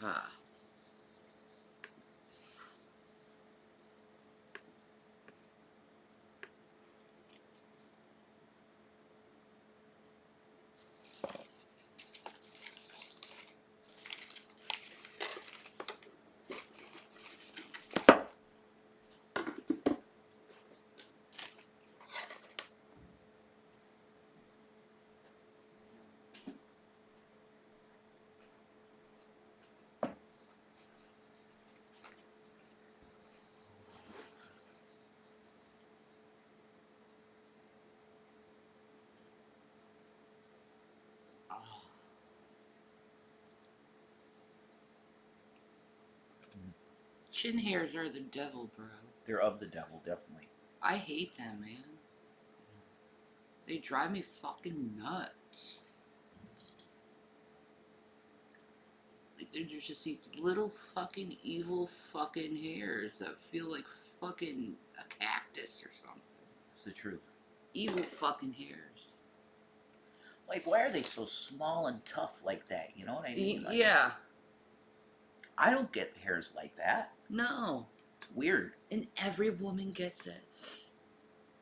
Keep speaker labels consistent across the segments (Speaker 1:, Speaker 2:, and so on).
Speaker 1: Ah. Chin hairs are the devil, bro.
Speaker 2: They're of the devil, definitely.
Speaker 1: I hate them, man. They drive me fucking nuts. Like, they're just these little fucking evil fucking hairs that feel like fucking a cactus or something.
Speaker 2: It's the truth.
Speaker 1: Evil fucking hairs.
Speaker 2: Like, why are they so small and tough like that? You know what I mean? Like,
Speaker 1: Yeah.
Speaker 2: I don't get hairs like that.
Speaker 1: No.
Speaker 2: It's weird.
Speaker 1: And every woman gets it.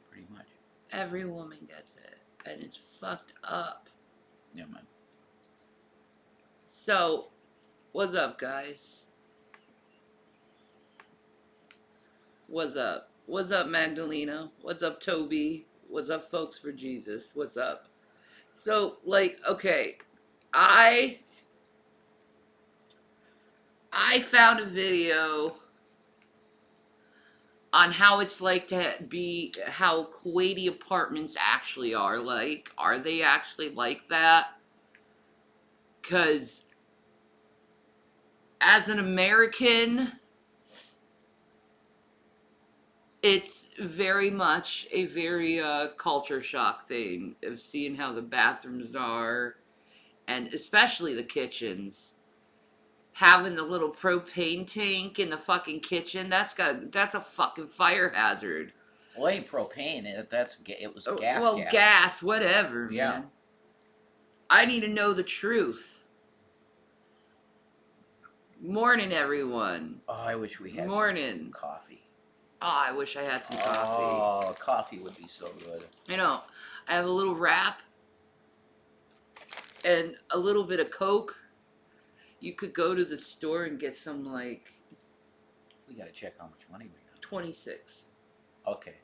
Speaker 2: Pretty much.
Speaker 1: Every woman gets it. And it's fucked up.
Speaker 2: Yeah, man.
Speaker 1: So, what's up, guys? What's up? What's up, Magdalena? What's up, Toby? What's up, folks for Jesus? What's up? So, like, okay, I found a video on how it's like to be, how Kuwaiti apartments actually are like. Are they actually like that? Because as an American, it's very much a very culture shock thing of seeing how the bathrooms are, and especially the kitchens. Having the little propane tank in the fucking kitchen, that's a fucking fire hazard.
Speaker 2: Well, it ain't propane. It was gas.
Speaker 1: Well, gas, whatever,
Speaker 2: Yeah.
Speaker 1: man. I need to know the truth. Morning, everyone.
Speaker 2: Oh, I wish we had
Speaker 1: Morning.
Speaker 2: some coffee.
Speaker 1: Oh, I wish I had some coffee.
Speaker 2: Oh, coffee would be so good.
Speaker 1: I know. I have a little wrap and a little bit of Coke. You could go to the store and get some, like,
Speaker 2: We gotta check how much money we got.
Speaker 1: 26.
Speaker 2: Okay.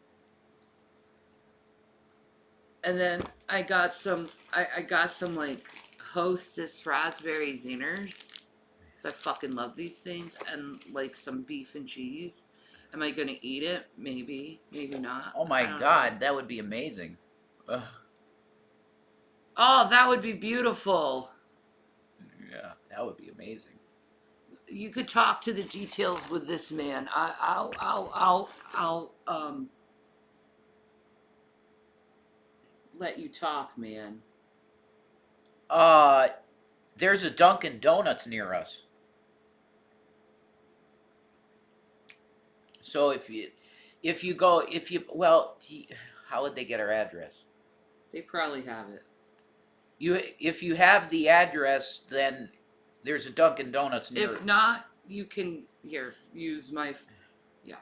Speaker 1: And then I got some like Hostess raspberry zingers. Cause I fucking love these things, and like some beef and cheese. Am I gonna eat it? Maybe, maybe not.
Speaker 2: Oh my God, that would be amazing.
Speaker 1: Oh, that would be beautiful.
Speaker 2: Yeah, that would be amazing.
Speaker 1: You could talk to the details with this man. I'll let you talk, man.
Speaker 2: There's a Dunkin' Donuts near us. So if you go, how would they get our address?
Speaker 1: They probably have it.
Speaker 2: If you have the address, then there's a Dunkin' Donuts near.
Speaker 1: If not, you can use my, yeah.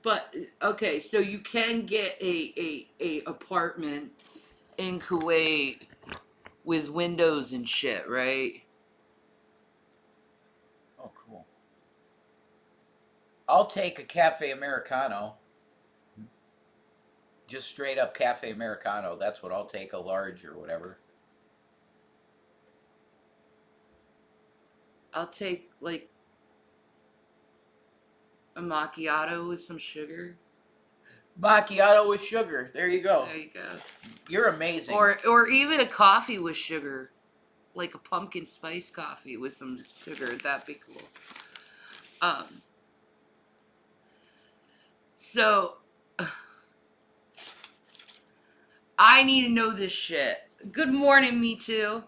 Speaker 1: But okay, so you can get a apartment in Kuwait with windows and shit, right?
Speaker 2: Oh, cool. I'll take a cafe americano. Just straight up cafe americano. That's what I'll take, a large or whatever.
Speaker 1: I'll take like a macchiato with some sugar.
Speaker 2: Macchiato with sugar. There you go.
Speaker 1: There you go.
Speaker 2: You're amazing.
Speaker 1: Or even a coffee with sugar, like a pumpkin spice coffee with some sugar. That'd be cool. So I need to know this shit. Good morning, me too.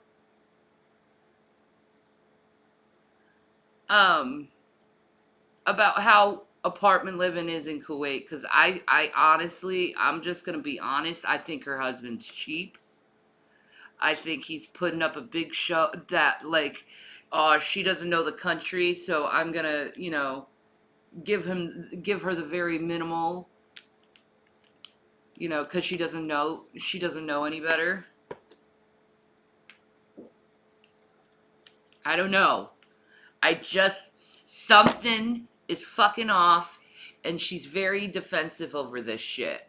Speaker 1: About how apartment living is in Kuwait, because I honestly, I'm just gonna be honest, I think her husband's cheap. I think he's putting up a big show that, like, oh, she doesn't know the country, so I'm gonna, give her the very minimal, because she doesn't know any better. I don't know. I just something is fucking off, and she's very defensive over this shit.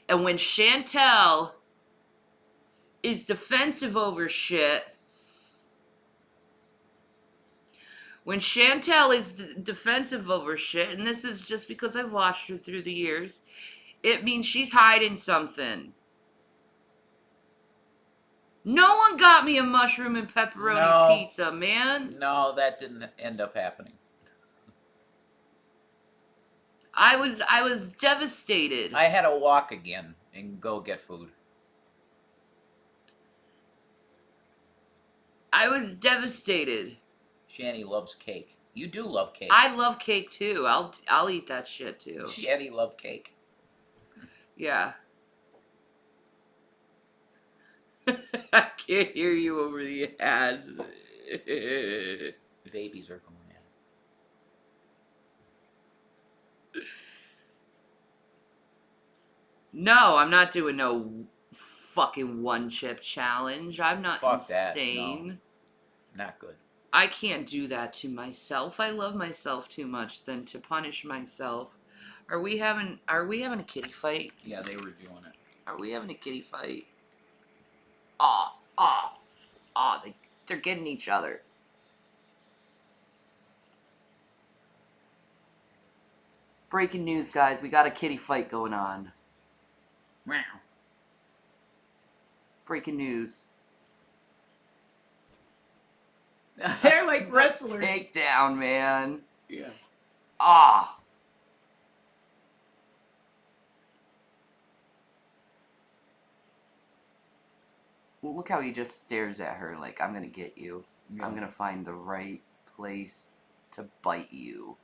Speaker 1: And when Chantel is defensive over shit, when Chantel is defensive over shit, and this is just because I've watched her through the years, it means she's hiding something. No one got me a mushroom and pepperoni
Speaker 2: No.
Speaker 1: pizza, man.
Speaker 2: No, that didn't end up happening.
Speaker 1: I was devastated.
Speaker 2: I had to walk again and go get food.
Speaker 1: I was devastated.
Speaker 2: Shanny loves cake. You do love cake.
Speaker 1: I love cake too. I'll eat that shit too.
Speaker 2: Shanny loves cake.
Speaker 1: Yeah. I can't hear you over the ads.
Speaker 2: Babies are going in.
Speaker 1: No, I'm not doing no fucking one chip challenge. I'm not
Speaker 2: Fuck that,
Speaker 1: insane.
Speaker 2: no. Not good.
Speaker 1: I can't do that to myself. I love myself too much than to punish myself. Are we having a kitty fight?
Speaker 2: Yeah, they were doing it.
Speaker 1: Are we having a kitty fight? Aw, they're getting each other. Breaking news, guys. We got a kitty fight going on.
Speaker 2: Meow.
Speaker 1: Breaking news.
Speaker 2: They're like wrestlers.
Speaker 1: Takedown, man.
Speaker 2: Yeah.
Speaker 1: Ah. Look how he just stares at her like, I'm gonna get you.
Speaker 2: Yeah.
Speaker 1: I'm gonna find the right place to bite you.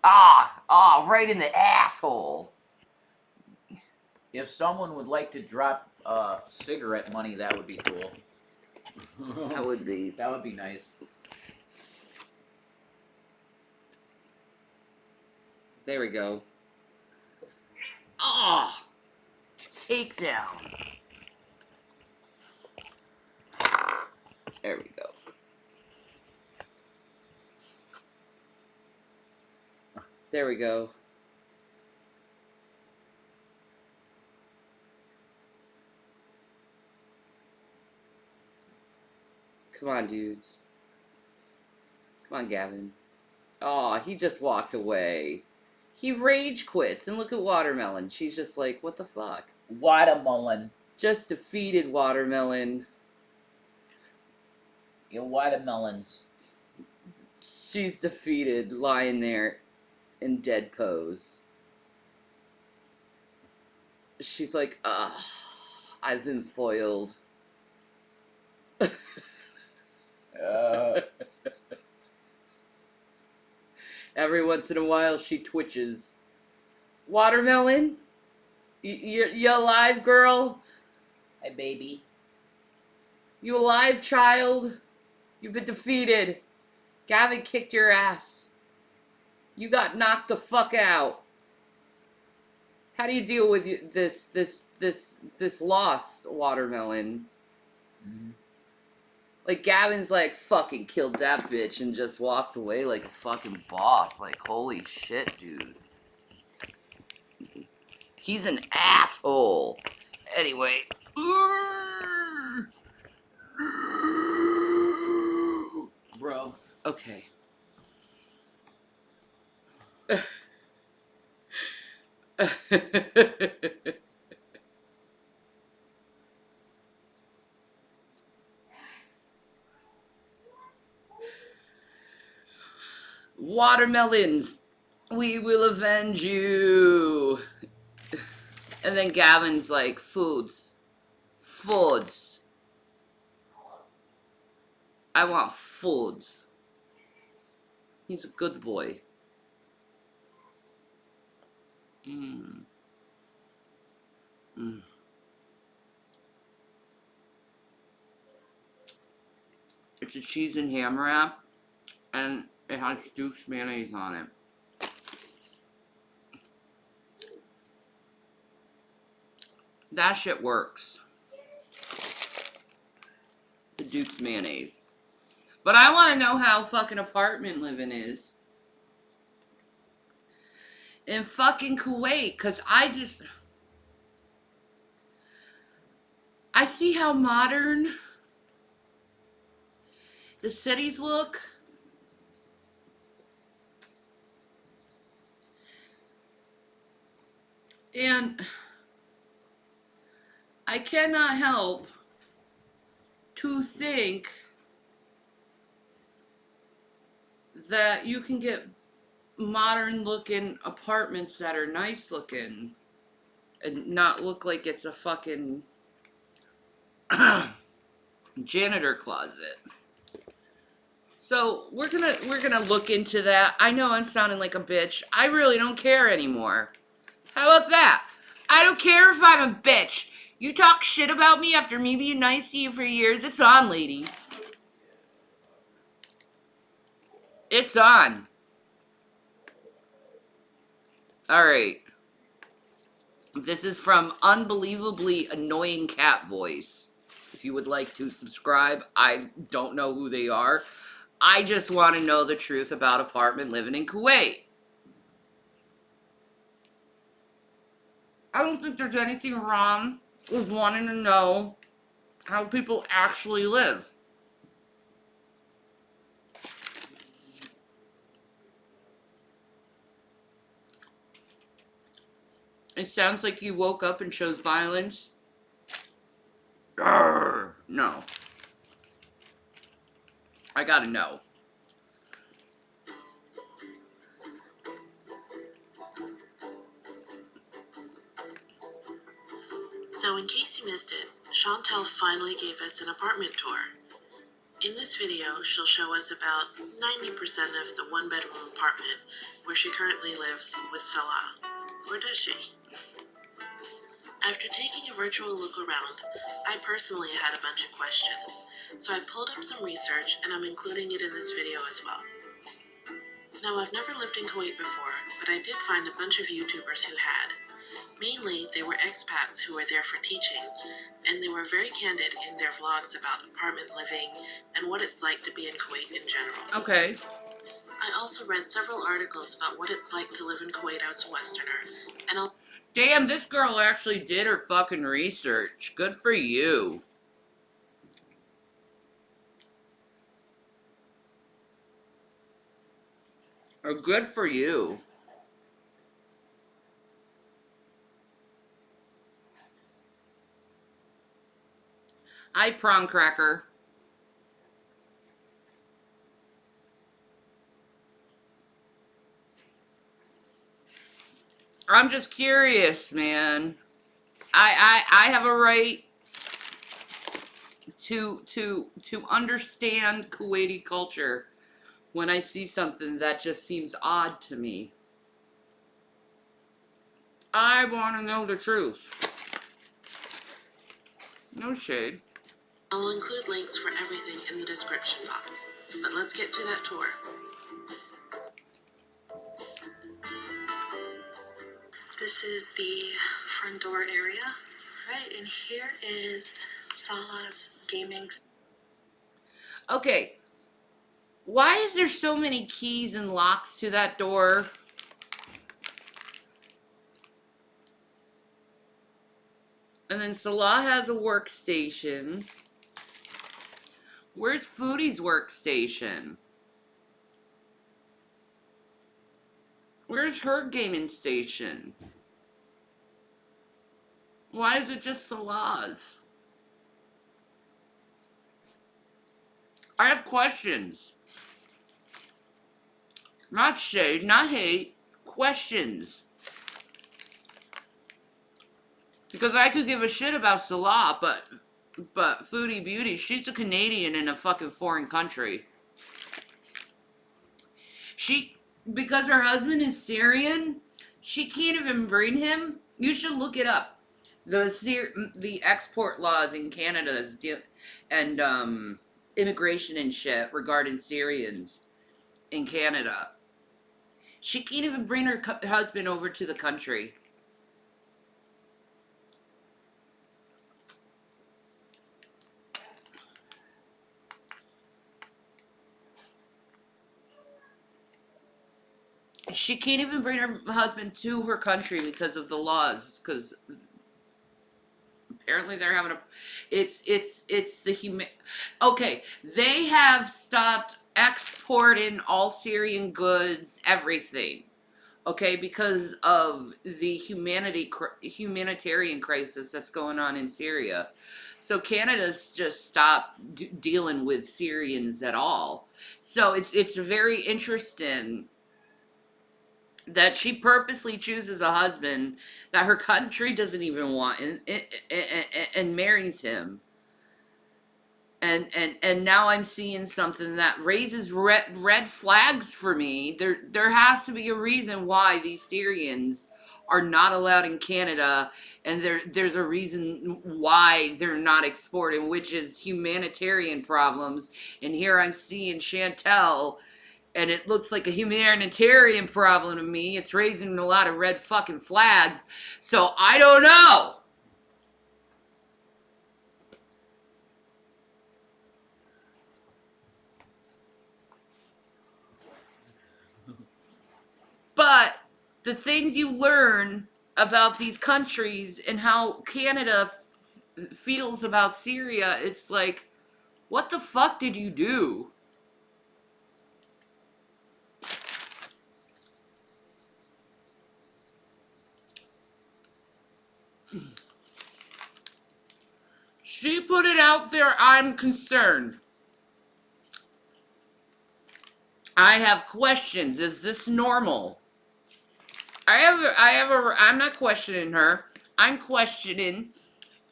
Speaker 1: Ah, right in the asshole.
Speaker 2: If someone would like to drop cigarette money, that would be cool.
Speaker 1: That would be.
Speaker 2: That would be nice.
Speaker 1: There we go. Ah, takedown. There we go. There we go. Come on, dudes. Come on, Gavin. Oh, he just walked away. He rage quits, and look at Watermelon. She's just like, what the fuck?
Speaker 2: Watermelon.
Speaker 1: Just defeated Watermelon.
Speaker 2: Your watermelons.
Speaker 1: She's defeated, lying there in dead pose. She's like, I've been foiled. Every once in a while, she twitches. Watermelon? You alive, girl?
Speaker 2: Hi, baby.
Speaker 1: You alive, child? You've been defeated. Gavin kicked your ass. You got knocked the fuck out. How do you deal with this loss, Watermelon?
Speaker 2: Mm-hmm.
Speaker 1: Like, Gavin's like, fucking killed that bitch and just walks away like a fucking boss. Like, holy shit, dude. He's an asshole. Anyway. Bro. Okay. Watermelons, we will avenge you. And then Gavin's like, foods. I want foods. He's a good boy. Mm. It's a cheese and ham wrap, and it has Duke's mayonnaise on it. That shit works. The Duke's mayonnaise. But I want to know how fucking apartment living is in fucking Kuwait, because I see how modern the cities look. And I cannot help to think that you can get modern looking apartments that are nice looking and not look like it's a fucking janitor closet. So we're gonna look into that. I know I'm sounding like a bitch. I really don't care anymore. How about that? I don't care if I'm a bitch. You talk shit about me after me being nice to you for years. It's on, lady. It's on. Alright. This is from Unbelievably Annoying Cat Voice. If you would like to subscribe, I don't know who they are. I just want to know the truth about apartment living in Kuwait. I don't think there's anything wrong with wanting to know how people actually live. It sounds like you woke up and chose violence. Arrgh, no. I gotta know.
Speaker 3: So in case you missed it, Chantel finally gave us an apartment tour. In this video, she'll show us about 90% of the one-bedroom apartment where she currently lives with Salah. Or does she? After taking a virtual look around, I personally had a bunch of questions, so I pulled up some research and I'm including it in this video as well. Now, I've never lived in Kuwait before, but I did find a bunch of YouTubers who had. Mainly, they were expats who were there for teaching, and they were very candid in their vlogs about apartment living and what it's like to be in Kuwait in general.
Speaker 1: Okay.
Speaker 3: I also read several articles about what it's like to live in Kuwait as a Westerner, and I'll...
Speaker 1: Damn, this girl actually did her fucking research. Good for you. Good for you. Hi, prawn cracker. I'm just curious, man. I have a right to understand Kuwaiti culture when I see something that just seems odd to me. I want to know the truth. No shade.
Speaker 3: I'll include links for everything in the description box. But let's get to that tour. This is the front door area. Right, and here is Salah's gaming.
Speaker 1: Okay. Why is there so many keys and locks to that door? And then Salah has a workstation. Where's Foodie's workstation? Where's her gaming station? Why is it just Salah's? I have questions. Not shade, not hate. Questions. Because I could give a shit about Salah, but Foodie Beauty, she's a Canadian in a fucking foreign country. Because her husband is Syrian, she can't even bring him. You should look it up. The export laws in Canada and immigration and shit regarding Syrians in Canada. She can't even bring her husband over to the country. She can't even bring her husband to her country because of the laws. Because apparently they're having a. It's the human. Okay, they have stopped exporting all Syrian goods, everything. Okay, because of the humanitarian crisis that's going on in Syria. So Canada's just stopped dealing with Syrians at all. So it's very interesting that she purposely chooses a husband that her country doesn't even want and marries him. And now I'm seeing something that raises red flags for me. There has to be a reason why these Syrians are not allowed in Canada, and there's a reason why they're not exporting, which is humanitarian problems. And here I'm seeing Chantel, and it looks like a humanitarian problem to me. It's raising a lot of red fucking flags. So I don't know. But the things you learn about these countries and how Canada feels about Syria, it's like, what the fuck did you do? She put it out there, I'm concerned. I have questions. Is this normal? I'm not questioning her. I'm questioning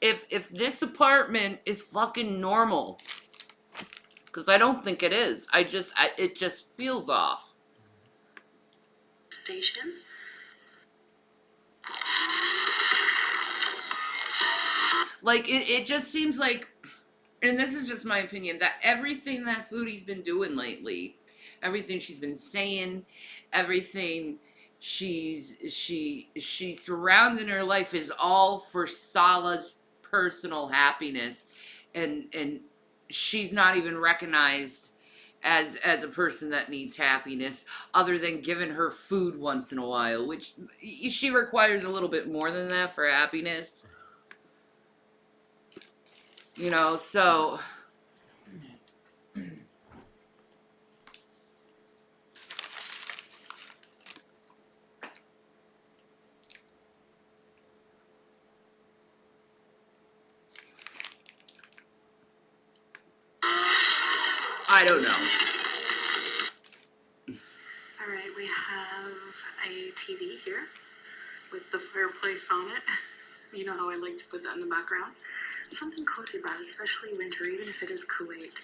Speaker 1: if this apartment is fucking normal. Because I don't think it is. It just feels off.
Speaker 3: Station.
Speaker 1: Like, it just seems like, and this is just my opinion, that everything that Foodie's been doing lately, everything she's been saying, everything she's surrounding her life is all for Sala's personal happiness, and she's not even recognized as a person that needs happiness, other than giving her food once in a while, which she requires a little bit more than that for happiness. So I don't know.
Speaker 3: All right, we have a TV here with the fireplace on it. You know how I like to put that in the background. Something cozy about it, especially winter, even if it is Kuwait.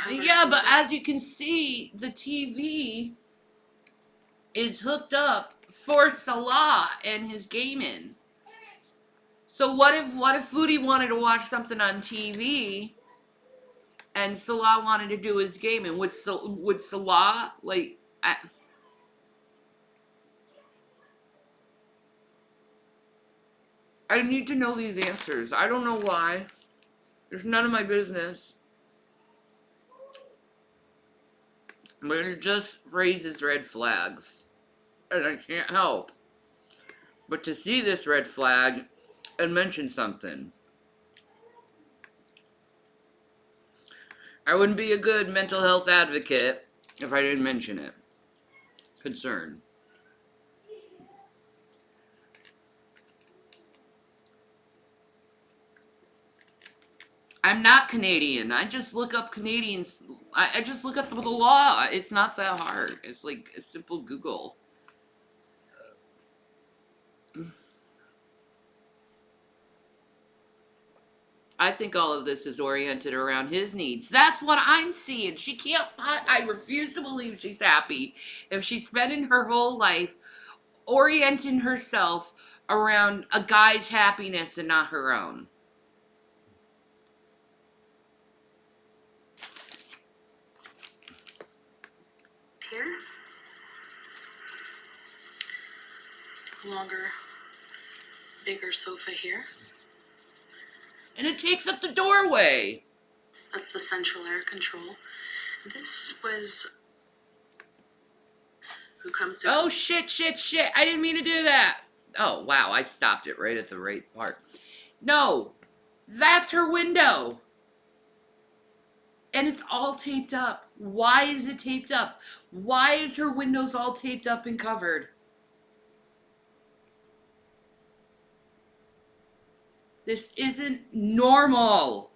Speaker 1: Yeah, but as you can see, the TV is hooked up for Salah and his gaming. So what if Foodie wanted to watch something on TV and Salah wanted to do his gaming? Would Salah like? I need to know these answers. I don't know why. There's none of my business. But it just raises red flags. And I can't help but to see this red flag and mention something. I wouldn't be a good mental health advocate if I didn't mention it. Concern. I'm not Canadian. I just look up Canadians. I just look up the law. It's not that hard. It's like a simple Google. I think all of this is oriented around his needs. That's what I'm seeing. She can't. I refuse to believe she's happy if she's spending her whole life orienting herself around a guy's happiness and not her own.
Speaker 3: longer, bigger sofa here.
Speaker 1: And it takes up the doorway.
Speaker 3: That's the central air control. This was who comes to.
Speaker 1: Oh, shit. I didn't mean to do that. Oh, wow. I stopped it right at the right part. No, that's her window. And it's all taped up. Why is it taped up? Why is her windows all taped up and covered? This isn't normal.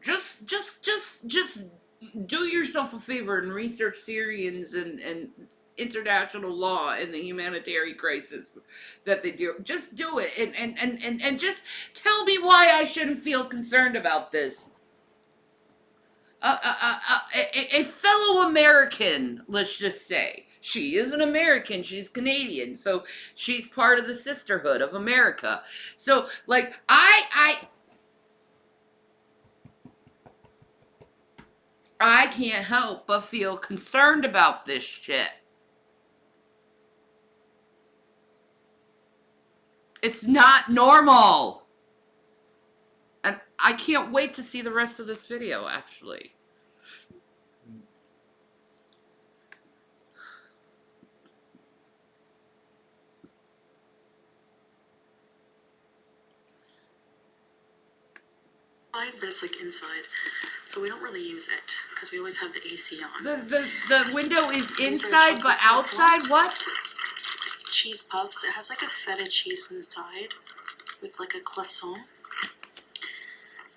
Speaker 1: Just do yourself a favor and research Syrians and international law and the humanitarian crisis that they do. Just do it and just tell me why I shouldn't feel concerned about this. A fellow American, let's just say. She is an American, she's Canadian, so she's part of the sisterhood of America. So, like, I can't help but feel concerned about this shit. It's not normal. And I can't wait to see the rest of this video, actually.
Speaker 3: But it's like inside, so we don't really use it because we always have the AC on.
Speaker 1: The window is inside but outside? What?
Speaker 3: Cheese puffs. It has like a feta cheese inside with like a croissant.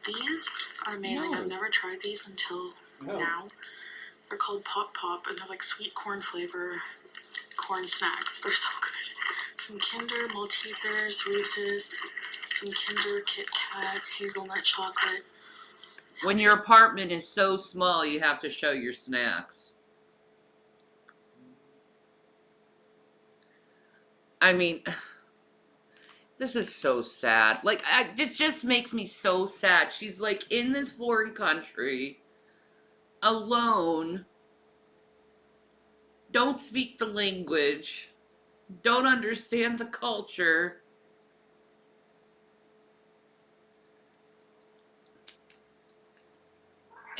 Speaker 3: These are amazing.
Speaker 1: No.
Speaker 3: I've never tried these until now. They're called Pop Pop, and they're like sweet corn flavor corn snacks. They're so good. Some Kinder Maltesers, Reese's, some Kinder Kit Kat, hazelnut chocolate.
Speaker 1: When your apartment is so small, you have to show your snacks. I mean, this is so sad. Like, it just makes me so sad. She's like in this foreign country, alone, don't speak the language, don't understand the culture.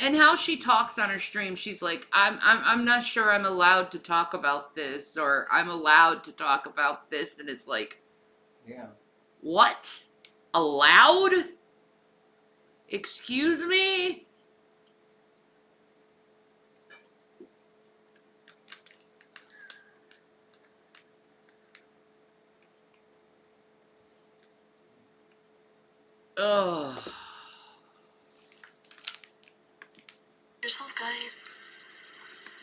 Speaker 1: And how she talks on her stream, she's like, I'm not sure I'm allowed to talk about this, or I'm allowed to talk about this, and it's like,
Speaker 2: Yeah.
Speaker 1: what? Allowed? Excuse me? Ugh.
Speaker 3: Yourself, guys.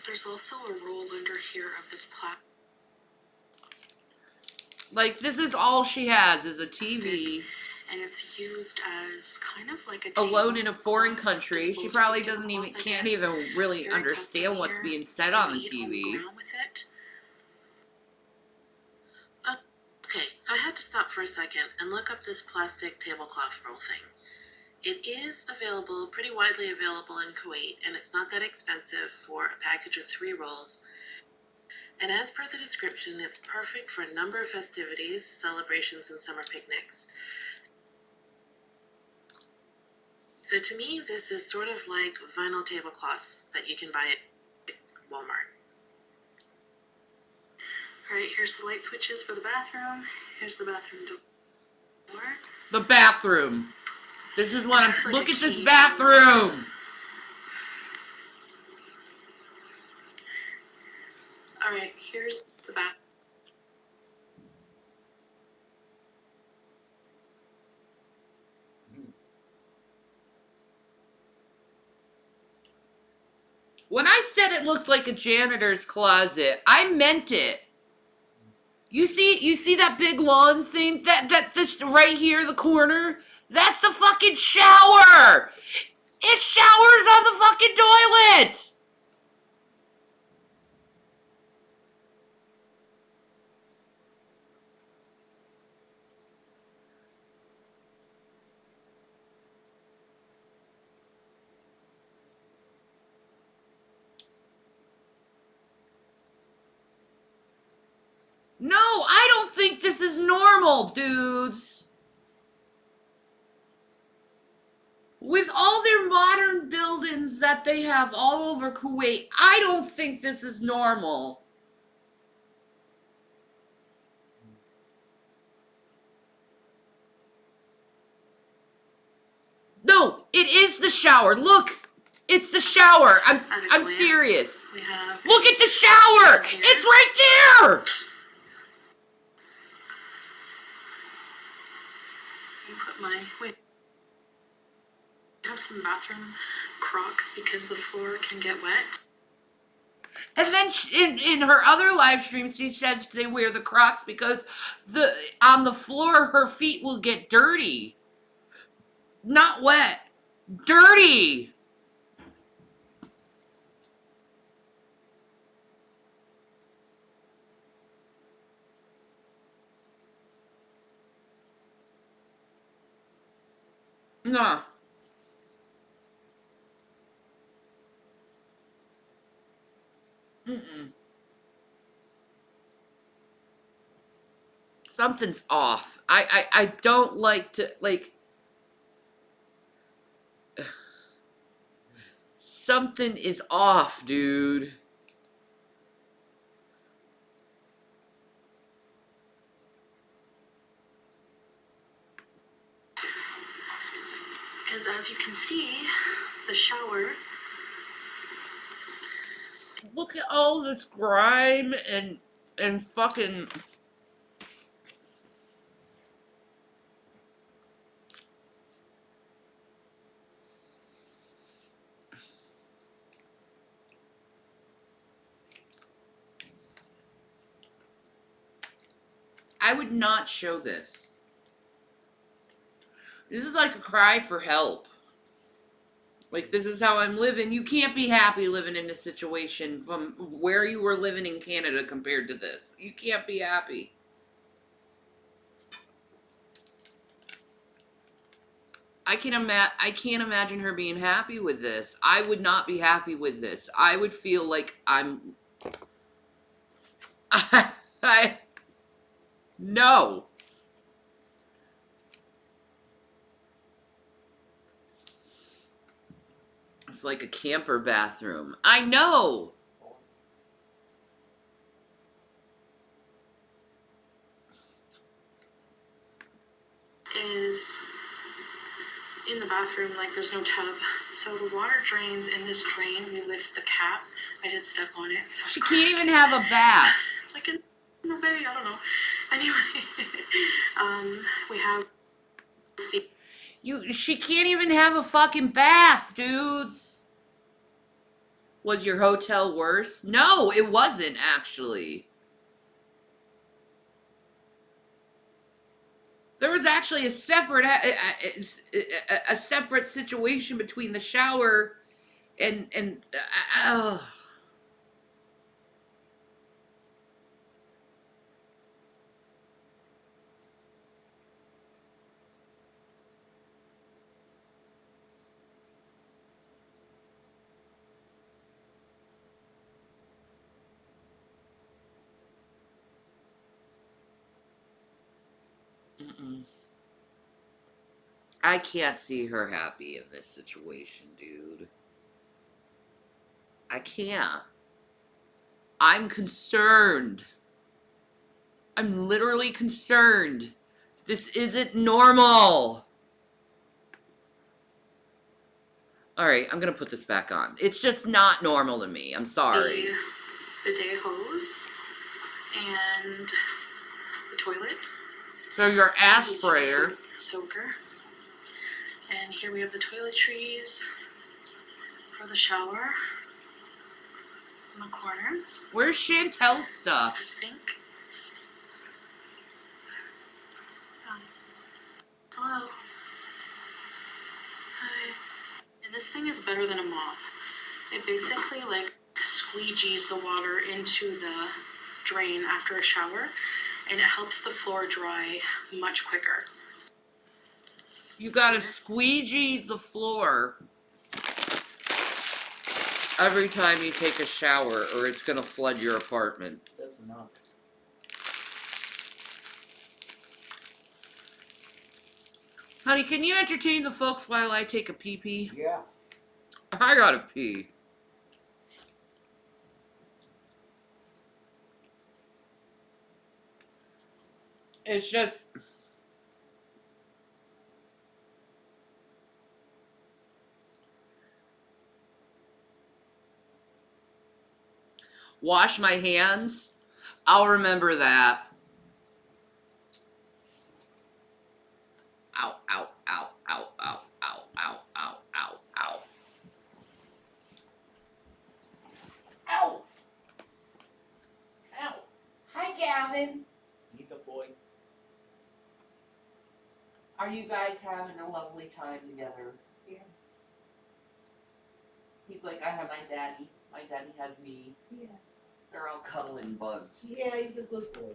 Speaker 3: There's also a roll under here of this plastic.
Speaker 1: Like, this is all she has is a TV.
Speaker 3: And it's used as kind of like a
Speaker 1: Alone in a foreign
Speaker 3: tablecloth,
Speaker 1: country. She
Speaker 3: disposable
Speaker 1: probably doesn't
Speaker 3: tablecloth,
Speaker 1: even,
Speaker 3: I
Speaker 1: can't
Speaker 3: guess.
Speaker 1: even really
Speaker 3: Very
Speaker 1: understand
Speaker 3: custom
Speaker 1: what's
Speaker 3: here.
Speaker 1: being said
Speaker 3: I
Speaker 1: on the
Speaker 3: eat
Speaker 1: TV.
Speaker 3: around with it. Okay, so I had to stop for a second and look up this plastic tablecloth roll thing. It is available, pretty widely available in Kuwait, and it's not that expensive for a package of 3 rolls. And as per the description, it's perfect for a number of festivities, celebrations, and summer picnics. So to me, this is sort of like vinyl tablecloths that you can buy at Walmart. All right, here's the light switches for the bathroom. Here's the bathroom door.
Speaker 1: The bathroom. This is what I'm,
Speaker 3: It's like
Speaker 1: look
Speaker 3: a
Speaker 1: at this
Speaker 3: key.
Speaker 1: bathroom.
Speaker 3: All right, here's the bath.
Speaker 1: When I said it looked like a janitor's closet, I meant it. You see that big lawn thing? This right here, the corner? That's the fucking shower! It showers on the fucking toilet! this is normal, dudes. With all their modern buildings that they have all over Kuwait, I don't think this is normal. No, it is the shower. Look, it's the shower. I'm serious. Look at the shower. It's right there.
Speaker 3: You put my wait. I have some bathroom Crocs because the floor can get wet.
Speaker 1: And then in her other live stream, she says they wear the Crocs because on the floor her feet will get dirty. Not wet. Dirty. Nah. Mm-mm. Something's off. I don't like to, like, something is off, dude.
Speaker 3: Because as you can see, the shower.
Speaker 1: Look at all this grime and fucking. I would not show this. This is like a cry for help. Like, this is how I'm living. You can't be happy living in a situation from where you were living in Canada compared to this. You can't be happy. I can't imagine her being happy with this. I would not be happy with this. I would feel like I'm no. It's like a camper bathroom. I know.
Speaker 3: Is in the bathroom, like there's no tub. So the water drains in this drain. We lift the cap. I did step on it. So
Speaker 1: She can't even have a bath.
Speaker 3: It's like in the bay, I don't know. Anyway, we have
Speaker 1: She can't even have a fucking bath, dudes. Was your hotel worse? No, it wasn't actually. There was actually a separate situation between the shower and oh. Mm-mm. I can't see her happy in this situation, dude. I can't. I'm concerned. I'm literally concerned. This isn't normal. Alright, I'm gonna put this back on. It's just not normal to me. I'm sorry.
Speaker 3: the bidet hose and the toilet.
Speaker 1: So your ass sprayer.
Speaker 3: Soaker. And here we have the toiletries for the shower in the corner.
Speaker 1: Where's Chantel's stuff?
Speaker 3: The sink. Hello. Hi. And this thing is better than a mop. It basically like squeegees the water into the drain after a shower, and it helps the floor dry much quicker.
Speaker 1: You gotta squeegee the floor every time you take a shower, or it's gonna flood your apartment.
Speaker 2: That's enough.
Speaker 1: Honey, can you entertain the folks while I take a pee-pee?
Speaker 2: Yeah.
Speaker 1: I gotta pee. It's just... Wash my hands. I'll remember that. Ow, ow, ow, ow, ow, ow, ow, ow, ow, ow. Ow! Ow. Hi, Gavin.
Speaker 2: He's a boy.
Speaker 1: Are you guys having a lovely time together?
Speaker 2: Yeah.
Speaker 1: He's like, I have my daddy. My daddy has me.
Speaker 2: Yeah.
Speaker 1: They're all cuddling bugs.
Speaker 2: Yeah, he's a good boy.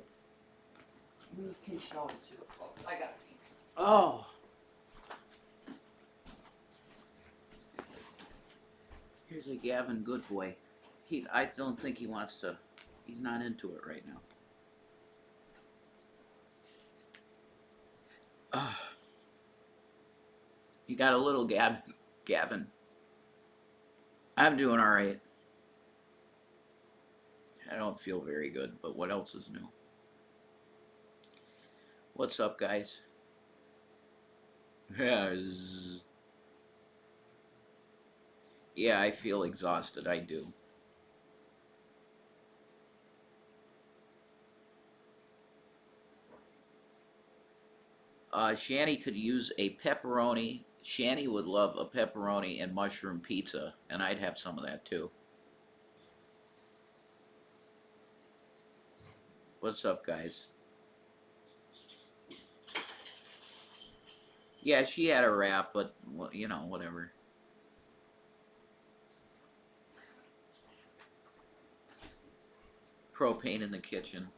Speaker 1: You can show it to the folks. I gotta pee.
Speaker 2: Oh. Here's a Gavin good boy. I don't think he wants to. He's not into it right now. You got a little Gavin. I'm doing all right. I don't feel very good, but what else is new? What's up, guys? Yeah, I feel exhausted. I do. Shani could use a pepperoni. Shani would love a pepperoni and mushroom pizza, and I'd have some of that too. What's up, guys? Yeah, she had a wrap, but you know, whatever. Propane in the kitchen.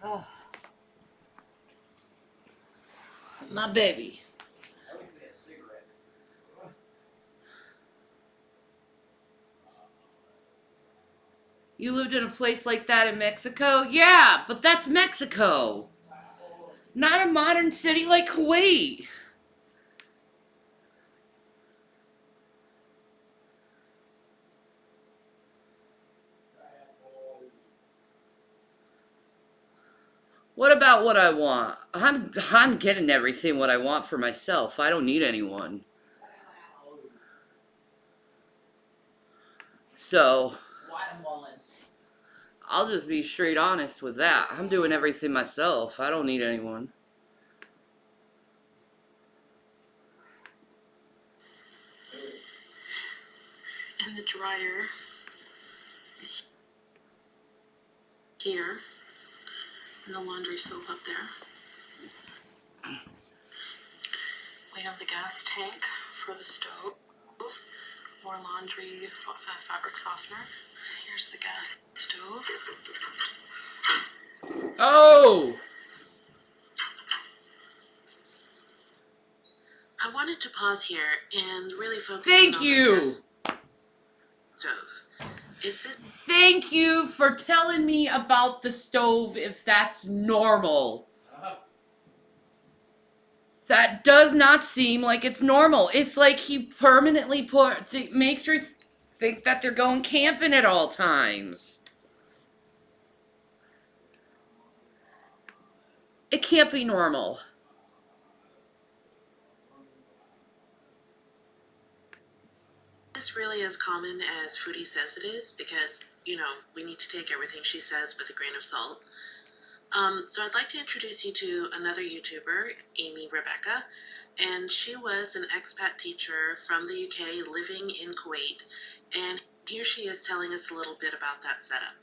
Speaker 1: Oh. My baby. You lived in a place like that in Mexico? Yeah, but that's Mexico. Not a modern city like Kuwait. What about what I want? I'm getting everything what I want for myself. I don't need anyone. So,
Speaker 2: Watermelons.
Speaker 1: I'll just be straight honest with that. I'm doing everything myself. I don't need anyone.
Speaker 3: And the dryer here, and the laundry soap up there. We have the gas tank for the stove, more laundry fabric softener. Here's the gas stove.
Speaker 1: Oh!
Speaker 3: I wanted to pause here and really focus
Speaker 1: Thank
Speaker 3: on
Speaker 1: you!
Speaker 3: the gas stove. Is this...
Speaker 1: Thank you for telling me about the stove if that's normal. That does not seem like it's normal. It's like he permanently makes her think that they're going camping at all times. It can't be normal.
Speaker 3: This really as common as Foodie says it is, because, you know, we need to take everything she says with a grain of salt. So I'd like to introduce you to another YouTuber, Amy Rebecca, and she was an expat teacher from the UK living in Kuwait, and here she is telling us a little bit about that setup.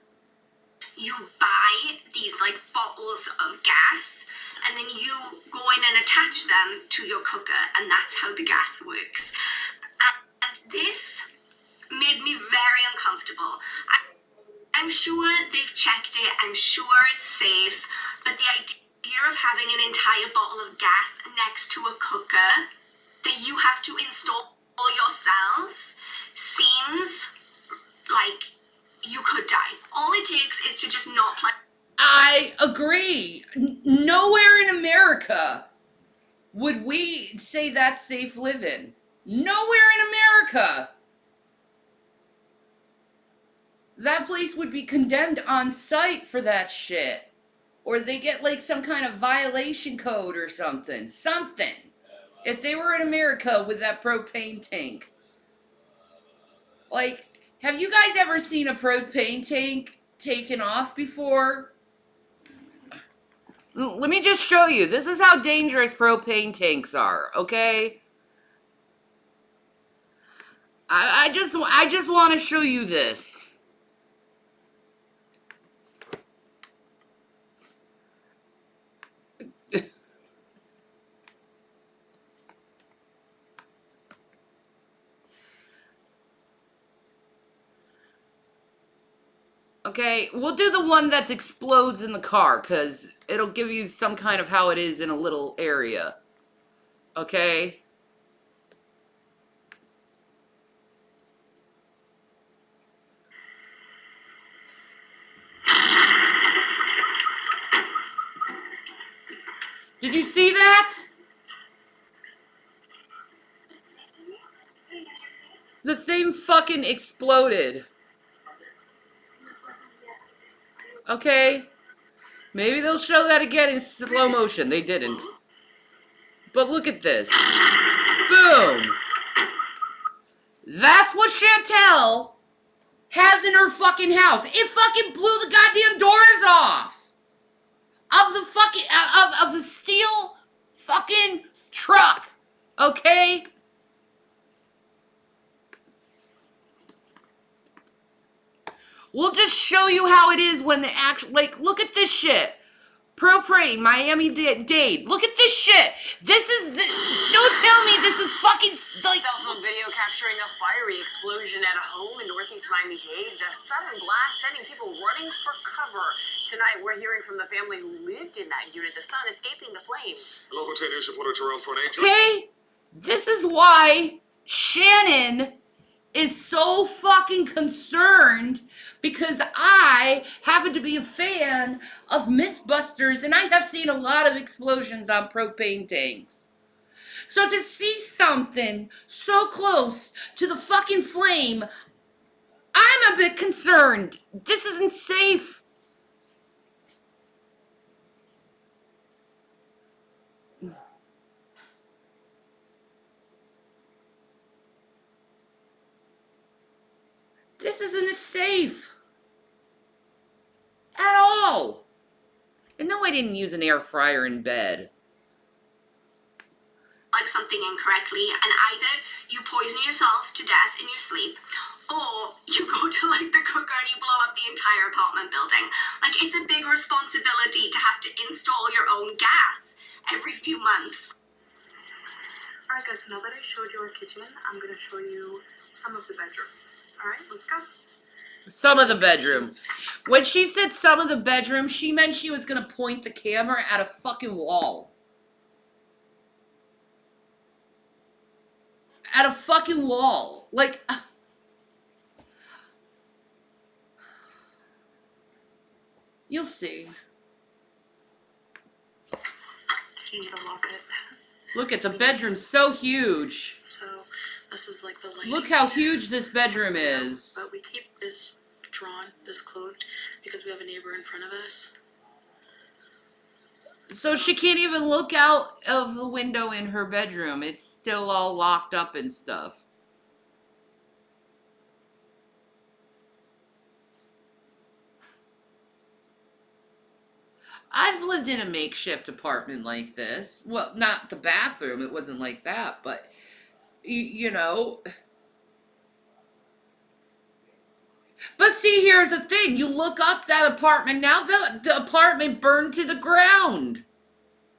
Speaker 4: You buy these like bottles of gas, and then you go in and attach them to your cooker, and that's how the gas works. And this made me very uncomfortable. I'm sure they've checked it, I'm sure it's safe, but the idea of having an entire bottle of gas next to a cooker that you have to install yourself seems like you could die. All it takes is to just not plug
Speaker 1: I agree. Nowhere in America would we say that's safe living. Nowhere in America. That place would be condemned on site for that shit. Or they get like some kind of violation code or something. Something. If they were in America with that propane tank. Like, have you guys ever seen a propane tank taken off before? Let me just show you. This is how dangerous propane tanks are, okay? I just want to show you this. Okay, we'll do the one that explodes in the car, because it'll give you some kind of how it is in a little area. Okay? Did you see that? The thing fucking exploded. Okay? Maybe they'll show that again in slow motion. They didn't. But look at this. Boom! That's what Chantel has in her fucking house. It fucking blew the goddamn doors off of the fucking of a steel fucking truck. Okay? We'll just show you how it is when the actual, like, look at this shit. Propane, Miami-Dade. Look at this shit. This is, don't tell me this is fucking, like.
Speaker 5: Cell phone video capturing a fiery explosion at a home in northeast Miami-Dade. The sudden blast sending people running for cover. Tonight, we're hearing from the family who lived in that unit. The son escaping the flames.
Speaker 6: Local 10 News reporter Terrell Fournette.
Speaker 1: Okay? This is why Shannon is so fucking concerned, because I happen to be a fan of Mythbusters and I have seen a lot of explosions on propane tanks. So to see something so close to the fucking flame, I'm a bit concerned. This isn't safe. This isn't safe. At all. And no, I didn't use an air fryer in bed.
Speaker 4: Like something incorrectly, and either you poison yourself to death in your sleep, or you go to like the cooker and you blow up the entire apartment building. Like, it's a big responsibility to have to install your own gas every few months.
Speaker 3: Alright guys, so now that I showed you our kitchen, I'm gonna show you some of the bedroom. Alright, let's go.
Speaker 1: Some of the bedroom. When she said some of the bedroom, she meant she was gonna point the camera at a fucking wall. At a fucking wall. Like, you'll see.
Speaker 3: You need to lock it.
Speaker 1: Look at the bedroom, so huge.
Speaker 3: So, this is like the lighting.
Speaker 1: Look how huge this bedroom is.
Speaker 3: But we keep this drawn, this closed, because we have a neighbor in front of us.
Speaker 1: So she can't even look out of the window in her bedroom. It's still all locked up and stuff. I've lived in a makeshift apartment like this. Well, not the bathroom. It wasn't like that, but, you know. But see, here's the thing. You look up that apartment. Now the apartment burned to the ground.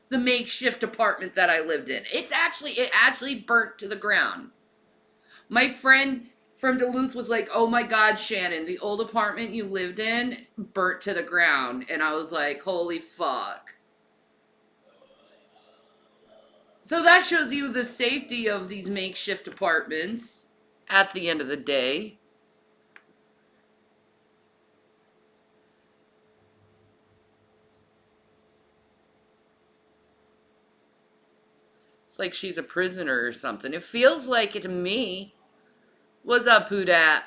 Speaker 1: The makeshift apartment that I lived in. It actually burnt to the ground. My friend from Duluth was like, oh my God, Shannon, the old apartment you lived in burnt to the ground. And I was like, holy fuck. So that shows you the safety of these makeshift apartments at the end of the day. It's like she's a prisoner or something. It feels like it to me. What's up, Poodat?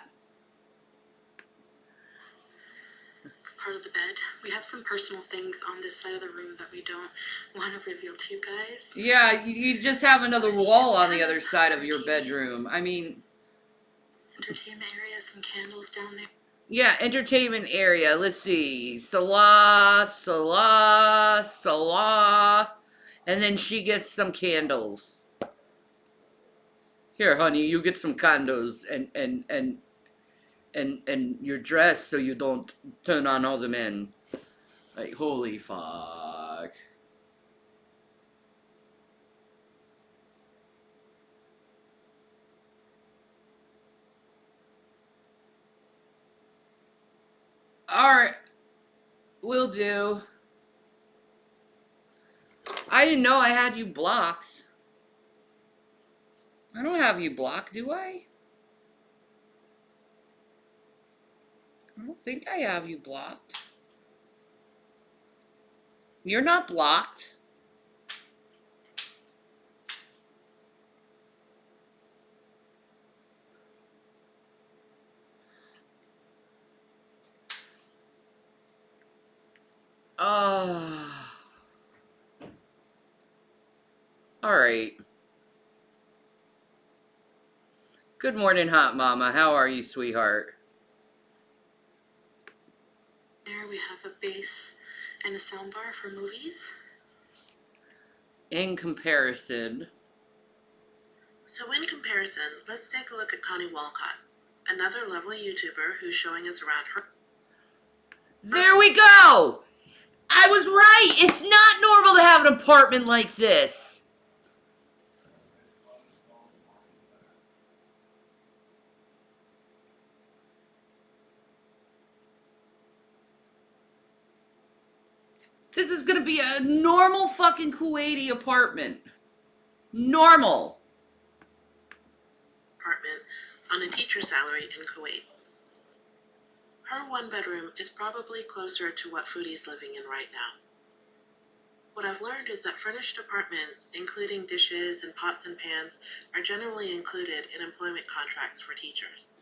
Speaker 3: It's part of the bed. We have some personal things on this side of the room that we don't want to reveal to you guys.
Speaker 1: Yeah, you just have another wall on the other side of your bedroom. I mean...
Speaker 3: Entertainment area, some candles down there.
Speaker 1: Yeah, entertainment area. Let's see. Salah, Salah, Salah. And then she gets some candles. Here, honey, you get some candles and your dress so you don't turn on all the men. Like, holy fuck. Alright. Will do. I didn't know I had you blocked. I don't have you blocked, do I? I don't think I have you blocked. You're not blocked. Alright. Good morning, hot mama. How are you, sweetheart?
Speaker 3: There we have a bass and a soundbar for movies.
Speaker 1: In comparison.
Speaker 3: So in comparison, let's take a look at Connie Walcott, another lovely YouTuber who's showing us around her.
Speaker 1: There we go! I was right! It's not normal to have an apartment like this. This is gonna be a normal fucking Kuwaiti apartment. Normal.
Speaker 3: Apartment on a teacher salary in Kuwait. Her one bedroom is probably closer to what Foodie's living in right now. What I've learned is that furnished apartments, including dishes and pots and pans, are generally included in employment contracts for teachers.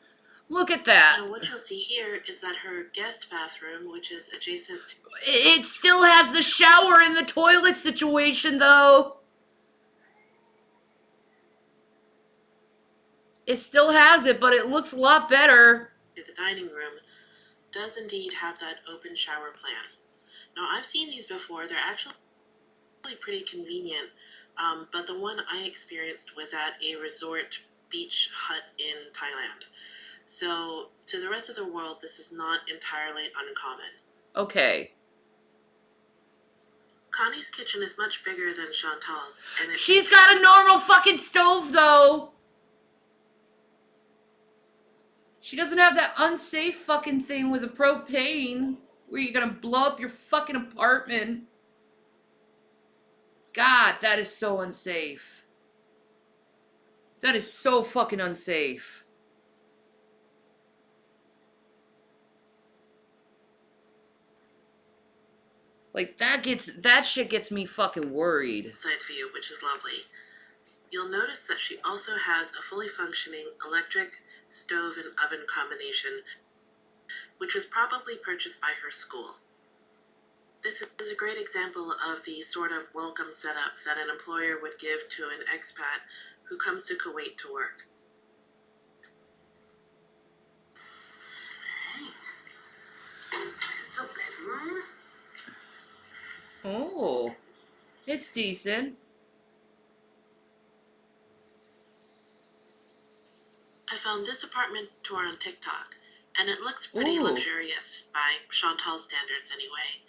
Speaker 1: Look at that.
Speaker 3: Now what you'll see here is that her guest bathroom, which is adjacent to...
Speaker 1: It still has the shower and the toilet situation, though. It still has it, but it looks a lot better.
Speaker 3: The dining room does indeed have that open shower plan. Now I've seen these before. They're actually pretty convenient, but the one I experienced was at a resort beach hut in Thailand. So to the rest of the world, this is not entirely uncommon.
Speaker 1: Okay.
Speaker 3: Connie's kitchen is much bigger than Chantal's, and
Speaker 1: She's got a normal fucking stove, though. She doesn't have that unsafe fucking thing with a propane where you're gonna blow up your fucking apartment. God, that is so unsafe. That is so fucking unsafe. Like, that shit gets me fucking worried.
Speaker 3: side view, which is lovely. You'll notice that she also has a fully functioning electric stove and oven combination, which was probably purchased by her school. This is a great example of the sort of welcome setup that an employer would give to an expat who comes to Kuwait to work.
Speaker 4: Right. This is the bedroom.
Speaker 1: Oh, it's decent.
Speaker 3: I found this apartment tour on TikTok, and it looks pretty
Speaker 1: Ooh.
Speaker 3: luxurious by Chantal's standards anyway.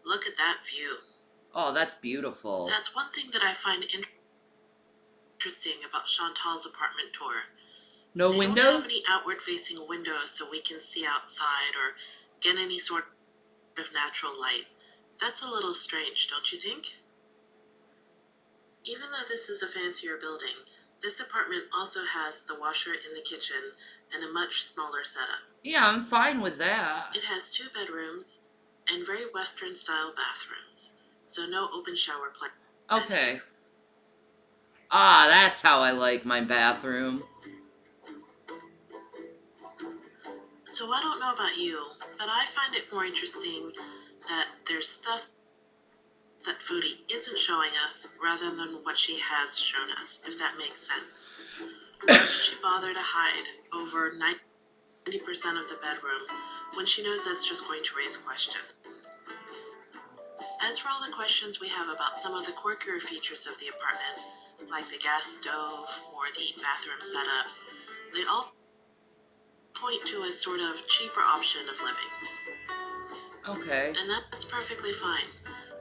Speaker 3: Look at that view.
Speaker 1: Oh, that's beautiful.
Speaker 3: That's one thing that I find interesting about Chantal's apartment tour.
Speaker 1: No
Speaker 3: They don't
Speaker 1: windows?
Speaker 3: have any outward-facing windows so we can see outside or get any sort of natural light. That's a little strange, don't you think? Even though this is a fancier building, this apartment also has the washer in the kitchen and a much smaller setup.
Speaker 1: Yeah, I'm fine with that.
Speaker 3: It has 2 bedrooms and very Western-style bathrooms, so no open shower plan.
Speaker 1: Okay. Ah, that's how I like my bathroom.
Speaker 3: So I don't know about you, but I find it more interesting that there's stuff that Foodie isn't showing us rather than what she has shown us, if that makes sense. Why would she bother to hide over 90% of the bedroom when she knows that's just going to raise questions? As for all the questions we have about some of the quirkier features of the apartment, like the gas stove or the bathroom setup, they all point to a sort of cheaper option of living.
Speaker 1: Okay.
Speaker 3: And that's perfectly fine.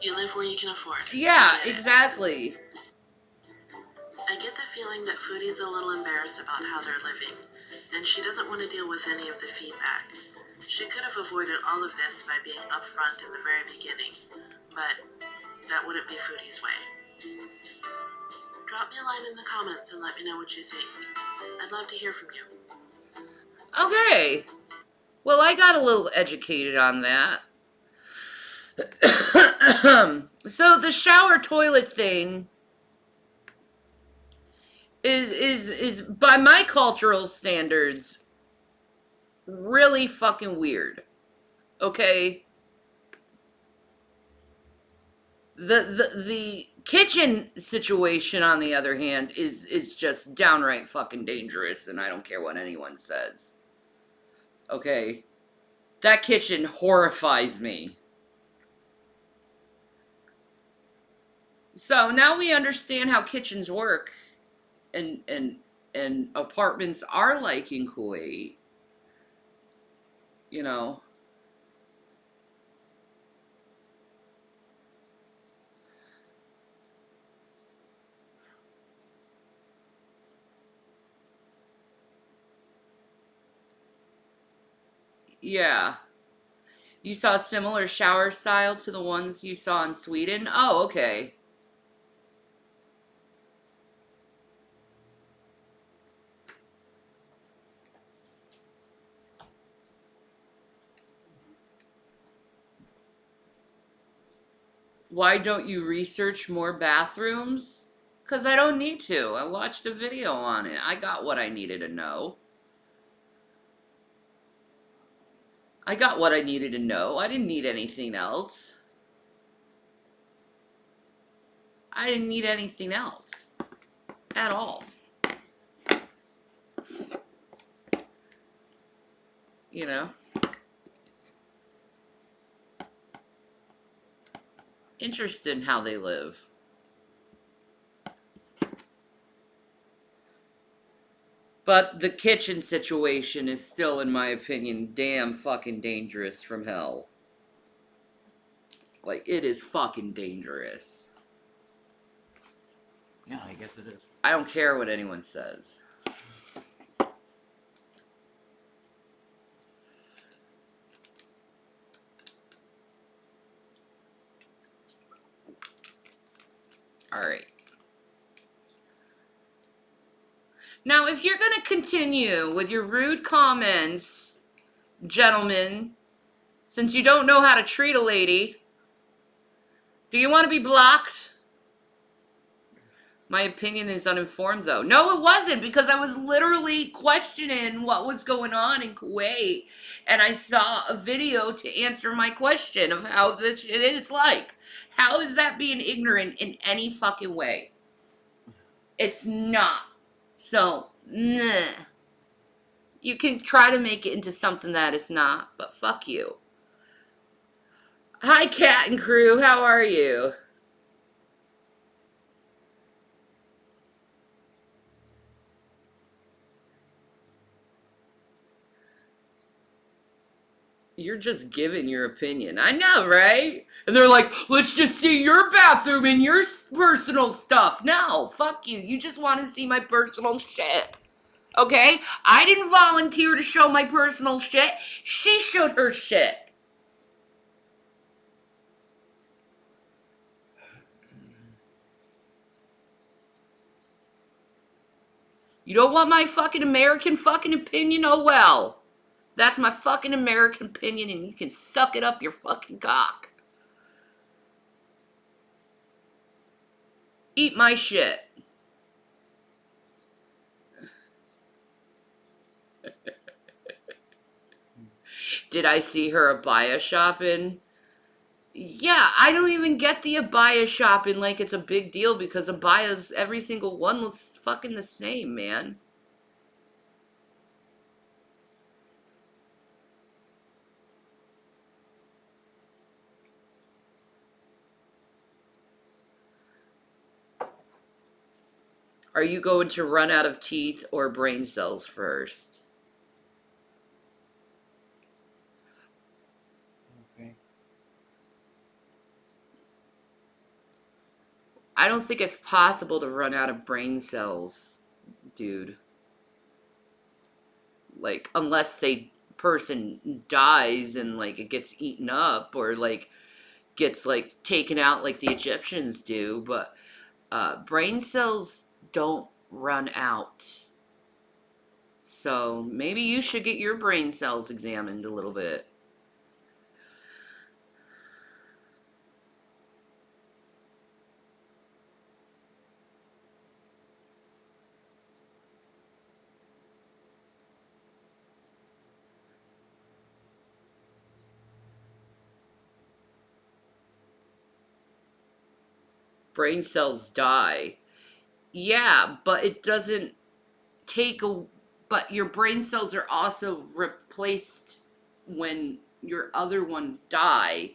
Speaker 3: You live where you can afford.
Speaker 1: Yeah, exactly.
Speaker 3: I get the feeling that Foodie's a little embarrassed about how they're living, and she doesn't want to deal with any of the feedback. She could have avoided all of this by being upfront in the very beginning, but that wouldn't be Foodie's way. Drop me a line in the comments and let me know what you think. I'd love to hear from you.
Speaker 1: Okay. Well, I got a little educated on that. So the shower toilet thing is by my cultural standards really fucking weird. Okay? The kitchen situation, on the other hand, is just downright fucking dangerous, and I don't care what anyone says. Okay? That kitchen horrifies me. So now we understand how kitchens work, and apartments are like in Kuwait. You know. Yeah. You saw a similar shower style to the ones you saw in Sweden? Oh, okay. Why don't you research more bathrooms? Because I don't need to. I watched a video on it. I got what I needed to know. I got what I needed to know. I didn't need anything else. I didn't need anything else. At all. You know? Interested in how they live. But the kitchen situation is still, in my opinion, damn fucking dangerous from hell. Like, it is fucking dangerous.
Speaker 2: Yeah, I guess it is.
Speaker 1: I don't care what anyone says. Alright. Now, if you're going to continue with your rude comments, gentlemen, since you don't know how to treat a lady, do you want to be blocked? My opinion is uninformed, though. No, it wasn't, because I was literally questioning what was going on in Kuwait, and I saw a video to answer my question of how this shit is like. How is that being ignorant in any fucking way? It's not. So, nah. You can try to make it into something that it's not, but fuck you. Hi, Cat and crew. How are you? You're just giving your opinion. I know, right? And they're like, let's just see your bathroom and your personal stuff. No, fuck you. You just want to see my personal shit. Okay? I didn't volunteer to show my personal shit. She showed her shit. You don't want my fucking American fucking opinion? Oh well. That's my fucking American opinion, and you can suck it up your fucking cock. Eat my shit. Did I see her abaya shopping? Yeah, I don't even get the abaya shopping like it's a big deal because abayas, every single one looks fucking the same, man. Are you going to run out of teeth or brain cells first?
Speaker 2: Okay.
Speaker 1: I don't think it's possible to run out of brain cells, dude. Like, unless the person dies and, like, it gets eaten up or, like, gets, like, taken out like the Egyptians do. But brain cells don't run out. So maybe you should get your brain cells examined a little bit. Brain cells die. Yeah, but it doesn't take a. But your brain cells are also replaced when your other ones die.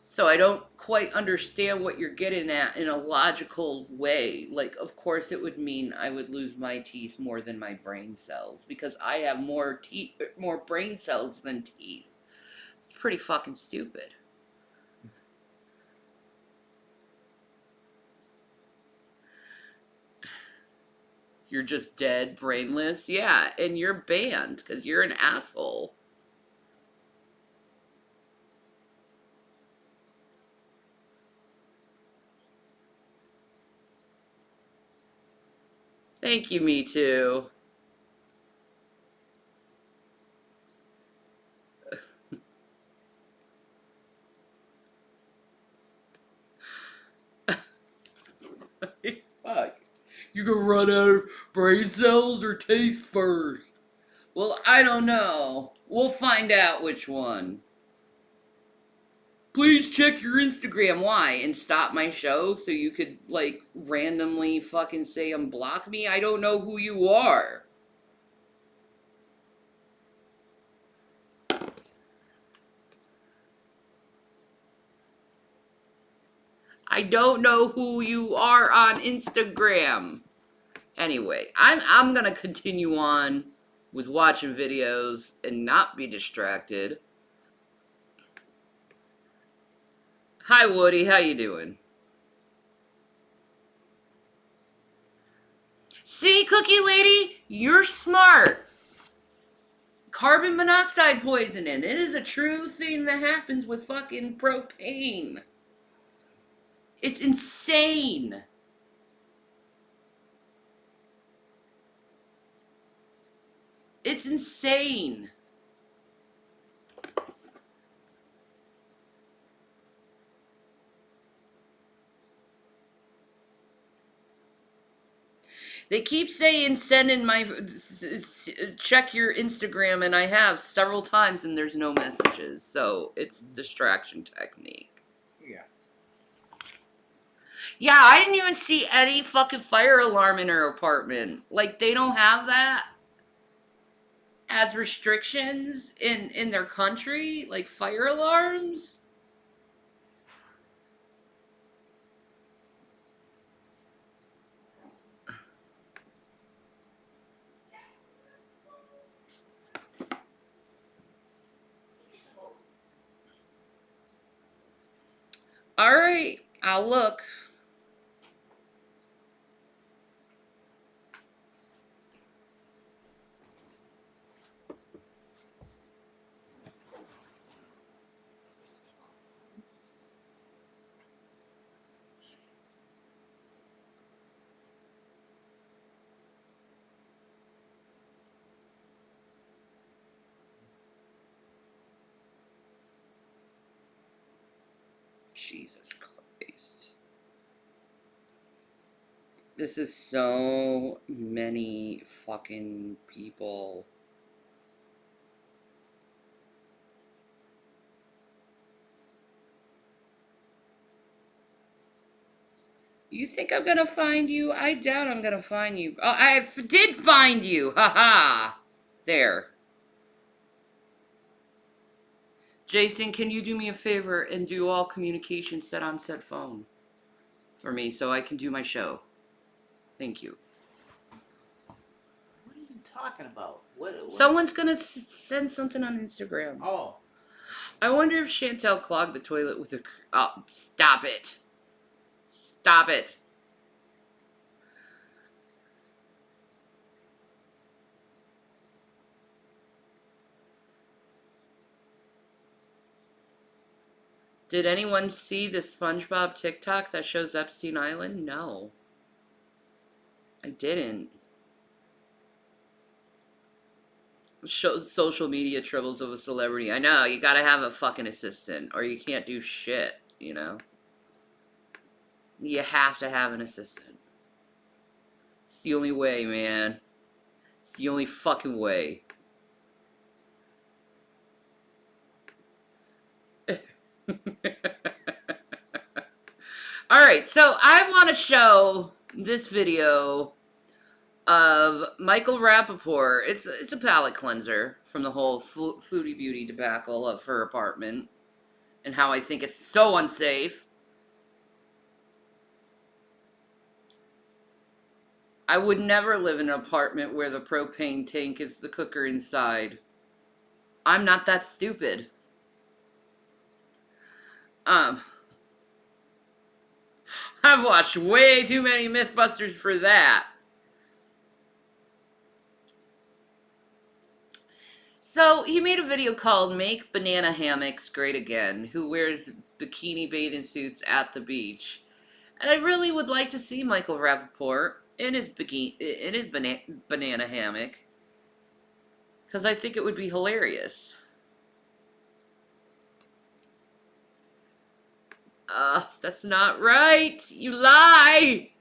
Speaker 1: So I don't quite understand what you're getting at in a logical way. Like, of course, it would mean I would lose my teeth more than my brain cells because I have more teeth, more brain cells than teeth. It's pretty fucking stupid. You're just dead, brainless. Yeah, and you're banned because you're an asshole. Thank you, me too. Fuck. You gonna run out of brain cells or teeth first? Well, I don't know. We'll find out which one. Please check your Instagram. Why? And stop my show so you could, like, randomly fucking say unblock me? I don't know who you are. I don't know who you are on Instagram. Anyway, I'm gonna continue on with watching videos and not be distracted. Hi Woody, how you doing? See, Cookie Lady, you're smart. Carbon monoxide poisoning. It is a true thing that happens with fucking propane. It's insane. It's insane. They keep saying send in my check your Instagram, and I have several times, and there's no messages. So it's distraction technique.
Speaker 2: Yeah.
Speaker 1: Yeah, I didn't even see any fucking fire alarm in her apartment. Like they don't have that as restrictions in their country, like fire alarms. All right, I'll look. Jesus Christ. This is so many fucking people. You think I'm gonna find you? I doubt I'm gonna find you. Oh, did find you! Haha! There. Jason, can you do me a favor and do all communications set on said phone for me so I can do my show? Thank you.
Speaker 2: What are you talking about? What?
Speaker 1: Someone's gonna send something on Instagram.
Speaker 2: Oh.
Speaker 1: I wonder if Chantel clogged the toilet with her. Oh, stop it. Stop it. Did anyone see the SpongeBob TikTok that shows Epstein Island? No. I didn't. Shows social media troubles of a celebrity. I know, you gotta have a fucking assistant, or you can't do shit, you know? You have to have an assistant. It's the only way, man. It's the only fucking way. Alright, so I want to show this video of Michael Rappaport. It's a palate cleanser from the whole Foodie Beauty debacle of her apartment and how I think it's so unsafe. I would never live in an apartment where the propane tank is the cooker inside. I'm not that stupid. I've watched way too many Mythbusters for that. So, he made a video called Make Banana Hammocks Great Again, who wears bikini bathing suits at the beach. And I really would like to see Michael Rappaport in his banana hammock, because I think it would be hilarious. That's not right. You lie.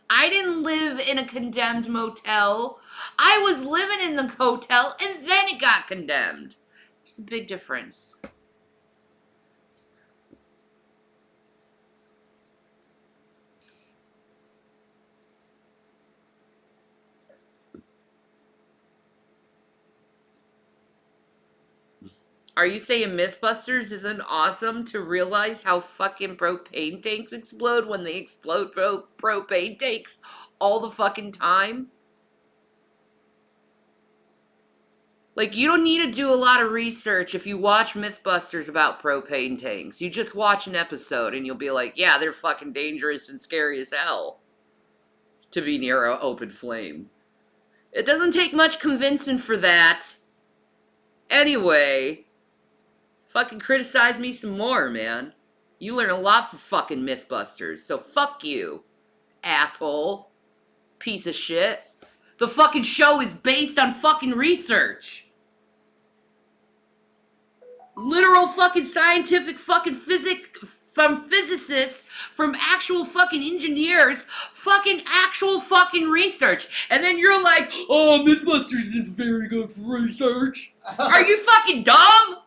Speaker 1: I didn't live in a condemned motel. I was living in the hotel and then it got condemned. There's a big difference. Are you saying Mythbusters isn't awesome to realize how fucking propane tanks explode when they explode propane tanks all the fucking time? Like, you don't need to do a lot of research if you watch Mythbusters about propane tanks. You just watch an episode and you'll be like, yeah, they're fucking dangerous and scary as hell to be near an open flame. It doesn't take much convincing for that. Anyway, fucking criticize me some more, man. You learn a lot from fucking Mythbusters, so fuck you, asshole. Piece of shit. The fucking show is based on fucking research. Literal fucking scientific fucking from physicists, from actual fucking engineers, fucking actual fucking research. And then you're like, oh, Mythbusters is very good for research. Are you fucking dumb?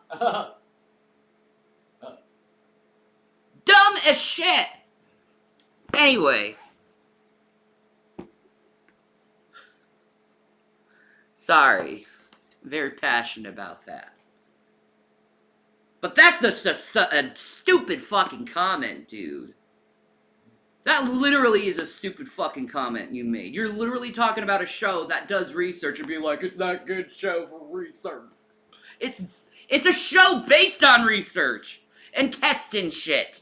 Speaker 1: Dumb as shit. Anyway. Sorry. Very passionate about that. But that's just a stupid fucking comment, dude. That literally is a stupid fucking comment you made. You're literally talking about a show that does research and be like, it's not a good show for research. It's a show based on research and testing shit.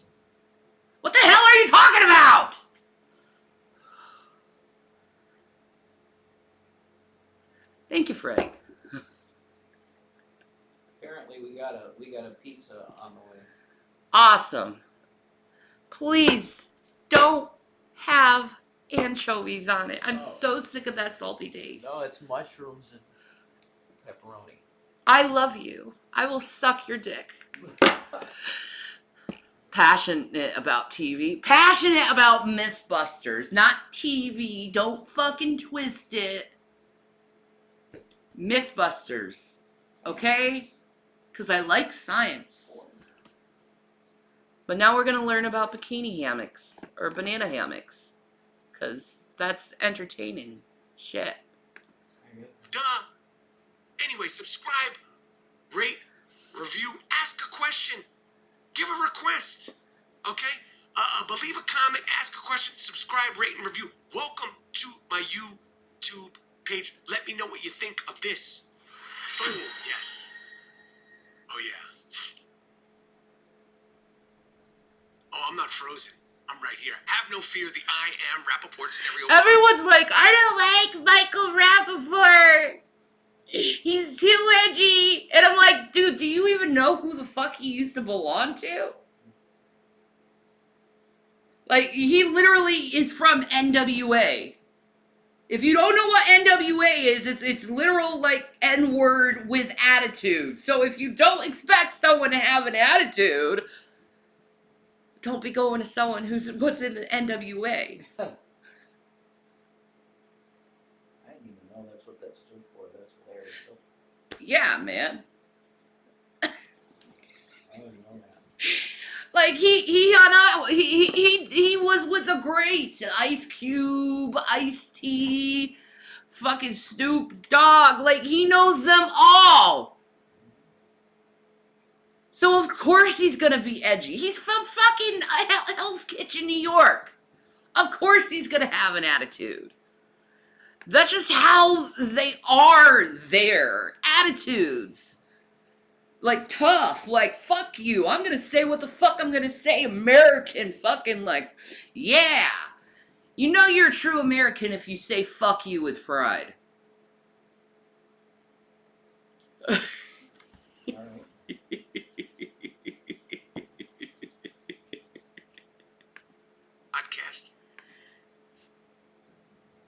Speaker 1: What the hell are you talking about? Thank you, Freddie.
Speaker 2: Apparently we got a pizza on the way.
Speaker 1: Awesome. Please don't have anchovies on it. I'm so sick of that salty taste.
Speaker 2: No, it's mushrooms and pepperoni.
Speaker 1: I love you. I will suck your dick. passionate about TV, passionate about Mythbusters, not TV. Don't fucking twist it. Mythbusters, okay? Because I like science. But now we're going to learn about bikini hammocks or banana hammocks. Because that's entertaining shit.
Speaker 7: Duh. Anyway, subscribe, rate, review, ask a question, give a request. Okay? But leave a comment, ask a question, subscribe, rate, and review. Welcome to my YouTube page. Let me know what you think of this. Boom. Yes. Oh, yeah. Oh, I'm not frozen. I'm right here. Have no fear. The I Am Rappaport stereo.
Speaker 1: Everyone's like, I don't like Michael Rappaport. He's too edgy. And I'm like, dude, do you even know who the fuck he used to belong to? Like, he literally is from NWA. If you don't know what NWA is, it's literal, like, N-word with attitude. So if you don't expect someone to have an attitude, don't be going to someone who's in the NWA.
Speaker 2: I didn't even know that's what that stood for. That's hilarious.
Speaker 1: Yeah, man.
Speaker 2: I didn't know that.
Speaker 1: Like he was with the greats, Ice Cube, Ice-T, fucking Snoop Dogg. Like, he knows them all. So of course he's gonna be edgy. He's from fucking Hell's Kitchen, New York. Of course he's gonna have an attitude. That's just how they are there. Attitudes. Like, tough, like, fuck you, I'm gonna say what the fuck I'm gonna say, American, fucking, like, yeah. You know you're a true American if you say fuck you with pride.
Speaker 2: All right.
Speaker 7: Podcast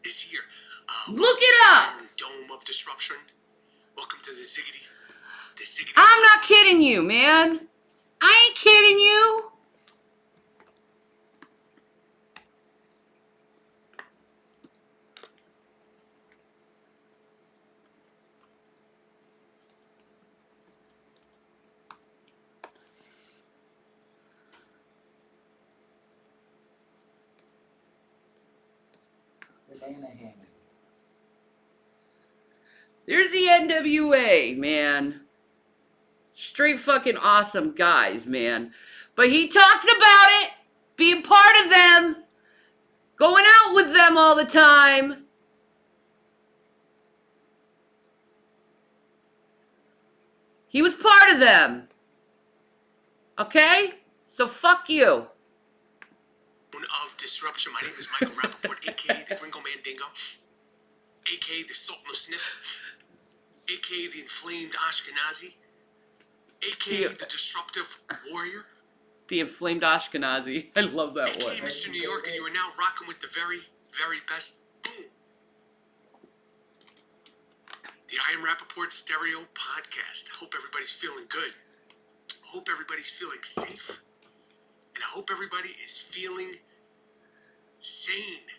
Speaker 7: is here.
Speaker 1: Look it up!
Speaker 7: Dome of Disruption. Welcome to the Ziggity. The Ziggity.
Speaker 1: I'm not kidding you, man. I ain't kidding you.
Speaker 2: Banana hammock.
Speaker 1: There's the NWA, man. Straight fucking awesome guys, man. But he talks about it, being part of them, going out with them all the time. He was part of them. Okay? So fuck you.
Speaker 7: Of Disruption. My name is Michael Rappaport, aka the Gringo Mandingo, aka the Sultan of Sniff, aka the Inflamed Ashkenazi, aka the Disruptive Warrior,
Speaker 1: The Inflamed Ashkenazi. I love that
Speaker 7: aka
Speaker 1: one.
Speaker 7: Mr. New York, and you are now rocking with the very, very best. Boom. The I Am Rappaport Stereo Podcast. I hope everybody's feeling good. I hope everybody's feeling safe. And I hope everybody is feeling sane.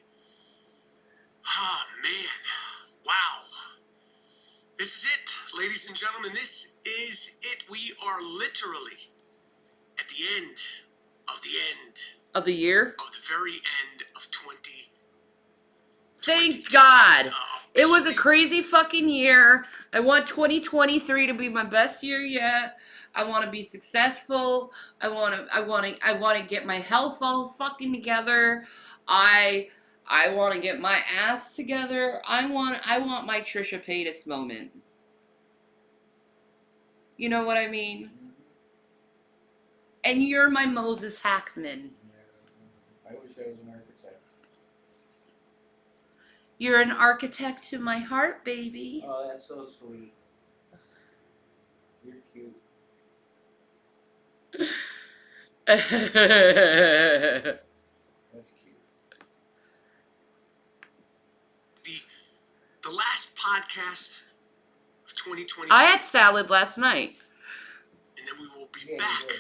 Speaker 7: Oh, man. Wow. This is it, ladies and gentlemen. This is it. We are literally at the end of the end
Speaker 1: Of the year?
Speaker 7: of the very end of 20.
Speaker 1: Thank God. It was a crazy fucking year. I want 2023 to be my best year yet. I want to be successful. I want to get my health all fucking together. I want to get my ass together. I want my Trisha Paytas moment. You know what I mean? And you're my Moses Hackman.
Speaker 2: I wish I was an architect.
Speaker 1: You're an architect to my heart, baby.
Speaker 2: Oh, that's so sweet. You're cute. That's cute.
Speaker 7: The last podcast of 2020.
Speaker 1: I had salad last night.
Speaker 7: And then we will be
Speaker 2: Yeah, you
Speaker 7: back
Speaker 2: did.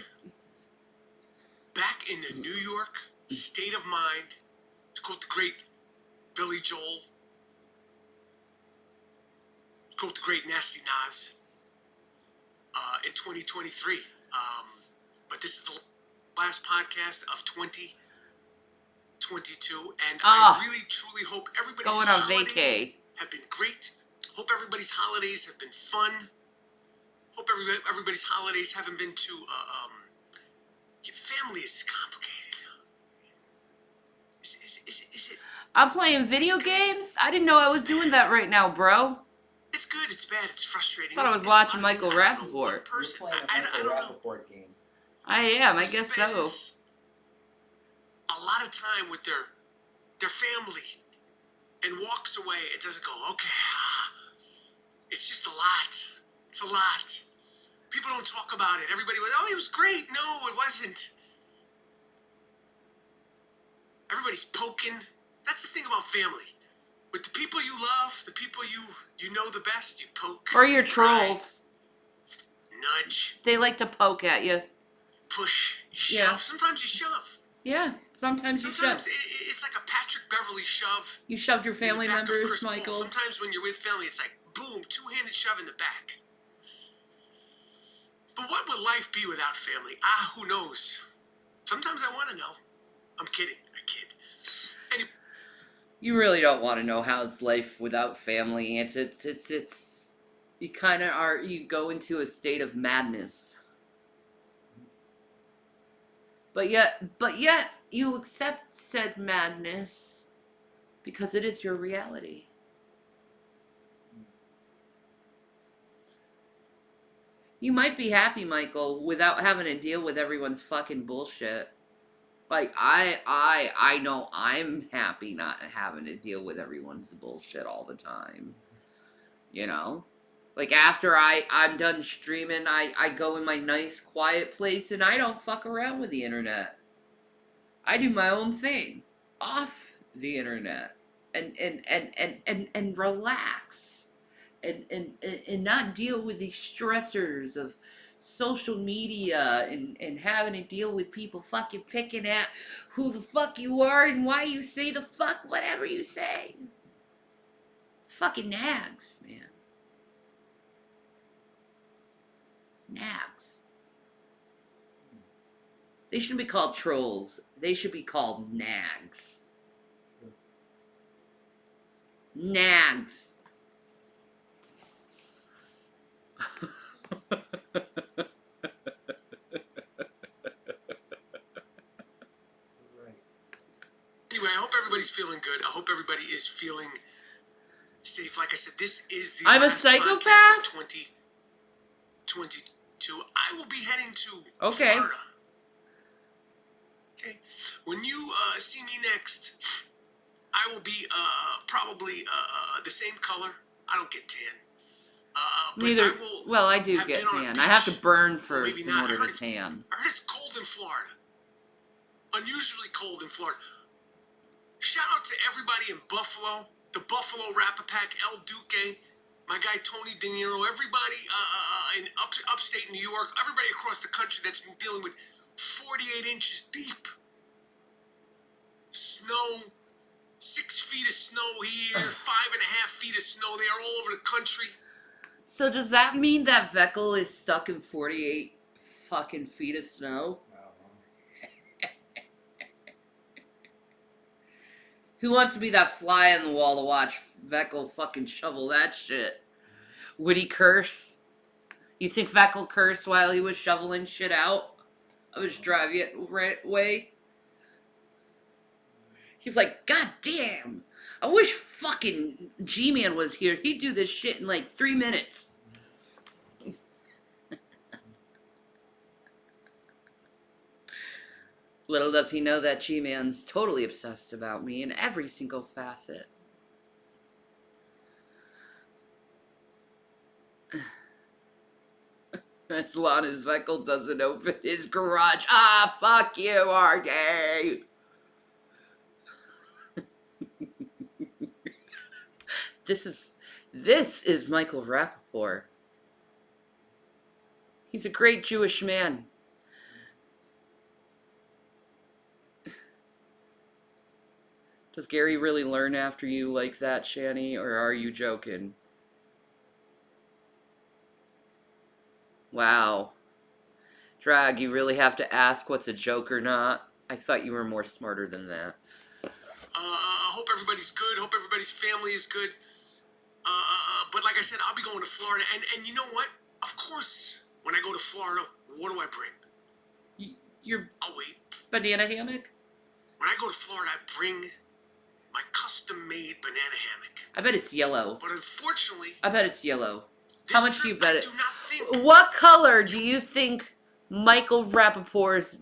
Speaker 7: back in the New York state of mind, to quote the great Billy Joel, to quote the great Nasty Nas, in 2023. But this is the last podcast of 2022, and I really, truly hope everybody's
Speaker 1: going on
Speaker 7: holidays
Speaker 1: vacay.
Speaker 7: have been great. Hope everybody's holidays have been fun. Hope everybody's holidays haven't been too, family is complicated. Is it?
Speaker 1: I'm playing video games? I didn't know I was doing that right now, bro.
Speaker 7: It's good, it's bad, it's frustrating.
Speaker 1: I thought I was
Speaker 7: It's
Speaker 1: watching
Speaker 7: a lot of
Speaker 1: Michael
Speaker 7: things. I don't know one
Speaker 1: Rappaport.
Speaker 7: person.
Speaker 2: You're playing a
Speaker 7: I
Speaker 2: Michael
Speaker 7: don't know.
Speaker 2: Rappaport game.
Speaker 1: I am, I guess so.
Speaker 7: Spends a lot of time with their family and walks away. It doesn't go, okay, it's just a lot. It's a lot. People don't talk about it. Everybody was, oh, it was great. No, it wasn't. Everybody's poking. That's the thing about family. With the people you love, the people you know the best, you poke.
Speaker 1: Or your
Speaker 7: pry,
Speaker 1: trolls.
Speaker 7: nudge,
Speaker 1: They like to poke at you.
Speaker 7: push, shove.
Speaker 1: Yeah.
Speaker 7: Sometimes you shove.
Speaker 1: Yeah, sometimes you
Speaker 7: Sometimes
Speaker 1: shove.
Speaker 7: it's like a Patrick Beverly shove.
Speaker 1: You shoved your
Speaker 7: in the
Speaker 1: family
Speaker 7: back of
Speaker 1: members,
Speaker 7: Chris Paul.
Speaker 1: Michael.
Speaker 7: Sometimes when you're with family, it's like, boom, two-handed shove in the back. But what would life be without family? Who knows? Sometimes I want to know. I'm kidding. I kid. Anyway,
Speaker 1: You really don't want to know how's life without family. It's you kind of you go into a state of madness. But yet you accept said madness because it is your reality. You might be happy, Michael, without having to deal with everyone's fucking bullshit. Like, I know I'm happy not having to deal with everyone's bullshit all the time. You know? Like, after I'm done streaming, I go in my nice, quiet place and I don't fuck around with the internet. I do my own thing. Off the internet. And relax. And not deal with these stressors of social media and having to deal with people fucking picking at who the fuck you are and why you say the fuck whatever you say. Fucking nags, man. Nags. They shouldn't be called trolls. They should be called nags. Nags.
Speaker 7: Anyway, I hope everybody's feeling good. I hope everybody is feeling safe. Like I said, this is the
Speaker 1: I'm a
Speaker 7: last
Speaker 1: psychopath?
Speaker 7: podcast of 2022. I will be heading to
Speaker 1: Okay.
Speaker 7: Florida. Okay. When you see me next, I will be probably the same color. I don't get tan. But
Speaker 1: Neither.
Speaker 7: I will
Speaker 1: Well, I do
Speaker 7: have
Speaker 1: get
Speaker 7: been on a
Speaker 1: tan. I have to
Speaker 7: beach.
Speaker 1: burn
Speaker 7: Well,
Speaker 1: first
Speaker 7: maybe
Speaker 1: in
Speaker 7: not.
Speaker 1: order to tan.
Speaker 7: I heard it's cold in Florida. Unusually cold in Florida. Shout out to everybody in Buffalo, the Buffalo Rapper Pack, El Duque, my guy Tony De Niro, everybody in upstate New York, everybody across the country that's been dealing with 48 inches deep snow, 6 feet of snow here, 5.5 feet of snow there, all over the country.
Speaker 1: So does that mean that Veckel is stuck in 48 fucking feet of snow? Who wants to be that fly on the wall to watch Veckel fucking shovel that shit? Would he curse? You think Veckel cursed while he was shoveling shit out? I would just drive you right away. He's like, God damn! I wish fucking G-Man was here. He'd do this shit in like 3 minutes. Little does he know that G-Man's totally obsessed about me in every single facet. As long as Veckel doesn't open his garage. Ah, fuck you, RJ! This is Michael Rappaport. He's a great Jewish man. Does Gary really learn after you like that, Shani, or are you joking? Wow. Drag, you really have to ask what's a joke or not? I thought you were more smarter than that.
Speaker 7: Hope everybody's good. Hope everybody's family is good. But like I said, I'll be going to Florida, and you know what? Of course, when I go to Florida, what do I bring?
Speaker 1: Your
Speaker 7: I'll wait.
Speaker 1: banana hammock?
Speaker 7: When I go to Florida, I bring my custom-made banana hammock.
Speaker 1: I bet it's yellow.
Speaker 7: But unfortunately,
Speaker 1: I bet it's yellow.
Speaker 7: this
Speaker 1: How much do
Speaker 7: trip,
Speaker 1: you bet
Speaker 7: I
Speaker 1: it?
Speaker 7: do not think.
Speaker 1: What color do you think Michael Rappaport's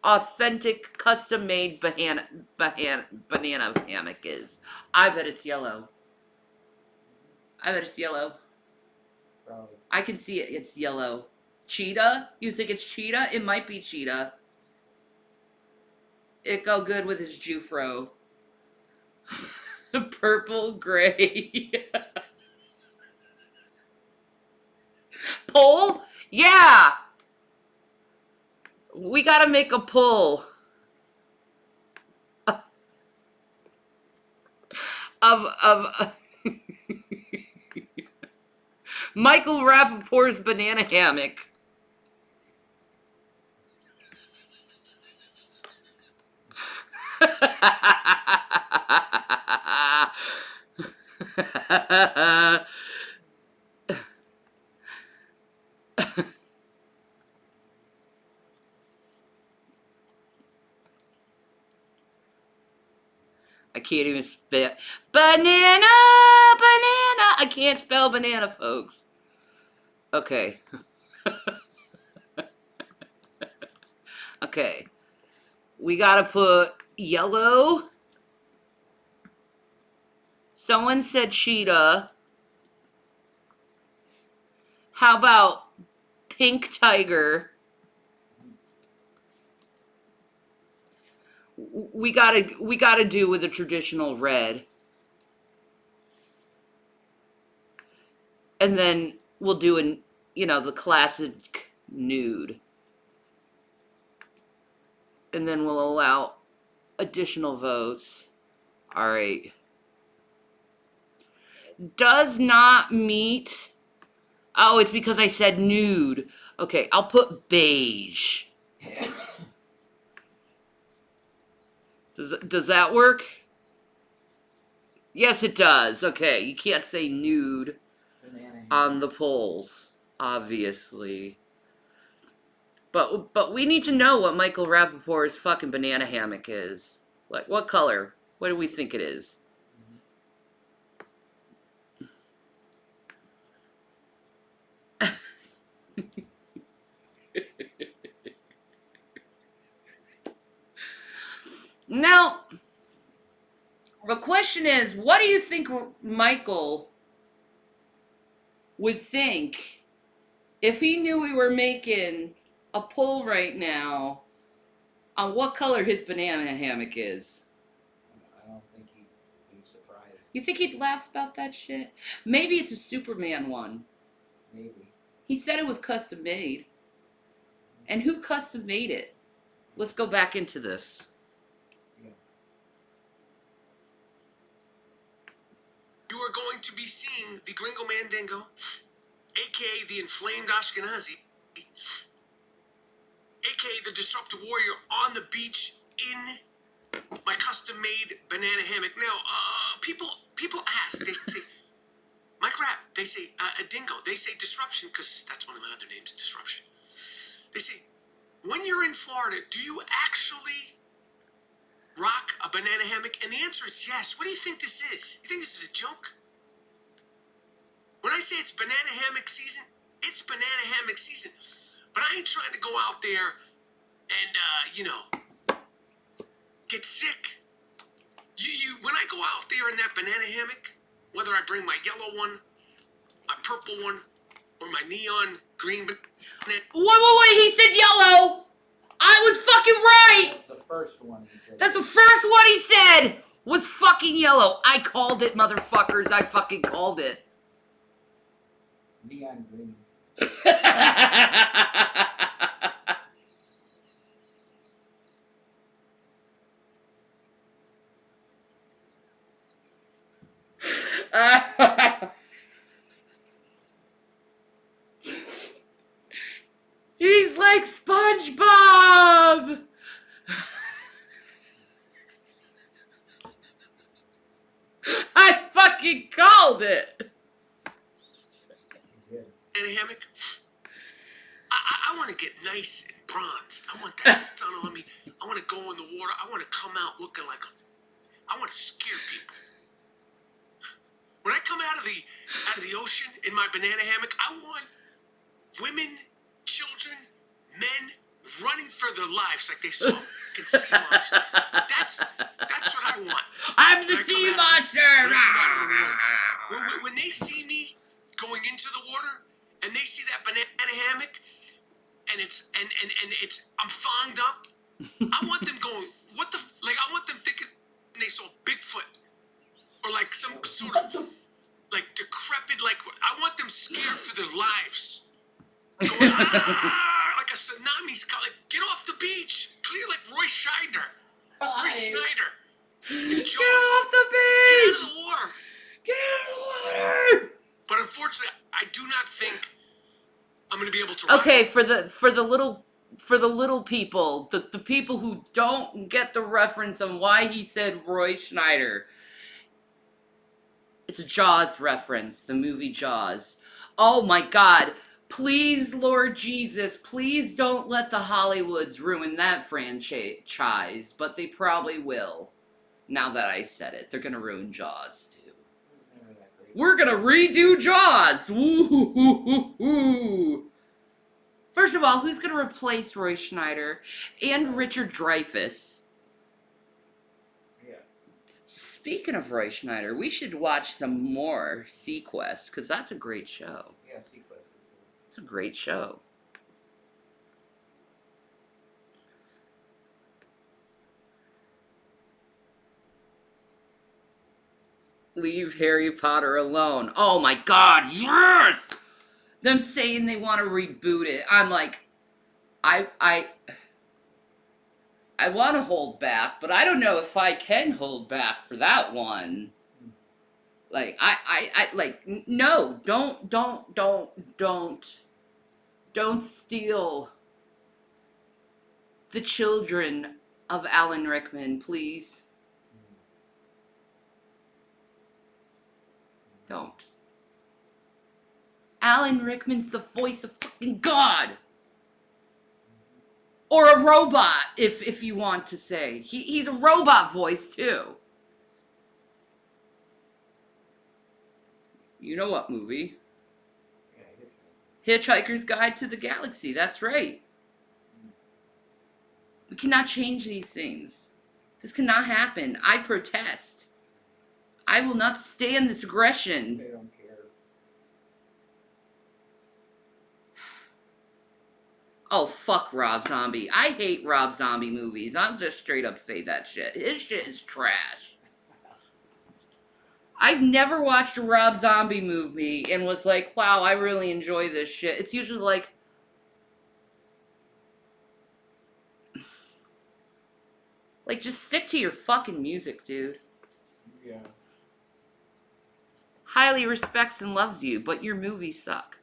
Speaker 1: authentic custom-made banana hammock is? I bet it's yellow. I bet it's yellow.
Speaker 2: Probably.
Speaker 1: I can see it. It's yellow. Cheetah? You think it's cheetah? It might be cheetah. It go good with his Jufro. Purple, gray. Poll? Yeah! We gotta make a poll. Of Michael Rappaport's banana hammock. I can't even spell banana. I can't spell banana, folks. Okay. Okay. We gotta put yellow. Someone said cheetah. How about pink tiger? We gotta do with a traditional red. And then we'll do the classic nude. And then we'll allow additional votes. All right. Does not meet. Oh, it's because I said nude. Okay, I'll put beige. Does that work? Yes, it does. Okay, you can't say nude on the polls, obviously. But we need to know what Michael Rappaport's fucking banana hammock is. Like, what color? What do we think it is? Now, the question is, what do you think Michael would think if he knew we were making a poll right now on what color his banana hammock is?
Speaker 2: I don't think he'd be surprised.
Speaker 1: You think he'd laugh about that shit? Maybe it's a Superman one.
Speaker 2: Maybe.
Speaker 1: He said it was custom made. And who custom made it? Let's go back into this.
Speaker 2: Yeah.
Speaker 7: You are going to be seeing the Gringo Mandingo, aka the Inflamed Ashkenazi, aka the Disruptive Warrior, on the beach in my custom-made banana hammock. Now, people ask, they say, Mike Rapp, they say, a dingo, they say disruption, because that's one of my other names, disruption. They say, when you're in Florida, do you actually rock a banana hammock? And the answer is yes. What do you think this is? You think this is a joke? When I say it's banana hammock season, it's banana hammock season. But I ain't trying to go out there and, get sick. When I go out there in that banana hammock, whether I bring my yellow one, my purple one, or my neon green banana.
Speaker 1: Wait, he said yellow! I was fucking right!
Speaker 2: That's the first one he said.
Speaker 1: That's the first one he said! Was fucking yellow. I called it, motherfuckers. I fucking called it.
Speaker 2: Neon green.
Speaker 7: I want to get nice and bronzed. I want that sun on me. I want to go in the water. I want to come out looking like I want to scare people. When I come out of the ocean in my banana hammock, I want women, children, men running for their lives like they saw fucking sea monster. That's what I want.
Speaker 1: I'm the
Speaker 7: When I come
Speaker 1: sea
Speaker 7: out of
Speaker 1: monster!
Speaker 7: when I come out of the water. When they see me going into the water and they see that banana hammock and it's I'm thonged up, I want them going, what the like I want them thinking they saw Bigfoot or like some sort of like decrepit, like I want them scared for their lives. Going, like a tsunami's coming. Like, get off the beach. Clear like Roy Schneider. Roy Schneider. In Jaws.
Speaker 1: Get off the
Speaker 7: Get out
Speaker 1: beach!
Speaker 7: of the water.
Speaker 1: Get out of the water!
Speaker 7: But unfortunately, I do not think I'm going to be able to.
Speaker 1: Okay, for the little people, the people who don't get the reference on why he said Roy Schneider. It's a Jaws reference, the movie Jaws. Oh my God. Please, Lord Jesus, please don't let the Hollywoods ruin that franchise, but they probably will. Now that I said it, they're gonna ruin Jaws too. We're gonna redo Jaws! Woo-hoo-hoo-hoo-hoo. First of all, who's gonna replace Roy Schneider and Richard Dreyfuss? Speaking of Roy Schneider, we should watch some more Sequest, because that's a great show.
Speaker 2: Yeah, Sequest.
Speaker 1: It's a great show. Leave Harry Potter alone. Oh my God, yes! Them saying they want to reboot it. I'm like, I want to hold back, but I don't know if I can hold back for that one. Like, I like, no, don't steal the children of Alan Rickman, please. Don't. Alan Rickman's the voice of fucking God. Or a robot, if you want to say. He's a robot voice, too. You know what movie? Hitchhiker's Guide to the Galaxy, that's right. We cannot change these things. This cannot happen. I protest. I will not stand this aggression.
Speaker 2: They don't care.
Speaker 1: Oh, fuck Rob Zombie. I hate Rob Zombie movies. I'll just straight up say that shit. His shit is trash. I've never watched a Rob Zombie movie and was like, wow, I really enjoy this shit. It's usually like, just stick to your fucking music, dude.
Speaker 2: Yeah.
Speaker 1: Highly respects and loves you, but your movies suck.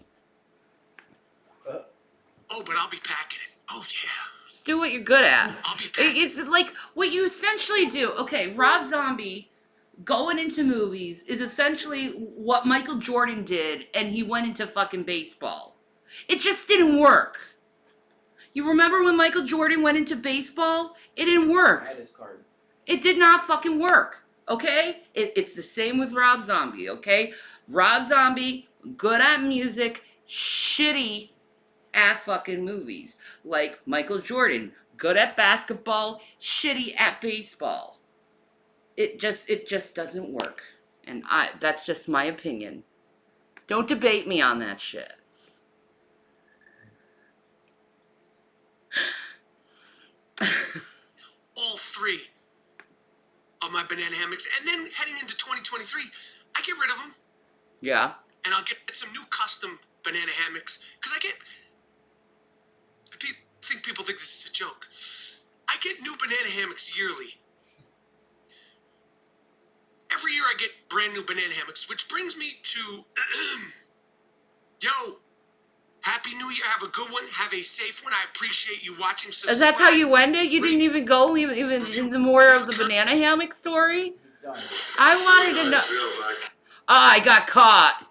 Speaker 7: Oh, but I'll be packing it. Oh, yeah.
Speaker 1: Just do what you're good at.
Speaker 7: I'll be packing it.
Speaker 1: It's like what you essentially do. Okay, Rob Zombie going into movies is essentially what Michael Jordan did, and he went into fucking baseball. It just didn't work. You remember when Michael Jordan went into baseball? It didn't work.
Speaker 2: I had his card.
Speaker 1: It did not fucking work. Okay? It's the same with Rob Zombie, okay? Rob Zombie, good at music, shitty at fucking movies. Like Michael Jordan, good at basketball, shitty at baseball. It just doesn't work. And that's just my opinion. Don't debate me on that shit.
Speaker 7: All three of my banana hammocks. And then heading into 2023, I get rid of them.
Speaker 1: Yeah.
Speaker 7: And I'll get some new custom banana hammocks. Because people think this is a joke. I get new banana hammocks yearly. Every year I get brand new banana hammocks, which brings me to, yo, Happy New Year. Have a good one. Have a safe one. I appreciate you watching.
Speaker 1: Is that how you ended? You didn't even go even in the more of the banana hammock story? I wanted to know. Oh, I got caught.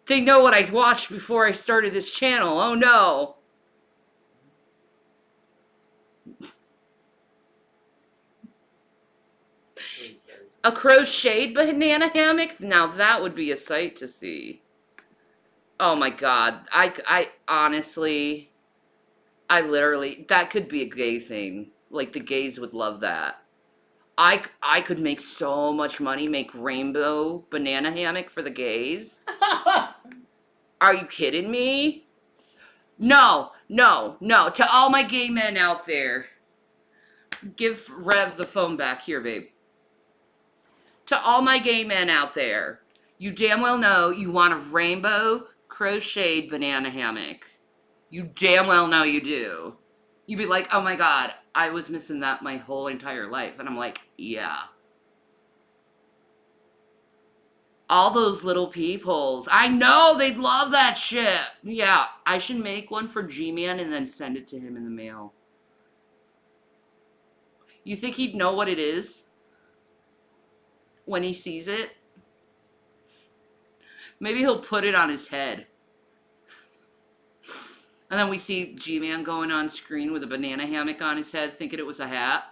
Speaker 1: They know what I watched before I started this channel. Oh no. A crocheted banana hammock? Now that would be a sight to see. Oh my god. I honestly, I literally, that could be a gay thing. Like, the gays would love that. I could make so much money, make rainbow banana hammock for the gays. Are you kidding me? No, no, no. To all my gay men out there, give Rev the phone back. Here, babe. To all my gay men out there, you damn well know you want a rainbow crocheted banana hammock. You damn well know you do. You'd be like, oh my god, I was missing that my whole entire life. And I'm like, yeah. All those little peepholes. I know they'd love that shit. Yeah, I should make one for G-Man and then send it to him in the mail. You think he'd know what it is when he sees it? Maybe he'll put it on his head. And then we see G-Man going on screen with a banana hammock on his head thinking it was a hat.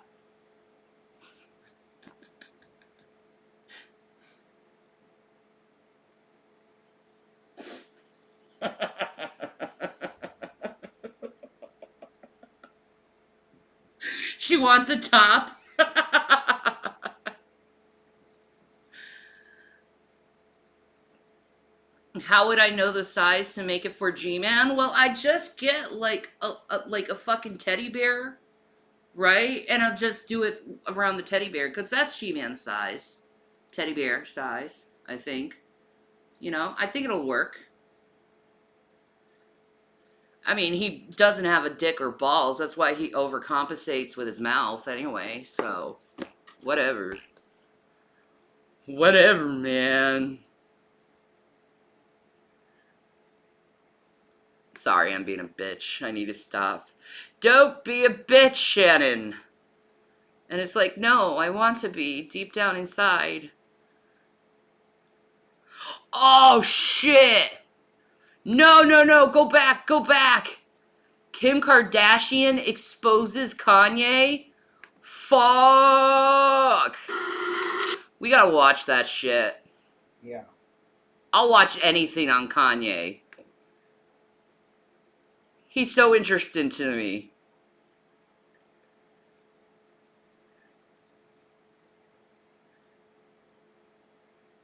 Speaker 1: She wants a top. How would I know the size to make it for G-Man? Well, I just get like a fucking teddy bear, right? And I'll just do it around the teddy bear because that's G-Man's size, teddy bear size. I think, I think it'll work. I mean, he doesn't have a dick or balls. That's why he overcompensates with his mouth anyway. So, whatever. Whatever, man. Sorry, I'm being a bitch. I need to stop. Don't be a bitch, Shannon. And it's like, no, I want to be deep down inside. Oh, shit. No, no, no. Go back. Go back. Kim Kardashian exposes Kanye? Fuck. We gotta watch that shit.
Speaker 2: Yeah.
Speaker 1: I'll watch anything on Kanye. He's so interesting to me.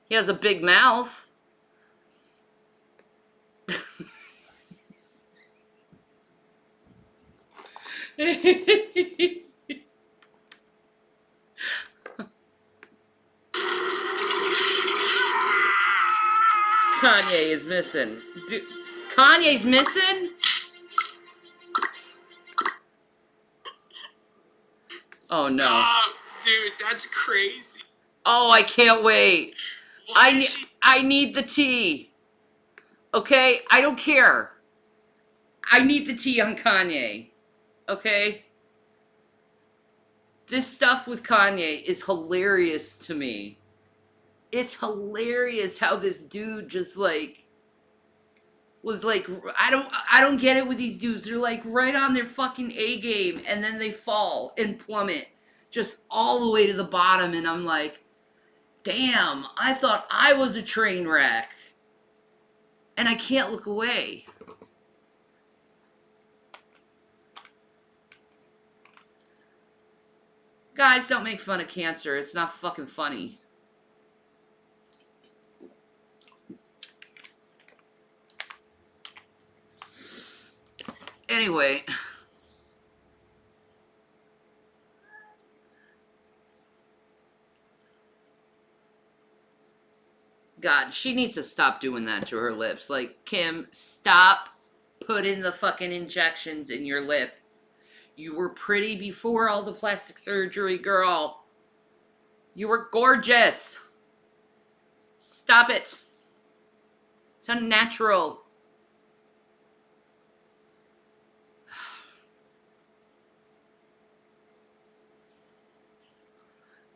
Speaker 1: He has a big mouth. Kanye is missing. Kanye's missing? Oh no.
Speaker 7: Stop, dude, that's crazy.
Speaker 1: Oh, I can't wait.
Speaker 7: Why is she?
Speaker 1: I need the tea. Okay? I don't care. I need the tea on Kanye. Okay? This stuff with Kanye is hilarious to me. It's hilarious how this dude just was like, I don't get it with these dudes. They're like right on their fucking A game and then they fall and plummet just all the way to the bottom, and I'm like, damn, I thought I was a train wreck. And I can't look away. Guys, don't make fun of cancer. It's not fucking funny. Anyway. God, she needs to stop doing that to her lips. Like, Kim, stop putting the fucking injections in your lip. You were pretty before all the plastic surgery, girl. You were gorgeous. Stop it. It's unnatural.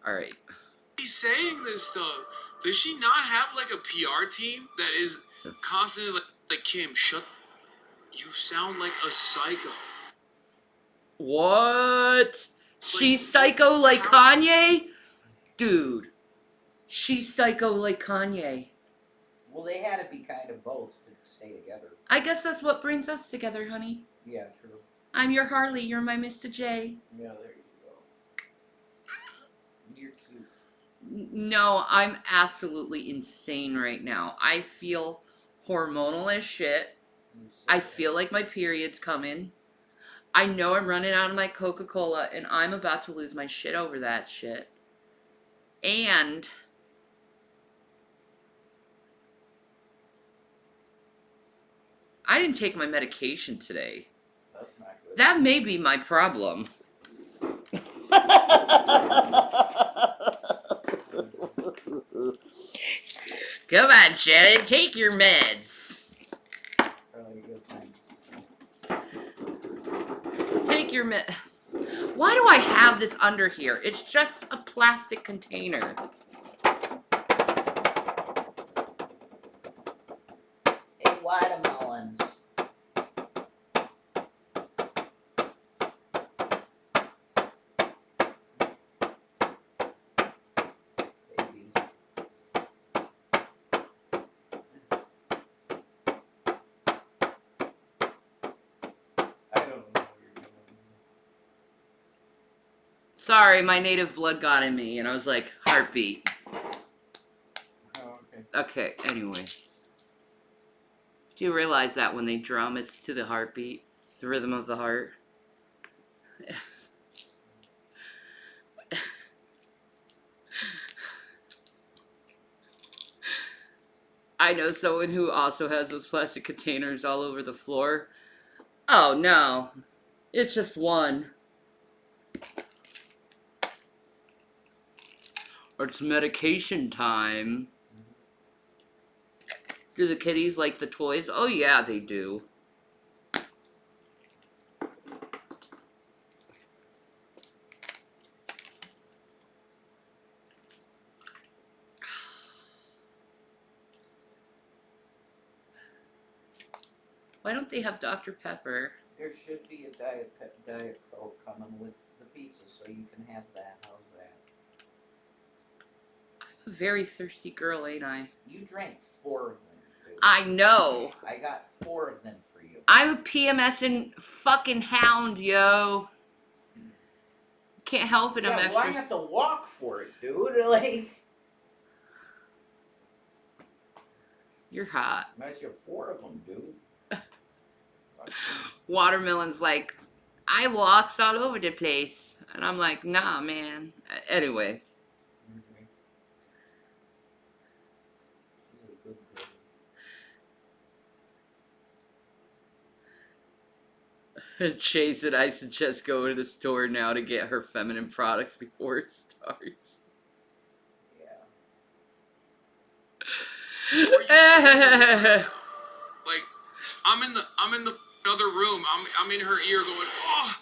Speaker 1: All right.
Speaker 7: She's saying this stuff? Does she not have like a PR team that is Constantly like Kim, shut. You sound like a psycho.
Speaker 1: What? She's psycho like Kanye? Dude, she's psycho like Kanye.
Speaker 2: Well, they had to be kind of both to stay together.
Speaker 1: I guess that's what brings us together, honey.
Speaker 2: Yeah, true.
Speaker 1: I'm your Harley, you're my Mr. J.
Speaker 2: Yeah, there you go. You're cute.
Speaker 1: No, I'm absolutely insane right now. I feel hormonal as shit. I feel like my period's coming. I know I'm running out of my Coca-Cola and I'm about to lose my shit over that shit. And I didn't take my medication today.
Speaker 2: That's not good.
Speaker 1: That may be my problem. Come on, Shannon, take your meds.
Speaker 2: Probably a good thing.
Speaker 1: Take your med. Why do I have this under here? It's just a plastic container.
Speaker 2: Hey, watermelons. Babies. I don't know what you're doing.
Speaker 1: Sorry, my native blood got in me, and I was like, heartbeat.
Speaker 2: Oh, okay.
Speaker 1: Okay, anyway. Do you realize that when they drum, it's to the heartbeat? The rhythm of the heart? I know someone who also has those plastic containers all over the floor. Oh, no. It's just one. It's medication time. Do the kitties like the toys? Oh, yeah, they do. Why don't they have Dr. Pepper?
Speaker 2: There should be a Diet Coke coming with the pizza, so you can have that. How's that?
Speaker 1: I'm a very thirsty girl, ain't I?
Speaker 2: You drank 4 of them, dude.
Speaker 1: I know.
Speaker 2: I got 4 of them for you.
Speaker 1: I'm a PMSing fucking hound, yo. Can't help it, I'm
Speaker 2: Yeah, well, I
Speaker 1: extra.
Speaker 2: have to walk for it, dude. Like,
Speaker 1: You're hot.
Speaker 2: imagine 4 of them, dude.
Speaker 1: Watermelon's like, I walks all over the place. And I'm like, nah, man. Anyway.
Speaker 2: Okay. She's a good girl.
Speaker 1: Chase said I suggest go to the store now to get her feminine products before it starts.
Speaker 2: Yeah.
Speaker 7: Like, I'm in the other room. I'm in her ear going, oh.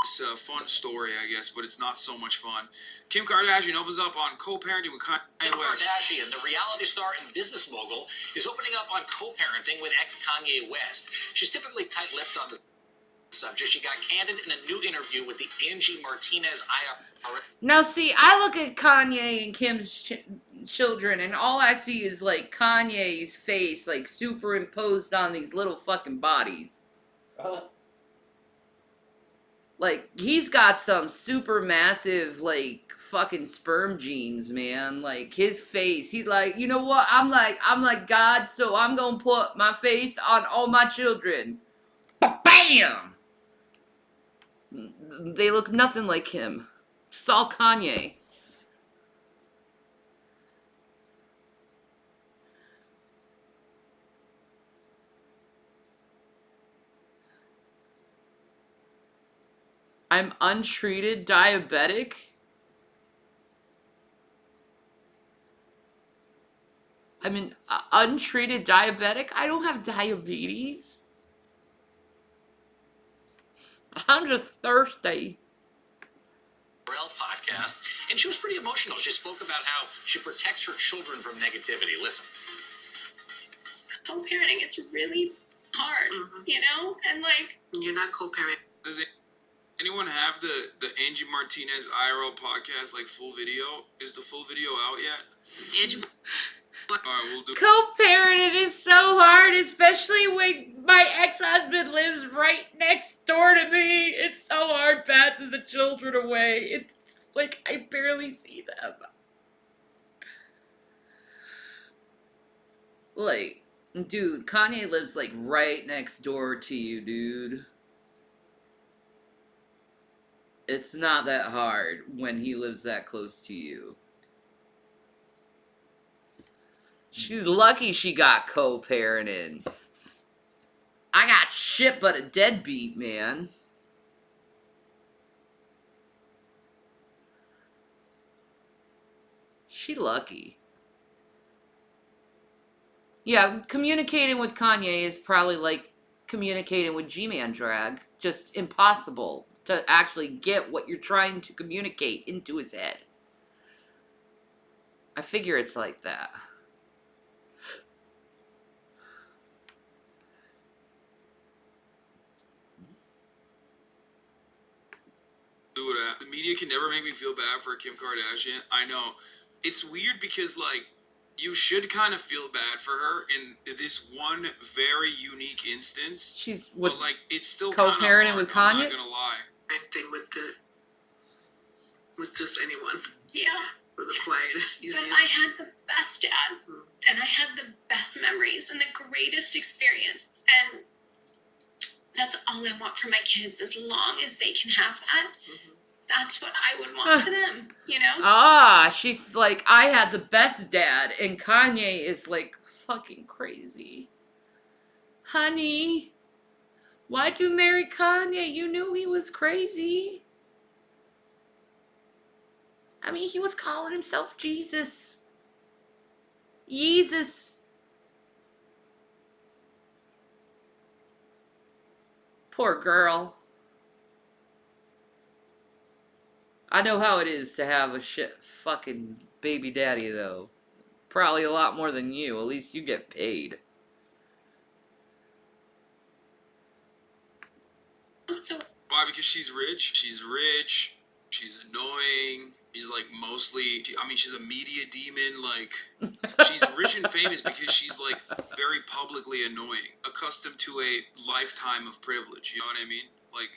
Speaker 7: It's a fun story, I guess, but it's not so much fun. Kim Kardashian opens up on co-parenting with Kanye
Speaker 8: Kim
Speaker 7: West.
Speaker 8: Kardashian, the reality star and business mogul, is opening up on co-parenting with ex-Kanye West. She's typically tight-lipped on the subject. She got candid in a new interview with the Angie Martinez IR.
Speaker 1: Now, see, I look at Kanye and Kim's children, and all I see is, like, Kanye's face, like, superimposed on these little fucking bodies. Like, he's got some super massive, like, fucking sperm genes, man. Like, his face, he's like, you know what? I'm like God, so I'm gonna put my face on all my children. Bam! They look nothing like him. It's all Kanye. I'm untreated diabetic. I'm an untreated diabetic. I don't have diabetes. I'm just thirsty.
Speaker 8: Podcast, and she was pretty emotional. She spoke about how she protects her children from negativity. Listen.
Speaker 4: co-parenting, it's really hard, you know? And like,
Speaker 3: You're not co-parent.
Speaker 9: Does anyone have the Angie Martinez IRL podcast like full video? Is the full video out yet?
Speaker 3: Angie,
Speaker 9: Alright, we'll do.
Speaker 1: Co-parenting is so hard, especially when my ex-husband lives right next door to me. It's so hard passing the children away. It's like I barely see them. Like, dude, Kanye lives like right next door to you, dude. It's not that hard when he lives that close to you. She's lucky she got co-parenting. I got shit but a deadbeat, man. She lucky. Yeah, communicating with Kanye is probably like communicating with G-Man Drag. Just impossible to actually get what you're trying to communicate into his head. I figure it's like that.
Speaker 9: The media can never make me feel bad for Kim Kardashian. I know. It's weird because, like, you should kind of feel bad for her in this one very unique instance.
Speaker 1: She's
Speaker 9: But, like, it's still
Speaker 1: co-parenting with
Speaker 9: I'm
Speaker 1: Kanye?
Speaker 9: not gonna lie.
Speaker 3: acting with just anyone.
Speaker 4: yeah.
Speaker 3: For the quietest,
Speaker 4: But
Speaker 3: easiest.
Speaker 4: I had the best dad, and I had the best memories and the greatest experience, and that's all I want for my kids. As long as they can have that, that's what I would want for them, you know?
Speaker 1: Ah, she's like, I had the best dad, and Kanye is like fucking crazy. Honey, why'd you marry Kanye? You knew he was crazy. I mean, he was calling himself Jesus. Jesus. Poor girl. I know how it is to have a shit fucking baby daddy, though. Probably a lot more than you. At least you get paid.
Speaker 4: So
Speaker 9: Why? Because she's rich. She's rich. She's annoying. She's like mostly. I mean, she's a media demon. Like, she's rich and famous because she's like very publicly annoying, accustomed to a lifetime of privilege. You know what I mean? Like,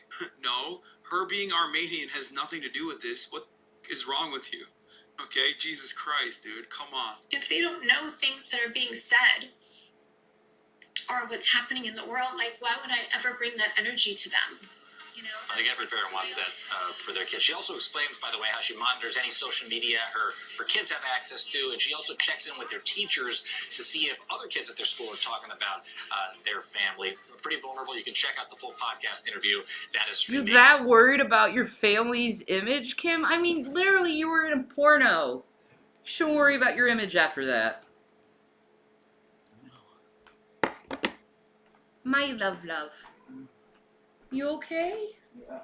Speaker 9: no, her being Armenian has nothing to do with this. What is wrong with you? Okay, Jesus Christ, dude, come on.
Speaker 4: if they don't know things that are being said or what's happening in the world, like, why would I ever bring that energy to them? You know?
Speaker 8: I think every parent wants that for their kids. She also explains, by the way, how she monitors any social media her kids have access to, and she also checks in with their teachers to see if other kids at their school are talking about their family. Pretty vulnerable. You can check out the full podcast interview. That is
Speaker 1: You're
Speaker 8: streaming.
Speaker 1: that worried about your family's image, Kim? I mean, literally, you were in a porno. You shouldn't worry about your image after that. My love. You okay?
Speaker 2: Yeah.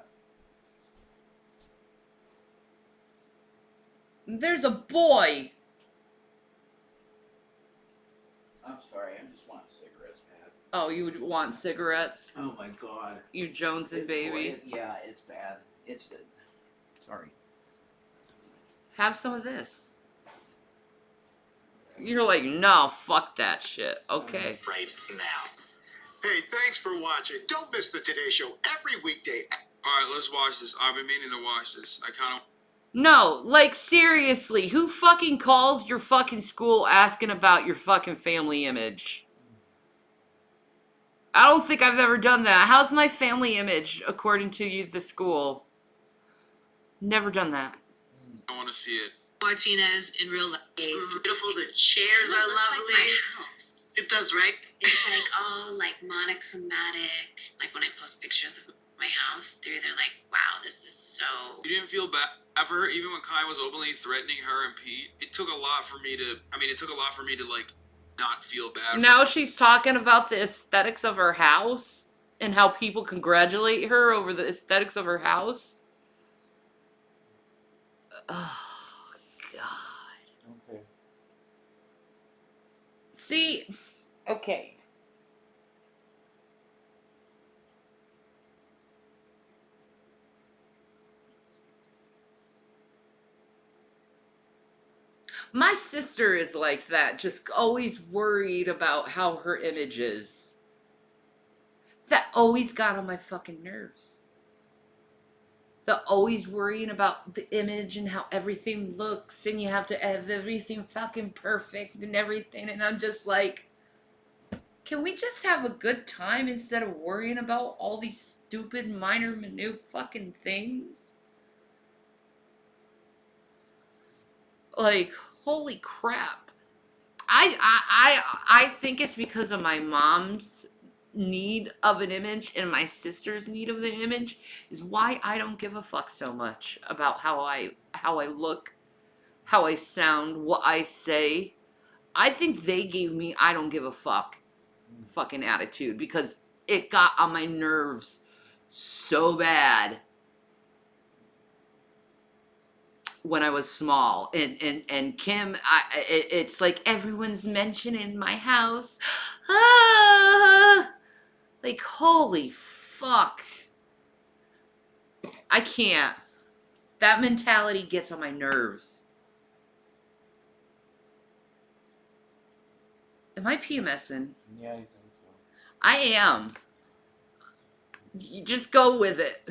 Speaker 1: There's a boy.
Speaker 2: I'm sorry, I'm just wanting cigarettes, Pat.
Speaker 1: Oh, you would want cigarettes?
Speaker 2: Oh my god.
Speaker 1: You Jones and baby.
Speaker 2: Yeah, it's bad. It's sorry.
Speaker 1: Have some of this. You're like, no, fuck that shit. Okay.
Speaker 8: Right now.
Speaker 6: Hey, thanks for watching. Don't miss the Today Show every weekday.
Speaker 9: Alright, let's watch this. I've been meaning to watch this. I kind of.
Speaker 1: No, like seriously, who fucking calls your fucking school asking about your fucking family image? I don't think I've ever done that. How's my family image according to you, the school? Never done that.
Speaker 9: I want to see it.
Speaker 3: Martinez in real life.
Speaker 4: It's
Speaker 3: Beautiful. The chairs are
Speaker 4: looks
Speaker 3: lovely.
Speaker 4: like my house.
Speaker 3: It does, right?
Speaker 4: It's like all like monochromatic. Like when I post pictures of my house, they're like, wow, this is so.
Speaker 9: You didn't feel bad for her, even when Kai was openly threatening her and Pete. It took a lot for me to. I mean, it took a lot for me to like not feel bad.
Speaker 1: Now she's talking about the aesthetics of her house and how people congratulate her over the aesthetics of her house. Oh, God.
Speaker 2: Okay.
Speaker 1: See, Okay. My sister is like that, just always worried about how her image is. That always got on my fucking nerves. The always worrying about the image and how everything looks, and you have to have everything fucking perfect and everything. And I'm just like, can we just have a good time instead of worrying about all these stupid, minor, minute fucking things? Like, holy crap. I think it's because of my mom's need of an image and my sister's need of an image is why I don't give a fuck so much about how I look, how I sound, what I say. I think they gave me I don't give a fuck fucking attitude because it got on my nerves so bad when I was small. And Kim, it's like everyone's mentioning my house. Ah, like holy fuck. I can't. That mentality gets on my nerves. Am I PMSing?
Speaker 2: Yeah, I think so.
Speaker 1: I am. You just go with it.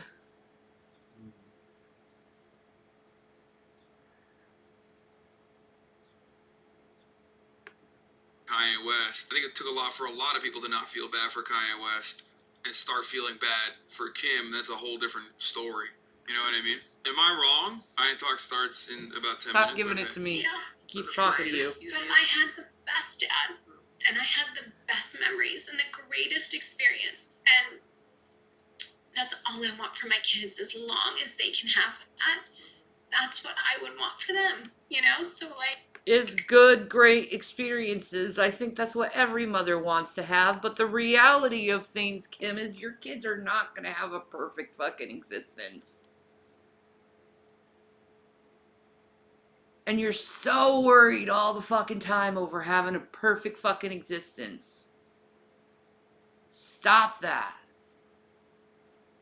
Speaker 9: Kanye West. I think it took a lot for a lot of people to not feel bad for Kanye West and start feeling bad for Kim. That's a whole different story. You know what I mean? Am I wrong? Iron Talk starts in about 10
Speaker 1: Stop
Speaker 9: minutes.
Speaker 1: giving
Speaker 9: Okay.
Speaker 1: it to me.
Speaker 4: Yeah.
Speaker 1: Keeps talking to you.
Speaker 4: But I had the best dad, and I had the best memories and the greatest experience, and that's all I want for my kids. As long as they can have that, that's what I would want for them, you know? So, like,
Speaker 1: Is good, great experiences. I think that's what every mother wants to have. But the reality of things, Kim, is your kids are not going to have a perfect fucking existence. And you're so worried all the fucking time over having a perfect fucking existence. Stop that.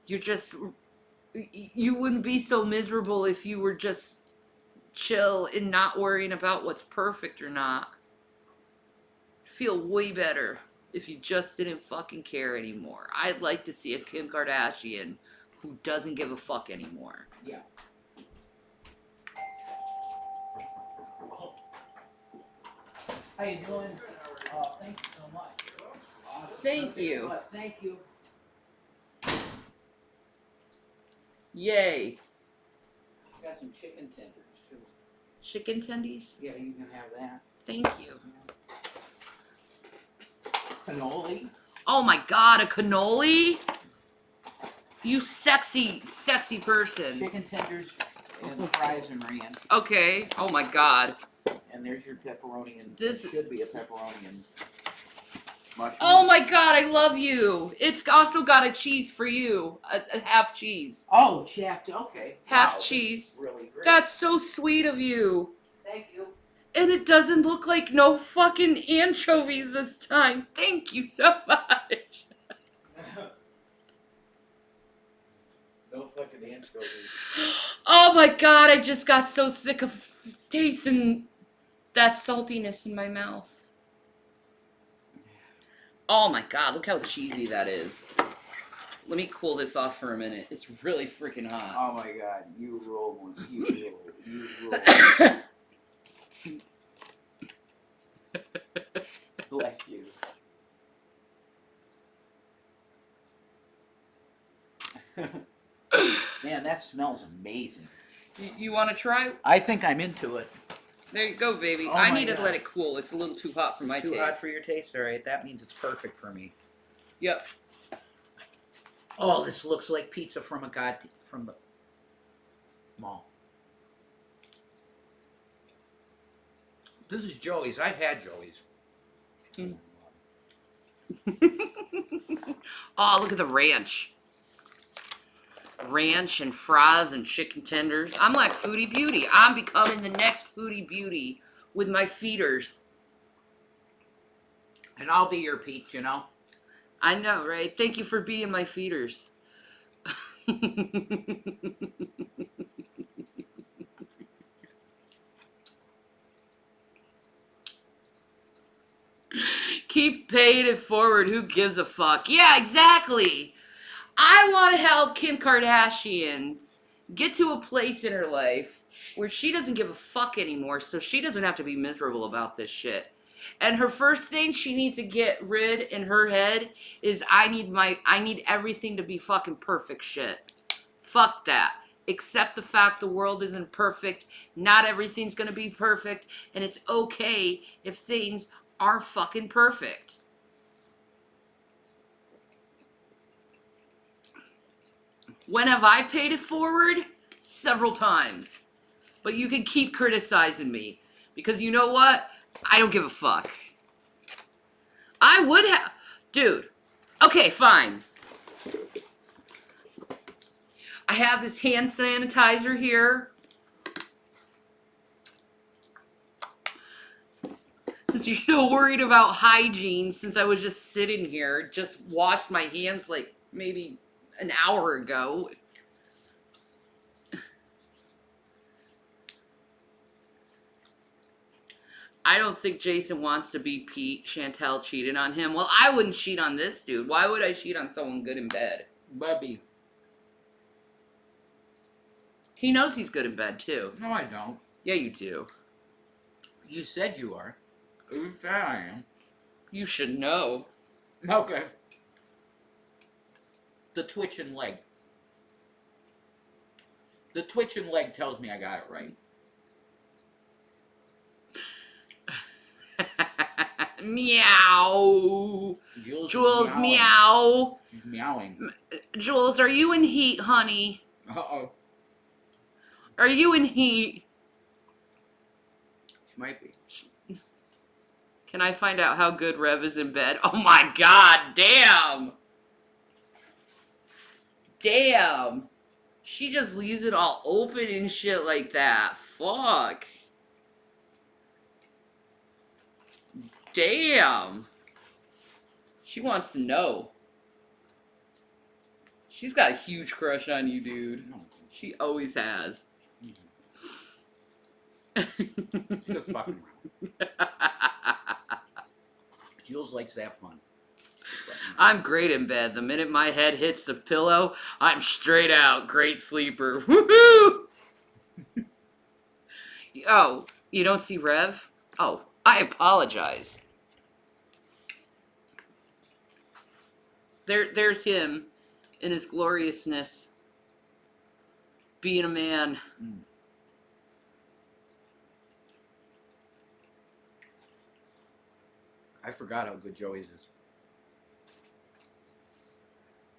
Speaker 1: You're just. You wouldn't be so miserable if you were just chill and not worrying about what's perfect or not. Feel way better if you just didn't fucking care anymore. I'd like to see a Kim Kardashian who doesn't give a fuck anymore.
Speaker 2: Yeah. How you doing? Thank you so much.
Speaker 1: Thank you.
Speaker 2: Thank you.
Speaker 1: Yay.
Speaker 2: Got some chicken tenders too.
Speaker 1: Chicken tendies?
Speaker 2: Yeah, you can have that.
Speaker 1: Thank you.
Speaker 2: Cannoli.
Speaker 1: Oh my god, a cannoli? You sexy, sexy person.
Speaker 2: Chicken tenders and fries and ranch.
Speaker 1: Okay. Oh my god.
Speaker 2: And there's your pepperoni and
Speaker 1: This
Speaker 2: should be a pepperoni and mushroom.
Speaker 1: Oh my god, I love you. It's also got a cheese for you. A half cheese.
Speaker 2: Oh, Shaft. Okay.
Speaker 1: Half
Speaker 2: Wow,
Speaker 1: cheese.
Speaker 2: Really great.
Speaker 1: That's so sweet of you.
Speaker 2: Thank you.
Speaker 1: And it doesn't look like no fucking anchovies this time. Thank you so much.
Speaker 2: No fucking anchovies.
Speaker 1: Oh my god, I just got so sick of tasting that saltiness in my mouth. Oh my god, look how cheesy that is. Let me cool this off for a minute. It's really freaking hot.
Speaker 2: Oh my god, you roll one. You roll. Bless you. Man, that smells amazing.
Speaker 1: You want to try?
Speaker 2: I think I'm into it.
Speaker 1: There you go, baby.
Speaker 2: Oh
Speaker 1: I
Speaker 2: my
Speaker 1: need to
Speaker 2: God.
Speaker 1: let it cool. It's a little too hot for my
Speaker 2: It's too
Speaker 1: taste.
Speaker 2: hot for your taste, all right? That means it's perfect for me.
Speaker 1: Yep.
Speaker 2: Oh, this looks like pizza from from the mall. This is Joey's. I've had Joey's.
Speaker 1: Mm. Oh, look at the ranch. Ranch and fries and chicken tenders. I'm like Foodie Beauty. I'm becoming the next Foodie Beauty with my feeders.
Speaker 2: And I'll be your Peach, you know?
Speaker 1: I know, right? Thank you for being my feeders. Keep paying it forward. Who gives a fuck? Yeah, exactly. I want to help Kim Kardashian get to a place in her life where she doesn't give a fuck anymore, so she doesn't have to be miserable about this shit. And her first thing she needs to get rid in her head is I need everything to be fucking perfect shit. Fuck that. Accept the fact the world isn't perfect. Not everything's gonna be perfect, and it's okay if things aren't fucking perfect. When have I paid it forward? Several times. But you can keep criticizing me. Because you know what? I don't give a fuck. I would have. Dude. Okay, fine. I have this hand sanitizer here. Since you're so worried about hygiene, since I was just sitting here, just washed my hands like maybe an hour ago. I don't think Jason wants to be Pete. Chantel cheated on him. Well, I wouldn't cheat on this dude. Why would I cheat on someone good in bed?
Speaker 2: Baby.
Speaker 1: He knows he's good in bed, too.
Speaker 2: No, I don't.
Speaker 1: Yeah, you do.
Speaker 2: You said you are. You said I am.
Speaker 1: You should know.
Speaker 2: Okay. The twitching leg. The twitching leg tells me I got it right.
Speaker 1: Meow. Jules, meow.
Speaker 2: She's meowing.
Speaker 1: Jules, are you in heat, honey?
Speaker 2: Uh-oh.
Speaker 1: Are you in heat?
Speaker 2: She might be.
Speaker 1: Can I find out how good Rev is in bed? Oh my god, damn. Damn. She just leaves it all open and shit like that. Fuck. Damn. She wants to know. She's got a huge crush on you, dude. She always has.
Speaker 2: Just fucking around. Jules likes to have fun.
Speaker 1: I'm great in bed. The minute my head hits the pillow, I'm straight out. Great sleeper. Woohoo! Oh, you don't see Rev? Oh, I apologize. There's him in his gloriousness. Being a man.
Speaker 2: Mm. I forgot how good Joey's is.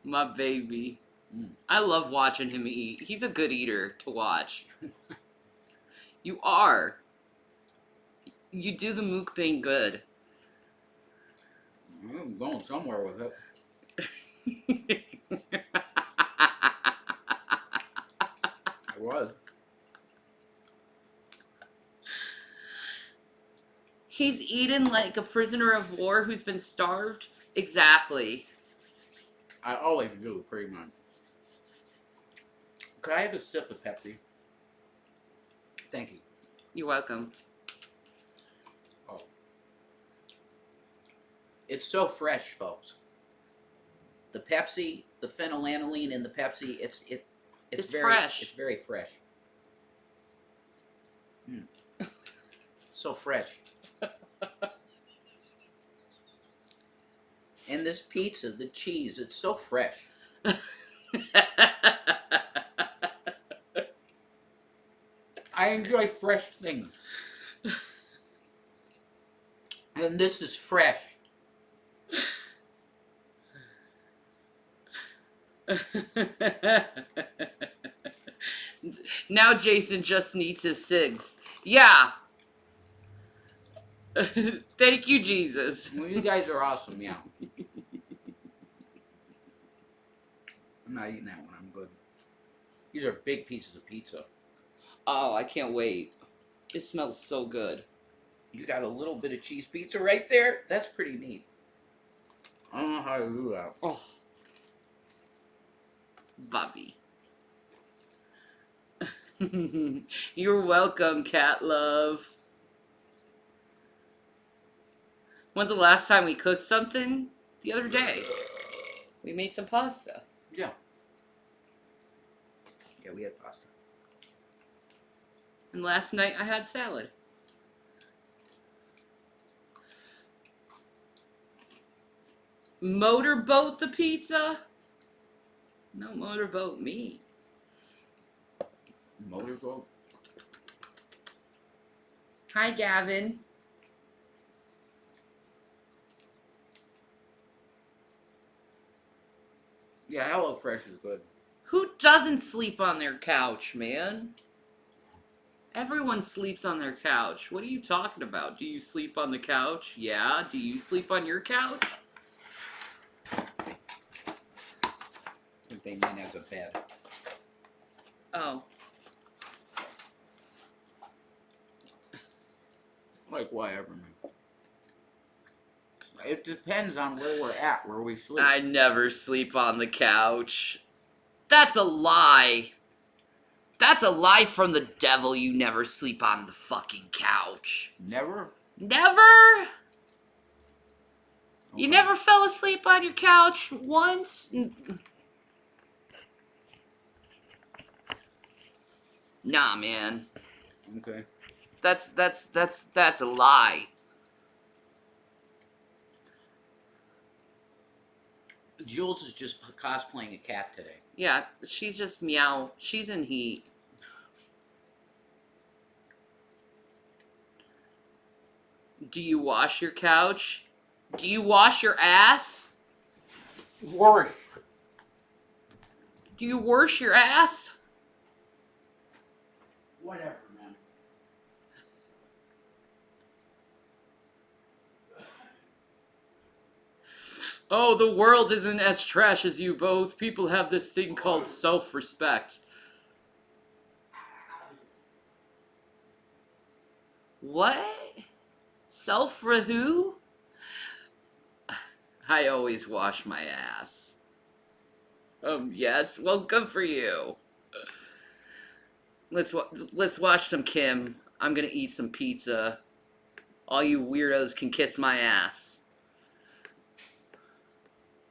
Speaker 1: My baby.
Speaker 2: Mm.
Speaker 1: I love watching him eat. He's a good eater to watch. You are. You do the mukbang good.
Speaker 2: I'm going somewhere with it. I was.
Speaker 1: He's eaten like a prisoner of war who's been starved. Exactly.
Speaker 2: I always do, pretty much. Could I have a sip of Pepsi? Thank you.
Speaker 1: You're welcome.
Speaker 2: Oh. It's so fresh, folks. The Pepsi, the phenylalanine in the Pepsi, it's very
Speaker 1: fresh.
Speaker 2: It's very fresh. Mm. So fresh. And this pizza, the cheese, it's so fresh. I enjoy fresh things. And this is fresh.
Speaker 1: Now Jason just needs his cigs. Yeah. Thank you, Jesus.
Speaker 2: Well, you guys are awesome, yeah. I'm not eating that one. I'm good. These are big pieces of pizza.
Speaker 1: Oh, I can't wait. It smells so good.
Speaker 2: You got a little bit of cheese pizza right there? That's pretty neat. I don't know how to do that.
Speaker 1: Oh, Bobby. You're welcome, cat love. When's the last time we cooked something? The other day. We made some pasta.
Speaker 2: Yeah. Yeah, we had pasta.
Speaker 1: And last night I had salad. Motorboat the pizza? No motorboat me.
Speaker 2: Motorboat?
Speaker 1: Hi, Gavin.
Speaker 2: Yeah, HelloFresh is good.
Speaker 1: Who doesn't sleep on their couch, man? Everyone sleeps on their couch. What are you talking about? Do you sleep on the couch? Yeah. Do you sleep on your couch?
Speaker 2: What they mean as a bed.
Speaker 1: Oh.
Speaker 2: Like whatever, man. It depends on where we're at, where we sleep.
Speaker 1: I never sleep on the couch. That's a lie. That's a lie from the devil. You never sleep on the fucking couch.
Speaker 2: Never?
Speaker 1: Never? You
Speaker 2: Okay.
Speaker 1: never fell asleep on your couch once? Nah, man.
Speaker 2: Okay.
Speaker 1: That's a lie.
Speaker 2: Jules is just cosplaying a cat today.
Speaker 1: Yeah, she's just meow. She's in heat. Do you wash your couch? Do you wash your ass?
Speaker 2: Wash.
Speaker 1: Do you wash your ass?
Speaker 2: Whatever, man.
Speaker 1: Oh, the world isn't as trash as you both. People have this thing called self-respect. What? Self-who? I always wash my ass. Yes. Well, good for you. Let's watch some Kim. I'm gonna eat some pizza. All you weirdos can kiss my ass.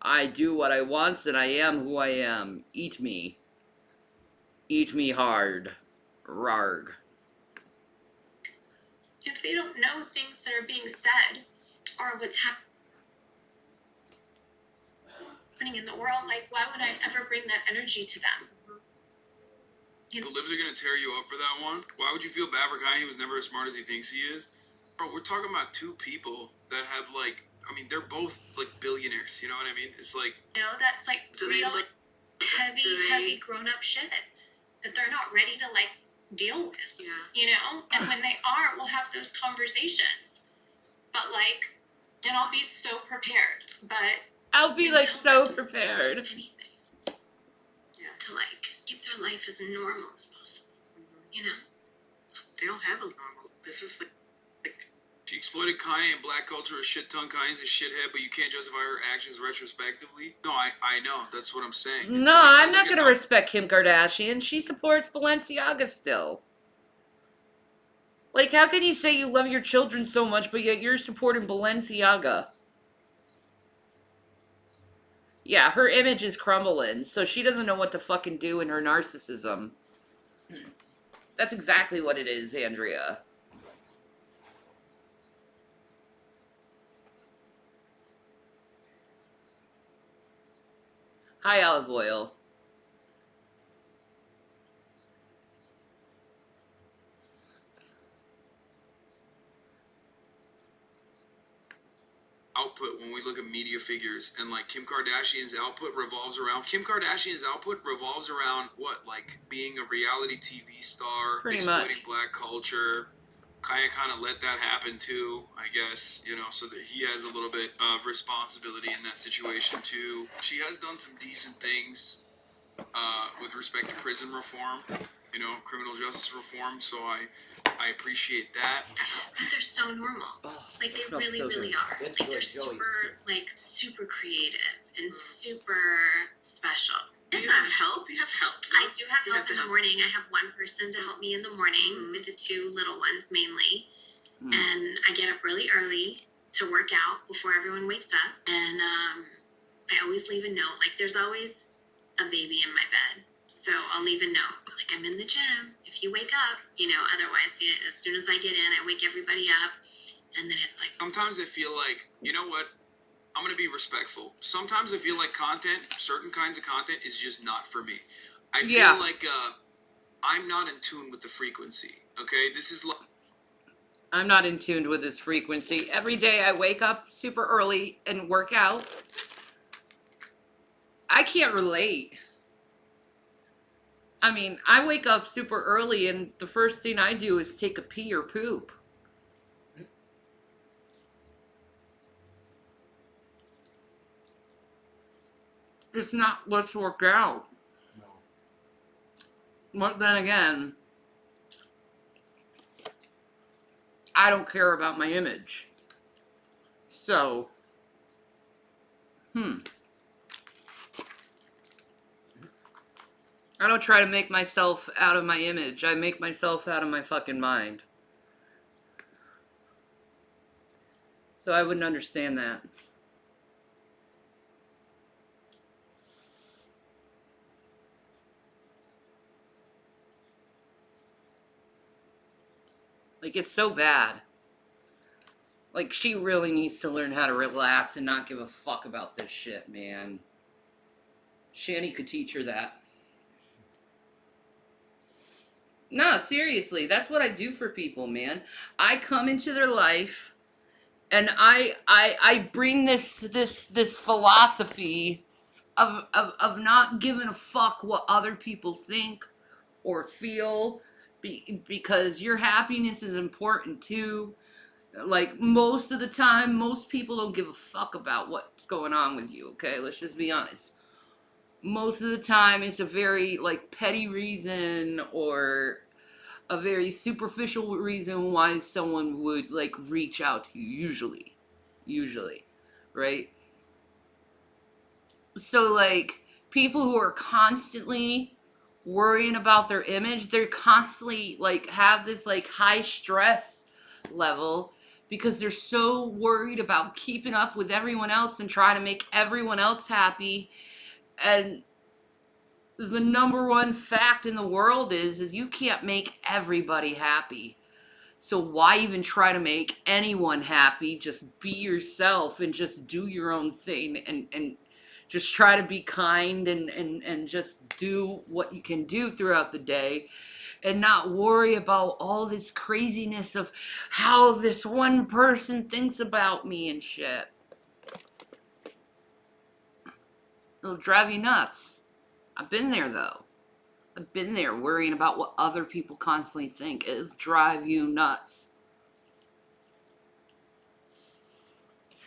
Speaker 1: I do what I want and I am who I am. Eat me. Eat me hard. Rarg.
Speaker 10: If they don't know things that are being said or what's happening in the world, like, why would I ever bring that energy to them?
Speaker 9: The libs are gonna tear you up for that one. Why would you feel bad for Kanye? He was never as smart as he thinks he is. Bro, we're talking about two people that have like, I mean, they're both like billionaires. You know what I mean? It's like,
Speaker 10: You know, that's like real heavy grown-up shit that they're not ready to like deal with.
Speaker 3: Yeah.
Speaker 10: You know? And when they are, we'll have those conversations. But like, and I'll be so prepared. But
Speaker 1: I'll be like so prepared.
Speaker 10: anything. Yeah. To like keep their life as normal as possible. You know?
Speaker 3: They don't have a normal. This is like
Speaker 9: she exploited Kanye and black culture a shit ton. Kanye's a shithead, but you can't justify her actions retrospectively. No, I know. That's what I'm saying. It's
Speaker 1: No,
Speaker 9: like,
Speaker 1: I'm not gonna respect Kim Kardashian. She supports Balenciaga still. Like, how can you say you love your children so much, but yet you're supporting Balenciaga? Yeah, her image is crumbling, so she doesn't know what to fucking do in her narcissism. That's exactly what it is, Andrea. Hi, Olive Oil.
Speaker 9: output when we look at media figures, and like Kim Kardashian's output revolves around what, like being a reality TV star,
Speaker 1: Pretty
Speaker 9: exploiting
Speaker 1: much.
Speaker 9: black culture. Kanye kind of let that happen too, I guess, you know, so that he has a little bit of responsibility in that situation too. She has done some decent things with respect to prison reform, you know, criminal justice reform, so I I appreciate that.
Speaker 10: But they're so normal.
Speaker 1: Oh,
Speaker 10: Like,
Speaker 1: that
Speaker 10: they
Speaker 1: smells
Speaker 10: really,
Speaker 1: so
Speaker 10: really
Speaker 1: good.
Speaker 10: are.
Speaker 2: It's
Speaker 10: Like,
Speaker 2: good,
Speaker 10: they're
Speaker 2: Joey.
Speaker 10: super creative and super special.
Speaker 3: Do you have help? You have help.
Speaker 10: I do have
Speaker 3: You
Speaker 10: help
Speaker 3: have to
Speaker 10: in the
Speaker 3: help.
Speaker 10: morning. I have one person to help me in the morning with the two little ones mainly.
Speaker 1: Mm.
Speaker 10: And I get up really early to work out before everyone wakes up. And I always leave a note. Like, there's always a baby in my bed. So I'll leave a note. Like, I'm in the gym. If you wake up, otherwise, as soon as I get in, I wake everybody up. And then it's like,
Speaker 9: Sometimes I feel like, you know what? I'm gonna be respectful. Sometimes I feel like certain kinds of content, is just not for me. I feel
Speaker 1: Yeah.
Speaker 9: like I'm not in tune with the frequency. Okay, this is like
Speaker 1: I'm not in tune with this frequency. Every day I wake up super early and work out. I can't relate. I mean, I wake up super early and the first thing I do is take a pee or poop. It's not, let's work out. But then again, I don't care about my image. So, I don't try to make myself out of my image. I make myself out of my fucking mind. So I wouldn't understand that. Like, it's so bad. Like, she really needs to learn how to relax and not give a fuck about this shit, man. Shani could teach her that. No, seriously, that's what I do for people, man. I come into their life and I bring this philosophy of not giving a fuck what other people think or feel, because your happiness is important too. Like, most of the time, most people don't give a fuck about what's going on with you, okay? Let's just be honest. Most of the time, it's a very, like, petty reason or a very superficial reason why someone would, like, reach out to you, usually, right? So, like, people who are constantly worrying about their image, they're constantly, like, have this, like, high stress level because they're so worried about keeping up with everyone else and trying to make everyone else happy. And the number one fact in the world is you can't make everybody happy. So why even try to make anyone happy? Just be yourself and just do your own thing, and just try to be kind and just do what you can do throughout the day and not worry about all this craziness of how this one person thinks about me and shit. It'll drive you nuts. I've been there though. I've been there worrying about what other people constantly think. It'll drive you nuts.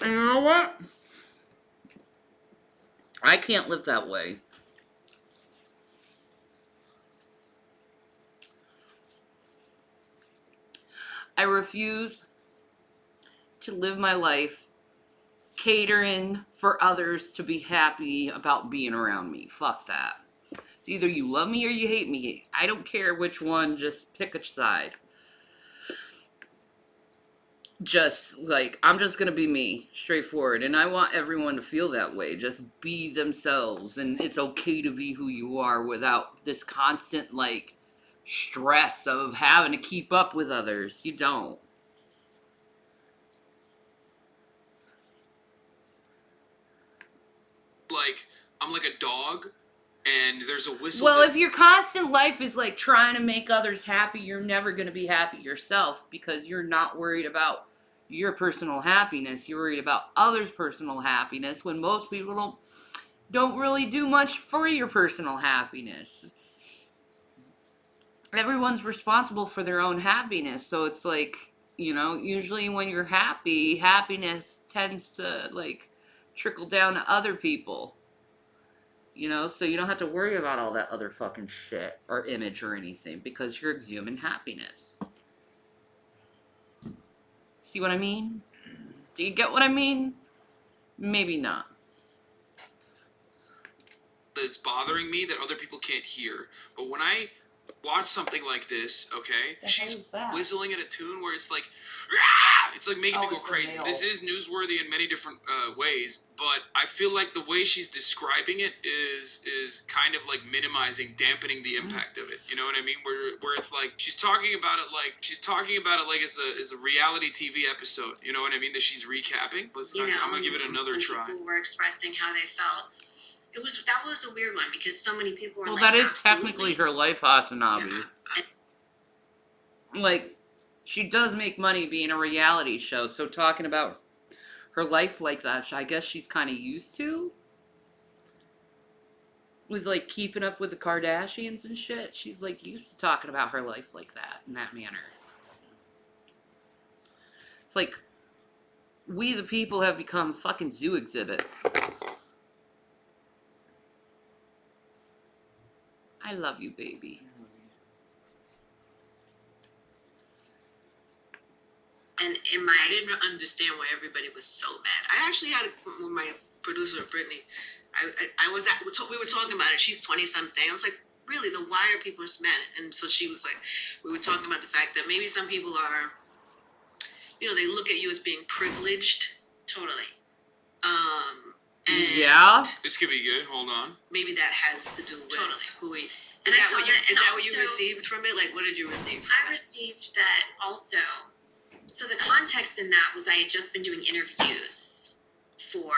Speaker 1: And you know what? I can't live that way. I refuse to live my life catering for others to be happy about being around me. Fuck that. It's either you love me or you hate me. I don't care which one, just pick a side. Just, like, I'm just gonna be me, straightforward. And I want everyone to feel that way. Just be themselves. And it's okay to be who you are without this constant, like, stress of having to keep up with others. You don't.
Speaker 9: I'm like a dog, and there's a whistle.
Speaker 1: Well, if your constant life is like trying to make others happy, you're never going to be happy yourself because you're not worried about your personal happiness. You're worried about others' personal happiness when most people don't really do much for your personal happiness. Everyone's responsible for their own happiness, so it's like, usually when you're happy, happiness tends to, like, trickle down to other people. So you don't have to worry about all that other fucking shit or image or anything because you're exuding happiness. See what I mean? Do you get what I mean? Maybe not.
Speaker 9: That's bothering me that other people can't hear. But when I watch something like this, okay,
Speaker 1: The hell
Speaker 9: she's
Speaker 1: is that?
Speaker 9: whistling at a tune where it's like, "Rah!" It's like making me go
Speaker 1: it's the
Speaker 9: crazy.
Speaker 1: mail.
Speaker 9: This is newsworthy in many different ways, but I feel like the way she's describing it is kind of like minimizing, dampening the impact of it. You know what I mean? Where it's like she's talking about it like it's a reality TV episode. You know what I mean? That she's recapping. Listen,
Speaker 10: You know,
Speaker 9: I'm gonna give it another
Speaker 10: when
Speaker 9: try.
Speaker 10: people were expressing how they felt. That was a weird one because so many people were
Speaker 1: Well,
Speaker 10: like,
Speaker 1: that is
Speaker 10: absolutely.
Speaker 1: technically her life, Hasanabi.
Speaker 10: Yeah.
Speaker 1: Like, she does make money being a reality show, so talking about her life like that, I guess she's kind of used to. With, like, keeping up with the Kardashians and shit. She's, like, used to talking about her life like that, in that manner. It's like, we the people have become fucking zoo exhibits. I love you, baby.
Speaker 10: And I didn't understand why everybody was so mad. I actually had with my producer Brittany. We were talking about it. She's 20 something. I was like, really, why are people mad? And so she was like, we were talking about the fact that maybe some people are, they look at you as being privileged. Totally. And
Speaker 1: Yeah.
Speaker 9: This could be good. Hold on.
Speaker 10: maybe that has to do with Kuwait.
Speaker 5: Is that what you
Speaker 10: also-
Speaker 5: received from it? Like, what did you receive?
Speaker 10: I received that also. So the context in that was I had just been doing interviews for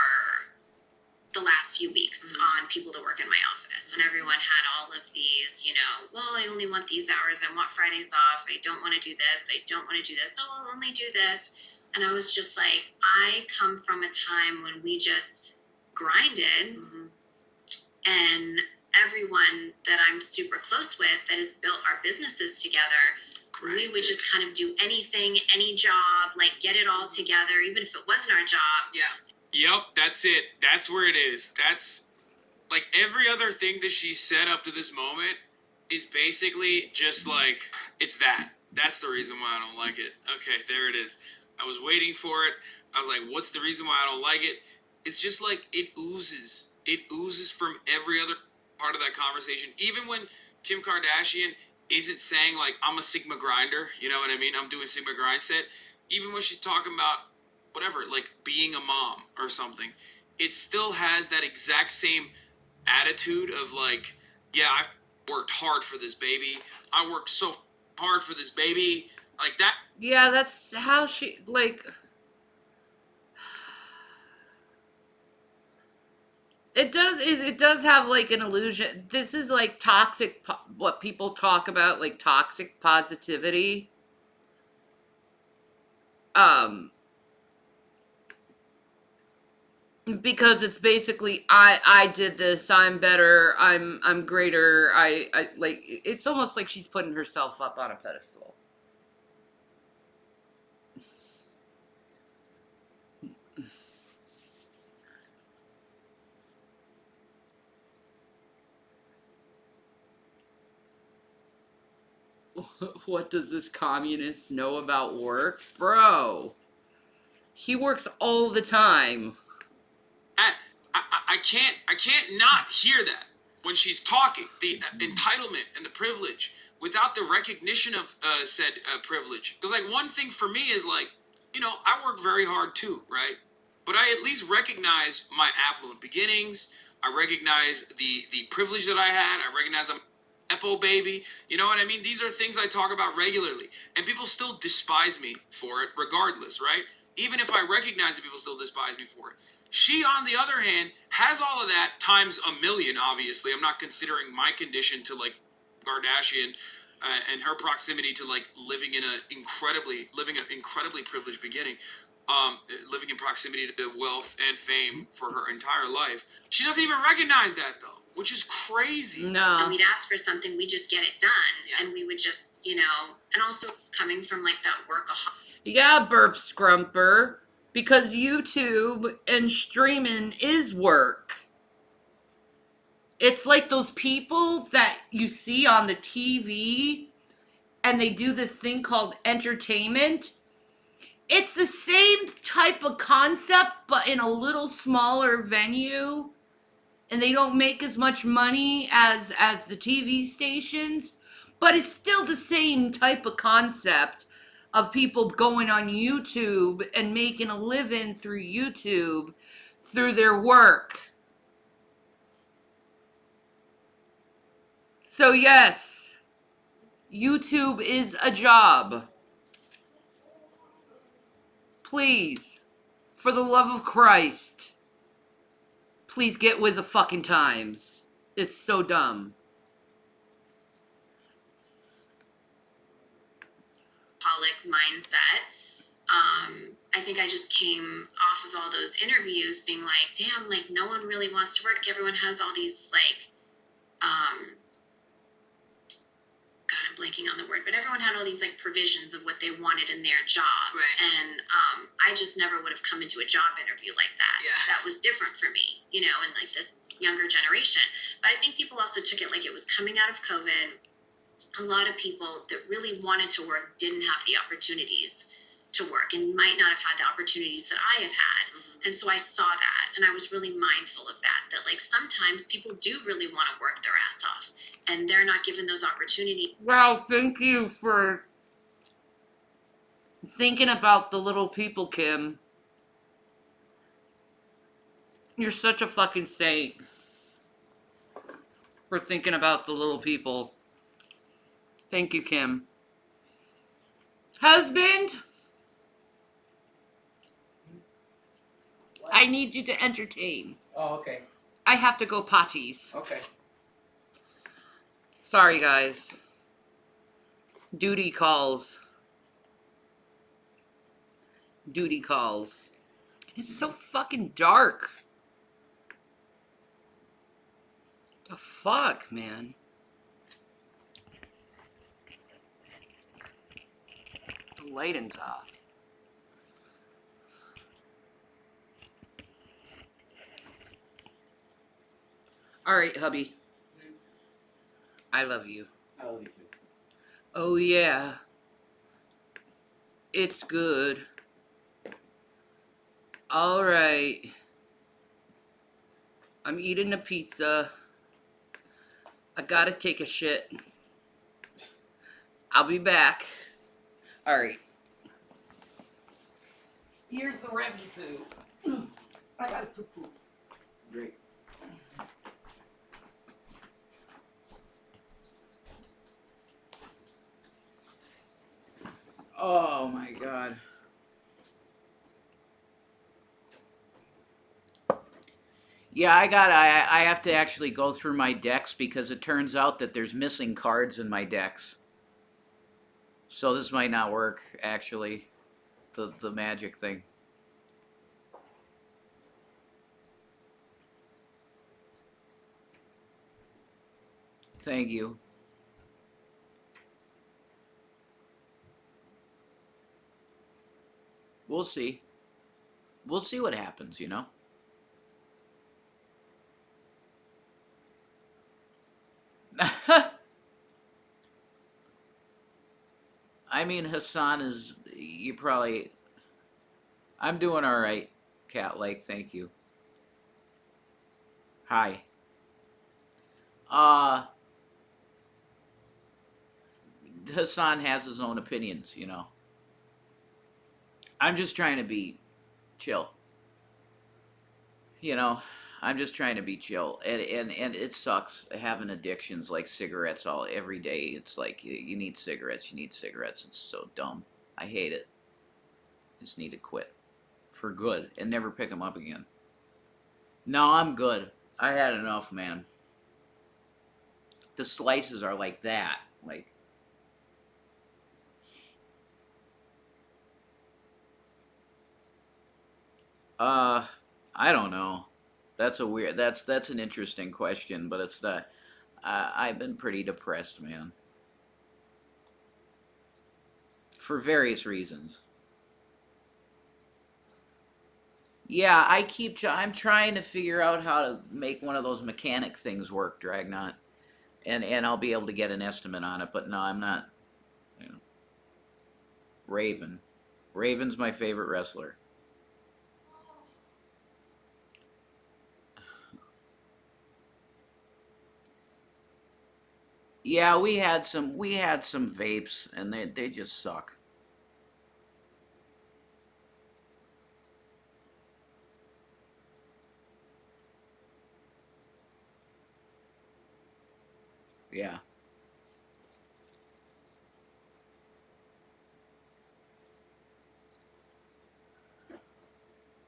Speaker 10: the last few weeks on people to work in my office, and everyone had all of these, well, I only want these hours, I want Fridays off, I don't want to do this, I don't want to do this, oh, I'll only do this. And I was just like, I come from a time when we just grinded, and everyone that I'm super close with that has built our businesses together, we would just kind of do anything, any job, like get it all together, even if it wasn't our job.
Speaker 5: Yeah.
Speaker 9: Yep, that's it. That's where it is. That's like every other thing that she said up to this moment is basically just like it's that. That's the reason why I don't like it. Okay, there it is. I was waiting for it. I was like, what's the reason why I don't like it? It's just like it oozes. It oozes from every other part of that conversation. Even when Kim Kardashian isn't saying like I'm a Sigma grinder, you know what I mean? I'm doing Sigma grind set. Even when she's talking about whatever, like being a mom or something, it still has that exact same attitude of like, yeah, I've worked hard for this baby. I worked so hard for this baby. Like that.
Speaker 1: Yeah, that's how she, like... It does have, like, an illusion. This is, like, toxic, what people talk about, like, toxic positivity. Because it's basically, I did this, I'm better, I'm greater, I, like, it's almost like she's putting herself up on a pedestal. What does this communist know about work? Bro, he works all the time.
Speaker 9: I can't not hear that when she's talking. The entitlement and the privilege without the recognition of said privilege. Because like one thing for me is like, I work very hard too, right? But I at least recognize my affluent beginnings. I recognize the privilege that I had. I recognize I'm Epo baby. You know what I mean? These are things I talk about regularly. And people still despise me for it regardless, right? Even if I recognize that people still despise me for it. She, on the other hand, has all of that times a million, obviously. I'm not considering my condition to, like, Kardashian and her proximity to, like, living an incredibly privileged beginning. Living in proximity to wealth and fame for her entire life. She doesn't even recognize that, though, which is crazy.
Speaker 10: And
Speaker 1: No.
Speaker 10: we'd ask for something, we just get it done. And we would just, and also coming from like that workaholic.
Speaker 1: Yeah, burp scrumper. Because YouTube and streaming is work. It's like those people that you see on the TV and they do this thing called entertainment It's the same type of concept, but in a little smaller venue, and they don't make as much money as the TV stations, but it's still the same type of concept of people going on YouTube and making a living through YouTube through their work. So yes, YouTube is a job. Please, for the love of Christ, please get with the fucking times. It's so dumb.
Speaker 10: Mindset. I think I just came off of all those interviews being like, damn, like no one really wants to work. Everyone has all these like, God, I'm blanking on the word, but everyone had all these like provisions of what they wanted in their job.
Speaker 3: Right.
Speaker 10: And I just never would have come into a job interview like that.
Speaker 3: Yeah.
Speaker 10: That was different for me, you know, and like this younger generation. But I think people also took it like it was coming out of COVID. A lot of people that really wanted to work didn't have the opportunities to work and might not have had the opportunities that I have had. And so I saw that and I was really mindful of that like sometimes people do really want to work their ass off and they're not given those opportunities.
Speaker 1: Well, thank you for thinking about the little people, Kim. You're such a fucking saint for thinking about the little people. Thank you, Kim. Husband, I need you to entertain.
Speaker 2: Oh, okay.
Speaker 1: I have to go potties.
Speaker 2: Okay.
Speaker 1: Sorry, guys. Duty calls. Duty calls. It's so fucking dark. The fuck, man? The lighting's off. Alright, hubby. I love you.
Speaker 2: I love you too.
Speaker 1: Oh, yeah. It's good. Alright. I'm eating a pizza. I gotta take a shit. I'll be back. Alright. Here's the Remy poo. I gotta poo.
Speaker 2: Great. Oh my God. Yeah, I have to actually go through my decks because it turns out that there's missing cards in my decks. So this might not work, actually, the magic thing. Thank you. We'll see. We'll see what happens, you know? I mean, Hassan is, you probably, I'm doing all right, Cat Lake, thank you. Hi. Hassan has his own opinions, you know. I'm just trying to be chill. You know, I'm just trying to be chill. And it sucks having addictions like cigarettes every day. It's like you need cigarettes, you need cigarettes. It's so dumb. I hate it. I just need to quit for good and never pick them up again. No, I'm good. I had enough, man. The slices are like that. Like, I don't know. That's a weird. That's an interesting question, but it's the. I've been pretty depressed, man. For various reasons. Yeah, I'm trying to figure out how to make one of those mechanic things work, Dragnot, and I'll be able to get an estimate on it. But no, I'm not. You know, Raven. Raven's my favorite wrestler. Yeah, we had some vapes, and they just suck. Yeah.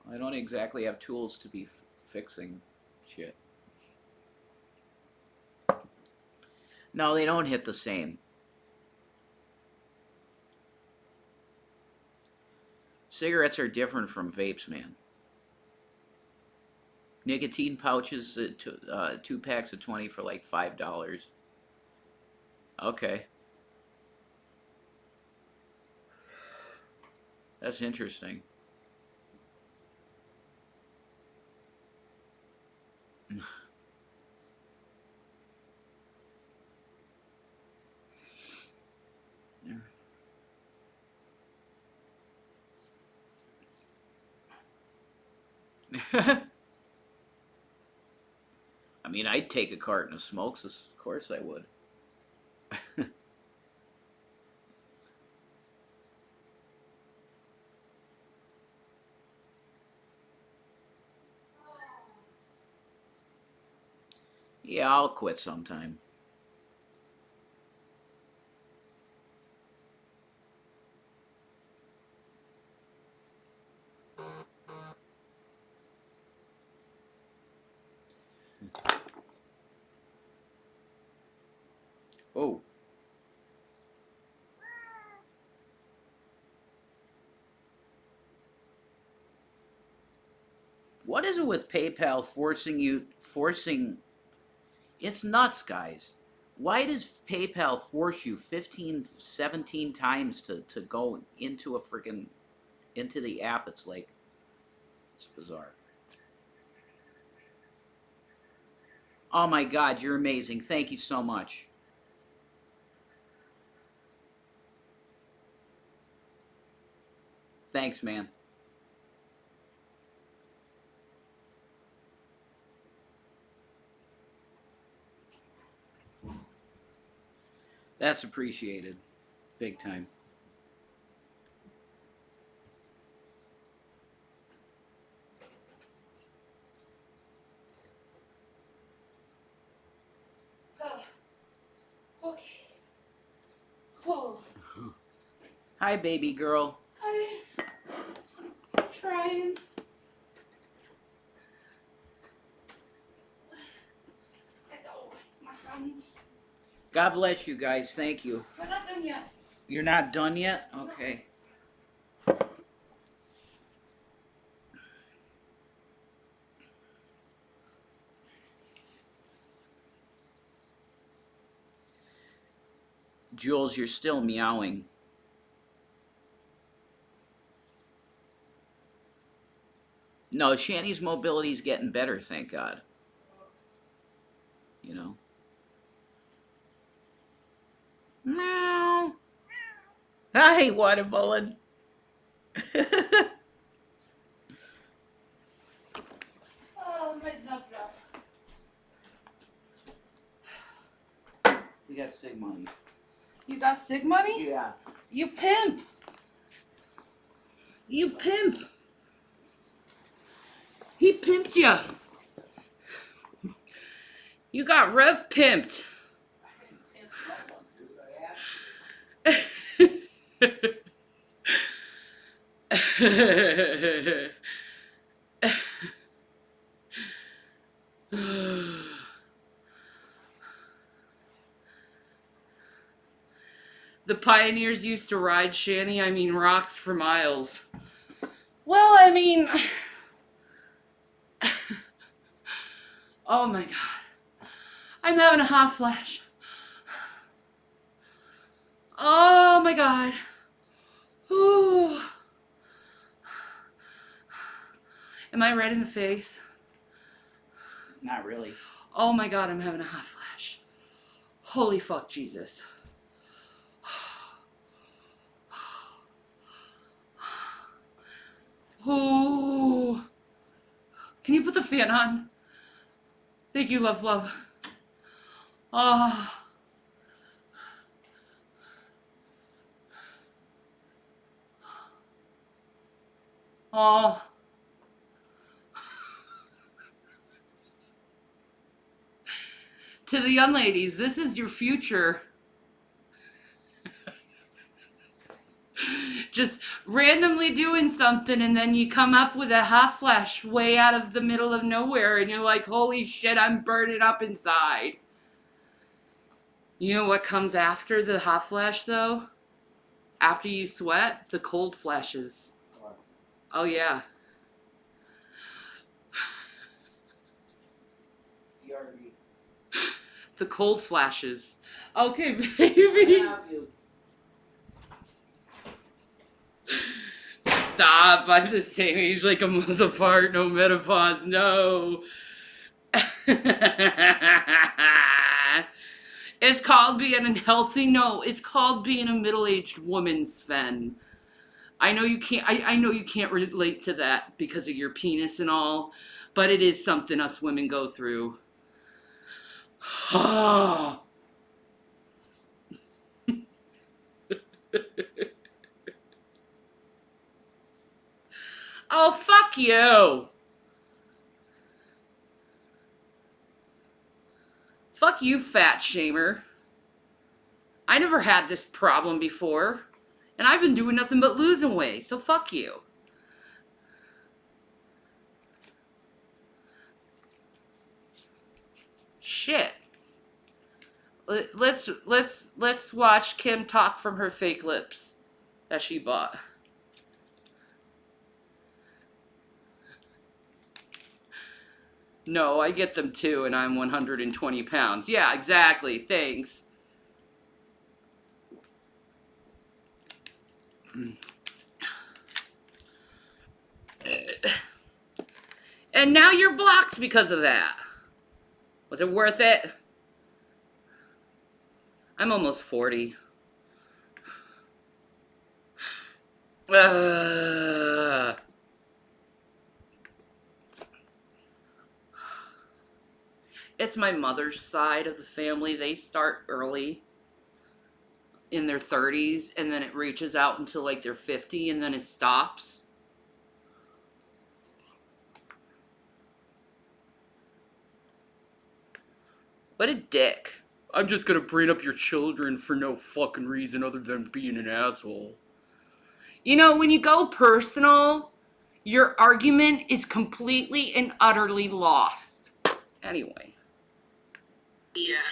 Speaker 2: I don't exactly have tools to be fixing shit. No, they don't hit the same. Cigarettes are different from vapes, man. Nicotine pouches, two packs of 20 for like $5. Okay. That's interesting. I mean, I'd take a carton of smokes, of course I would. Yeah, I'll quit sometime. Oh. What is it with PayPal forcing it's nuts, guys. Why does PayPal force you 15, 17 times to go into a freaking into the app? It's like it's bizarre. Oh my god, you're amazing. Thank you so much. Thanks, man. That's appreciated. Big time.
Speaker 1: Okay. Whoa.
Speaker 2: Hi, baby girl.
Speaker 1: Hi. I'm trying. Oh, my hands.
Speaker 2: God bless you guys. Thank you.
Speaker 1: We're not done yet.
Speaker 2: You're not done yet? Okay. Jules, you're still meowing. No, Shanny's mobility's getting better, thank God. You know? Meow. Hi, Watermelon.
Speaker 1: Oh, my love.
Speaker 2: We got sig money.
Speaker 1: You got sig money?
Speaker 2: Yeah.
Speaker 1: You pimp. You pimp. He pimped ya. You got rev pimped. The pioneers used to ride Shanny, rocks for miles. Well, oh my god. I'm having a hot flash. Oh my god. Ooh. Am I red in the face?
Speaker 2: Not really.
Speaker 1: Oh my god, I'm having a hot flash. Holy fuck, Jesus. Oh. Can you put the fan on? Thank you, love, love. Oh. Oh. To the young ladies, this is your future. Just randomly doing something, and then you come up with a hot flash way out of the middle of nowhere, and you're like, holy shit, I'm burning up inside. You know what comes after the hot flash, though? After you sweat? The cold flashes. Oh, yeah. The cold flashes. Okay, baby. Stop. I'm the same age, like a month apart. No menopause. No. It's called being a healthy. No, it's called being a middle-aged woman, Sven. I know you can't. I know you can't relate to that because of your penis and all, but it is something us women go through. Oh. Oh, fuck you. Fuck you, fat shamer. I never had this problem before, and I've been doing nothing but losing weight, so fuck you. Shit. Let's watch Kim talk from her fake lips that she bought. No, I get them too, and I'm 120 pounds. Yeah, exactly. Thanks. And now you're blocked because of that. Was it worth it? I'm almost 40. It's my mother's side of the family. They start early in their 30s, and then it reaches out until like they're 50, and then it stops. What a dick. I'm just gonna bring up your children for no fucking reason other than being an asshole. You know, when you go personal, your argument is completely and utterly lost. Anyway.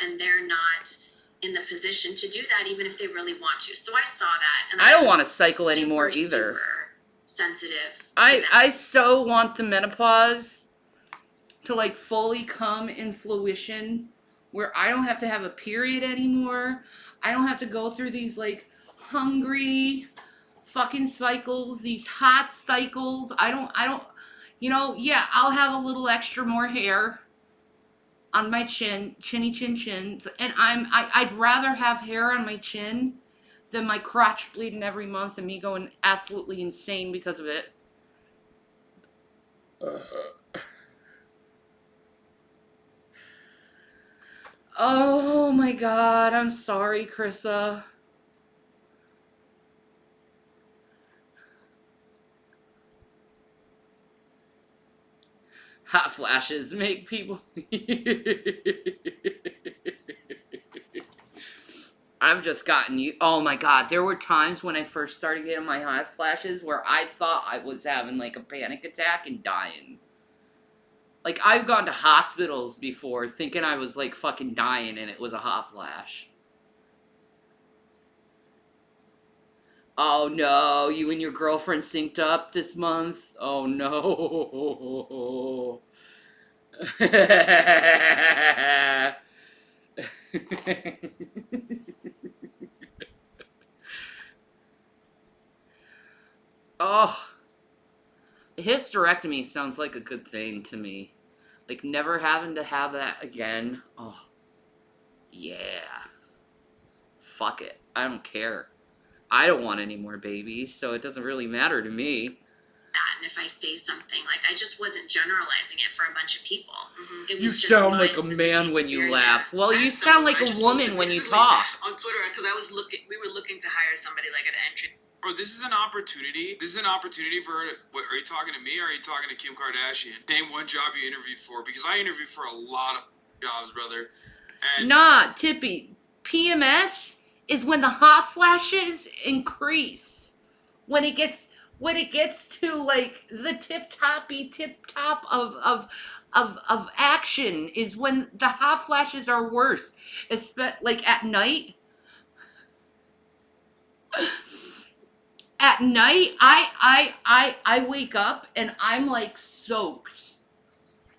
Speaker 10: And they're not in the position to do that even if they really want to. So I saw that, and
Speaker 1: I don't want to cycle anymore either.
Speaker 10: Super sensitive.
Speaker 1: I so want the menopause to like fully come in fruition, where I don't have to have a period anymore. I don't have to go through these like hungry fucking cycles, these hot cycles. I don't, you know, yeah, I'll have a little extra more hair on my chinny chin chins, and I'd rather have hair on my chin than my crotch bleeding every month and me going absolutely insane because of it. Oh my god, I'm sorry, Krissa. Hot flashes make people... I've just gotten you... Oh my god, there were times when I first started getting my hot flashes where I thought I was having like a panic attack and dying. Like, I've gone to hospitals before thinking I was like fucking dying and it was a hot flash. Oh no, you and your girlfriend synced up this month? Oh no. Oh, a hysterectomy sounds like a good thing to me. Like, never having to have that again. Oh, yeah. Fuck it. I don't care. I don't want any more babies, so it doesn't really matter to me.
Speaker 10: That if I say something. Like, I just wasn't generalizing it for a bunch of people. It
Speaker 1: You
Speaker 10: was just
Speaker 1: sound
Speaker 10: my
Speaker 1: like a
Speaker 10: specific
Speaker 1: man when you laugh.
Speaker 10: experience.
Speaker 1: Well, you
Speaker 3: I
Speaker 1: sound
Speaker 3: don't.
Speaker 1: like
Speaker 3: I
Speaker 1: a
Speaker 3: just
Speaker 1: woman
Speaker 3: posted
Speaker 1: when you
Speaker 3: basically
Speaker 1: talk.
Speaker 3: on Twitter because we were looking to hire somebody like at an entry.
Speaker 9: Bro, this is an opportunity. This is an opportunity for her to. What, are you talking to me or are you talking to Kim Kardashian? Name one job you interviewed for, because I interviewed for a lot of jobs, brother. And
Speaker 1: Nah, Tippy. PMS is when the hot flashes increase. When it gets to like the tip top of action is when the hot flashes are worse. Like at night. At night, I wake up and I'm like soaked.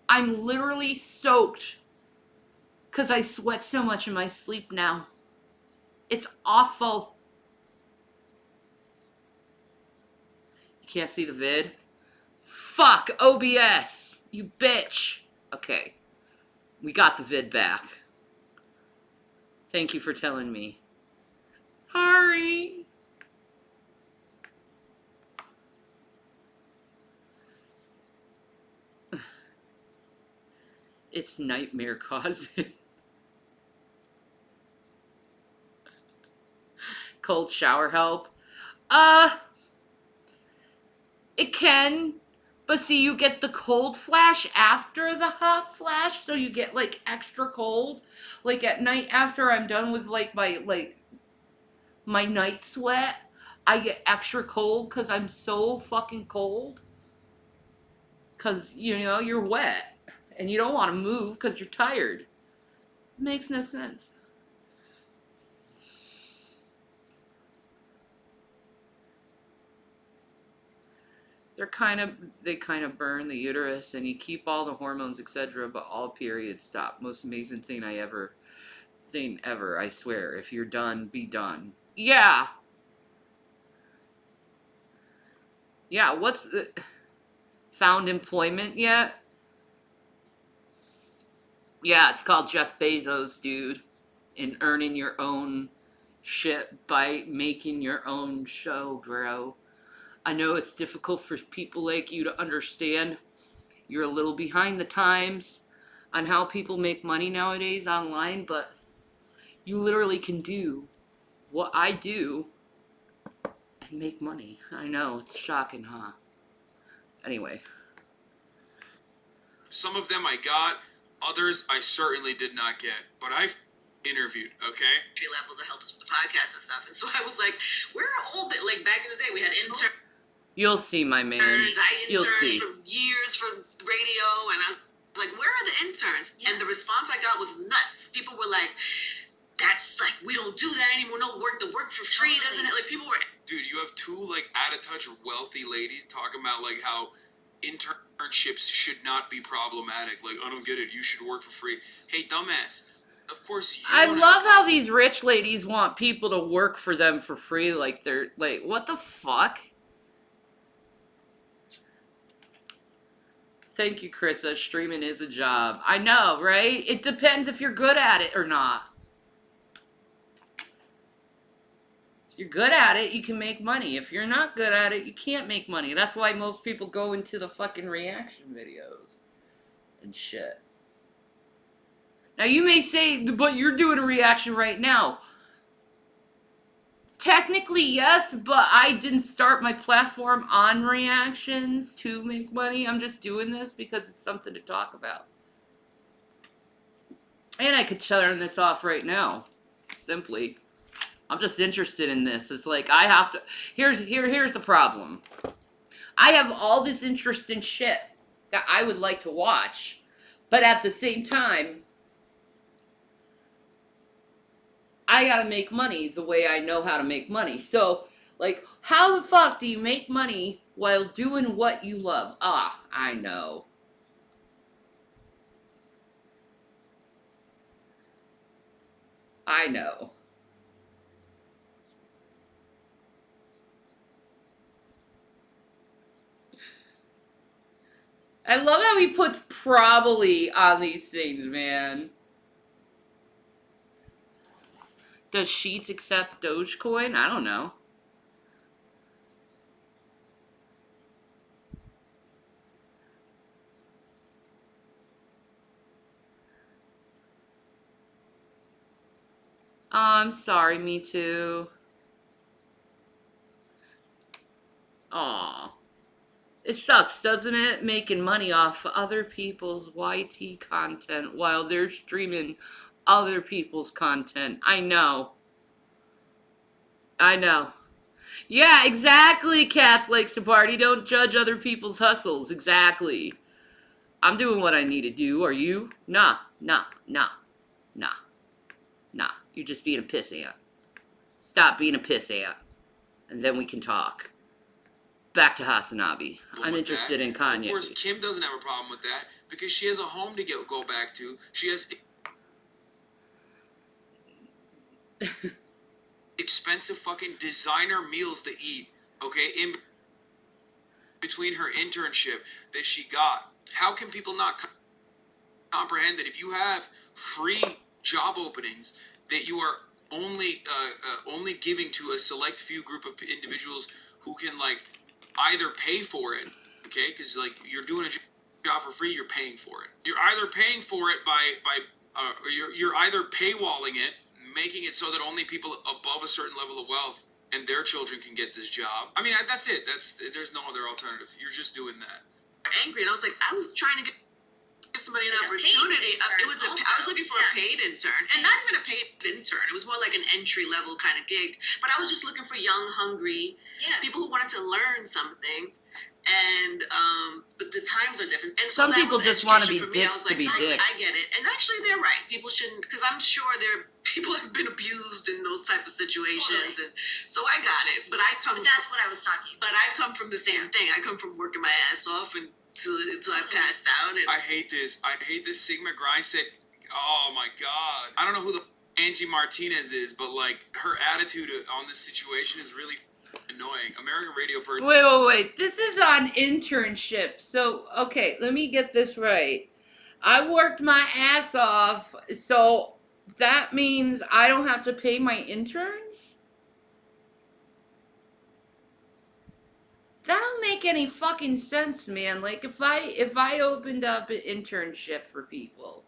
Speaker 1: I'm literally soaked because I sweat so much in my sleep now. It's awful. You can't see the vid? Fuck OBS, you bitch. Okay, we got the vid back. Thank you for telling me. Sorry. It's nightmare causing. Cold shower help? It can. But see, you get the cold flash after the hot flash, so you get like extra cold. Like at night after I'm done with my night sweat, I get extra cold cuz I'm so fucking cold. Cuz you're wet and you don't want to move cuz you're tired. It makes no sense. They kind of burn the uterus and you keep all the hormones, etc., but all periods stop. Most amazing thing ever, I swear. If you're done, be done. Yeah. Yeah, what's the found employment yet? Yeah, it's called Jeff Bezos, dude. And earning your own shit by making your own show, bro. I know it's difficult for people like you to understand. You're a little behind the times on how people make money nowadays online, but you literally can do what I do and make money. I know, it's shocking, huh? Anyway.
Speaker 9: some of them I got, others I certainly did not get. But I've interviewed, okay?
Speaker 3: Entry level to help us with the podcast and stuff. And so I was like, we're old bit like back in the day we had interns.
Speaker 1: You'll see, my man. You'll see.
Speaker 3: For years for radio, and I was like, where are the interns? Yeah. And the response I got was nuts. People were like, that's like, we don't do that anymore. No work, the work for free doesn't it? Like, people were.
Speaker 9: Dude, you have two like out of touch wealthy ladies talking about like how internships should not be problematic. Like, I don't get it. You should work for free. Hey, dumbass. Of course you
Speaker 1: I
Speaker 9: wanna-
Speaker 1: love how these rich ladies want people to work for them for free. Like, they're like, what the fuck? Thank you, Krista. Streaming is a job. I know, right? It depends if you're good at it or not. If you're good at it, you can make money. If you're not good at it, you can't make money. That's why most people go into the fucking reaction videos and shit. Now, you may say, but you're doing a reaction right now. Technically, yes, but I didn't start my platform on reactions to make money. I'm just doing this because it's something to talk about. And I could turn this off right now. Simply. I'm just interested in this. It's like I have to. Here's the problem. I have all this interest in shit that I would like to watch, but at the same time, I gotta make money the way I know how to make money. So, like, how the fuck do you make money while doing what you love? Ah, I know. I know. I love how he puts probably on these things, man. Does Sheets accept Dogecoin? I don't know. I'm sorry, me too. Aw. It sucks, doesn't it? Making money off other people's YT content while they're streaming other people's content. I know. I know. Yeah, exactly, Cats Lakes to Party. Don't judge other people's hustles. Exactly. I'm doing what I need to do. Are you? Nah, nah, nah, nah, nah. You're just being a pissant. Stop being a pissant. And then we can talk. Back to Hasanabi. I'm interested in Kanye.
Speaker 9: Of course, Kim doesn't have a problem with that because she has a home to go back to. She has expensive fucking designer meals to eat, okay, in between her internship that she got. How can people not comprehend that if you have free job openings that you are only giving to a select few group of individuals who can like either pay for it, okay, because like you're doing a job for free, you're paying for it. You're either paying for it or you're either paywalling it, making it so that only people above a certain level of wealth and their children can get this job. I mean, that's it. There's no other alternative. You're just doing that.
Speaker 3: Angry, and I was like, I was trying to give somebody an
Speaker 10: Like a paid
Speaker 3: opportunity.
Speaker 10: intern
Speaker 3: It was I was
Speaker 10: also.
Speaker 3: looking for
Speaker 10: Yeah.
Speaker 3: a paid intern,
Speaker 10: Same.
Speaker 3: and not even a paid intern. It was more like an entry level kind of gig. But I was just looking for young, hungry
Speaker 10: Yeah.
Speaker 3: people who wanted to learn something. And but the times are different. And so
Speaker 1: Some
Speaker 3: that
Speaker 1: people
Speaker 3: was
Speaker 1: just want to
Speaker 3: education
Speaker 1: be
Speaker 3: for me. I
Speaker 1: dicks
Speaker 3: was
Speaker 1: to
Speaker 3: like,
Speaker 1: be
Speaker 3: totally,
Speaker 1: dicks.
Speaker 3: I get it. And actually, they're right. People shouldn't, because I'm sure people have been abused in those type of situations,
Speaker 10: Totally.
Speaker 3: and so I got it. But I come.
Speaker 10: But that's what I was talking about.
Speaker 3: But I come from the same thing. I come from working my ass off until I passed out. And
Speaker 9: I hate this. I hate this Sigma grind set. Oh my god. I don't know who the Angie Martinez is, but like her attitude on this situation is really annoying. American radio person.
Speaker 1: Wait. This is on internship. So, okay, let me get this right. I worked my ass off, so that means I don't have to pay my interns? That don't make any fucking sense, man. Like if I opened up an internship for people,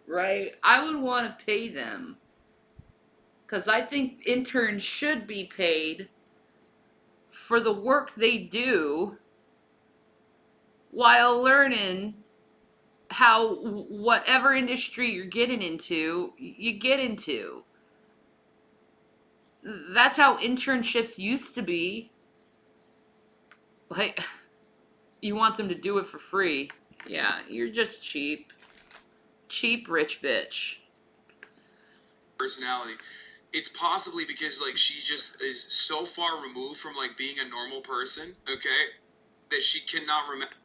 Speaker 1: right? I would want to pay them. Cuz I think interns should be paid for the work they do while learning how whatever industry you're getting into, you get into. That's how internships used to be. Like, you want them to do it for free. Yeah, you're just cheap. Cheap rich bitch.
Speaker 9: Personality. It's possibly because like she just is so far removed from like being a normal person, okay, that she cannot remember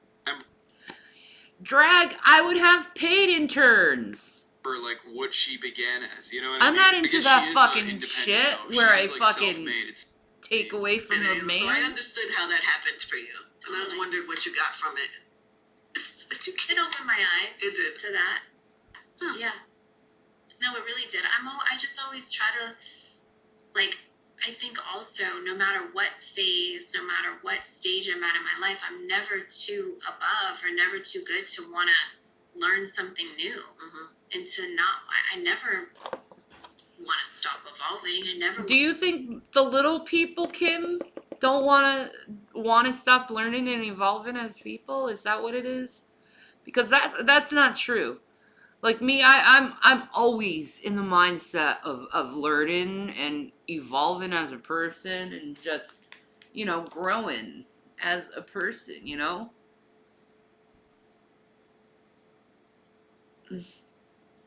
Speaker 1: Drag, I would have paid interns.
Speaker 9: like what she began as. You know what I
Speaker 1: I'm
Speaker 9: mean?
Speaker 1: not
Speaker 9: I
Speaker 1: into
Speaker 9: guess
Speaker 1: that
Speaker 9: she is,
Speaker 1: fucking
Speaker 9: independent,
Speaker 1: shit
Speaker 9: though.
Speaker 1: where
Speaker 9: She
Speaker 1: I
Speaker 9: is, like,
Speaker 1: fucking
Speaker 9: self-made. It's
Speaker 1: take away from the
Speaker 3: so I
Speaker 1: man.
Speaker 3: understood how that happened for you, and I just wondered what you got from it.
Speaker 10: It opened my eyes
Speaker 3: Is it?
Speaker 10: to that.
Speaker 3: Huh.
Speaker 10: Yeah. No, it really did. I just always try to, like, I think also no matter what phase, no matter what stage I'm at in my life, I'm never too above or never too good to want to learn something new. And to not, I never want to stop evolving. I never.
Speaker 1: Do you think the little people, Kim, don't want to stop learning and evolving as people? Is that what it is? Because that's not true. Like me, I'm always in the mindset of learning and evolving as a person and just, growing as a person,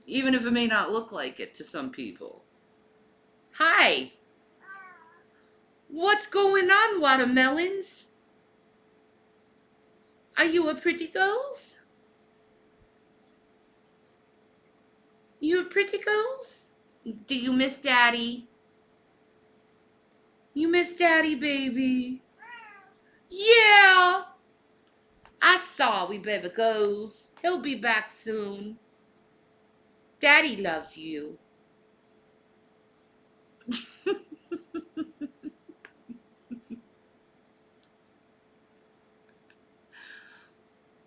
Speaker 1: even if it may not look like it to some people. Hi. What's going on, watermelons? Are you a pretty girls? You a pretty girls? Do you miss daddy? You miss daddy, baby? Yeah. I saw we baby goes. He'll be back soon. Daddy loves you.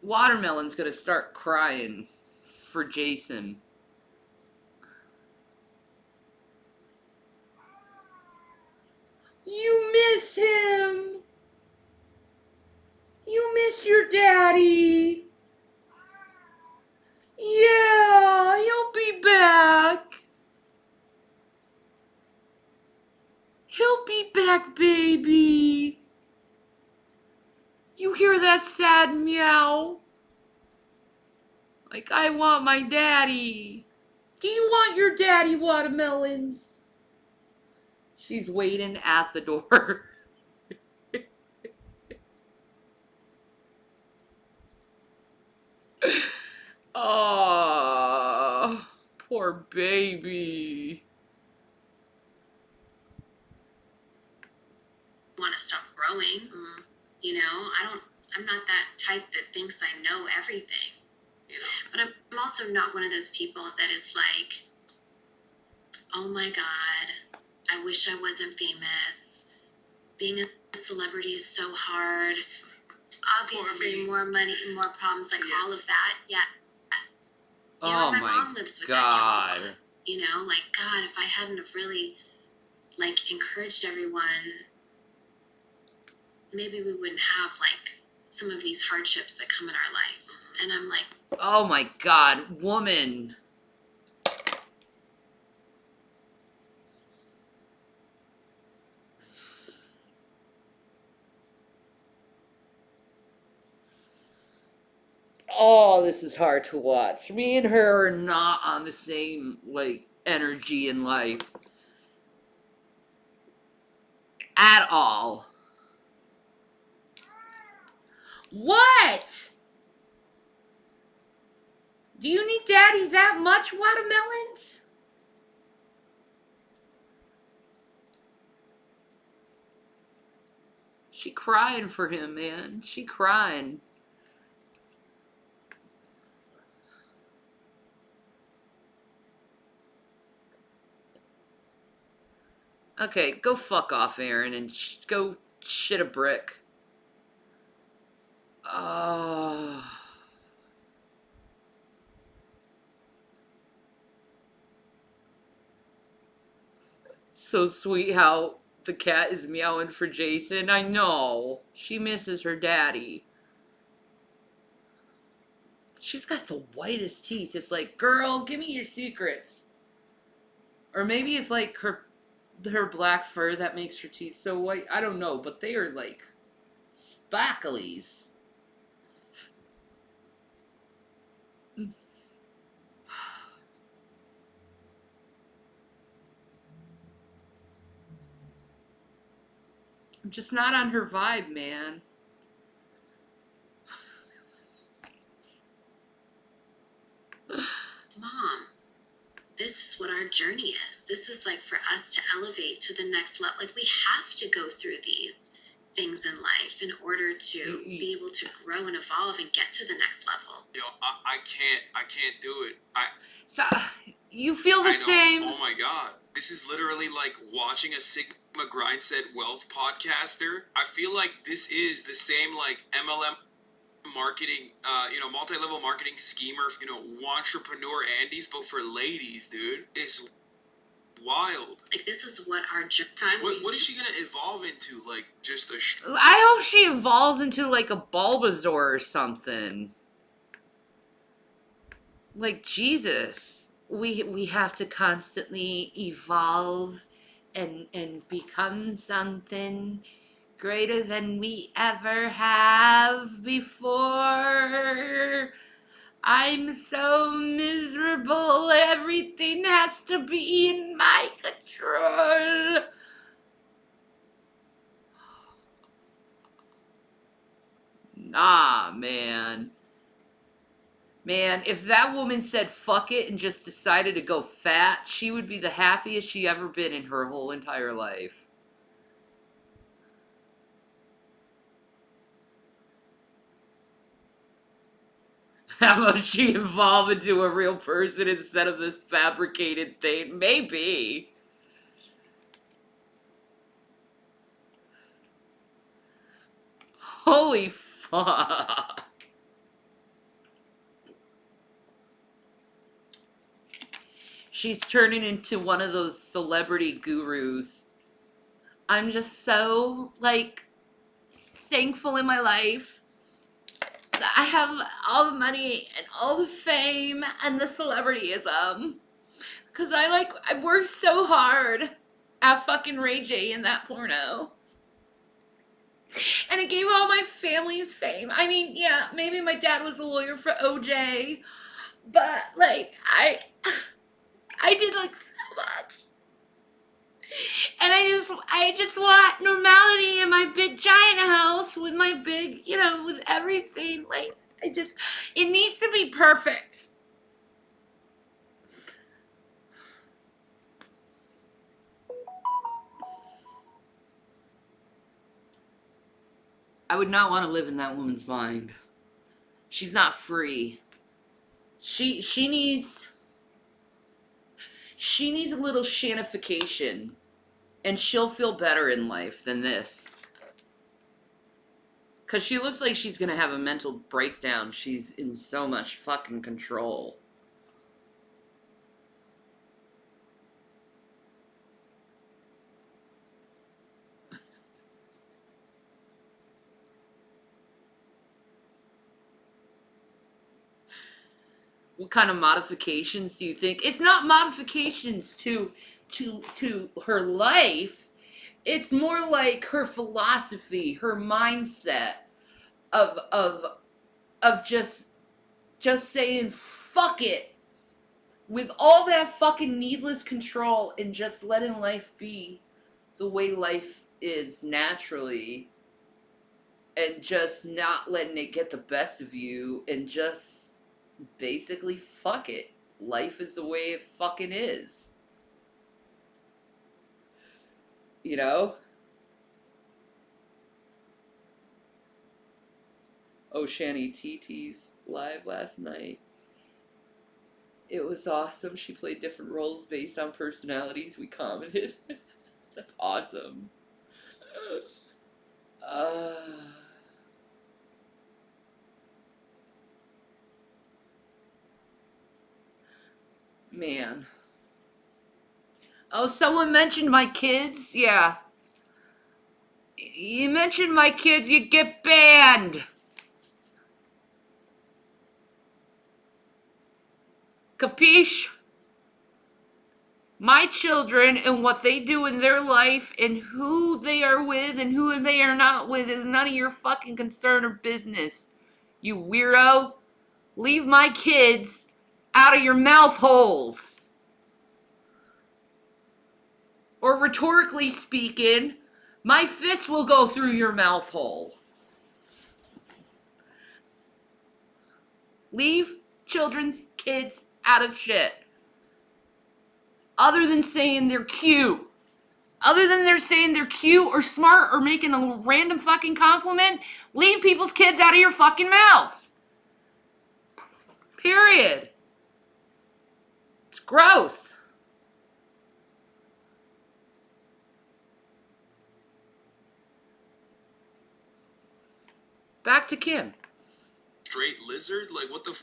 Speaker 1: Watermelon's gonna start crying for Jason. daddy. Yeah, he'll be back. He'll be back, baby. You hear that sad meow? Like, I want my daddy. Do you want your daddy watermelons? She's waiting at the door. Oh, poor baby.
Speaker 10: Want to stop growing. You know, I'm not that type that thinks I know everything. But I'm also not one of those people that is like, oh my God, I wish I wasn't famous. Being a celebrity is so hard. Obviously, more money, more problems, like all of that. Yes. You know,
Speaker 1: Oh
Speaker 10: my
Speaker 1: my
Speaker 10: mom lives with that
Speaker 1: God.
Speaker 10: guilty. You know, like, God, if I hadn't have really, like, encouraged everyone, maybe we wouldn't have, like, some of these hardships that come in our lives. And I'm like,
Speaker 1: Oh my God, woman. Oh, this is hard to watch. Me and her are not on the same, like, energy in life. At all. What? Do you need daddy that much, watermelons? She crying for him, man. She crying. Okay, go fuck off, Aaron, and go shit a brick. Oh. So sweet how the cat is meowing for Jason. I know. She misses her daddy. She's got the whitest teeth. It's like, girl, give me your secrets. Or maybe it's like her black fur that makes her teeth so white. I don't know, but they are like sparklies. I'm just not on her vibe, man.
Speaker 10: Mom, this is what our journey is. This is like for us to elevate to the next level. Like, we have to go through these things in life in order to be able to grow and evolve and get to the next level.
Speaker 9: You know, I can't do it.
Speaker 1: So, you feel the same?
Speaker 9: Oh my God. This is literally like watching a Sigma Grindset wealth podcaster. I feel like this is the same like MLM marketing, multi-level marketing schemer, entrepreneur Andes, but for ladies, dude. It's wild.
Speaker 10: Like, this is what our time.
Speaker 9: What is she gonna evolve into? Like, just a...
Speaker 1: I hope she evolves into like a Bulbasaur or something. Like, Jesus. We have to constantly evolve and become something greater than we ever have before. I'm so miserable. Everything has to be in my control. Nah, man. Man, if that woman said fuck it and just decided to go fat, she would be the happiest she ever been in her whole entire life. How about she evolve into a real person instead of this fabricated thing? Maybe. Holy fuck. She's turning into one of those celebrity gurus. I'm just so, like, thankful in my life that I have all the money and all the fame and the celebrityism. Because I worked so hard at fucking Ray J in that porno. And it gave all my family's fame. I mean, yeah, maybe my dad was a lawyer for OJ, but like I did like so much. And I just want normality in my big giant house with my big, with everything. Like it needs to be perfect. I would not want to live in that woman's mind. She's not free. She needs a little shanification, and she'll feel better in life than this. Cause she looks like she's gonna have a mental breakdown. She's in so much fucking control. What kind of modifications do you think? It's not modifications to her life. It's more like her philosophy, her mindset of just saying fuck it with all that fucking needless control and just letting life be the way life is naturally, and just not letting it get the best of you, and just basically fuck it. Life is the way it fucking is. You know? Oh, Shani TT's live last night. It was awesome. She played different roles based on personalities. We commented. That's awesome. Man. Oh, someone mentioned my kids? Yeah. You mentioned my kids, you get banned. Capiche? My children and what they do in their life and who they are with and who they are not with is none of your fucking concern or business. You weirdo. Leave my kids out of your mouth holes. Or rhetorically speaking, my fist will go through your mouth hole. Leave children's kids out of shit. Other than saying they're cute. Other than they're saying they're cute or smart or making a random fucking compliment, leave people's kids out of your fucking mouths. Period. It's gross. Back to Kim.
Speaker 9: Straight lizard? Like, what do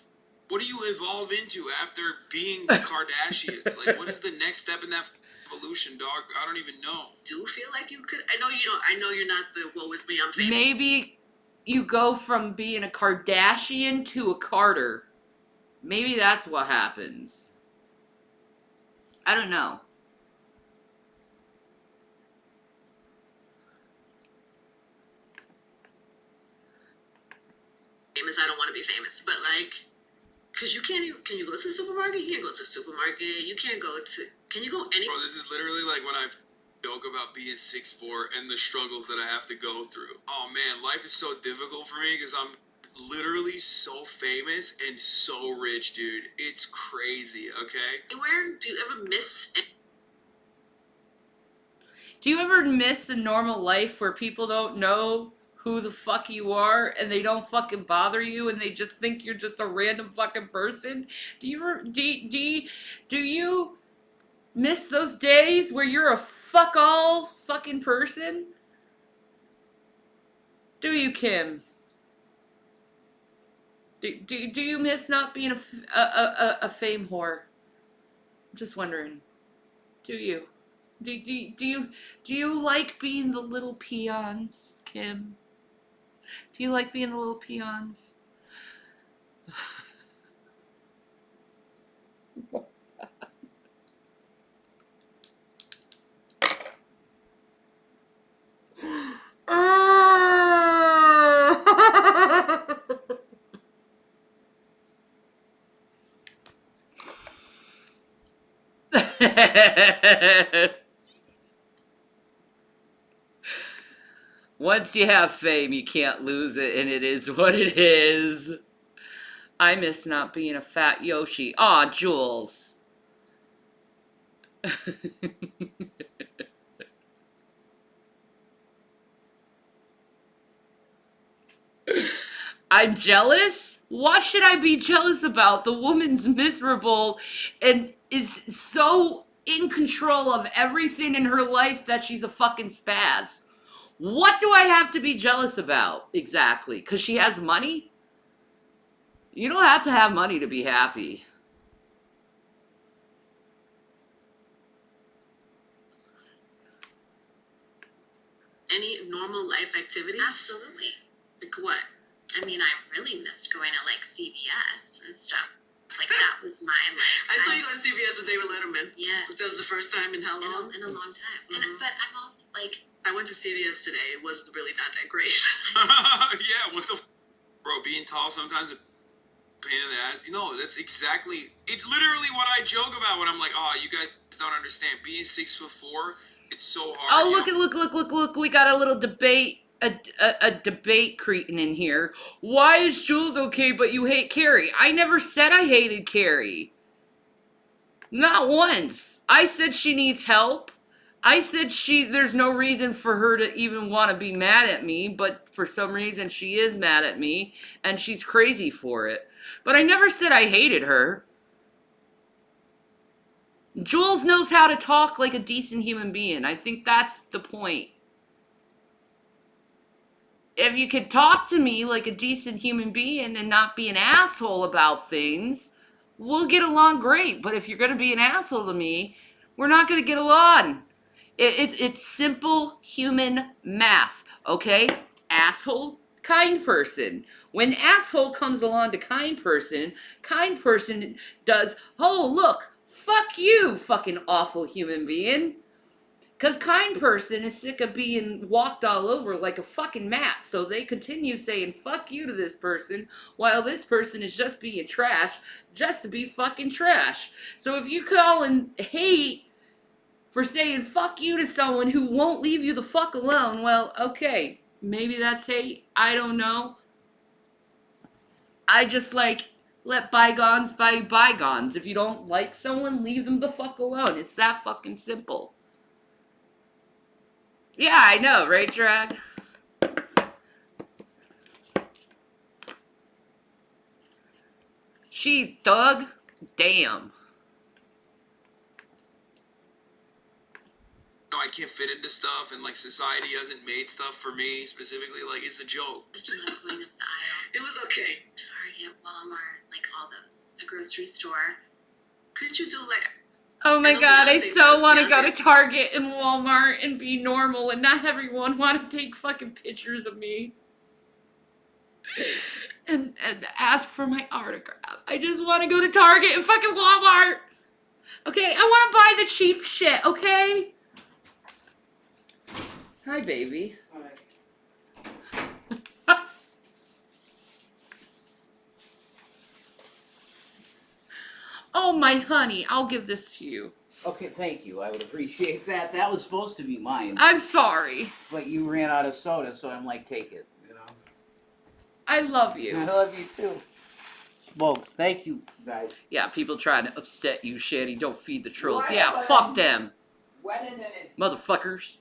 Speaker 9: you evolve into after being the Kardashians? Like, what is the next step in that evolution, dog? I don't even know.
Speaker 3: Do feel like you could. I know you don't. I know you're not the what was me. I'm famous.
Speaker 1: Maybe you go from being a Kardashian to a Carter. Maybe that's what happens. I don't know.
Speaker 3: Famous. I don't want to be famous, but like, cause you can't. Can you go to the supermarket? You can't go to the supermarket. You can't go to. Can you go anywhere?
Speaker 9: Bro, this is literally like when I joke about being 6'4" and the struggles that I have to go through. Oh man, life is so difficult for me because I'm literally so famous and so rich, dude. It's crazy, okay?
Speaker 3: Anywhere? Do you ever miss?
Speaker 1: Do you ever miss a normal life where people don't know who the fuck you are and they don't fucking bother you and they just think you're just a random fucking person? Do you miss those days where you're a fuck all fucking person? Do you, Kim? Do you miss not being a fame whore? I'm just wondering. Do you? Do you like being the little peons, Kim? Do you like being the little peons? Once you have fame, you can't lose it, and it is what it is. I miss not being a fat Yoshi. Aw, Jules. I'm jealous? What should I be jealous about? The woman's miserable and is so in control of everything in her life that she's a fucking spaz. What do I have to be jealous about exactly? Because she has money? You don't have to have money to be happy.
Speaker 3: Any normal life activities?
Speaker 10: Absolutely.
Speaker 3: Like what?
Speaker 10: I mean, I really missed going to like CVS and stuff. Like that was my like.
Speaker 3: I saw you go to CVS with David Letterman.
Speaker 10: Yes.
Speaker 3: That was the first time in how long?
Speaker 10: In a long time. But I'm also like.
Speaker 3: I went to CVS today. It was really not that great.
Speaker 9: Yeah, what the bro? Being tall sometimes a pain in the ass. You know, that's exactly. It's literally what I joke about when I'm like, oh, you guys don't understand. Being 6'4", it's so hard.
Speaker 1: Oh, look! We got a little debate. A debate cretin in here. Why is Jules okay, but you hate Carrie? I never said I hated Carrie. Not once. I said she needs help. I said there's no reason for her to even want to be mad at me, but for some reason she is mad at me, and she's crazy for it. But I never said I hated her. Jules knows how to talk like a decent human being. I think that's the point. If you could talk to me like a decent human being and not be an asshole about things, we'll get along great. But if you're going to be an asshole to me, we're not going to get along. It's simple human math, okay? Asshole, kind person. When asshole comes along to kind person does, oh, look, fuck you, fucking awful human being. Because kind person is sick of being walked all over like a fucking mat. So they continue saying fuck you to this person while this person is just being trash just to be fucking trash. So if you call and hate for saying fuck you to someone who won't leave you the fuck alone, well, okay. Maybe that's hate. I don't know. I just let bygones be bygones. If you don't like someone, leave them the fuck alone. It's that fucking simple. Yeah, I know, right, Drag? She thug? Damn.
Speaker 9: No, I can't fit into stuff, and like society hasn't made stuff for me specifically. Like it's a joke.
Speaker 10: Just not going up the aisles.
Speaker 3: It was okay.
Speaker 10: Target, Walmart, like all those. A grocery store.
Speaker 3: Couldn't you do like?
Speaker 1: Oh my god, I
Speaker 3: Beyonce
Speaker 1: so
Speaker 3: was
Speaker 1: want to go
Speaker 3: Beyonce.
Speaker 1: to Target and Walmart and be normal and not everyone want to take fucking pictures of me. And ask for my autograph. I just want to go to Target and fucking Walmart. Okay, I want to buy the cheap shit, okay? Hi, baby. Oh, my honey, I'll give this to you.
Speaker 2: Okay, thank you. I would appreciate that. That was supposed to be mine,
Speaker 1: I'm sorry.
Speaker 2: but you ran out of soda, so I'm like, take it. You know.
Speaker 1: I love you.
Speaker 2: I love you too. Smokes. Thank you, guys.
Speaker 1: Yeah, people trying to upset you, Shanny. Don't feed the trolls.
Speaker 2: Wait a
Speaker 1: Yeah,
Speaker 2: minute.
Speaker 1: fuck them.
Speaker 2: Wait a minute.
Speaker 1: Motherfuckers.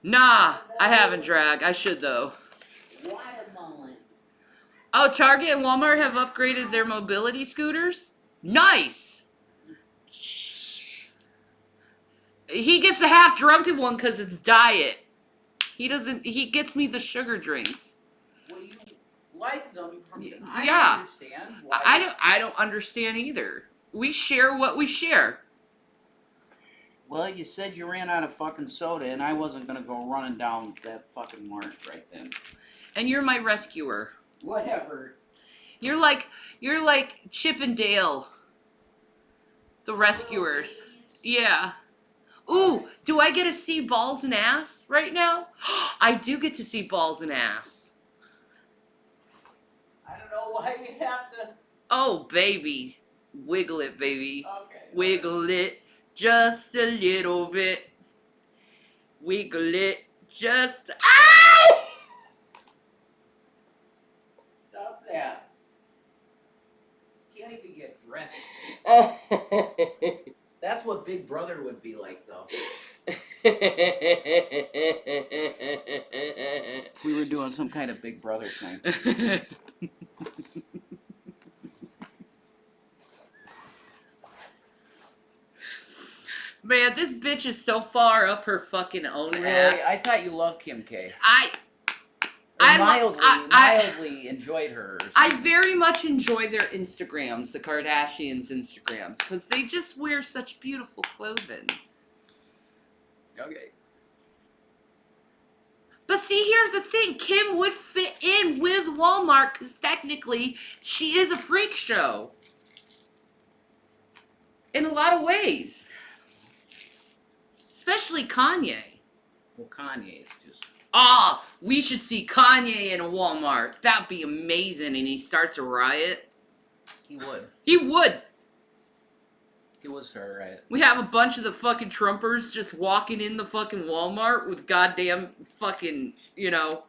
Speaker 1: Nah, I haven't, Drag. I should, though.
Speaker 2: Watermelon.
Speaker 1: Oh, Target and Walmart have upgraded their mobility scooters? Nice! He gets the half drunken one because it's diet. He gets me the sugar drinks.
Speaker 2: Well, you like them.
Speaker 1: Yeah.
Speaker 2: I understand. Why.
Speaker 1: I don't understand either. We share what we share.
Speaker 2: Well, you said you ran out of fucking soda, and I wasn't gonna go running down that fucking mart right then.
Speaker 1: And you're my rescuer.
Speaker 2: Whatever.
Speaker 1: You're like Chip and Dale, the rescuers. Yeah. Ooh, do I get to see balls and ass right now? I do get to see balls and ass.
Speaker 2: I don't know why you have to.
Speaker 1: Oh, baby. Wiggle it, baby.
Speaker 2: Okay.
Speaker 1: Wiggle it just a little bit. Wiggle it just. Ow!
Speaker 2: Stop that. Can't even get dressed. That's what Big Brother would be like, though. If we were doing some kind of Big Brother thing.
Speaker 1: Man, this bitch is so far up her fucking own
Speaker 2: Really?
Speaker 1: ass.
Speaker 2: I thought you loved Kim K.
Speaker 1: I
Speaker 2: Mildly enjoyed her. Or
Speaker 1: I
Speaker 2: something.
Speaker 1: very much enjoy their Instagrams, the Kardashians' Instagrams, because they just wear such beautiful clothing.
Speaker 2: Okay.
Speaker 1: But see, here's the thing. Kim would fit in with Walmart because technically she is a freak show. In a lot of ways. Especially Kanye.
Speaker 2: Well, Kanye is just...
Speaker 1: Ah, we should see Kanye in a Walmart. That'd be amazing. And he starts a riot.
Speaker 2: He would.
Speaker 1: He would.
Speaker 2: He was for a riot.
Speaker 1: We have a bunch of the fucking Trumpers just walking in the fucking Walmart with goddamn fucking, you know,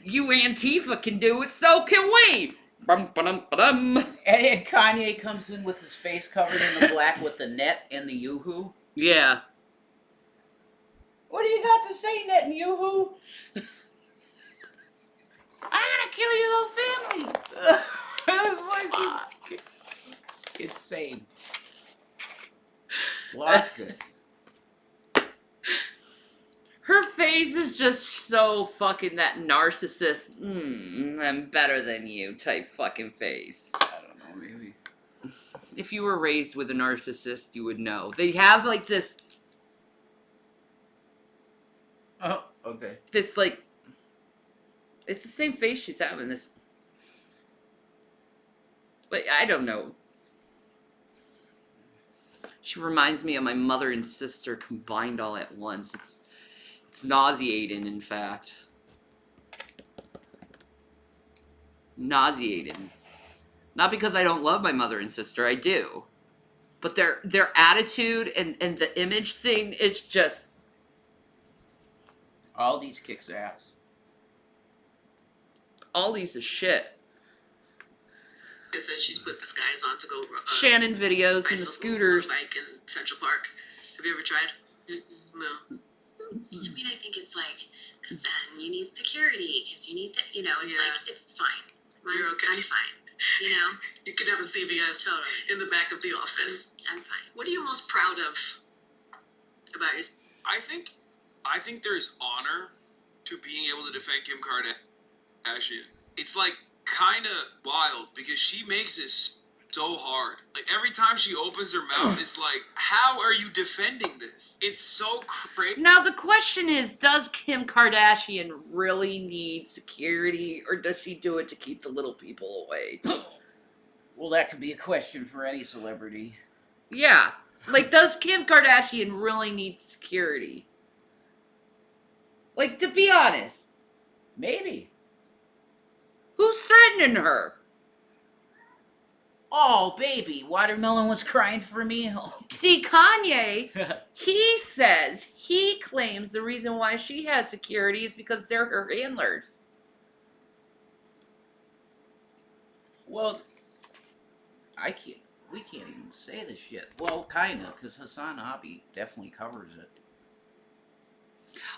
Speaker 1: you Antifa can do it, so can we. Bum, ba-dum, ba-dum.
Speaker 2: And Kanye comes in with his face covered in the black with the net and the yoo-hoo.
Speaker 1: Yeah.
Speaker 2: What do you got to say, Net and yoo-hoo?
Speaker 1: I'm gonna kill your whole family.
Speaker 2: It's sane. Well, that's good.
Speaker 1: Her face is just so fucking that narcissist, I'm better than you type fucking face.
Speaker 2: I don't know, maybe.
Speaker 1: If you were raised with a narcissist, you would know. They have like this,
Speaker 2: Oh, okay.
Speaker 1: this like, it's the same face she's having. This, like, I don't know. She reminds me of my mother and sister combined all at once. It's nauseating, in fact. Nauseating. Not because I don't love my mother and sister, I do. But their attitude and the image thing is just...
Speaker 2: Aldi's kicks ass.
Speaker 1: Aldi's is shit.
Speaker 3: I said she's put the skies on to go.
Speaker 1: Shannon videos and the
Speaker 3: bicycle,
Speaker 1: scooters.
Speaker 3: Bike in Central Park. Have you ever tried? No.
Speaker 10: I mean, I think it's like, because then you need security, because you need, it's
Speaker 3: Yeah.
Speaker 10: like, it's fine.
Speaker 3: You're okay.
Speaker 10: I'm fine, you know?
Speaker 3: You could have a CVS
Speaker 10: Totally.
Speaker 3: in the back of the office.
Speaker 10: I'm fine.
Speaker 3: What are you most proud of about yourself?
Speaker 9: I think there's honor to being able to defend Kim Kardashian. It's like kind of wild because she makes it so hard. Like every time she opens her mouth, it's like, how are you defending this? It's so crazy.
Speaker 1: Now the question is, does Kim Kardashian really need security, or does she do it to keep the little people away?
Speaker 2: Well, that could be a question for any celebrity.
Speaker 1: Yeah. Like, does Kim Kardashian really need security? Like, to be honest,
Speaker 2: Maybe.
Speaker 1: who's threatening her?
Speaker 2: Oh, baby, Watermelon was crying for me.
Speaker 1: See, Kanye, he claims the reason why she has security is because they're her handlers.
Speaker 2: Well, we can't even say this shit. Well, kinda, because Hassan Hobby definitely covers it.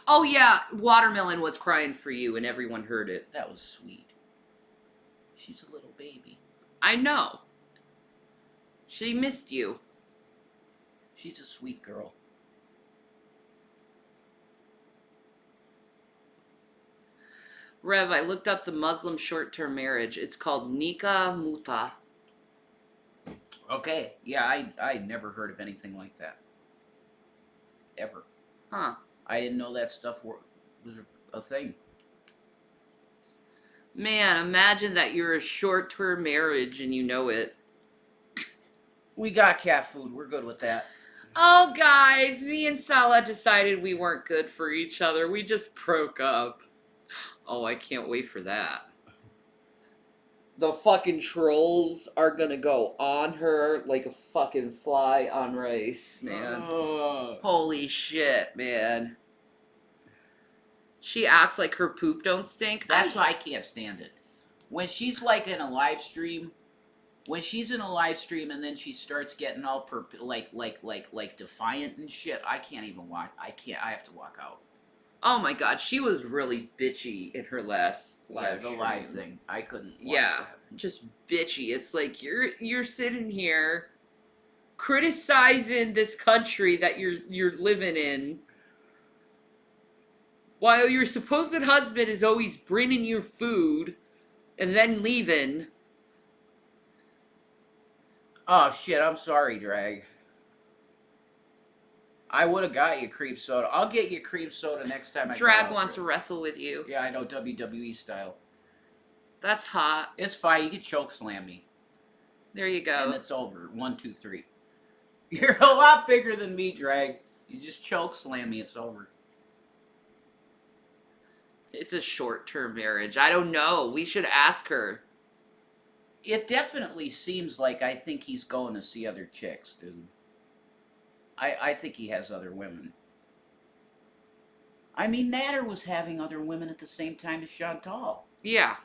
Speaker 1: Oh yeah, Watermelon was crying for you and everyone heard it.
Speaker 2: That was sweet. She's a little baby.
Speaker 1: I know. She missed you.
Speaker 2: She's a sweet girl.
Speaker 1: Rev, I looked up the Muslim short-term marriage. It's called Nikah Muta.
Speaker 2: Okay, yeah, I never heard of anything like that. Ever.
Speaker 1: Huh.
Speaker 2: I didn't know that stuff was a thing.
Speaker 1: Man, imagine that you're a short-term marriage and you know it.
Speaker 2: We got cat food. We're good with that.
Speaker 1: Oh, guys, me and Salah decided we weren't good for each other. We just broke up. Oh, I can't wait for that. The fucking trolls are gonna go on her like a fucking fly on rice, man. Holy shit, man. She acts like her poop don't stink.
Speaker 2: That's why I can't stand it. When she's like in a live stream, and then she starts getting all like defiant and shit, I can't even watch. I have to walk out.
Speaker 1: Oh my god, she was really bitchy in her last live
Speaker 2: the
Speaker 1: stream.
Speaker 2: live thing. I couldn't watch
Speaker 1: Yeah,
Speaker 2: that.
Speaker 1: just bitchy. It's like you're sitting here criticizing this country that you're living in, while your supposed husband is always bringing you food and then leaving.
Speaker 2: Oh shit, I'm sorry, Drag. I would have got you cream soda. I'll get you cream soda next time I
Speaker 1: Drag
Speaker 2: go
Speaker 1: wants
Speaker 2: out
Speaker 1: to
Speaker 2: there.
Speaker 1: wrestle with you.
Speaker 2: Yeah, I know, WWE style.
Speaker 1: That's hot.
Speaker 2: It's fine. You can choke slam me.
Speaker 1: There you go.
Speaker 2: And it's over. 1, 2, 3. You're a lot bigger than me, Drag. You just choke slam me. It's over.
Speaker 1: It's a short-term marriage. I don't know. We should ask her.
Speaker 2: It definitely seems like I think he's going to see other chicks, dude. I think he has other women. I mean, Natter was having other women at the same time as Chantal.
Speaker 1: Yeah.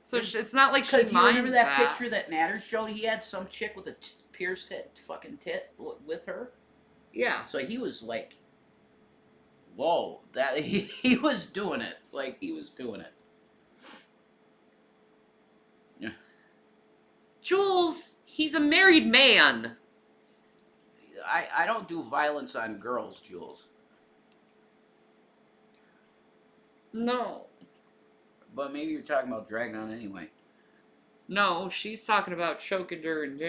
Speaker 1: So it's not like she
Speaker 2: Because you remember
Speaker 1: minds
Speaker 2: that picture that Natter showed? He had some chick with a pierced fucking tit with her.
Speaker 1: Yeah.
Speaker 2: So he was like, whoa, that he was doing it. Like, he was doing it. Yeah.
Speaker 1: Jules, he's a married man.
Speaker 2: I don't do violence on girls, Jules.
Speaker 1: No.
Speaker 2: But maybe you're talking about dragging on anyway.
Speaker 1: No, she's talking about choking her and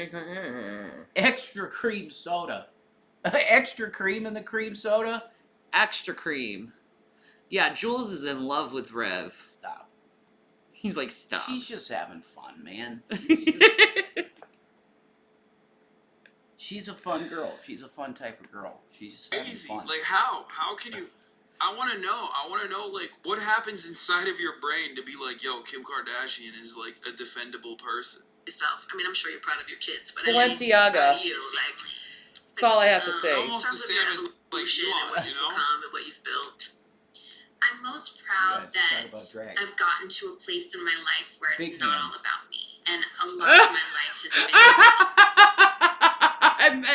Speaker 2: Extra cream soda. Extra cream in the cream soda?
Speaker 1: Extra cream. Yeah, Jules is in love with Rev.
Speaker 2: Stop.
Speaker 1: He's like, stop.
Speaker 2: She's just having fun, man. She's a fun girl. She's a fun type of girl. She's just having
Speaker 9: Easy.
Speaker 2: fun.
Speaker 9: Like how? How can you? I want to know. I want to know like what happens inside of your brain to be like, yo, Kim Kardashian is like a defendable person.
Speaker 3: Yourself. I mean, I'm sure you're proud of your kids, but
Speaker 1: Balenciaga.
Speaker 3: you, like,
Speaker 1: That's all I have to say.
Speaker 9: Almost the same as like you
Speaker 3: and what
Speaker 9: are, you
Speaker 3: you've
Speaker 9: know.
Speaker 3: become and what you've built.
Speaker 10: I'm most proud
Speaker 2: Yeah,
Speaker 10: that
Speaker 2: talk about drag.
Speaker 10: I've gotten to a place in my life where it's
Speaker 2: Big
Speaker 10: not
Speaker 2: hands.
Speaker 10: all about me. And a lot of my life has been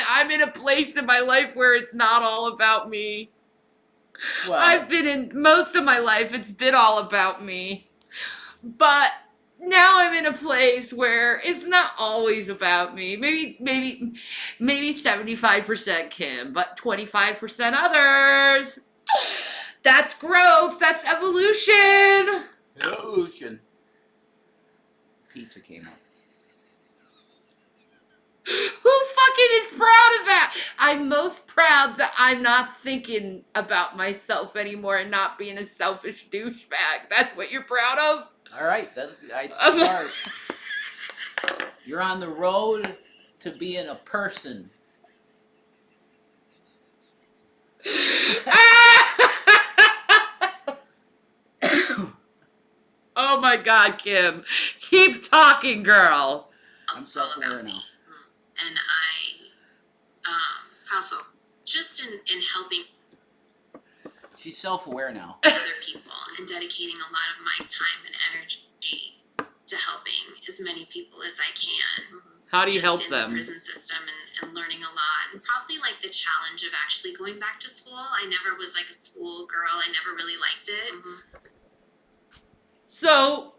Speaker 1: I'm in a place in my life where it's not all about me.
Speaker 2: Well,
Speaker 1: I've been in most of my life, it's been all about me. But now I'm in a place where it's not always about me. Maybe 75% Kim, but 25% others. That's growth. That's evolution.
Speaker 2: Evolution. Pizza came up.
Speaker 1: Who fucking is proud of that? I'm most proud that I'm not thinking about myself anymore and not being a selfish douchebag. That's what you're proud of?
Speaker 2: All right, I'd start. You're on the road to being a person.
Speaker 1: Oh my God, Kim. Keep talking, girl.
Speaker 2: I'm self-aware now.
Speaker 10: and
Speaker 3: How so?
Speaker 10: just in helping
Speaker 2: She's self-aware now.
Speaker 10: other people and dedicating a lot of my time and energy to helping as many people as I can.
Speaker 1: How do you
Speaker 10: just
Speaker 1: help
Speaker 10: in
Speaker 1: them?
Speaker 10: the prison system and learning a lot, and probably like the challenge of actually going back to school. I never was like a school girl. I never really liked it.
Speaker 1: So,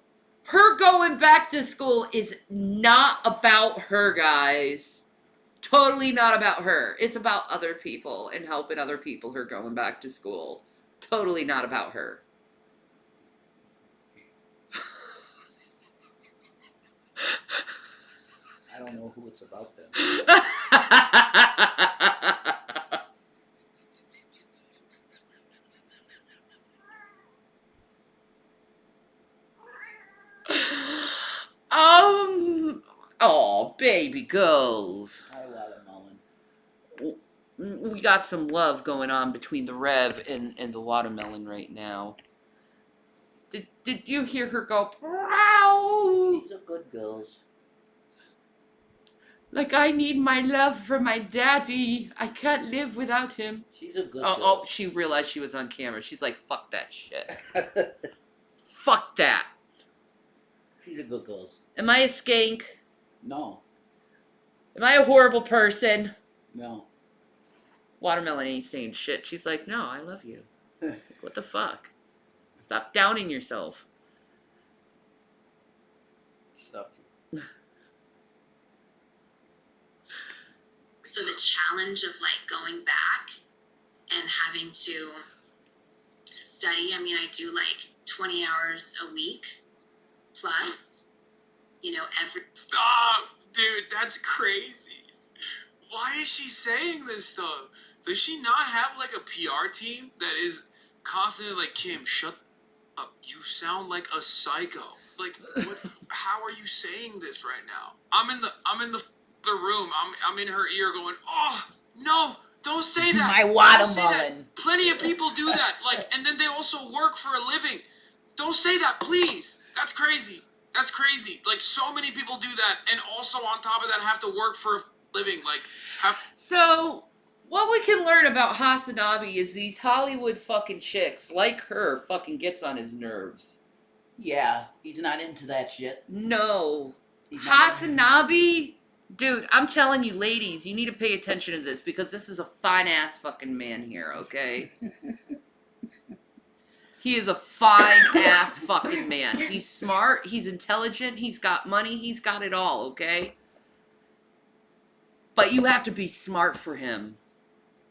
Speaker 1: her going back to school is not about her, guys. Totally not about her. It's about other people and helping other people who are going back to school. Totally not about her.
Speaker 2: don't know who it's about then.
Speaker 1: Oh, baby girls.
Speaker 2: Hi, watermelon.
Speaker 1: We got some love going on between the Rev and the watermelon right now. Did you hear her go? Prow?
Speaker 2: These are good girls.
Speaker 1: Like, I need my love for my daddy. I can't live without him.
Speaker 2: She's a good
Speaker 1: Oh,
Speaker 2: girl.
Speaker 1: she realized she was on camera. She's like, fuck that shit. Fuck that.
Speaker 2: She's a good girl.
Speaker 1: Am I a skank?
Speaker 2: No.
Speaker 1: Am I a horrible person?
Speaker 2: No.
Speaker 1: Watermelon ain't saying shit. She's like, no, I love you. Like, what the fuck? Stop downing yourself.
Speaker 2: Stop.
Speaker 10: So the challenge of like going back and having to study, I mean, I do like 20 hours a week plus, you know, every.
Speaker 9: Stop, dude. That's crazy. Why is she saying this stuff? Does she not have like a PR team that is constantly like, Kim, shut up. You sound like a psycho. Like, what? How are you saying this right now? I'm in the room. I'm in her ear going, oh no, don't say that.
Speaker 2: My
Speaker 9: Don't say that.
Speaker 2: watermelon.
Speaker 9: Plenty of people do that. Like, and then they also work for a living. Don't say that, please. That's crazy. That's crazy. Like, so many people do that, and also on top of that, have to work for a living. Like,
Speaker 1: So, what we can learn about Hasanabi is these Hollywood fucking chicks, like her, fucking gets on his nerves.
Speaker 2: Yeah, he's not into that shit.
Speaker 1: No.
Speaker 2: He's not into-
Speaker 1: Hasanabi? Dude, I'm telling you, ladies, you need to pay attention to this because this is a fine-ass fucking man here, okay? He is a fine-ass fucking man. He's smart, he's intelligent, he's got money, he's got it all, okay? But you have to be smart for him.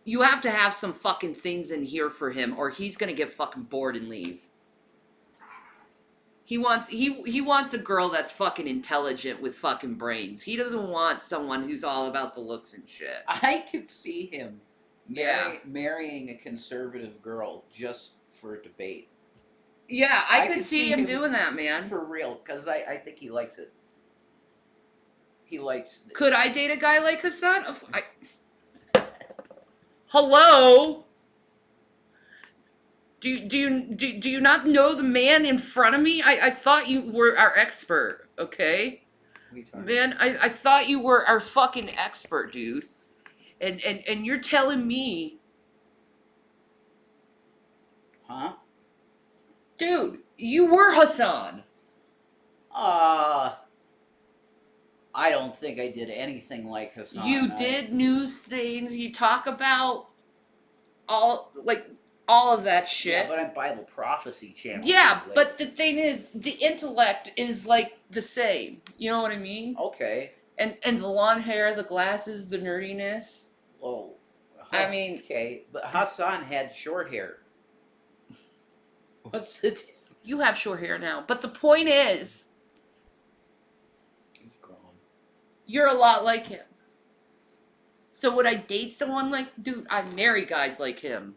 Speaker 1: You have to have some fucking things in here for him, or he's gonna get fucking bored and leave. He wants a girl that's fucking intelligent with fucking brains. He doesn't want someone who's all about the looks and shit.
Speaker 2: I could see him
Speaker 1: Yeah.
Speaker 2: marrying a conservative girl just for a debate.
Speaker 1: Yeah, I could see him doing that, man.
Speaker 2: For real, because I think he likes it. He likes it.
Speaker 1: Could I date a guy like Hassan? Hello? Do you not know the man in front of me? I thought you were our expert, okay? Man, I thought you were our fucking expert, dude. And you're telling me...
Speaker 2: Huh?
Speaker 1: Dude, you were Hassan.
Speaker 2: I don't think I did anything like Hassan.
Speaker 1: You did news things. You talk about all of that shit.
Speaker 2: Yeah, but I'm Bible prophecy channel.
Speaker 1: Yeah, but the thing is, the intellect is like the same. You know what I mean?
Speaker 2: Okay.
Speaker 1: And the long hair, the glasses, the nerdiness.
Speaker 2: Whoa.
Speaker 1: I mean...
Speaker 2: Okay, but Hassan had short hair. What's the...
Speaker 1: You have short hair now. But the point is...
Speaker 2: He's gone.
Speaker 1: You're a lot like him. So would I date someone like... Dude, I marry guys like him.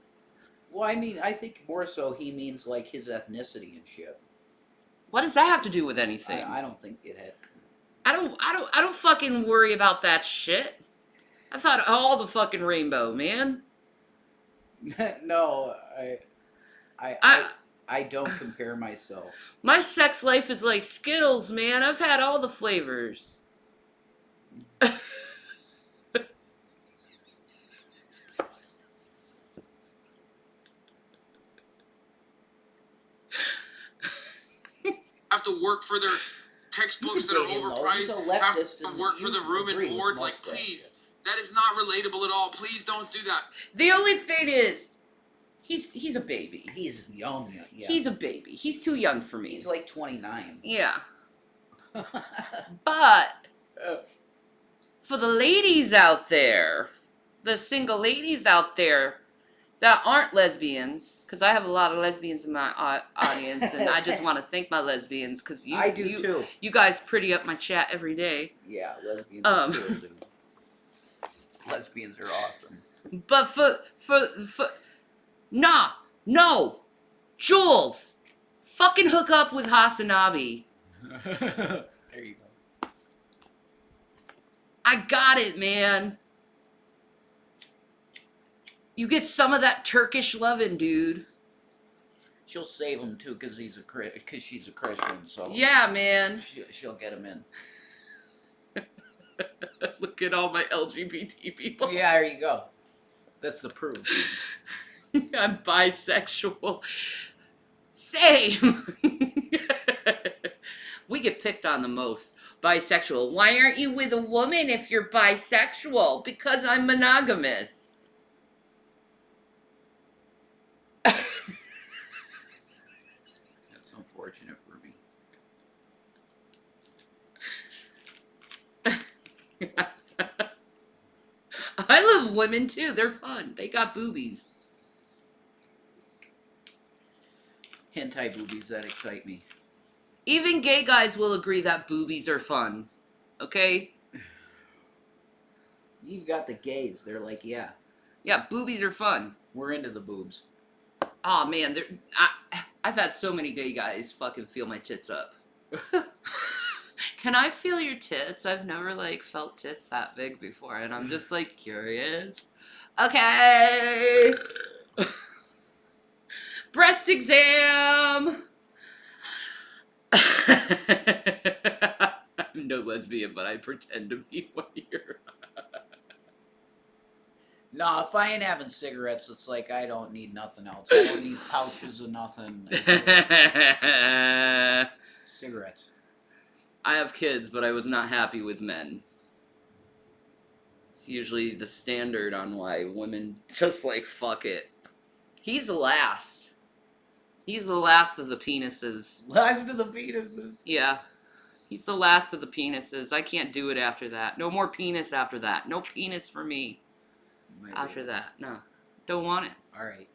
Speaker 2: Well, I mean, I think more so he means like his ethnicity and shit.
Speaker 1: What does that have to do with anything?
Speaker 2: I don't think it had...
Speaker 1: I don't fucking worry about that shit. I've had all the fucking rainbow, man.
Speaker 2: No, I don't compare myself.
Speaker 1: My sex life is like Skittles, man. I've had all the flavors.
Speaker 9: have to work for their textbooks that are overpriced, have to work for the room and board. Like, please, that is not relatable at all. Please don't do that.
Speaker 1: The only thing is, he's a baby.
Speaker 2: He's young, yeah.
Speaker 1: He's a baby. He's too young for me.
Speaker 2: He's like 29.
Speaker 1: Yeah. But for the ladies out there, the single ladies out there, that aren't lesbians, because I have a lot of lesbians in my audience, and I just want to thank my lesbians, because
Speaker 2: I do too.
Speaker 1: you guys pretty up my chat every day.
Speaker 2: Yeah, lesbians are cool, dude. Lesbians are awesome.
Speaker 1: But for nah, no, Jules, fucking hook up with Hasanabi.
Speaker 2: There you go.
Speaker 1: I got it, man. You get some of that Turkish lovin', dude.
Speaker 2: She'll save him too, because she's a Christian. So
Speaker 1: Yeah, man.
Speaker 2: she'll get him in.
Speaker 1: Look at all my LGBT people.
Speaker 2: Yeah, there you go. That's the proof.
Speaker 1: I'm bisexual. Same. We get picked on the most. Bisexual. Why aren't you with a woman if you're bisexual? Because I'm monogamous.
Speaker 2: That's unfortunate for me.
Speaker 1: I love women too. They're fun. They got boobies.
Speaker 2: Hentai boobies that excite me.
Speaker 1: Even gay guys will agree that boobies are fun. Okay?
Speaker 2: You've got the gays. They're like, yeah,
Speaker 1: Yeah, boobies are fun.
Speaker 2: we're into the boobs.
Speaker 1: Oh man, I've had so many gay guys fucking feel my tits up. Can I feel your tits? I've never like felt tits that big before, and I'm just like curious. Okay. Breast exam. I'm no lesbian, but I pretend to be one here.
Speaker 2: No, if I ain't having cigarettes, it's like I don't need nothing else. I don't need pouches of nothing. Cigarettes.
Speaker 1: I have kids, but I was not happy with men. It's usually the standard on why women just like fuck it. He's the last. He's the last of the penises.
Speaker 2: Last of the penises.
Speaker 1: Yeah. He's the last of the penises. I can't do it after that. No more penis after that. No penis for me after that. No. Don't want it.
Speaker 2: Alright.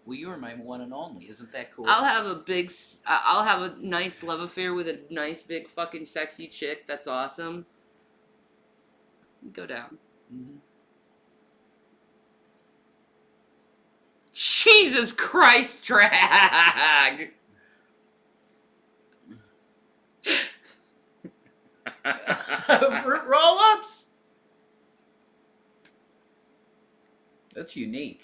Speaker 2: Well, you're my one and only. Isn't that cool?
Speaker 1: I'll have a nice love affair with a nice big fucking sexy chick. That's awesome. Go down.
Speaker 2: Mm-hmm.
Speaker 1: Jesus Christ, drag!
Speaker 2: Fruit roll-ups? That's unique.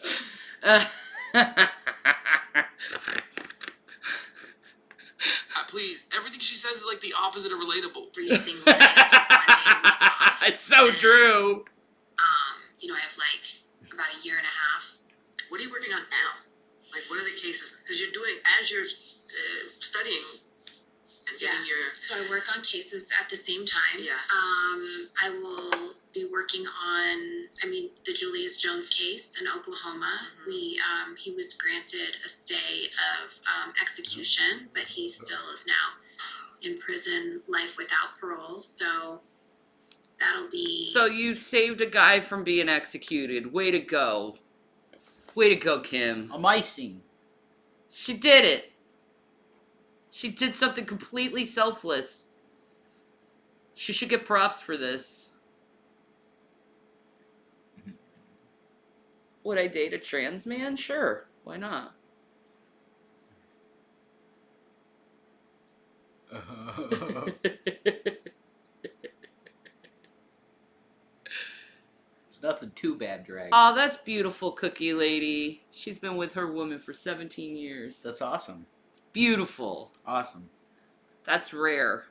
Speaker 9: Please, everything she says is like the opposite of relatable.
Speaker 10: Every single day, just Monday and week off.
Speaker 1: It's so
Speaker 10: And,
Speaker 1: true.
Speaker 10: You know, I have like about a year and a half.
Speaker 3: What are you working on now? Like, what are the cases? Because you're doing, as you're studying and getting your...
Speaker 10: So I work on cases at the same time.
Speaker 3: Yeah.
Speaker 10: I will be working on, the Julius Jones case in Oklahoma.
Speaker 3: Mhm.
Speaker 10: He was granted a stay of execution, but he still is now in prison, life without parole. So that'll be...
Speaker 1: So you saved a guy from being executed. Way to go. Way to go, Kim.
Speaker 2: Amazing.
Speaker 1: She did it. She did something completely selfless. She should get props for this. Would I date a trans man? Sure. Why not?
Speaker 2: It's nothing too bad, drag.
Speaker 1: Oh, that's beautiful, Cookie Lady. She's been with her woman for 17 years.
Speaker 2: That's awesome.
Speaker 1: It's beautiful.
Speaker 2: Awesome.
Speaker 1: That's rare.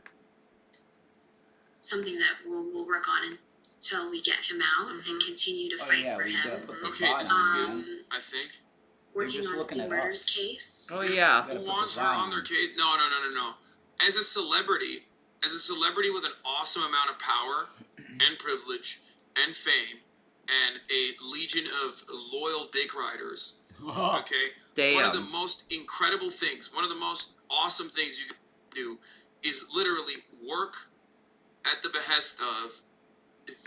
Speaker 10: something that we'll work on until we get him out and continue to fight for
Speaker 2: we
Speaker 10: him.
Speaker 2: gotta put the
Speaker 9: Okay,
Speaker 2: bot
Speaker 9: this
Speaker 2: on,
Speaker 9: is
Speaker 2: man.
Speaker 9: I think.
Speaker 10: Working
Speaker 2: just
Speaker 10: on
Speaker 2: looking
Speaker 10: Steve
Speaker 2: at
Speaker 10: Murder's
Speaker 2: us.
Speaker 10: case.
Speaker 1: Oh, yeah.
Speaker 2: Gotta
Speaker 9: Who
Speaker 2: put
Speaker 9: wants
Speaker 2: the
Speaker 9: her
Speaker 2: Zion.
Speaker 9: on their case? No. As a celebrity with an awesome amount of power and privilege and fame and a legion of loyal dick riders, okay? One of the
Speaker 1: Damn.
Speaker 9: most incredible things, one of the most awesome things you can do is literally work at the behest of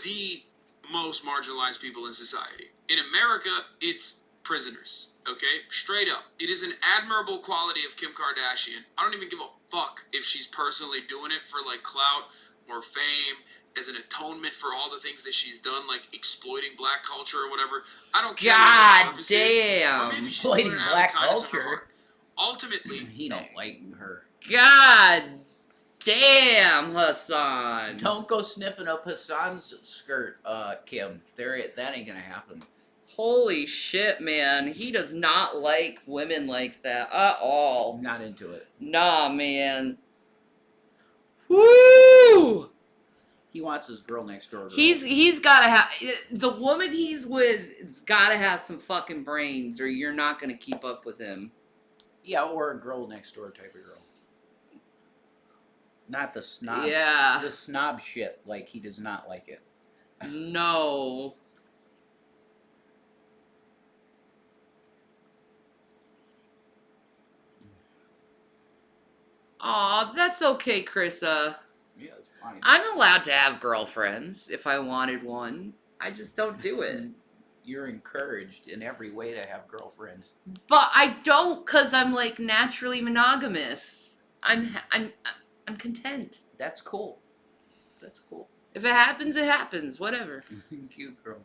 Speaker 9: the most marginalized people in society. In America, it's prisoners. Okay? Straight up. It is an admirable quality of Kim Kardashian. I don't even give a fuck if she's personally doing it for like clout or fame, as an atonement for all the things that she's done, like exploiting black culture or whatever. I don't care what her
Speaker 1: God
Speaker 9: purpose is. Or maybe
Speaker 1: damn.
Speaker 9: she's
Speaker 2: Exploiting
Speaker 9: doing it out of
Speaker 2: black
Speaker 9: the kindness of her
Speaker 2: culture.
Speaker 9: heart. Ultimately,
Speaker 2: He don't like her.
Speaker 1: God damn, Hassan.
Speaker 2: Don't go sniffing up Hassan's skirt, Kim. That ain't gonna happen.
Speaker 1: Holy shit, man. He does not like women like that at all.
Speaker 2: I'm not into it.
Speaker 1: Nah, man. Woo!
Speaker 2: He wants his girl next door girl.
Speaker 1: He's gotta have the woman he's with has gotta have some fucking brains, or you're not gonna keep up with him.
Speaker 2: Yeah, or a girl next door type of girl. Not the snob.
Speaker 1: Yeah.
Speaker 2: The snob shit. Like, he does not like it.
Speaker 1: No. Aw, that's okay, Krissa.
Speaker 2: Yeah, it's fine.
Speaker 1: I'm allowed to have girlfriends if I wanted one. I just don't do it.
Speaker 2: You're encouraged in every way to have girlfriends.
Speaker 1: But I don't, cause I'm like naturally monogamous. I'm content.
Speaker 2: That's cool. That's cool.
Speaker 1: If it happens, it happens. Whatever.
Speaker 2: Cute girls.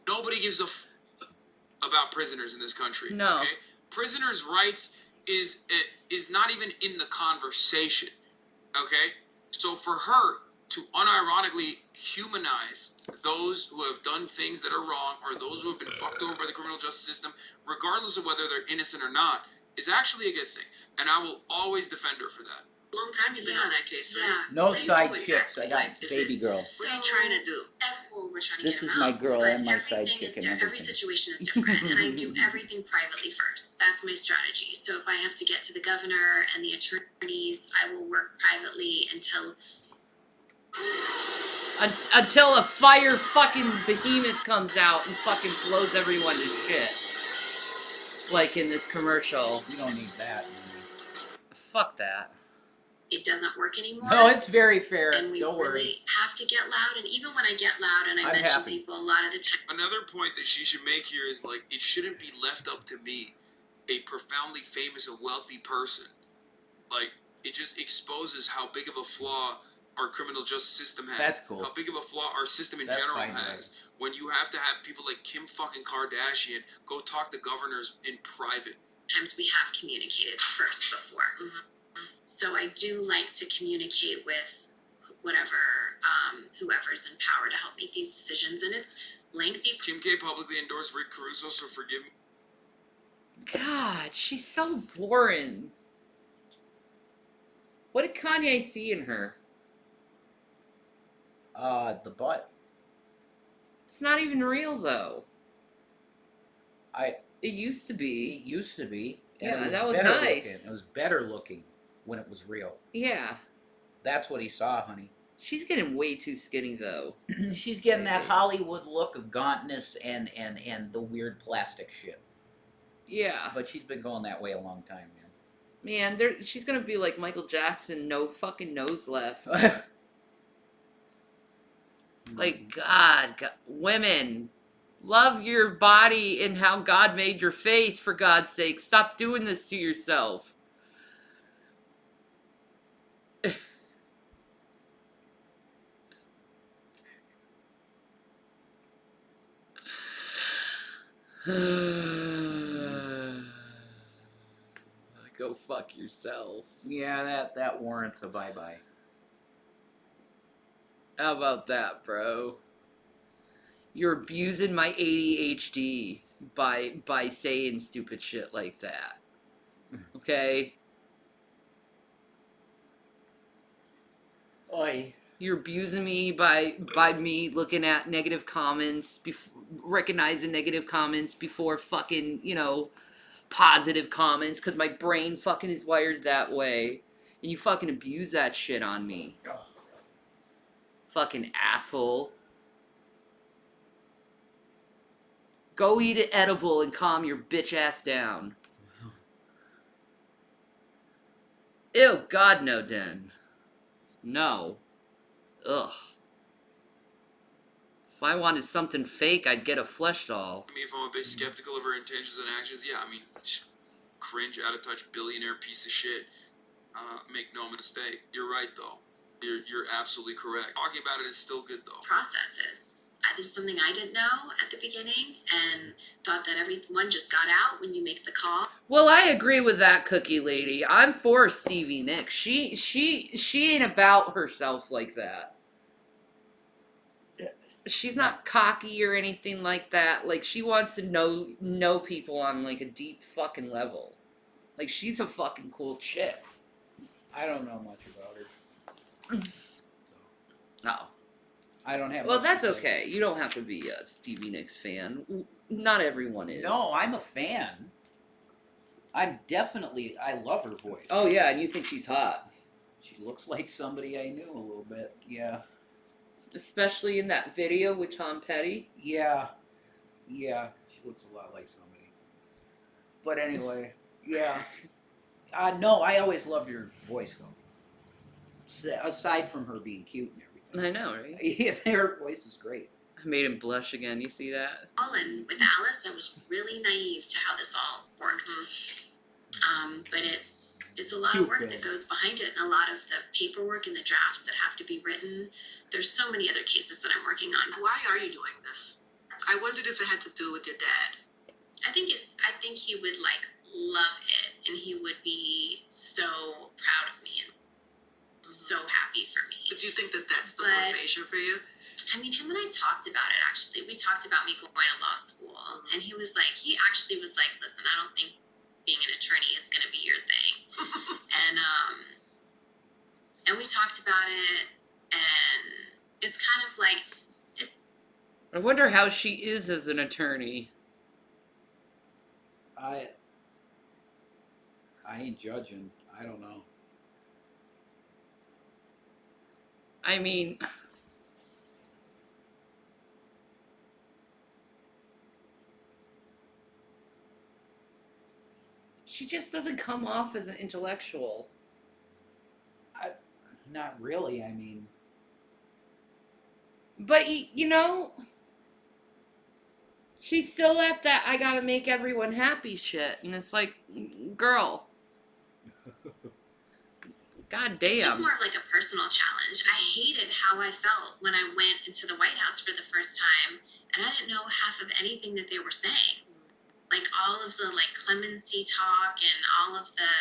Speaker 9: nobody gives a about prisoners in this country.
Speaker 1: No.
Speaker 9: Okay? Prisoners' rights is not even in the conversation. Okay? So for her to unironically humanize those who have done things that are wrong, or those who have been fucked over by the criminal justice system, regardless of whether they're innocent or not, is actually a good thing. And I will always defend her for that.
Speaker 3: Long time you've been on that case, right?
Speaker 10: Yeah.
Speaker 2: No
Speaker 3: What do you
Speaker 2: side
Speaker 3: do
Speaker 2: chicks.
Speaker 3: exactly?
Speaker 2: I got
Speaker 3: Like, is
Speaker 2: baby
Speaker 3: it-
Speaker 2: girls.
Speaker 3: What are you trying to do?
Speaker 10: Well, we're trying to
Speaker 2: This
Speaker 10: get
Speaker 2: is
Speaker 10: him
Speaker 2: my
Speaker 10: out,
Speaker 2: girl
Speaker 10: but
Speaker 2: and my side
Speaker 10: everything
Speaker 2: chick
Speaker 10: is
Speaker 2: and
Speaker 10: every
Speaker 2: everything.
Speaker 10: situation is different, and I do everything privately first. That's my strategy. So if I have to get to the governor and the attorneys, I will work privately until
Speaker 1: Until a fire fucking behemoth comes out and fucking blows everyone to shit. Like in this commercial.
Speaker 2: You don't need that.
Speaker 1: Fuck that.
Speaker 10: it doesn't work anymore.
Speaker 2: No, it's very fair.
Speaker 10: and we
Speaker 2: Don't
Speaker 10: really
Speaker 2: worry.
Speaker 10: have to get loud. And even when I get loud and I
Speaker 2: I'm
Speaker 10: mention
Speaker 2: happy.
Speaker 10: people, a lot of the time.
Speaker 9: Another point that she should make here is like, it shouldn't be left up to me, a profoundly famous and wealthy person. Like, it just exposes how big of a flaw our criminal justice system has.
Speaker 2: That's cool.
Speaker 9: How big of a flaw our system in
Speaker 2: That's
Speaker 9: general
Speaker 2: fine,
Speaker 9: has. When you have to have people like Kim fucking Kardashian go talk to governors in private.
Speaker 10: Times we have communicated first before. So I do like to communicate with whatever, whoever's in power to help make these decisions. And it's lengthy.
Speaker 9: Kim K publicly endorsed Rick Caruso, so forgive me.
Speaker 1: God, she's so boring. What did Kanye see in her?
Speaker 2: The butt.
Speaker 1: It's not even real though.
Speaker 2: It
Speaker 1: It used to be.
Speaker 2: used to be. And
Speaker 1: Yeah,
Speaker 2: it was
Speaker 1: that was
Speaker 2: better
Speaker 1: nice.
Speaker 2: Looking. It was better looking when it was real.
Speaker 1: Yeah.
Speaker 2: That's what he saw, honey.
Speaker 1: She's getting way too skinny though.
Speaker 2: She's getting that Hollywood look of gauntness and the weird plastic shit.
Speaker 1: Yeah.
Speaker 2: But she's been going that way a long time,
Speaker 1: Man, she's gonna be like Michael Jackson, no fucking nose left.
Speaker 2: man.
Speaker 1: Like, God, women, love your body and how God made your face, for God's sake. Stop doing this to yourself. Go fuck yourself.
Speaker 2: Yeah, that warrants a bye-bye.
Speaker 1: How about that, bro? You're abusing my ADHD by saying stupid shit like that. Okay?
Speaker 2: Oi.
Speaker 1: You're abusing me by me looking at negative comments, recognizing negative comments before fucking, positive comments, because my brain fucking is wired that way. And you fucking abuse that shit on me.
Speaker 2: Oh.
Speaker 1: Fucking asshole. Go eat an edible and calm your bitch ass down. Ew, God no, Den. No. Ugh. If I wanted something fake, I'd get a flesh doll.
Speaker 9: I mean, if I'm a bit skeptical of her intentions and actions, yeah, I mean, cringe, out of touch, billionaire piece of shit. Make no mistake. You're right, though. You're absolutely correct. Talking about it is still good, though.
Speaker 10: Processes. There's something I didn't know at the beginning and thought that everyone just got out when you make the call.
Speaker 1: Well, I agree with that, Cookie Lady. I'm for Stevie Nicks. She ain't about herself like that. She's not cocky or anything like that. Like, she wants to know people on like a deep fucking level. Like, she's a fucking cool chick.
Speaker 11: I don't know much about her. So.
Speaker 1: Oh.
Speaker 11: I don't have.
Speaker 1: Well,
Speaker 11: much
Speaker 1: that's
Speaker 11: to say.
Speaker 1: okay. You don't have to be a Stevie Nicks fan. Not everyone is.
Speaker 11: No, I'm a fan. I love her voice.
Speaker 1: Oh yeah, and you think she's hot.
Speaker 11: She looks like somebody I knew a little bit. Yeah.
Speaker 1: Especially in that video with Tom Petty.
Speaker 11: Yeah. Yeah. She looks a lot like somebody. But anyway, yeah. No, I always loved her voice though. Aside from her being cute and everything.
Speaker 1: I know, right?
Speaker 11: Yeah, her voice is great.
Speaker 1: I made him blush again. You see that?
Speaker 10: And with Alice, I was really naive to how this all worked. But it's a lot of work that goes behind it, and a lot of the paperwork and the drafts that have to be written. There's so many other cases that I'm working on.
Speaker 3: Why are you doing this? I wondered if it had to do with your dad.
Speaker 10: I think he would like love it, and he would be so proud of me and so happy for me.
Speaker 3: But do you think that that's the
Speaker 10: But-
Speaker 3: motivation for you?
Speaker 10: I mean, him and I talked about it actually. We talked about me going to law school, and he actually was like, "Listen, I don't think being an attorney is going to be your thing." and we talked about it, and it's kind of like
Speaker 1: I wonder how she is as an attorney.
Speaker 11: I ain't judging. I don't know.
Speaker 1: I mean, she just doesn't come off as an intellectual.
Speaker 11: Not really. I mean,
Speaker 1: But, you know, she's still at that I gotta make everyone happy shit. And it's like, girl. God
Speaker 10: it's just
Speaker 1: damn.
Speaker 10: more of like a personal challenge. I hated how I felt when I went into the White House for the first time, and I didn't know half of anything that they were saying. Like all of the like clemency talk and all of the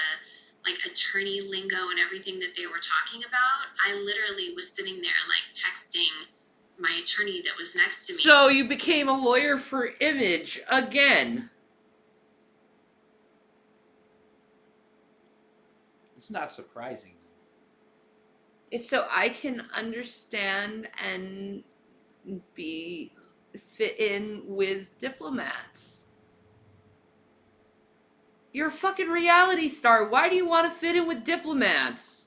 Speaker 10: like attorney lingo and everything that they were talking about. I literally was sitting there like texting my attorney that was next to me.
Speaker 1: So you became a lawyer for image again.
Speaker 11: it's not surprising.
Speaker 1: It's so I can understand and fit in with diplomats. You're a fucking reality star. Why do you want to fit in with diplomats?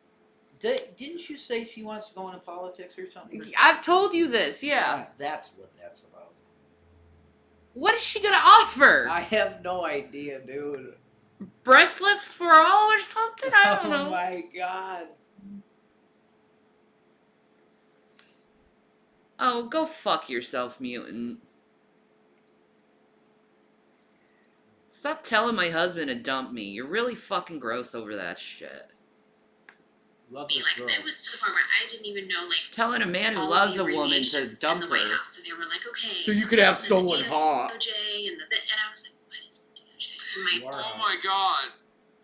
Speaker 11: Didn't you say she wants to go into politics or something?
Speaker 1: I've told you this, yeah.
Speaker 11: That's what that's about.
Speaker 1: What is she gonna offer?
Speaker 11: I have no idea, dude.
Speaker 1: Breast lifts for all or something? I don't know.
Speaker 11: Oh my god.
Speaker 1: Oh, go fuck yourself, mutant. Stop telling my husband to dump me. You're really fucking gross over that shit.
Speaker 11: Love
Speaker 10: Me,
Speaker 11: this
Speaker 10: like
Speaker 11: girl.
Speaker 10: it was to the point where I didn't even know like
Speaker 1: Telling a man who
Speaker 10: all
Speaker 1: loves
Speaker 10: the
Speaker 1: a woman to
Speaker 10: abbreviations
Speaker 1: dump
Speaker 10: in the White
Speaker 1: her.
Speaker 10: House. So they were like, okay.
Speaker 1: So you could have
Speaker 10: and the
Speaker 1: someone hot.
Speaker 10: DOJ and I was like, what is the DOJ? And my
Speaker 11: You are
Speaker 9: Oh
Speaker 11: hot.
Speaker 9: my god.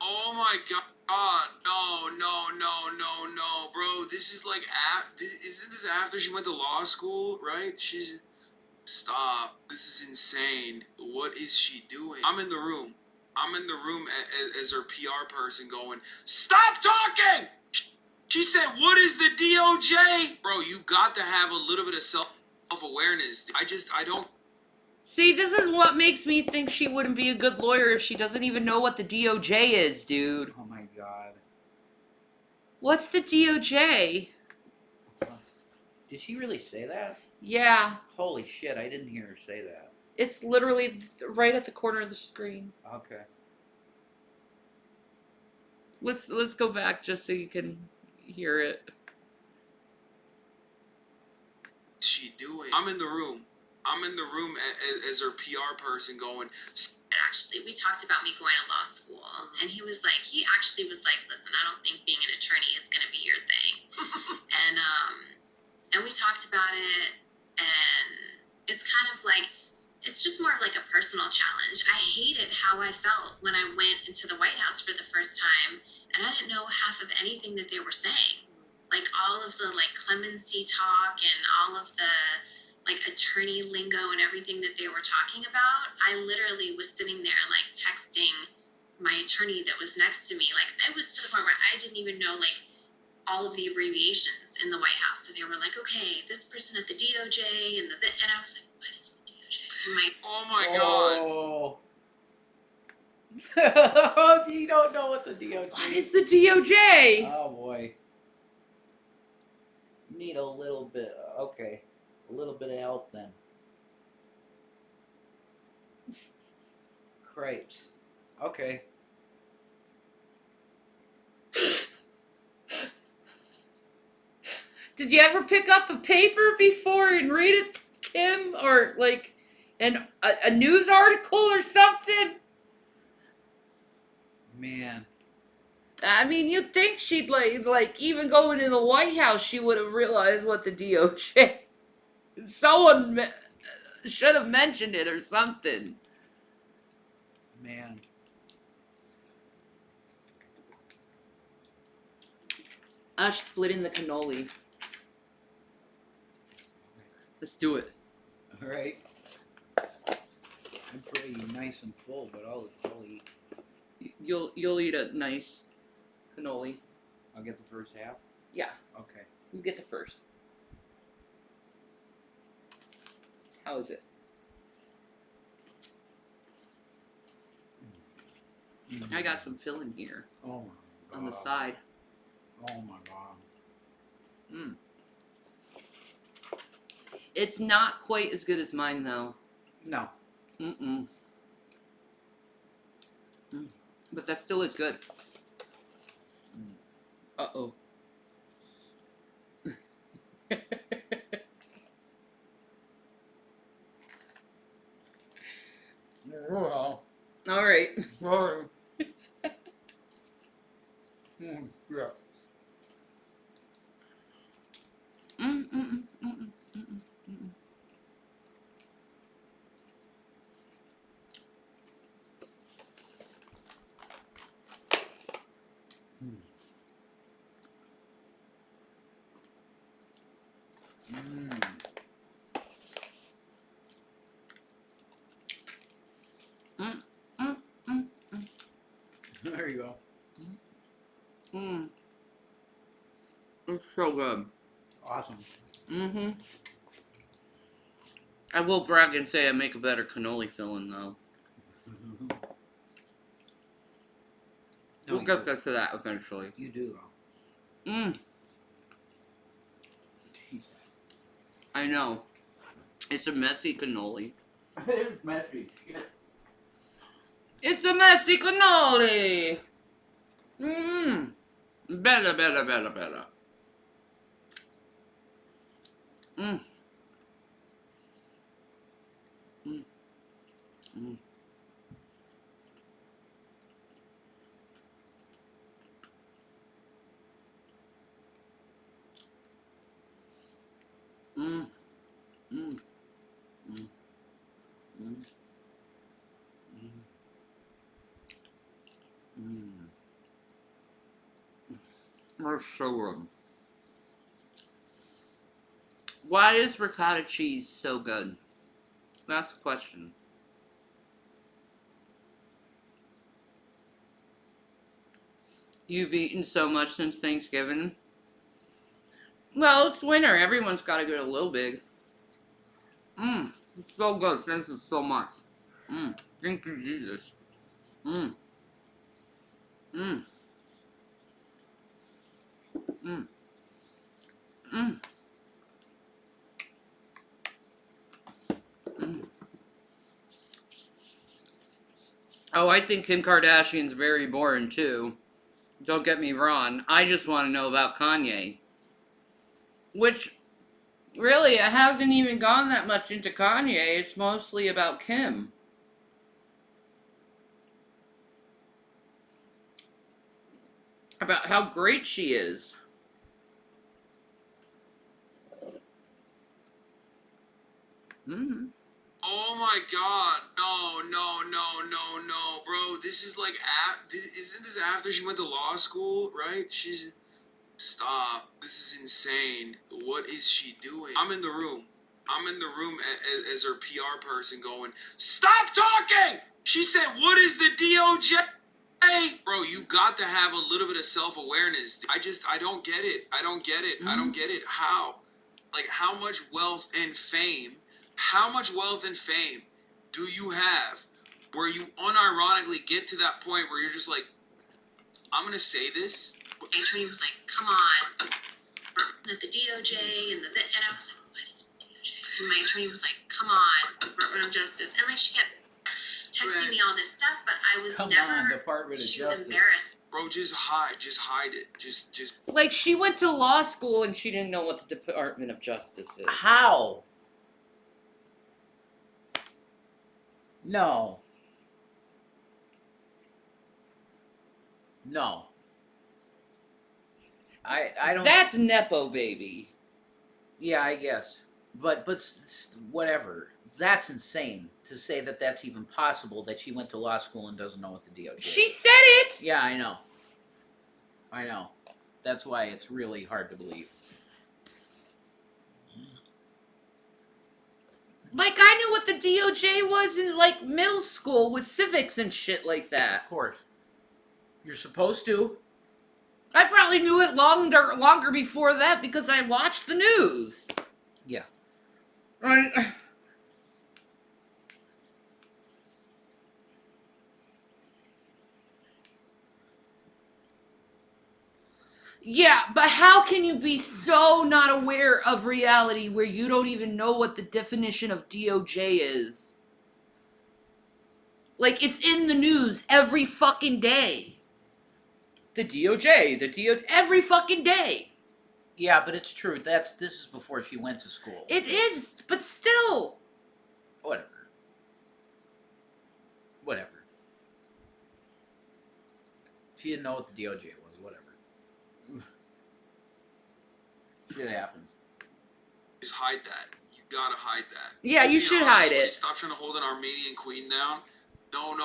Speaker 9: Oh my god. No, bro. This is like, isn't this after she went to law school, right? Stop. This is insane. What is she doing? I'm in the room as her PR person going, stop talking! She said, what is the DOJ? Bro, you got to have a little bit of self-awareness. I don't.
Speaker 1: See, this is what makes me think she wouldn't be a good lawyer if she doesn't even know what the DOJ is, dude.
Speaker 11: Oh my god.
Speaker 1: What's the DOJ?
Speaker 11: Did she really say that?
Speaker 1: Yeah,
Speaker 11: Holy shit, I didn't hear her say that.
Speaker 1: it's literally right at the corner of the screen.
Speaker 11: Okay.
Speaker 1: Let's go back just so you can hear it.
Speaker 9: she doing? I'm in the room. As her PR person going,
Speaker 10: Actually, we talked about me going to law school, and he actually was like, listen, I don't think being an attorney is going to be your thing. And we talked about it, and it's kind of like, it's just more of like a personal challenge. I hated how I felt when I went into the White House for the first time, and I didn't know half of anything that they were saying. Like all of the like clemency talk and all of the like attorney lingo and everything that they were talking about, I literally was sitting there like texting my attorney that was next to me. Like I was to the point where I didn't even know like all of the abbreviations in the White House. So they were like, okay, this person at the DOJ and and I was like, what is the DOJ?
Speaker 9: oh my god.
Speaker 11: Oh. You don't know what the DOJ
Speaker 1: What is the DOJ?
Speaker 11: Oh boy. You need a little bit. Okay. A little bit of help then. Crepes. Okay.
Speaker 1: Did you ever pick up a paper before and read it, Kim? Or like a news article or something?
Speaker 11: Man.
Speaker 1: I mean, you'd think she'd like even going in the White House, she would have realized what the DOJ. Someone should have mentioned it or something.
Speaker 11: Man.
Speaker 1: She's splitting the cannoli. Let's do it.
Speaker 11: All right. I'm pretty nice and full, but I'll eat.
Speaker 1: You'll eat a nice cannoli.
Speaker 11: I'll get the first half.
Speaker 1: Yeah,
Speaker 11: Okay.
Speaker 1: you get the first. How is it? I got some filling here
Speaker 11: Oh my god.
Speaker 1: on the side.
Speaker 11: Oh my god.
Speaker 1: Mm. It's not quite as good as mine though.
Speaker 11: No.
Speaker 1: Mm-mm. Mm. But that still is good. Uh-oh.
Speaker 11: Well.
Speaker 1: All right.
Speaker 11: Sorry. Yeah.
Speaker 1: Mm-mm-mm-mm-mm-mm.
Speaker 11: There you go.
Speaker 1: Mm. It's so good.
Speaker 11: Awesome.
Speaker 1: Mm-hmm. I will brag and say I make a better cannoli filling though. We'll get to that eventually.
Speaker 11: You do though.
Speaker 1: Mm.
Speaker 11: Jeez.
Speaker 1: I know. It's a messy cannoli.
Speaker 11: It's messy. Shit.
Speaker 1: It's a messy cannoli. Mmm. Better. Mmm. Mmm. Mmm. Mmm. Mmm. Mmm. Mmm. Mmm. That's so good. Why is ricotta cheese so good? That's the question. You've eaten so much since Thanksgiving? Well, it's winter. Everyone's got to get a little big. Mmm. It's so good. Thank you so much. Mmm. Thank you, Jesus. Mmm. Mmm. Mmm. Mmm. Mmm. Oh, I think Kim Kardashian's very boring too. Don't get me wrong. I just want to know about Kanye. Which Really, it hasn't even gone that much into Kanye. It's mostly about Kim. About how great she is. Mm-hmm.
Speaker 9: Oh my god. No, bro. This is like, isn't this after she went to law school, right? Stop. This is insane. What is she doing? I'm in the room. As her PR person going, stop talking! She said, what is the DOJ? Bro, you got to have a little bit of self-awareness. I don't get it. I don't get it. I don't get it. How? Like, how much wealth and fame do you have where you unironically get to that point where you're just like, I'm gonna say this?
Speaker 10: My attorney was like, come on, at the DOJ and I was like, what is the DOJ? And my attorney was like, come on, Department of Justice. And like, she kept texting me all this stuff, but I was never
Speaker 11: Department of
Speaker 10: too
Speaker 11: Justice.
Speaker 10: embarrassed.
Speaker 9: Bro, just hide it. Just
Speaker 1: Like, she went to law school and she didn't know what the Department of Justice is.
Speaker 11: How? No. No. I don't.
Speaker 1: That's Nepo baby.
Speaker 11: Yeah, I guess. But whatever. That's insane to say that that's even possible that she went to law school and doesn't know what the DOJ is.
Speaker 1: She said it!
Speaker 11: Yeah, I know. That's why it's really hard to believe.
Speaker 1: Like, I knew what the DOJ was in, like, middle school with civics and shit like that.
Speaker 11: Of course. You're supposed to.
Speaker 1: I probably knew it longer before that because I watched the news.
Speaker 11: Yeah.
Speaker 1: Right. Yeah, but how can you be so not aware of reality where you don't even know what the definition of DOJ is? Like, it's in the news every fucking day. The DOJ, every fucking day.
Speaker 11: Yeah, but it's true. This is before she went to school.
Speaker 1: It is, but still.
Speaker 11: Whatever. She didn't know what the DOJ was. Whatever. Shit happens.
Speaker 9: Just hide that. You gotta hide that.
Speaker 1: Yeah, you should hide it.
Speaker 9: Stop trying to hold an Armenian queen down. No,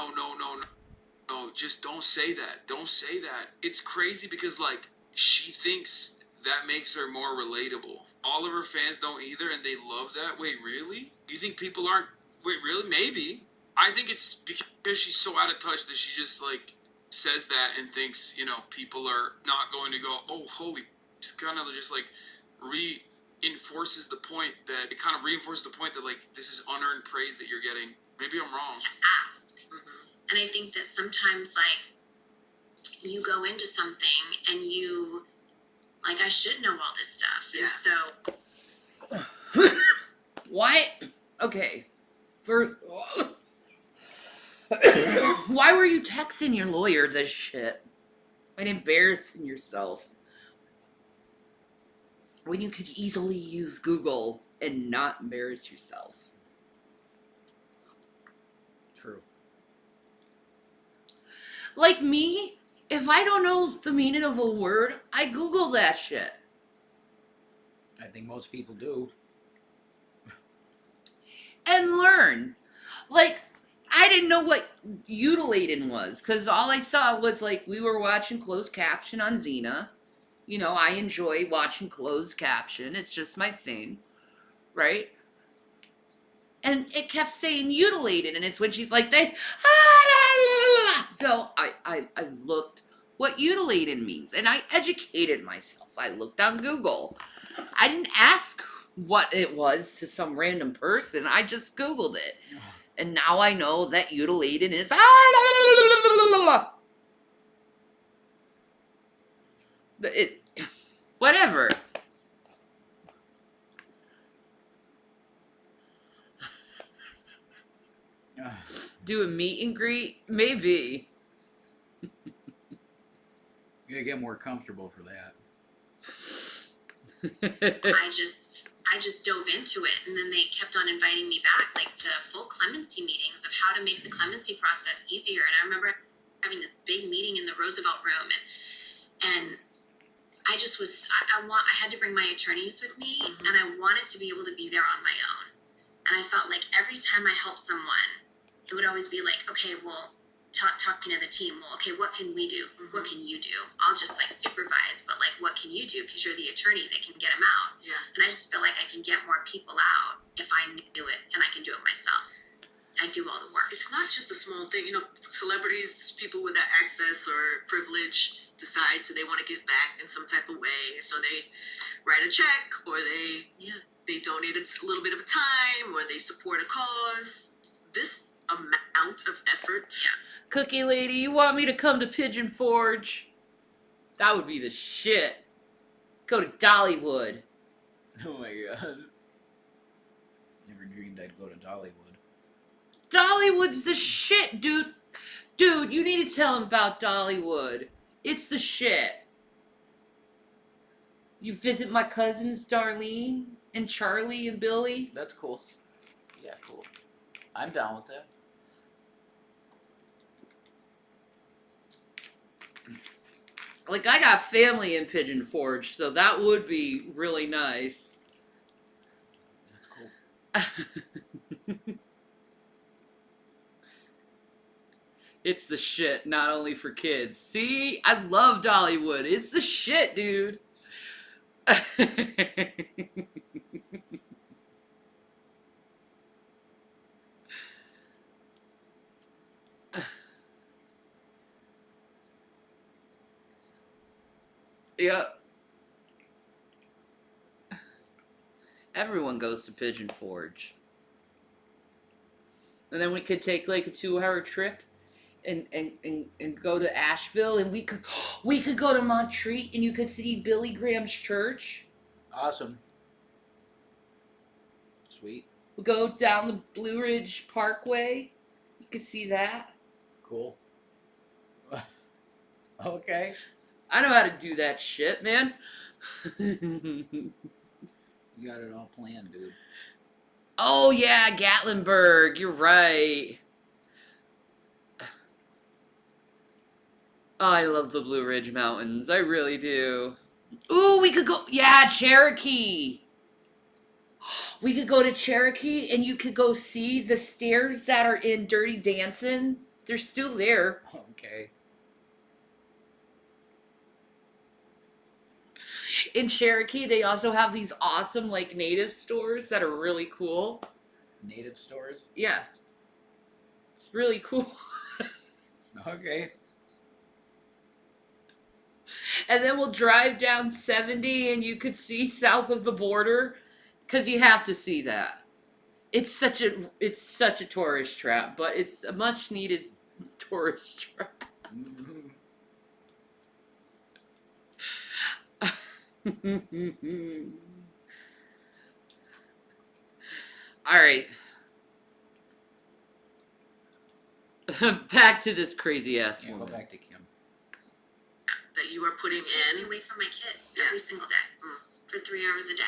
Speaker 9: just don't say that. Don't say that. It's crazy because, like, she thinks that makes her more relatable. All of her fans don't either, and they love that. Wait, really? You think people aren't... Wait, really? Maybe. I think it's because she's so out of touch that she just, like, says that and thinks, people are not going to go, oh, holy... It's kind of just, like, reinforces the point that... It kind of reinforces the point that, like, this is unearned praise that you're getting. Maybe I'm wrong.
Speaker 10: To ask. And I think that sometimes, like, you go into something and you, like, I should know all this stuff. And so...
Speaker 1: Why? Okay. First... Why were you texting your lawyer this shit? And embarrassing yourself. When you could easily use Google and not embarrass yourself.
Speaker 11: True.
Speaker 1: Like me, if I don't know the meaning of a word, I Google that shit.
Speaker 11: I think most people do.
Speaker 1: And learn. Like, I didn't know what utilating was, because all I saw was, like, we were watching closed caption on Xena. I enjoy watching closed caption. It's just my thing. Right? And it kept saying utilated, and it's when she's like, so I looked what utilated means, and I educated myself. I looked on Google. I didn't ask what it was to some random person. I just Googled it. And now I know that utilated is whatever. Do a meet and greet? Maybe.
Speaker 11: You gotta get more comfortable for that.
Speaker 10: I I just dove into it, and then they kept on inviting me back, like to full clemency meetings of how to make the clemency process easier. And I remember having this big meeting in the Roosevelt Room, and I just was I had to bring my attorneys with me, and I wanted to be able to be there on my own. And I felt like every time I helped someone, it would always be like, okay, well, talking to the team, well, okay, what can we do? What can you do? I'll just like supervise, but like, what can you do? Because you're the attorney that can get them out.
Speaker 3: Yeah.
Speaker 10: And I just feel like I can get more people out if I do it, and I can do it myself. I do all the work.
Speaker 3: It's not just a small thing. You know, celebrities, people with that access or privilege decide they want to give back in some type of way. So they write a check, or they donate a little bit of time, or they support a cause. This amount of effort.
Speaker 1: Cookie lady, you want me to come to Pigeon Forge? That would be the shit. Go to Dollywood.
Speaker 11: Oh my god. Never dreamed I'd go to Dollywood.
Speaker 1: Dollywood's the shit, dude. Dude, you need to tell him about Dollywood. It's the shit. You visit my cousins, Darlene and Charlie and Billy.
Speaker 11: That's cool. Yeah, cool. I'm down with that.
Speaker 1: Like, I got family in Pigeon Forge, so that would be really nice.
Speaker 11: That's cool.
Speaker 1: It's the shit, not only for kids. See? I love Dollywood. It's the shit, dude. Yep. Everyone goes to Pigeon Forge. And then we could take like a 2-hour trip and go to Asheville, and we could go to Montreat, and you could see Billy Graham's church.
Speaker 11: Awesome. Sweet.
Speaker 1: We'll go down the Blue Ridge Parkway. You could see that.
Speaker 11: Cool. Okay.
Speaker 1: I know how to do that shit, man.
Speaker 11: You got it all planned, dude.
Speaker 1: Oh yeah, Gatlinburg. You're right. Oh, I love the Blue Ridge Mountains. I really do. Ooh, we could go. Yeah, Cherokee. We could go to Cherokee, and you could go see the stairs that are in Dirty Dancing. They're still there.
Speaker 11: Okay.
Speaker 1: In Cherokee, they also have these awesome, like, native stores that are really cool.
Speaker 11: Native stores?
Speaker 1: Yeah. It's really cool.
Speaker 11: Okay.
Speaker 1: And then we'll drive down 70, and you could see south of the border, because you have to see that. It's such a tourist trap, but it's a much needed tourist trap.
Speaker 11: Mm-hmm.
Speaker 1: All right. Back to this crazy ass
Speaker 11: Yeah, go
Speaker 1: woman.
Speaker 11: back to Kim.
Speaker 3: That you are putting
Speaker 10: This keeps me
Speaker 3: in.
Speaker 10: away from my kids every single day for 3 hours a day.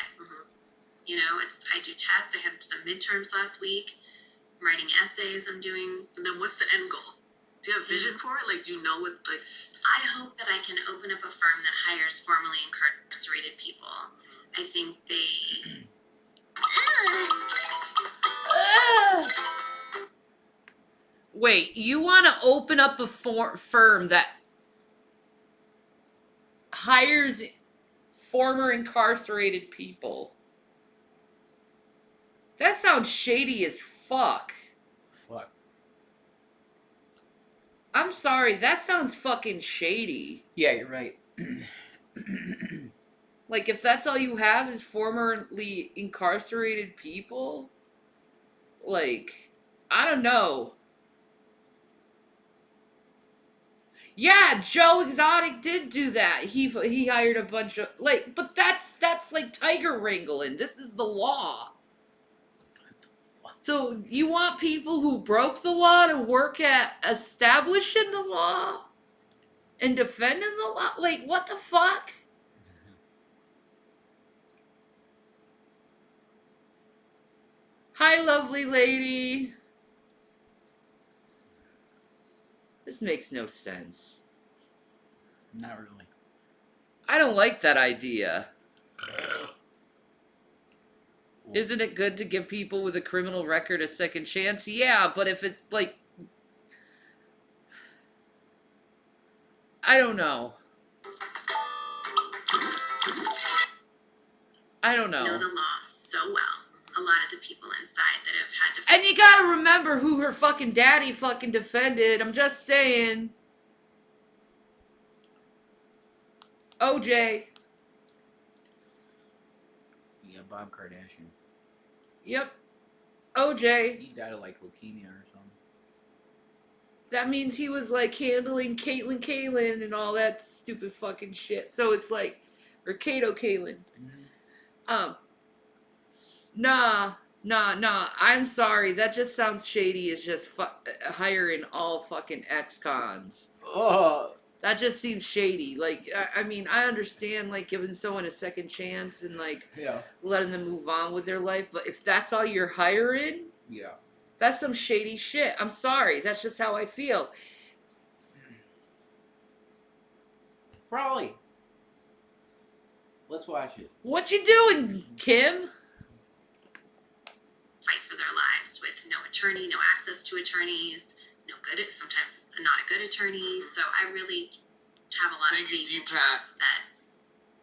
Speaker 10: You know, I do tests. I had some midterms last week. I'm writing essays. I'm doing.
Speaker 3: And then what's the end goal? Do you have vision for it? Like, do you know what, like...
Speaker 10: I hope that I can open up a firm that hires formerly incarcerated people. I think they.
Speaker 1: Wait, you want to open up a firm that hires former incarcerated people? That sounds shady as fuck.
Speaker 11: Fuck.
Speaker 1: I'm sorry, that sounds fucking shady.
Speaker 11: Yeah, you're right.
Speaker 1: Like, if that's all you have is formerly incarcerated people, like, I don't know. Yeah, Joe Exotic did do that. He hired a bunch of, like, but that's like tiger wrangling. This is the law. So you want people who broke the law to work at establishing the law and defending the law? Like, what the fuck? Hi, lovely lady. This makes no sense.
Speaker 11: Not really.
Speaker 1: I don't like that idea. Isn't it good to give people with a criminal record a second chance? Yeah, but if it's like, I don't know. I don't
Speaker 10: Know
Speaker 1: know.
Speaker 10: the law so well. A lot of the people inside that have had to.
Speaker 1: And you gotta remember who her fucking daddy fucking defended. I'm just saying. OJ.
Speaker 11: Yeah, Bob Kardashian.
Speaker 1: Yep. OJ.
Speaker 11: He died of like leukemia or something.
Speaker 1: That means he was like handling Caitlyn and all that stupid fucking shit. So it's like, or Caitlyn. Nah. I'm sorry. That just sounds shady. Is just hiring all fucking ex-cons.
Speaker 11: Oh.
Speaker 1: That just seems shady. Like, I mean, I understand like giving someone a second chance and like letting them move on with their life, but if that's all you're hiring, that's some shady shit. I'm sorry. That's just how I feel.
Speaker 11: Probably. Let's watch it.
Speaker 1: What you doing, Kim?
Speaker 10: Fight for their lives with no attorney, no access to attorneys, no good, sometimes not a good attorney. So I really have a lot of faith and trust that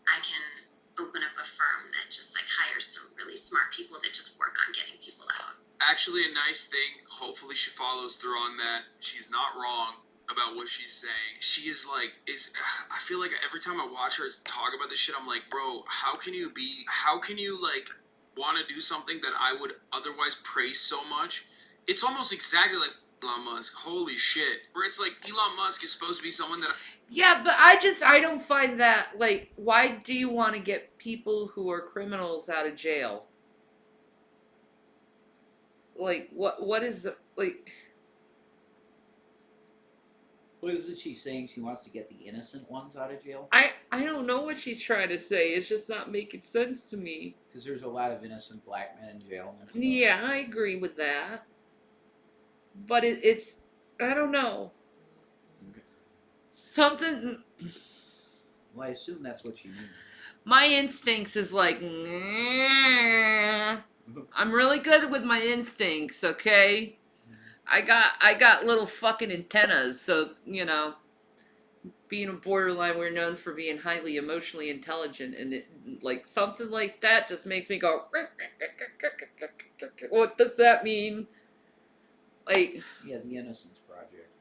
Speaker 10: I can open up a firm that just like hires some really smart people that just work on getting people out.
Speaker 9: Actually, a nice thing. Hopefully, she follows through on that. She's not wrong about what she's saying. She is like, I feel like every time I watch her talk about this shit, I'm like, bro, how can you like want to do something that I would otherwise praise so much? It's almost exactly like Elon Musk. Holy shit. Where it's like Elon Musk is supposed to be someone that
Speaker 1: Yeah, but I don't find that, like, why do you want to get people who are criminals out of jail? Like, what is the, like...
Speaker 11: What is it she's saying? She wants to get the innocent ones out of jail?
Speaker 1: I don't know what she's trying to say. It's just not making sense to me.
Speaker 11: Because there's a lot of innocent black men in jail and stuff.
Speaker 1: Yeah, I agree with that. But it's... I don't know.
Speaker 11: Okay.
Speaker 1: Something...
Speaker 11: Well, I assume that's what she means.
Speaker 1: My instincts is like... I'm really good with my instincts, okay? I got little fucking antennas, so, you know, being a borderline, we're known for being highly emotionally intelligent, and it, like, something like that just makes me go, what does that mean? Like...
Speaker 11: Yeah, the Innocence Project.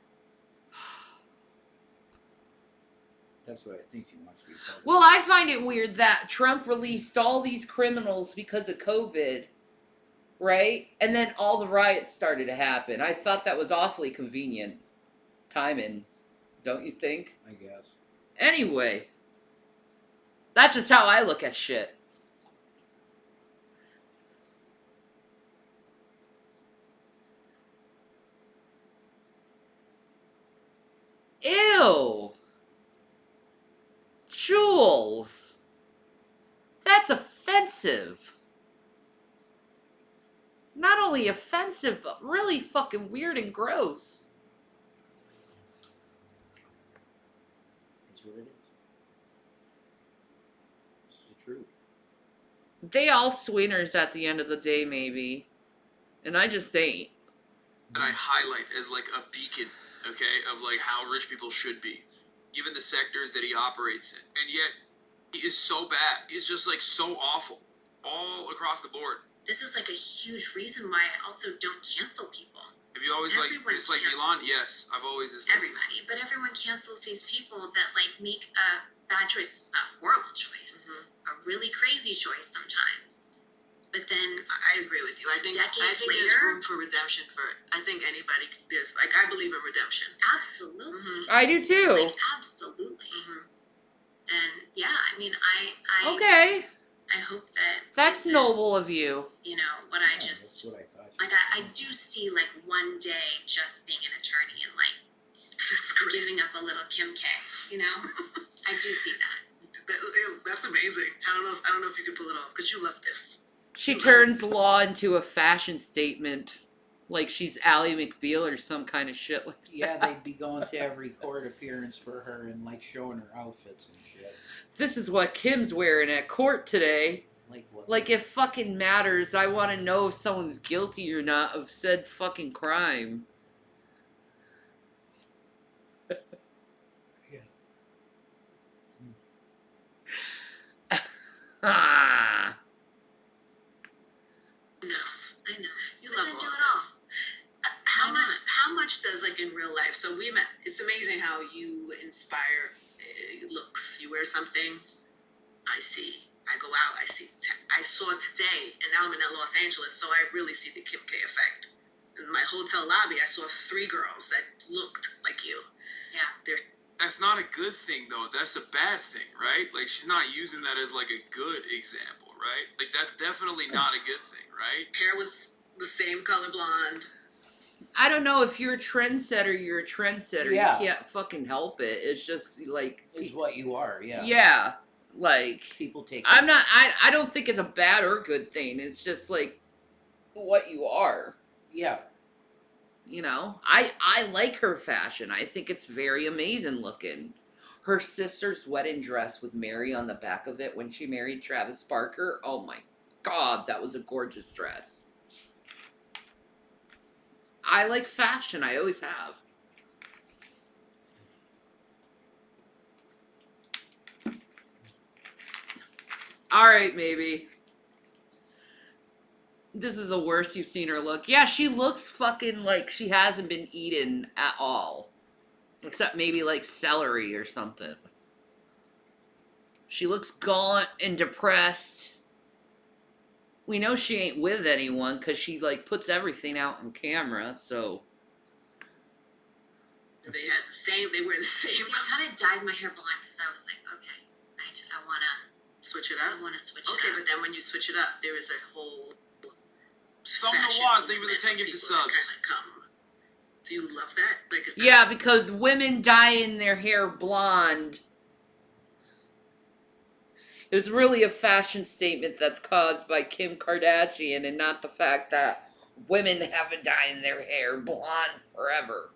Speaker 11: That's what I think she wants to be part of.
Speaker 1: Well, I find it weird that Trump released all these criminals because of COVID, right? And then all the riots started to happen. I thought that was awfully convenient timing, don't you think?
Speaker 11: I guess.
Speaker 1: Anyway, that's just how I look at shit. Ew. Jules. That's offensive. Not only offensive, but really fucking weird and gross.
Speaker 11: It's what it is. It's the truth.
Speaker 1: They all swinners at the end of the day, maybe. And I just ain't.
Speaker 9: that I highlight as like a beacon, okay, of like how rich people should be, given the sectors that he operates in. And yet, he is so bad. He's just like so awful, all across the board.
Speaker 10: This is like a huge reason why I also don't cancel people.
Speaker 9: Have you always
Speaker 10: Everyone
Speaker 9: like disliked
Speaker 10: cancels.
Speaker 9: Elon? Yes, I've always disliked
Speaker 10: Everybody, but everyone cancels these people that like make a bad choice, a horrible choice, a really crazy choice sometimes. But then
Speaker 3: I agree with you. I think
Speaker 10: decades
Speaker 3: there's
Speaker 10: later,
Speaker 3: room for redemption for. I think anybody. There's like I believe in redemption.
Speaker 10: absolutely,
Speaker 1: I do too.
Speaker 10: like absolutely. And yeah, I mean, I
Speaker 1: Okay.
Speaker 10: I hope that
Speaker 1: That's
Speaker 10: this
Speaker 1: noble
Speaker 10: is,
Speaker 1: of you.
Speaker 10: You know what I
Speaker 11: Yeah,
Speaker 10: just
Speaker 11: that's what I thought.
Speaker 10: like. I do see like one day just being an attorney and like giving up a little Kim K. You know, I do see that.
Speaker 3: That's amazing. I don't know if you could pull it off because you love this.
Speaker 1: She turns law into a fashion statement, like she's Ally McBeal or some kind of shit like that.
Speaker 11: Yeah, they'd be going to every court appearance for her and like showing her outfits and shit.
Speaker 1: This is what Kim's wearing at court today.
Speaker 11: Like what?
Speaker 1: Like it fucking matters. I want to know if someone's guilty or not of said fucking crime. Ah.
Speaker 3: Enough.
Speaker 10: I know.
Speaker 3: You
Speaker 10: But
Speaker 3: love
Speaker 10: then
Speaker 3: all
Speaker 10: do
Speaker 3: of
Speaker 10: it all.
Speaker 3: this. How
Speaker 10: Why
Speaker 3: much?
Speaker 10: not?
Speaker 3: How much does like in real life? So we met. It's amazing how you inspire looks. You wear something, I see. I go out, I see. I saw today, and now I'm in Los Angeles, so I really see the Kim K effect. In my hotel lobby, I saw 3 girls that looked like you.
Speaker 10: Yeah.
Speaker 3: They're
Speaker 9: That's not a good thing though. That's a bad thing, right? Like she's not using that as like a good example, right? Like that's definitely not a good thing, right?
Speaker 3: hair was the same color blonde.
Speaker 1: I don't know, if you're a trendsetter, you're a trendsetter.
Speaker 11: Yeah.
Speaker 1: You can't fucking help it. It's just like
Speaker 11: Is what you are, yeah.
Speaker 1: Yeah. Like
Speaker 11: People take
Speaker 1: I'm not I don't think it's a bad or good thing. It's just like what you are.
Speaker 11: Yeah.
Speaker 1: You know? I like her fashion. I think it's very amazing looking. Her sister's wedding dress with Mary on the back of it when she married Travis Barker. Oh my god, that was a gorgeous dress. I like fashion. I always have. Alright, maybe. This is the worst you've seen her look. Yeah, she looks fucking like she hasn't been eaten at all. Except maybe like celery or something. She looks gaunt and depressed. We know she ain't with anyone because she like puts everything out on camera, so.
Speaker 3: They had the same. They wear the same.
Speaker 10: See, I kind of dyed my hair blonde because I was like, okay, I want to
Speaker 3: Switch it up.
Speaker 10: I want to switch
Speaker 3: Okay,
Speaker 10: it up.
Speaker 3: but then when you switch it up, there is a whole.
Speaker 9: Some of the
Speaker 3: fashion
Speaker 9: laws, they were the
Speaker 3: movement
Speaker 9: 10
Speaker 3: of
Speaker 9: gift
Speaker 3: people
Speaker 9: subs.
Speaker 3: that kinda come. Do you love that? Like, is that
Speaker 1: Yeah, because women dyeing their hair blonde is really a fashion statement that's caused by Kim Kardashian and not the fact that women have been dyeing their hair blonde forever.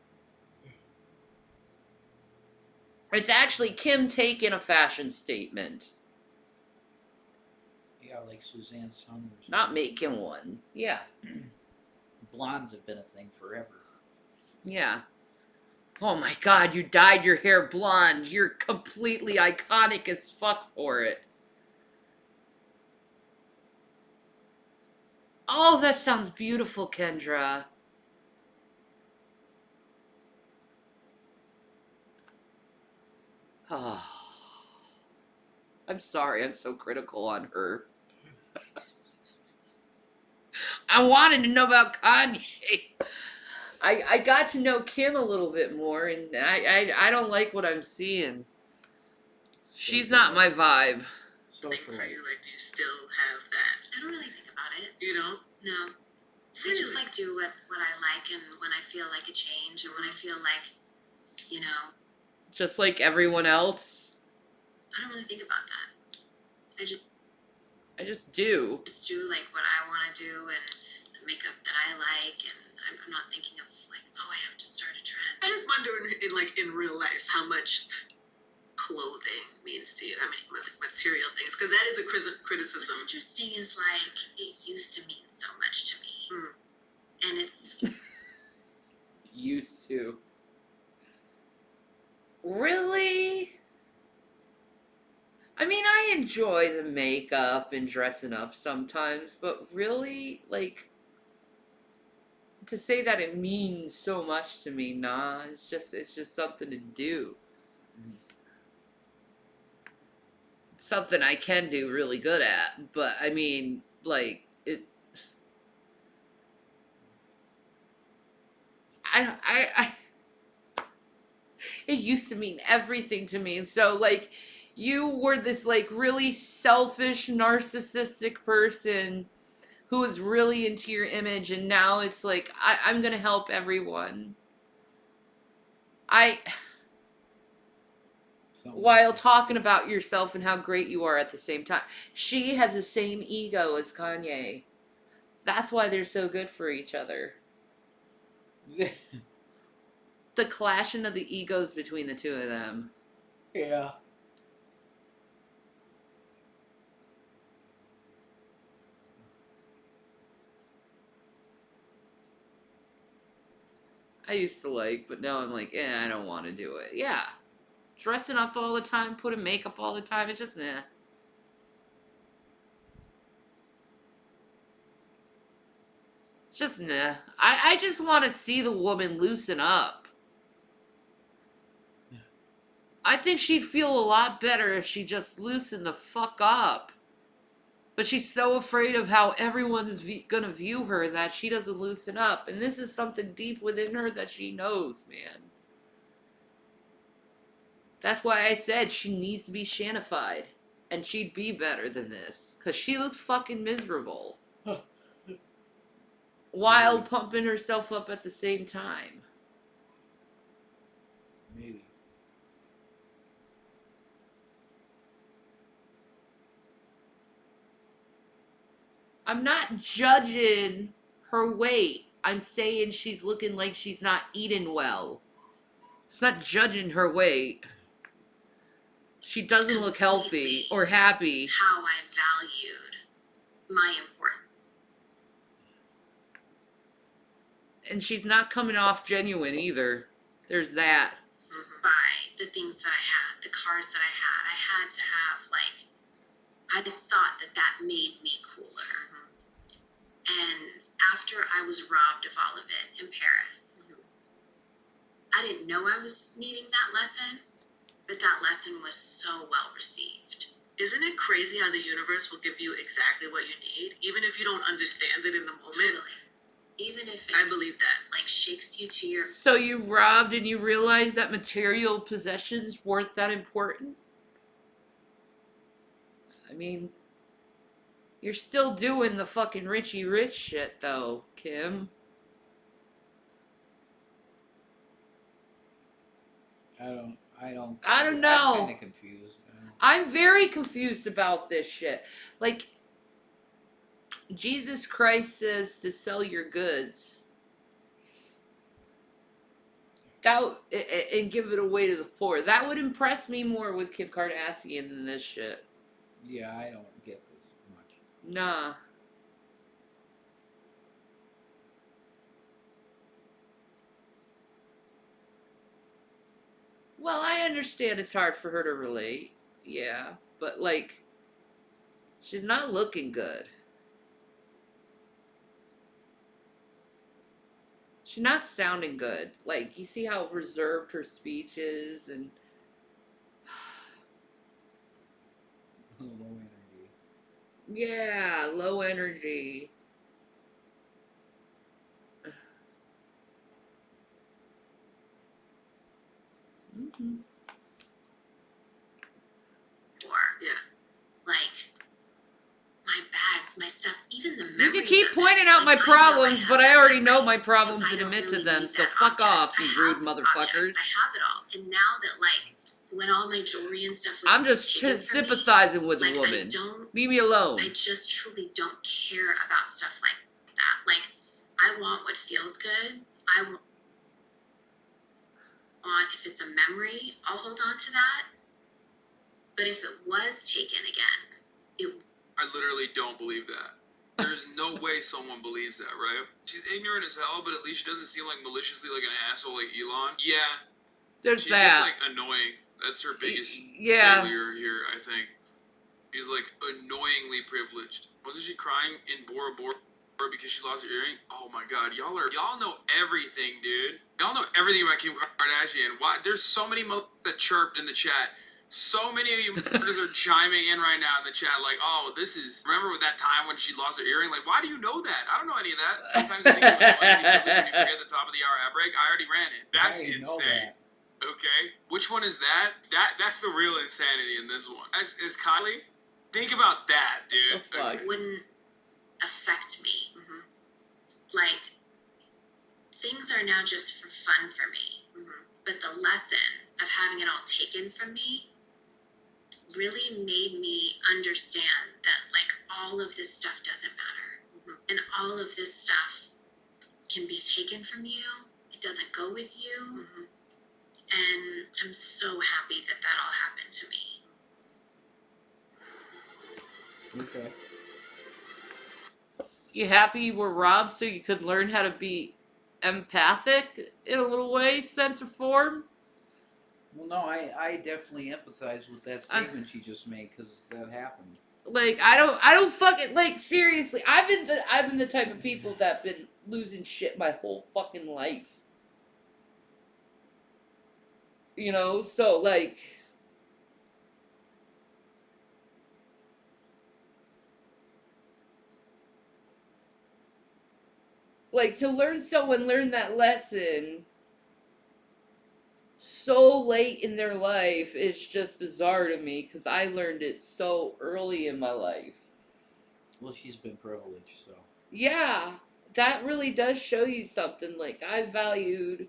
Speaker 1: It's actually Kim taking a fashion statement,
Speaker 11: Yeah, like Suzanne Summers.
Speaker 1: not making one. Yeah,
Speaker 11: Blondes have been a thing forever.
Speaker 1: yeah. Oh my god, you dyed your hair blonde. You're completely iconic as fuck for it. Oh, that sounds beautiful, Kendra. Oh. I'm sorry, I'm so critical on her. I wanted to know about Kanye. I got to know Kim a little bit more, and I don't like what I'm seeing. She's not my vibe.
Speaker 3: thing
Speaker 11: Social
Speaker 3: for
Speaker 11: life.
Speaker 3: you? Like, do you still have that?
Speaker 10: I don't really think about it.
Speaker 3: You don't?
Speaker 10: No. I just like do what I like and when I feel like a change and when I feel like, you know,
Speaker 1: Just like everyone else.
Speaker 10: I don't really think about that. I just
Speaker 1: do.
Speaker 10: do like what I want to do and the makeup that I like and I'm not thinking of like, oh, I have to start a trend.
Speaker 3: I just wonder in real life how much clothing means to you. I mean, material things, because that is a criticism.
Speaker 10: What's interesting is like it used to mean so much to me, and it's
Speaker 1: Used to. Really? I mean, I enjoy the makeup and dressing up sometimes, but really, like, to say that it means so much to me, nah, it's just something to do. Something I can do really good at, but I mean, like, it used to mean everything to me. And so, like, you were this, like, really selfish, narcissistic person who was really into your image, and now it's like, I'm gonna help everyone. while talking about yourself and how great you are at the same time. She has the same ego as Kanye. That's why they're so good for each other. The clashing of the egos between the two of them.
Speaker 11: Yeah.
Speaker 1: I used to like, but now I'm like, I don't want to do it. Yeah. Dressing up all the time, putting makeup all the time, it's just, Just nah. I just want to see the woman loosen up. I think she'd feel a lot better if she just loosened the fuck up. But she's so afraid of how everyone's gonna view her that she doesn't loosen up. And this is something deep within her that she knows, man. That's why I said she needs to be shanified. And she'd be better than this. Because she looks fucking miserable. While pumping herself up at the same time.
Speaker 11: Maybe.
Speaker 1: I'm not judging her weight. I'm saying she's looking like she's not eating well. It's not judging her weight. She doesn't look healthy or happy.
Speaker 10: How I valued my importance.
Speaker 1: And she's not coming off genuine either. There's that.
Speaker 10: By the things that I had, the cars that I had to have, like, I thought that made me cooler. And after I was robbed of all of it in Paris, I didn't know I was needing that lesson, but that lesson was so well received.
Speaker 3: Isn't it crazy how the universe will give you exactly what you need, even if you don't understand it in the moment?
Speaker 10: Totally. Even if it,
Speaker 3: I believe that.
Speaker 10: like, shakes you to your...
Speaker 1: So you robbed and you realized that material possessions weren't that important? I mean, you're still doing the fucking Richie Rich shit, though, Kim.
Speaker 11: I don't
Speaker 1: know.
Speaker 11: I'm kind of confused.
Speaker 1: I'm very confused about this shit. Like, Jesus Christ says to sell your goods. And give it away to the poor. That would impress me more with Kim Kardashian than this shit.
Speaker 11: Yeah, I don't get this much.
Speaker 1: Nah. Well, I understand it's hard for her to relate. Yeah. But, like, she's not looking good. She's not sounding good. Like, you see how reserved her speech is and...
Speaker 11: Low energy.
Speaker 1: Yeah, low energy. Mm-hmm.
Speaker 10: Yeah. Like, my bags, my stuff, even the
Speaker 1: You
Speaker 10: memories
Speaker 1: can keep
Speaker 10: of
Speaker 1: pointing
Speaker 10: it.
Speaker 1: out my
Speaker 10: Like, I know
Speaker 1: problems,
Speaker 10: I
Speaker 1: but
Speaker 10: have
Speaker 1: I
Speaker 10: that
Speaker 1: already know
Speaker 10: memory,
Speaker 1: my problems
Speaker 10: so
Speaker 1: and
Speaker 10: I don't
Speaker 1: admit to
Speaker 10: really
Speaker 1: them,
Speaker 10: need
Speaker 1: so
Speaker 10: that
Speaker 1: fuck off,
Speaker 10: object.
Speaker 1: you
Speaker 10: I
Speaker 1: rude
Speaker 10: have
Speaker 1: motherfuckers.
Speaker 10: objects, I have it all. And now that, like, when all my jewelry and stuff was
Speaker 1: I'm just
Speaker 10: taken from me,
Speaker 1: sympathizing with
Speaker 10: like,
Speaker 1: the woman.
Speaker 10: I
Speaker 1: Leave me alone.
Speaker 10: just truly don't care about stuff like that. Like, I want what feels good. I want, if it's a memory, I'll hold on to that. But if it was taken again,
Speaker 9: I literally don't believe that. There's no way someone believes that, right? She's ignorant as hell, but at least she doesn't seem like maliciously like an asshole like Elon. Yeah.
Speaker 1: There's
Speaker 9: she's
Speaker 1: that.
Speaker 9: just like annoying. That's her biggest failure here, I think. She's like annoyingly privileged. Wasn't she crying in Bora Bora because she lost her earring? Oh my god, y'all know everything, dude. Y'all know everything about Kim Kardashian. Why? There's so many that chirped in the chat. So many of you motherfuckers are chiming in right now in the chat, like, oh, this is... Remember that time when she lost her earring? Like, why do you know that? I don't know any of that. Sometimes I think it was funny when you forget the top of the hour ad break. I already ran it. That's insane. Okay? Which one is that? That's the real insanity in this one. Is Kylie? Think about that, dude.
Speaker 1: The fuck?
Speaker 10: wouldn't affect me. Like, things are now just for fun for me. But the lesson of having it all taken from me really made me understand that like all of this stuff doesn't matter, and all of this stuff can be taken from you. It doesn't go with you. And I'm so happy that that all happened to me.
Speaker 11: Okay.
Speaker 1: You happy you were robbed so you could learn how to be empathic in a little way, sense of form?
Speaker 11: Well, no, I definitely empathize with that statement she just made because that happened.
Speaker 1: Like I don't fucking like seriously. I've been the type of people that been losing shit my whole fucking life. You know, so like to learn that lesson so late in their life is just bizarre to me because I learned it so early in my life.
Speaker 11: Well, she's been privileged, so.
Speaker 1: Yeah, that really does show you something. Like I valued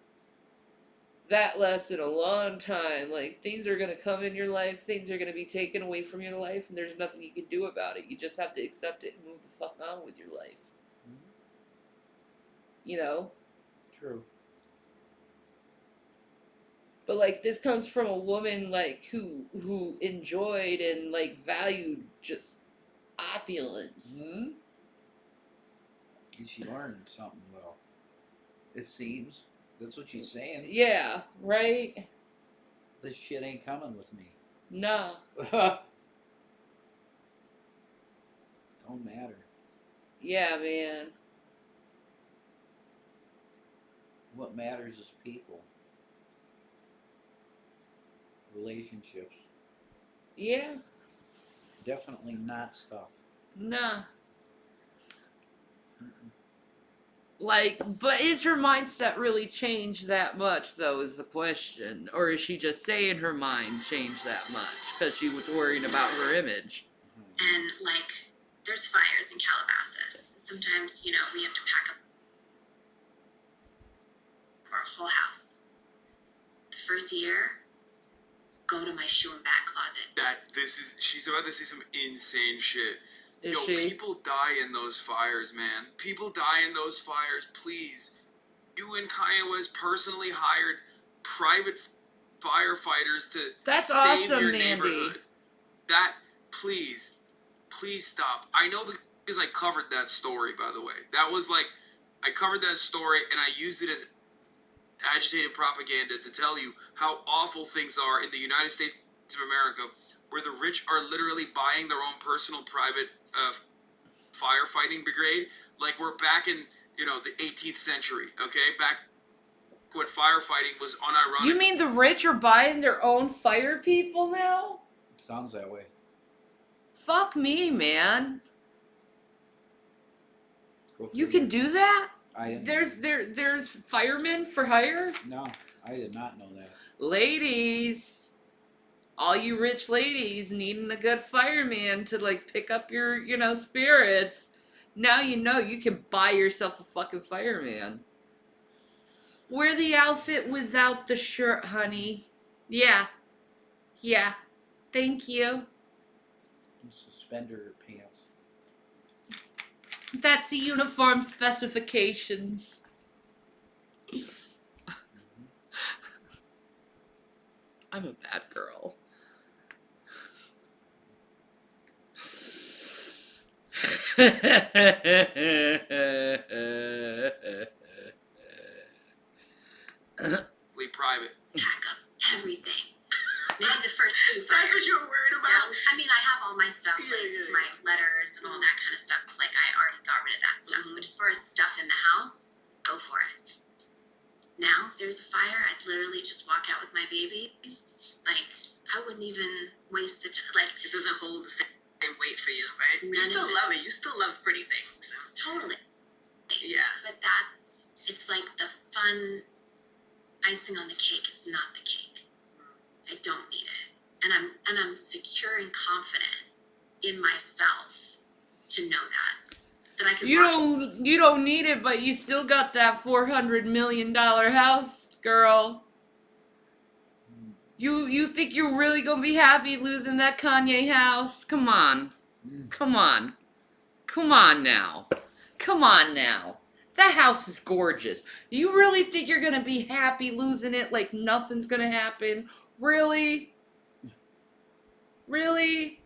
Speaker 1: that lesson a long time. Like things are gonna come in your life, things are gonna be taken away from your life, and there's nothing you can do about it. You just have to accept it and move the fuck on with your life. You know?
Speaker 11: True.
Speaker 1: But like this comes from a woman like who enjoyed and like valued just opulence.
Speaker 11: Mm-hmm. She learned something, well. It seems. That's what she's saying.
Speaker 1: Yeah, right?
Speaker 11: This shit ain't coming with me.
Speaker 1: Nah.
Speaker 11: Don't matter.
Speaker 1: Yeah, man.
Speaker 11: What matters is people. Relationships.
Speaker 1: Yeah.
Speaker 11: Definitely not stuff.
Speaker 1: Nah. Like, but is her mindset really changed that much, though, is the question? Or is she just saying her mind changed that much because she was worrying about her image?
Speaker 10: And like, there's fires in Calabasas. Sometimes, you know, we have to pack up for a full house. The first year, go to my shoe and bag closet.
Speaker 9: She's about to say some insane shit.
Speaker 1: Is
Speaker 9: Yo,
Speaker 1: she?
Speaker 9: people die in those fires, man. People die in those fires, please. You and Kanye West personally hired private firefighters to
Speaker 1: That's
Speaker 9: save
Speaker 1: awesome,
Speaker 9: your
Speaker 1: Mandy.
Speaker 9: neighborhood. That, please stop. I know because I covered that story, by the way. That was like, I covered that story and I used it as agitated propaganda to tell you how awful things are in the United States of America, where the rich are literally buying their own personal private firefighting brigade. Like we're back in, you know, the 18th century, okay? Back when firefighting was unironic.
Speaker 1: You mean the rich are buying their own fire people now?
Speaker 11: Sounds that way.
Speaker 1: Fuck me, man.
Speaker 11: Go
Speaker 1: You
Speaker 11: figure.
Speaker 1: can do that?
Speaker 11: I didn't.
Speaker 1: There's firemen for hire?
Speaker 11: No, I did not know that.
Speaker 1: Ladies, all you rich ladies needing a good fireman to like pick up your, you know, spirits. Now you know you can buy yourself a fucking fireman. Wear the outfit without the shirt, honey. Yeah. Yeah. Thank you.
Speaker 11: Suspender pants.
Speaker 1: That's the uniform specifications. I'm a bad girl.
Speaker 9: Private.
Speaker 10: Pack up everything. Maybe the first two fires.
Speaker 3: That's what you were worried about?
Speaker 10: I mean, I have all my stuff,
Speaker 3: Yeah,
Speaker 10: like
Speaker 3: yeah, yeah.
Speaker 10: my letters and all that kind of stuff. Like, I already got rid of that stuff. But as far as stuff in the house, go for it. Now, if there's a fire, I'd literally just walk out with my babies. Like, I wouldn't even waste the time. Like,
Speaker 3: It doesn't hold the same weight for you, right? But you
Speaker 10: None
Speaker 3: still
Speaker 10: of it.
Speaker 3: love it. You still love pretty things.
Speaker 10: totally.
Speaker 3: Yeah.
Speaker 10: But it's like the fun icing on the cake. It's not the cake. I don't need it. And I'm secure and confident in myself to know that I can
Speaker 1: You don't need it, but you still got that $400 million house, girl. You think you're really gonna be happy losing that Kanye house? Come on. Come on. Come on now. Come on now. That house is gorgeous. You really think you're gonna be happy losing it like nothing's gonna happen? Really? Really?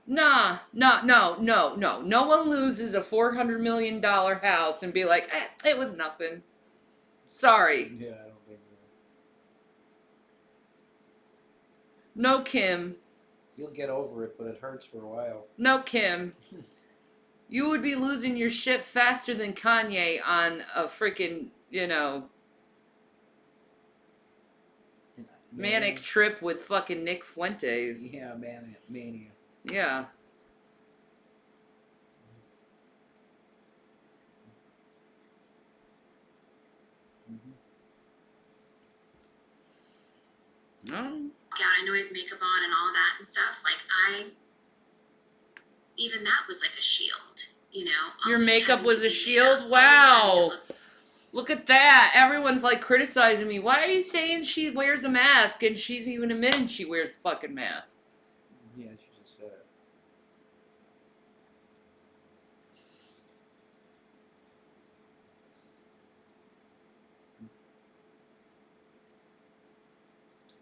Speaker 1: Nah, no. No one loses a $400 million house and be like, it was nothing. Sorry.
Speaker 11: Yeah, I don't think so.
Speaker 1: No, Kim.
Speaker 11: You'll get over it, but it hurts for a while.
Speaker 1: No, Kim. You would be losing your shit faster than Kanye on a freaking, manic trip with fucking Nick Fuentes.
Speaker 11: Yeah, mania.
Speaker 1: Yeah. No.
Speaker 10: Out, I know I have makeup on and all that and stuff. Like even that was like a shield, you know.
Speaker 1: Your
Speaker 10: Always
Speaker 1: makeup
Speaker 10: having
Speaker 1: was
Speaker 10: to
Speaker 1: a
Speaker 10: be
Speaker 1: shield?
Speaker 10: there, always having to
Speaker 1: Wow. Look at that. Everyone's like criticizing me. Why are you saying she wears a mask and she's even admitting she wears fucking masks?
Speaker 11: Yeah, she just said it.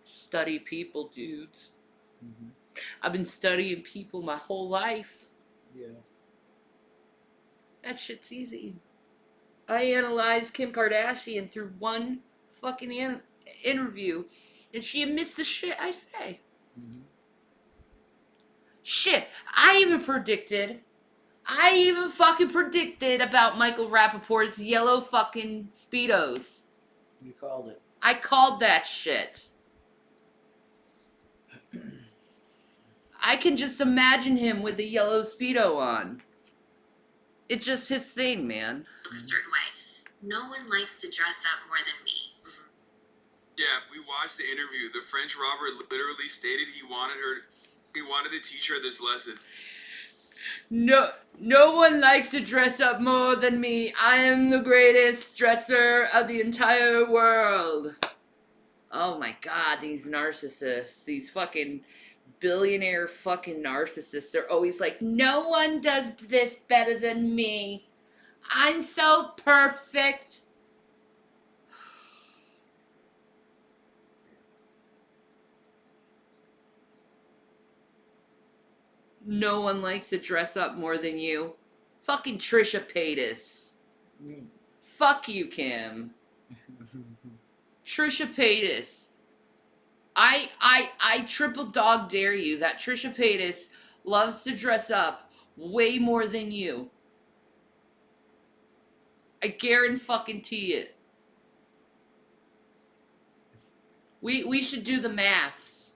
Speaker 1: Study people, dudes.
Speaker 11: Mm-hmm.
Speaker 1: I've been studying people my whole life.
Speaker 11: Yeah.
Speaker 1: That shit's easy. I analyzed Kim Kardashian through one fucking interview, and she admits the shit I say.
Speaker 11: Mm-hmm.
Speaker 1: Shit, I even fucking predicted about Michael Rappaport's yellow fucking Speedos.
Speaker 11: You called it.
Speaker 1: I called that shit. I can just imagine him with a yellow Speedo on. It's just his thing, man.
Speaker 10: a certain way. No one likes to dress up more than me.
Speaker 9: Yeah, we watched the interview. The French robber literally stated he wanted to teach her this lesson.
Speaker 1: No one likes to dress up more than me. I am the greatest dresser of the entire world. Oh my god, these narcissists. These fucking billionaire fucking narcissists. They're always like, no one does this better than me. I'm so perfect. No one likes to dress up more than you. Fucking Trisha Paytas. Fuck you, Kim. Trisha Paytas. I triple dog dare you that Trisha Paytas loves to dress up way more than you. I guarantee it. We should do the maths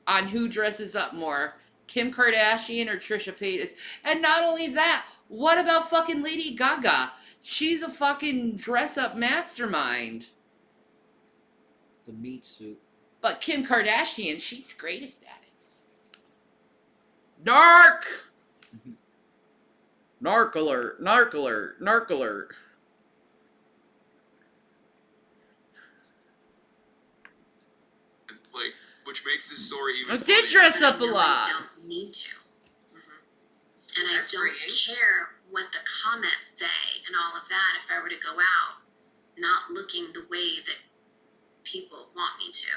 Speaker 1: on who dresses up more, Kim Kardashian or Trisha Paytas. And not only that, what about fucking Lady Gaga? She's a fucking dress up mastermind.
Speaker 11: The meat suit.
Speaker 1: But Kim Kardashian, she's the greatest at it. Narc! Narc alert, narc alert, narc alert.
Speaker 9: Like, which makes this story even
Speaker 1: I did
Speaker 9: funnier.
Speaker 1: dress up a
Speaker 10: No,
Speaker 1: lot.
Speaker 10: I don't need to. And I don't care what the comments say and all of that if I were to go out not looking the way that people want me to.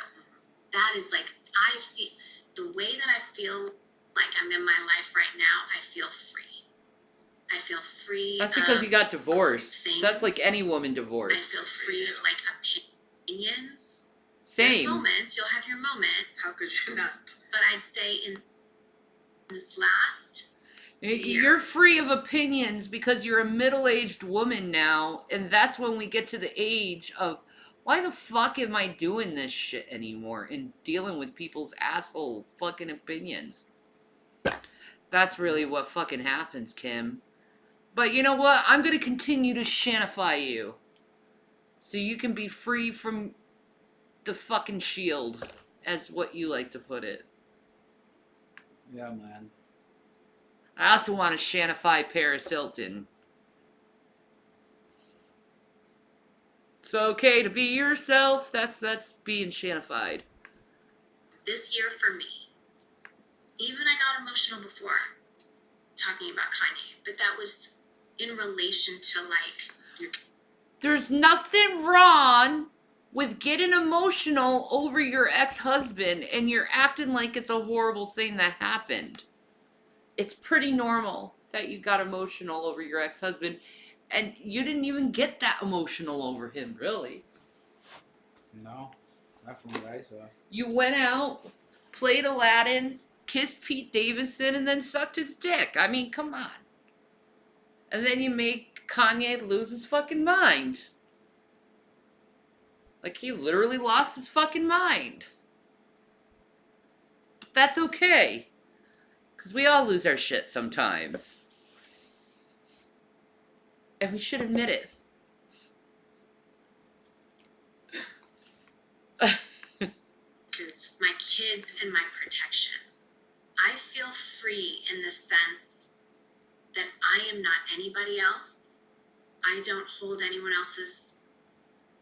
Speaker 10: That is like, I feel, the way that I feel like I'm in my life right now, I feel free. I feel free.
Speaker 1: That's because you got divorced.
Speaker 10: things.
Speaker 1: That's like any woman
Speaker 10: I
Speaker 1: divorced.
Speaker 10: feel free of like opinions.
Speaker 1: Same.
Speaker 10: There's moments, you'll have your moment.
Speaker 3: How could you not?
Speaker 10: But I'd say in this last
Speaker 1: You're free of opinions because you're a middle-aged woman now, and that's when we get to the age of, why the fuck am I doing this shit anymore and dealing with people's asshole fucking opinions? That's really what fucking happens, Kim. But you know what? I'm gonna continue to shanify you. So you can be free from the fucking shield, as what you like to put it.
Speaker 11: Yeah, man.
Speaker 1: I also want to shanify Paris Hilton. It's okay to be yourself. That's being shanified.
Speaker 10: This year for me, even I got emotional before talking about Kanye, but that was in relation to like
Speaker 1: There's nothing wrong with getting emotional over your ex-husband and you're acting like it's a horrible thing that happened. It's pretty normal that you got emotional over your ex-husband and you didn't even get that emotional over him, really.
Speaker 11: No, not from what I saw.
Speaker 1: You went out, played Aladdin, kissed Pete Davidson, and then sucked his dick. I mean, come on. And then you make Kanye lose his fucking mind. Like, he literally lost his fucking mind. But that's okay. Because we all lose our shit sometimes. And we should admit it.
Speaker 10: my kids and my protection. I feel free in the sense that I am not anybody else. I don't hold anyone else's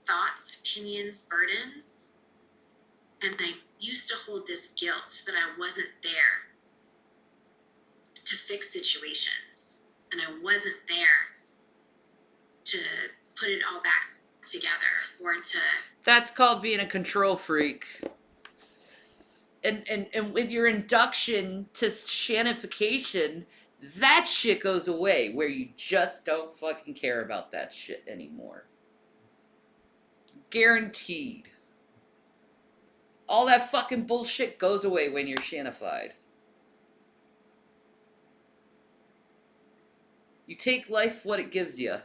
Speaker 10: thoughts, opinions, burdens. And I used to hold this guilt that I wasn't there to fix situations. And I wasn't there to put it all back together or to...
Speaker 1: That's called being a control freak. And with your induction to shanification, that shit goes away where you just don't fucking care about that shit anymore. Guaranteed. All that fucking bullshit goes away when you're shanified. You take life what it gives you.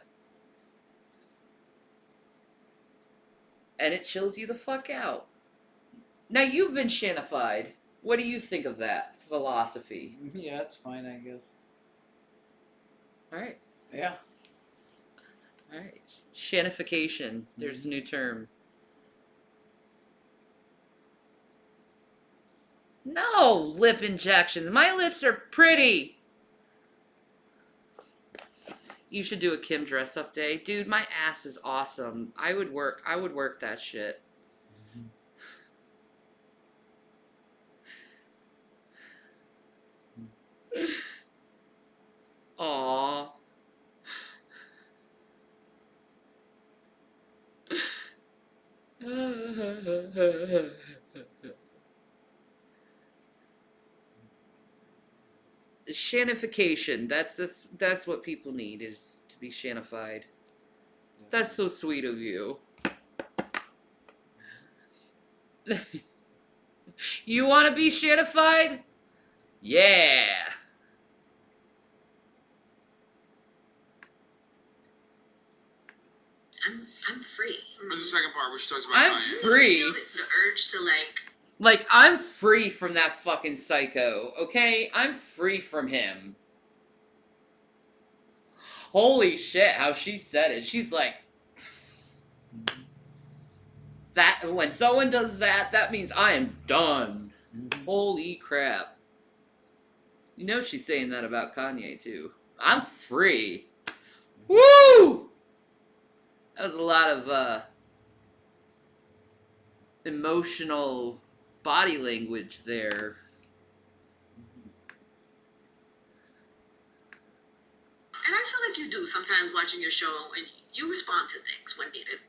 Speaker 1: And it chills you the fuck out. Now you've been shanified. What do you think of that philosophy?
Speaker 11: Yeah, that's fine, I guess.
Speaker 1: Alright.
Speaker 11: Yeah.
Speaker 1: Alright. Shanification. There's a new term. No lip injections. My lips are pretty. You should do a Kim dress up day. Dude, my ass is awesome. I would work that shit. Aww. Shanification. That's what people need, is to be shanified. That's so sweet of you. You want to be shanified? Yeah.
Speaker 10: I'm free.
Speaker 9: What's the second part where she talks about
Speaker 1: I'm
Speaker 9: Kanye?
Speaker 1: free.
Speaker 10: I feel the urge to
Speaker 1: Like, I'm free from that fucking psycho, okay? I'm free from him. Holy shit, how she said it. She's like, that, when someone does that, that means I am done. Holy crap. You know she's saying that about Kanye, too. I'm free. Woo! That was a lot of, emotional body language there.
Speaker 3: And I feel like you do sometimes watching your show and you respond to things when needed.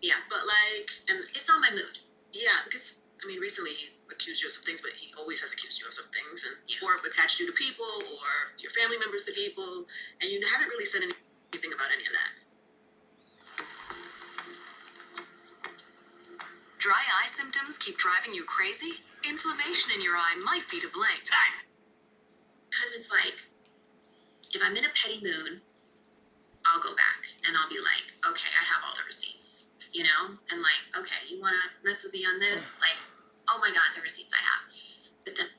Speaker 10: Yeah,
Speaker 3: But like, and
Speaker 10: it's on my mood.
Speaker 3: yeah, because I mean, recently he accused you of some things, but he always has accused you of some things, and
Speaker 10: Yeah.
Speaker 3: or attached you to people or your family members to people, and you haven't really said anything about any of that.
Speaker 5: Dry eye symptoms keep driving you crazy? Inflammation in your eye might be to blame.
Speaker 10: Because it's like, if I'm in a petty mood, I'll go back and I'll be like, okay, I have all the receipts, you know? And like, okay, you want to mess with me on this? Like, oh my God, the receipts I have. But then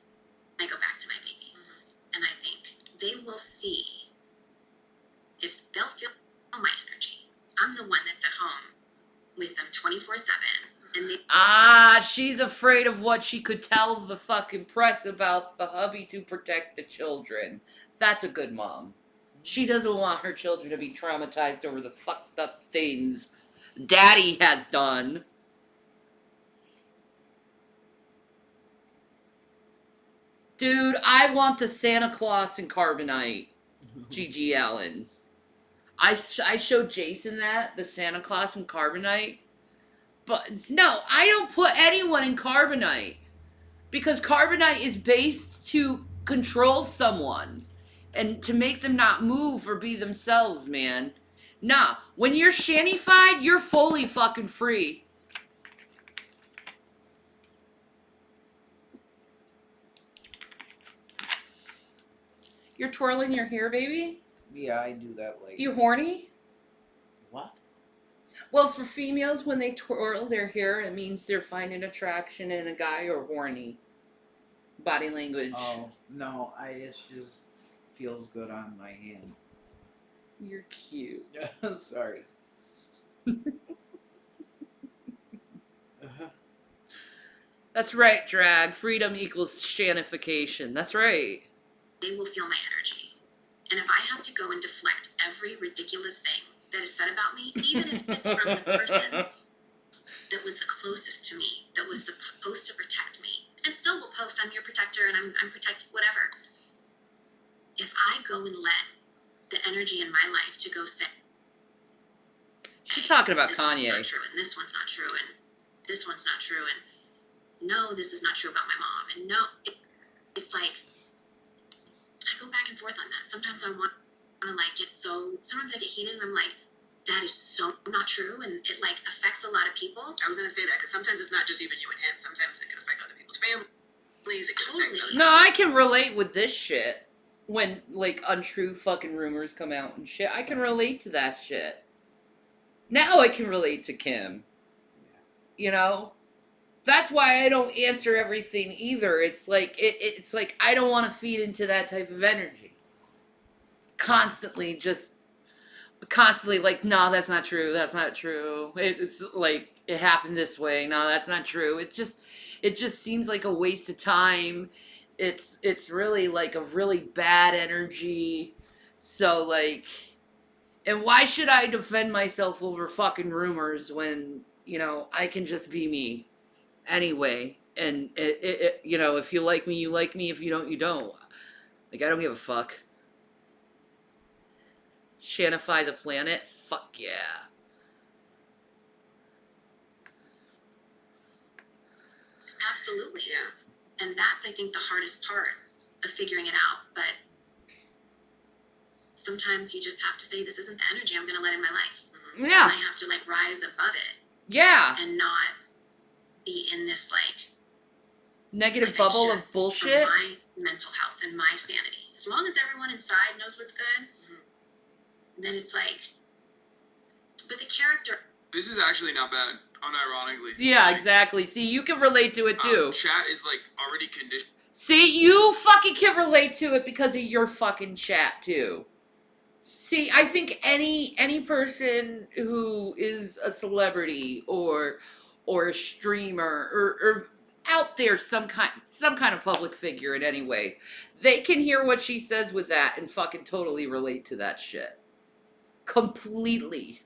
Speaker 10: I go back to my babies and I think they will see, if they'll feel my energy. I'm the one that's at home with them 24/7. And they...
Speaker 1: She's afraid of what she could tell the fucking press about the hubby to protect the children. That's a good mom. She doesn't want her children to be traumatized over the fucked up things Daddy has done. Dude, I want the Santa Claus and Carbonite. G.G. Allen. I showed Jason that, the Santa Claus and Carbonite. But no, I don't put anyone in Carbonite. Because Carbonite is based to control someone. And to make them not move or be themselves, man. Nah, when you're shantyfied, you're fully fucking free. You're twirling your hair, baby?
Speaker 11: Yeah, I do that like.
Speaker 1: You horny?
Speaker 11: What?
Speaker 1: Well, for females, when they twirl their hair, it means they're finding attraction in a guy or horny. Body language.
Speaker 11: Oh no, it just feels good on my hand.
Speaker 1: You're cute.
Speaker 11: Sorry. Uh-huh.
Speaker 1: That's right, drag. Freedom equals shanification. That's right.
Speaker 10: They will feel my energy. And if I have to go and deflect every ridiculous thing that is said about me, even if it's from the person that was the closest to me, that was supposed to protect me, and still will post, I'm your protector and I'm protected, whatever. If I go and let the energy in my life to go say,
Speaker 1: She's talking about
Speaker 10: this
Speaker 1: Kanye.
Speaker 10: one's not true, and this one's not true, and this one's not true, and no, this is not true about my mom, and no, it's like, I go back and forth on that. Sometimes I want to like get so, sometimes I get heated and I'm like, that is so not true, and it like affects a lot of people.
Speaker 3: I was gonna say that because sometimes it's not just even you and him. Sometimes it can affect other people's families. It can affect other
Speaker 1: No, I can relate with this shit. When, like, untrue fucking rumors come out and shit. I can relate to that shit. Now I can relate to Kim. You know? That's why I don't answer everything either. It's like, it's like, I don't want to feed into that type of energy. Constantly like, no, that's not true. That's not true. It's like, it happened this way. No, that's not true. It just seems like a waste of time. It's really like a really bad energy. So like, and why should I defend myself over fucking rumors when, you know, I can just be me anyway. And you know, if you like me, you like me. If you don't, you don't. Like, I don't give a fuck. Shanify the planet? Fuck yeah.
Speaker 10: Absolutely.
Speaker 3: Yeah.
Speaker 10: And that's, I think, the hardest part of figuring it out. But sometimes you just have to say, this isn't the energy I'm going to let in my life.
Speaker 1: Yeah.
Speaker 10: And I have to, like, rise above it.
Speaker 1: Yeah.
Speaker 10: And not be in this, like,
Speaker 1: Negative bubble of bullshit.
Speaker 10: For my mental health and my sanity. As long as everyone inside knows what's good, then it's like, but the character.
Speaker 9: This is actually not bad, unironically.
Speaker 1: Yeah,
Speaker 9: Like,
Speaker 1: exactly. See, you can relate to it too.
Speaker 9: Chat is like already conditioned.
Speaker 1: See, you fucking can relate to it because of your fucking chat too. See, I think any person who is a celebrity or a streamer or out there some kind of public figure in any way, they can hear what she says with that and fucking totally relate to that shit. Completely.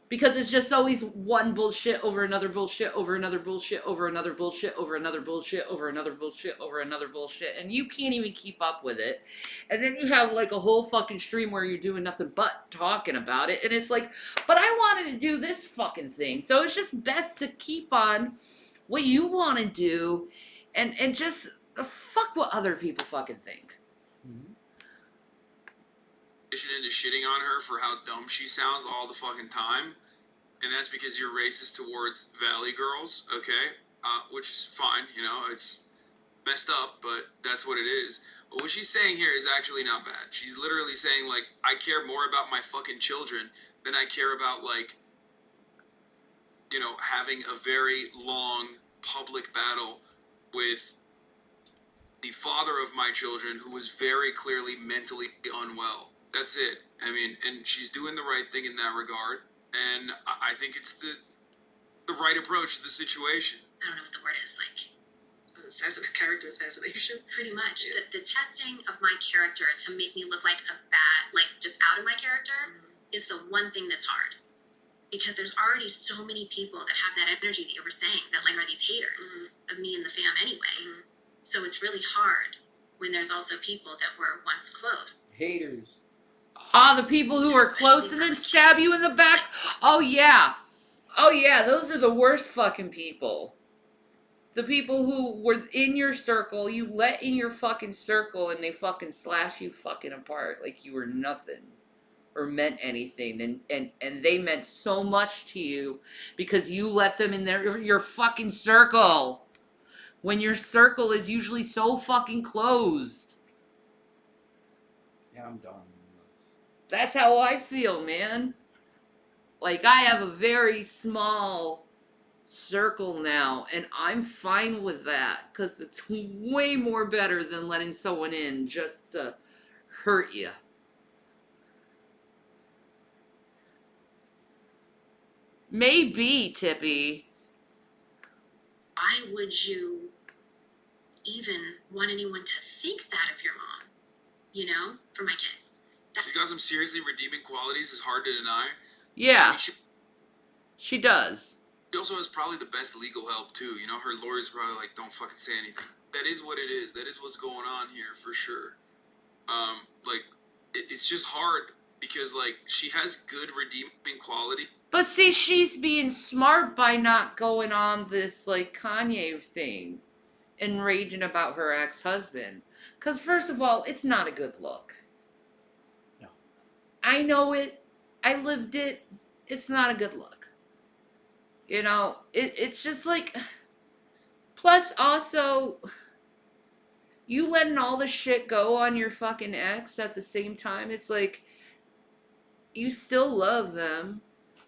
Speaker 1: Because it's just always one bullshit over another bullshit over another bullshit over another bullshit over another bullshit over another bullshit over another bullshit, and you can't even keep up with it. And then you have like a whole fucking stream where you're doing nothing but talking about it, and it's like, but I wanted to do this fucking thing. So it's just best to keep on what you want to do and just fuck what other people fucking think.
Speaker 9: Into shitting on her for how dumb she sounds all the fucking time, and that's because you're racist towards Valley girls, okay? Which is fine, you know, it's messed up, but that's what it is. But what she's saying here is actually not bad. She's literally saying, like, I care more about my fucking children than I care about, like, you know, having a very long public battle with the father of my children who was very clearly mentally unwell. That's it. I mean, and she's doing the right thing in that regard, and I think it's the right approach to the situation.
Speaker 10: I don't know what the word is, like,
Speaker 3: character assassination.
Speaker 10: pretty much.
Speaker 3: Yeah.
Speaker 10: The testing of my character to make me look like a bad, like, just out of my character is one thing that's hard. Because there's already so many people that have that energy that you were saying that like are these haters of me and the fam anyway. So it's really hard when there's also people that were once close.
Speaker 11: Haters.
Speaker 1: Ah, the people who are close and then stab you in the back. Oh yeah. Oh yeah, those are the worst fucking people. The people who were in your circle, you let in your fucking circle and they fucking slash you fucking apart like you were nothing or meant anything, and they meant so much to you because you let them in your fucking circle when your circle is usually so fucking closed.
Speaker 11: Yeah, I'm done.
Speaker 1: That's how I feel, man. Like, I have a very small circle now, and I'm fine with that because it's way more better than letting someone in just to hurt you. Maybe, Tippy.
Speaker 10: Why would you even want anyone to think that of your mom? You know, for my kids.
Speaker 9: She's got some seriously redeeming qualities. It's hard to deny.
Speaker 1: Yeah.
Speaker 9: I mean,
Speaker 1: she does.
Speaker 9: She also has probably the best legal help too. You know, her lawyer's probably like, "Don't fucking say anything." That is what it is. That is what's going on here for sure. Like, it's just hard because like she has good redeeming quality.
Speaker 1: But see, she's being smart by not going on this like Kanye thing and raging about her ex-husband. Because first of all, it's not a good look.
Speaker 11: No.
Speaker 1: I know it. I lived it. It's not a good look. You know, it's just like... Plus, also, you letting all the shit go on your fucking ex at the same time, it's like, you still love them.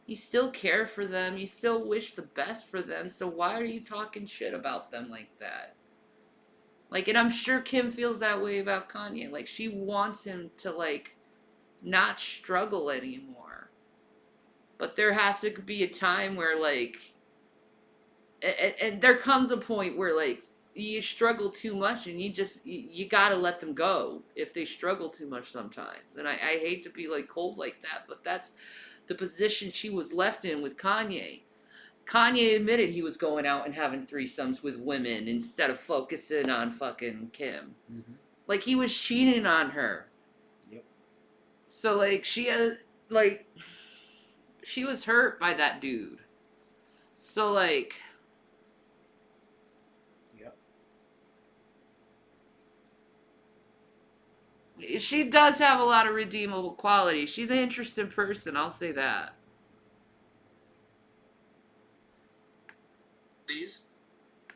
Speaker 1: You still care for them. You still wish the best for them. So why are you talking shit about them like that? Like, and I'm sure Kim feels that way about Kanye. Like, she wants him to, like, not struggle anymore. But there has to be a time where, like... And there comes a point where, like, you struggle too much and you gotta let them go if they struggle too much sometimes. And I hate to be, like, cold like that, but that's the position she was left in with Kanye. Kanye admitted he was going out and having threesomes with women instead of focusing on fucking Kim.
Speaker 11: Mm-hmm.
Speaker 1: Like, he was cheating on her.
Speaker 11: Yep.
Speaker 1: So, like, she was hurt by that dude. So, like...
Speaker 11: Yep.
Speaker 1: She does have a lot of redeemable qualities. She's an interesting person, I'll say that.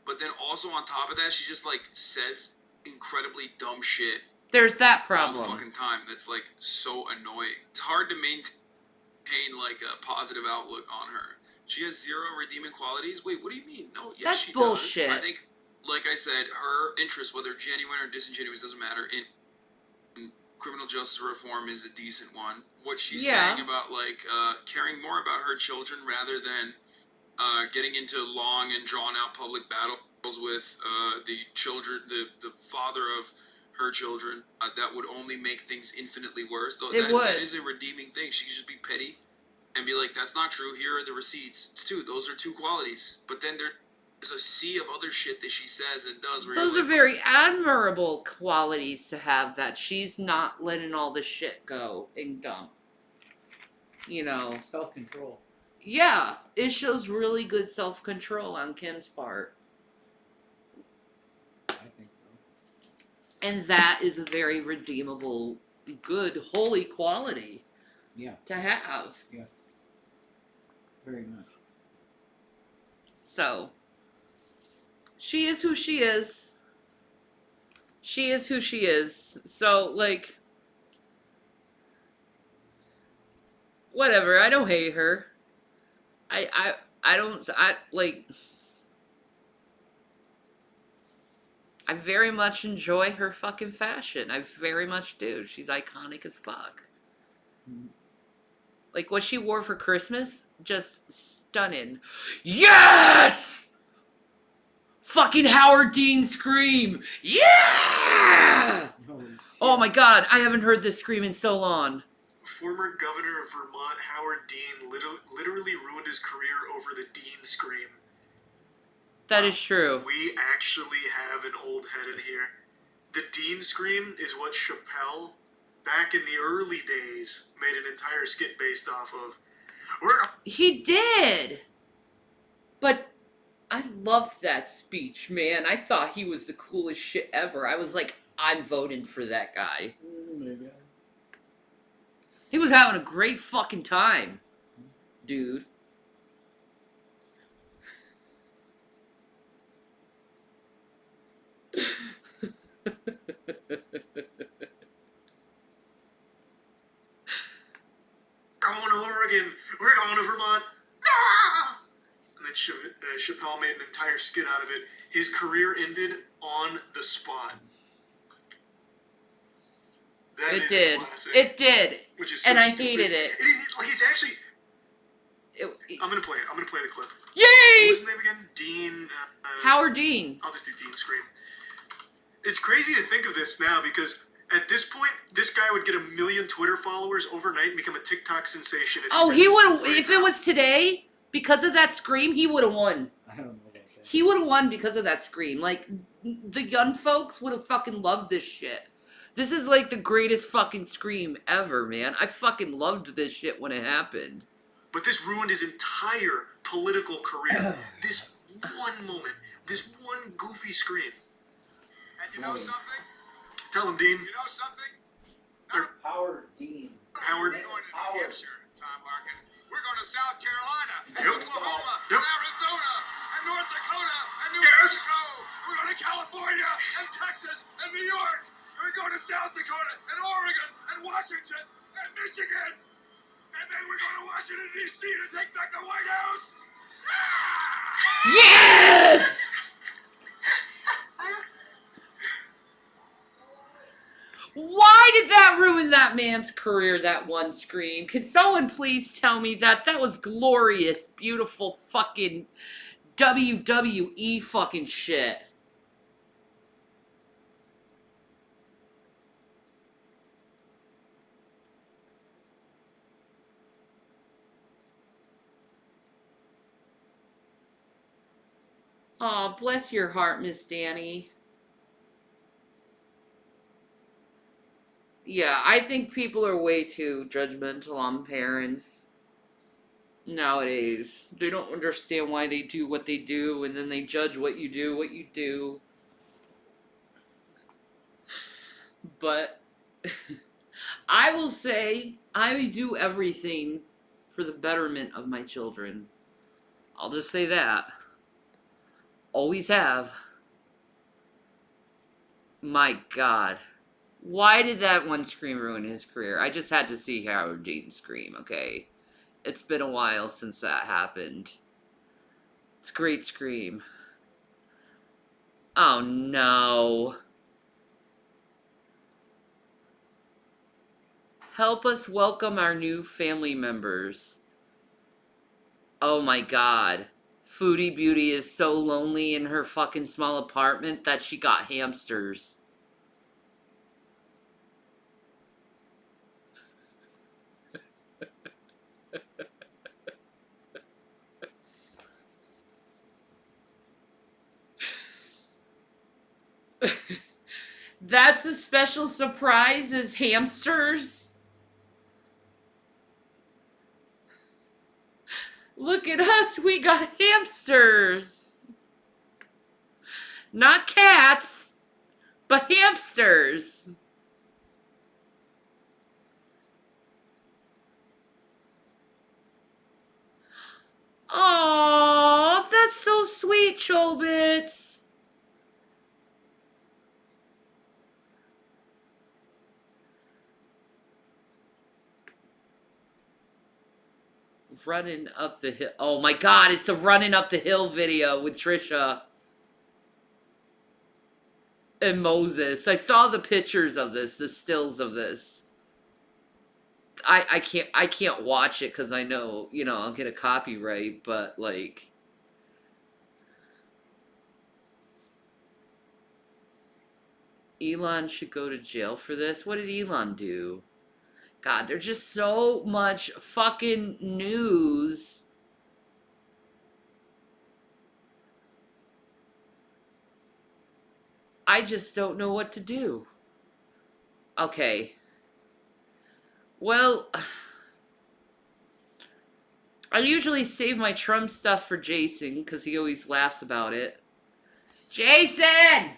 Speaker 9: But then also on top of that, she just like says incredibly dumb shit.
Speaker 1: There's that
Speaker 9: All the
Speaker 1: problem.
Speaker 9: fucking time. That's like so annoying. It's hard to maintain like a positive outlook on her. She has zero redeeming qualities. Wait, what do you mean? No, yes,
Speaker 1: That's
Speaker 9: she
Speaker 1: bullshit.
Speaker 9: does. I think, like I said, her interest, whether genuine or disingenuous, doesn't matter. In criminal justice reform is a decent one. What she's saying about like caring more about her children rather than getting into long and drawn out public battles with the children, the father of her children, that would only make things infinitely worse. Though that is a redeeming thing. She could just be petty and be like, "That's not true. Here are the receipts." Those are two qualities. But then there's a sea of other shit that she says and does.
Speaker 1: Those are very admirable qualities to have, that she's not letting all the shit go and dump. You know.
Speaker 11: Self-control.
Speaker 1: Yeah, it shows really good self-control on Kim's part.
Speaker 11: I think so.
Speaker 1: And that is a very redeemable, good, holy quality.
Speaker 11: Yeah.
Speaker 1: To have.
Speaker 11: Yeah. Very much.
Speaker 1: So, she is who she is. She is who she is. So, like, whatever. I don't hate her. I very much enjoy her fucking fashion. I very much do. She's iconic as fuck.
Speaker 11: Mm-hmm.
Speaker 1: Like, what she wore for Christmas, just stunning. Yes! Fucking Howard Dean scream. Yeah! Oh my god, I haven't heard this scream in so long.
Speaker 6: Former governor of Vermont, Howard Dean, literally ruined his career over the Dean scream.
Speaker 1: That is true.
Speaker 6: We actually have an old head in here. The Dean scream is what Chappelle, back in the early days, made an entire skit based off of.
Speaker 1: He did! But I loved that speech, man. I thought he was the coolest shit ever. I was like, I'm voting for that guy.
Speaker 11: Oh my god.
Speaker 1: He was having a great fucking time, dude.
Speaker 6: Going to Oregon. We're going to Vermont. Ah! And then Chappelle made an entire skit out of it. His career ended on the spot. That
Speaker 1: It
Speaker 6: is
Speaker 1: did.
Speaker 6: classic,
Speaker 1: It did.
Speaker 6: which is so
Speaker 1: And I
Speaker 6: stupid.
Speaker 1: hated it.
Speaker 6: Like it's actually.
Speaker 1: It-
Speaker 6: I'm gonna play it. I'm gonna play the clip. What
Speaker 1: Yay!
Speaker 6: was his name again? Dean.
Speaker 1: Howard Dean.
Speaker 6: I'll just do Dean Scream. It's crazy to think of this now because at this point, this guy would get 1 million Twitter followers overnight and become a TikTok sensation.
Speaker 1: Oh, he would. If it was today, because of that scream, he would have won.
Speaker 11: I don't know about that.
Speaker 1: He would have won because of that scream. Like, the young folks would have fucking loved this shit. This is like the greatest fucking scream ever, man. I fucking loved this shit when it happened.
Speaker 6: But this ruined his entire political career. This one moment, this one goofy scream.
Speaker 12: And you know something?
Speaker 6: Tell him, Dean.
Speaker 12: You know something?
Speaker 11: Howard Dean.
Speaker 6: Howard.
Speaker 12: We're going to New Hampshire, Tom Larkin. We're going to South Carolina, and
Speaker 6: Yep.
Speaker 12: Oklahoma,
Speaker 6: Yep.
Speaker 12: and Arizona, and North Dakota, and New
Speaker 6: Yes.
Speaker 12: Mexico. We're going to California, and Texas, and New York. And we're going to South Dakota, and Oregon, and Washington, and Michigan. And then we're going to Washington, D.C. to take back the White House. Ah!
Speaker 1: Yes! Why did that ruin that man's career, that one scream? Can someone please tell me that? That was glorious, beautiful fucking WWE fucking shit. Aw, bless your heart, Miss Danny. Yeah, I think people are way too judgmental on parents nowadays. They don't understand why they do what they do, and then they judge what you do. But I will say, I do everything for the betterment of my children. I'll just say that. Always have. My God. Why did that one scream ruin his career? I just had to see Howard Dean scream, okay? It's been a while since that happened. It's a great scream. Oh no. Help us welcome our new family members. Oh my God. Foodie Beauty is so lonely in her fucking small apartment that she got hamsters. That's a special surprise, is hamsters? Look at us, we got hamsters. Not cats, but hamsters. Aww, that's so sweet, Chobits. Running up the hill. Oh my God, it's the running up the hill video with Trisha and Moses. I saw the pictures of this, the stills of this. I can't watch it because I know, you know, I'll get a copyright, but like, Elon should go to jail for this. What did Elon do? God, there's just so much fucking news. I just don't know what to do. Okay. Well, I usually save my Trump stuff for Jason because he always laughs about it. Jason!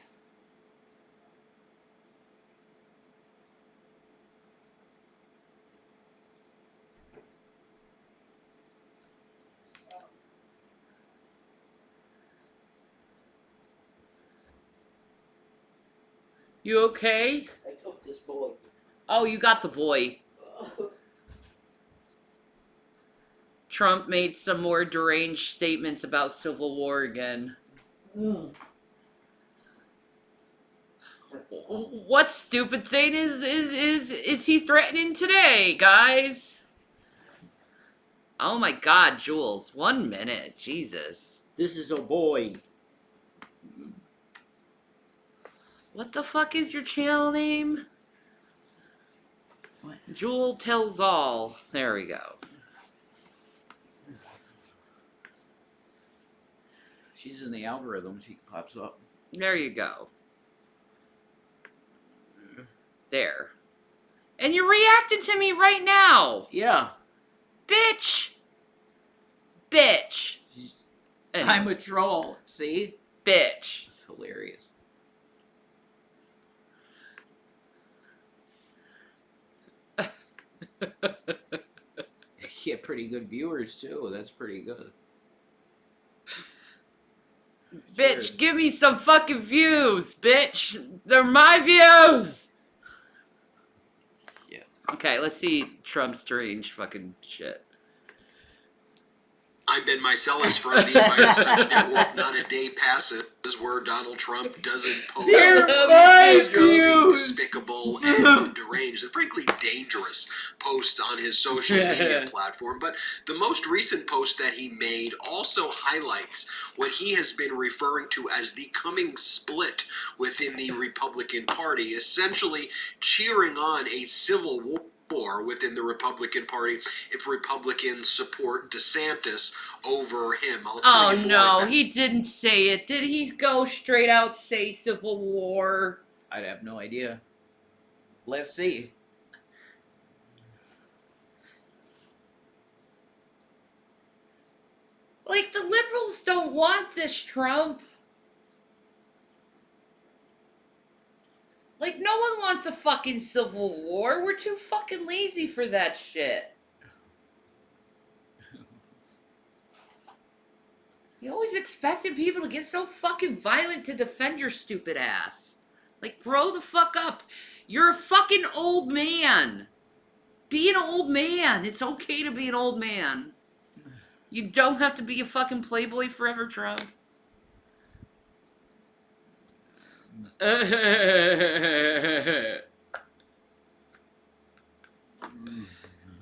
Speaker 1: You okay?
Speaker 11: I took this boy.
Speaker 1: Oh, you got the boy. Trump made some more deranged statements about civil war again. What stupid thing is he threatening today, guys? Oh my God, Jules! 1 minute, Jesus!
Speaker 11: This is a boy.
Speaker 1: What the fuck is your channel name?
Speaker 11: What?
Speaker 1: Jewel tells all. There we go.
Speaker 2: She's in the algorithm. She pops up.
Speaker 1: There you go. There. And you're reacting to me right now,
Speaker 2: Yeah.
Speaker 1: bitch. Bitch. Anyway.
Speaker 2: I'm a troll. See?
Speaker 1: Bitch.
Speaker 2: It's hilarious. Get pretty good viewers too. That's pretty good.
Speaker 1: Bitch,
Speaker 2: Cheers.
Speaker 1: give me some fucking views, bitch. They're my views.
Speaker 2: Yeah.
Speaker 1: Okay, let's see Trump's strange fucking shit.
Speaker 13: I'm Ben Meiselas from the Virus Network. Not a day passes where Donald Trump doesn't post
Speaker 11: They're my
Speaker 13: disgusting,
Speaker 11: views.
Speaker 13: despicable, and deranged, and frankly dangerous posts on his social media platform. But the most recent post that he made also highlights what he has been referring to as the coming split within the Republican Party, essentially cheering on a civil war within the Republican Party if Republicans support DeSantis over him. I'll tell
Speaker 1: Oh
Speaker 13: you more
Speaker 1: no,
Speaker 13: about
Speaker 1: he didn't say it. Did he go straight out say civil war?
Speaker 2: I'd have no idea. Let's see.
Speaker 1: Like, the liberals don't want this, Trump. Like, no one wants a fucking civil war. We're too fucking lazy for that shit. You always expected people to get so fucking violent to defend your stupid ass. Like, grow the fuck up. You're a fucking old man. Be an old man. It's okay to be an old man. You don't have to be a fucking playboy forever, Trump.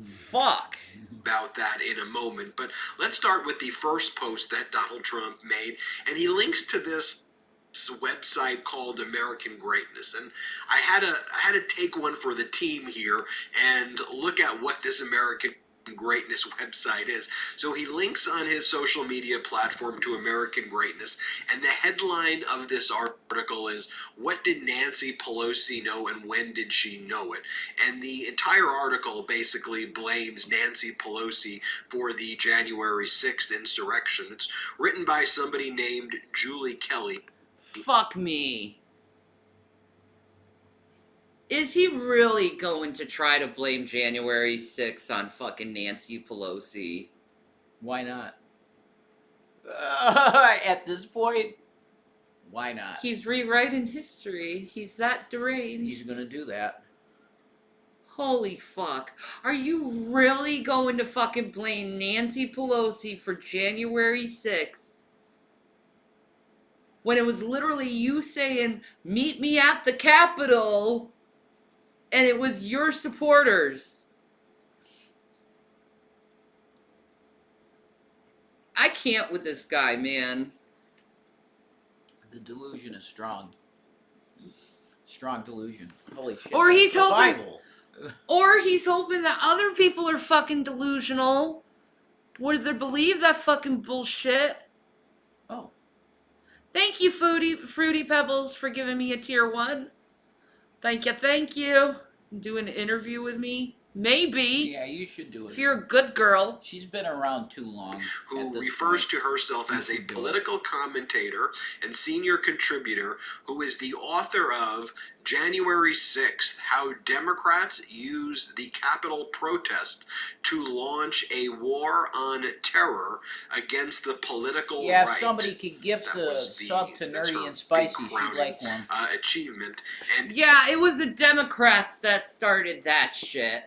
Speaker 1: Fuck.
Speaker 13: about that in a moment. But let's start with the first post that Donald Trump made, and he links to this website called American Greatness. And I had to take one for the team here and look at what this American Greatness website is. So he links on his social media platform to American Greatness, and the headline of this article is, "What did Nancy Pelosi know and when did she know it?" And the entire article basically blames Nancy Pelosi for the January 6th insurrection. It's written by somebody named Julie Kelly.
Speaker 1: Fuck me. Is he really going to try to blame January 6th on fucking Nancy Pelosi?
Speaker 2: Why not? At this point, why not?
Speaker 1: He's rewriting history. He's that deranged.
Speaker 2: He's gonna do that.
Speaker 1: Holy fuck. Are you really going to fucking blame Nancy Pelosi for January 6th? When it was literally you saying, meet me at the Capitol, and it was your supporters. I can't with this guy, man.
Speaker 2: The delusion is strong. Strong delusion. Holy shit.
Speaker 1: Or he's
Speaker 2: that's the
Speaker 1: hoping-
Speaker 2: Bible.
Speaker 1: Or he's hoping that other people are fucking delusional. Would they believe that fucking bullshit?
Speaker 11: Oh.
Speaker 1: Thank you, Fruity Pebbles, for giving me a tier 1. Thank you. Do an interview with me? Maybe.
Speaker 11: Yeah, you should do it.
Speaker 1: If you're a good girl.
Speaker 11: She's been around too long.
Speaker 13: Who refers to herself as a political commentator and senior contributor who is the author of January 6th, How Democrats Used the Capitol Protest to Launch a War on Terror Against the Political
Speaker 11: Yeah,
Speaker 13: Right.
Speaker 11: if somebody could gift
Speaker 13: That
Speaker 11: a
Speaker 13: was the-
Speaker 11: sub to
Speaker 13: that's
Speaker 11: Nerdy
Speaker 13: her
Speaker 11: and Spicy,
Speaker 13: big
Speaker 11: she'd
Speaker 13: crowning,
Speaker 11: like one.
Speaker 13: achievement. And
Speaker 1: Yeah, it was the Democrats that started that shit.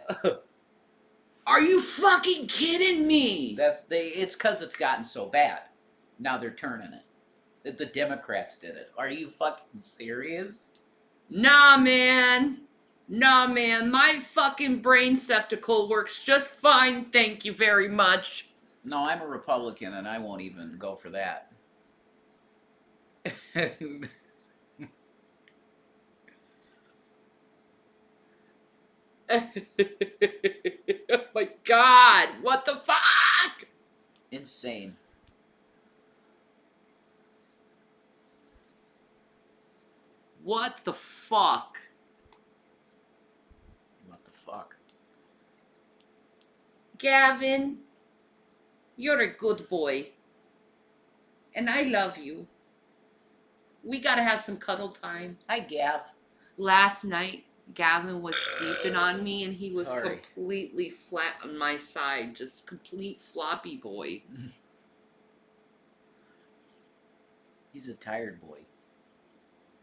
Speaker 1: Are you fucking kidding me?
Speaker 11: It's because it's gotten so bad. Now they're turning it. That the Democrats did it. Are you fucking serious?
Speaker 1: Nah, man. My fucking brain septacle works just fine, thank you very much.
Speaker 11: No, I'm a Republican and I won't even go for that.
Speaker 1: Oh my god, what the fuck?
Speaker 11: Insane.
Speaker 1: What the fuck?
Speaker 11: What the fuck?
Speaker 1: Gavin, you're a good boy. And I love you. We gotta have some cuddle time.
Speaker 11: Hi, Gav.
Speaker 1: Last night, Gavin was sleeping on me and he was
Speaker 11: Sorry.
Speaker 1: completely flat on my side. Just complete floppy boy.
Speaker 11: He's a tired boy.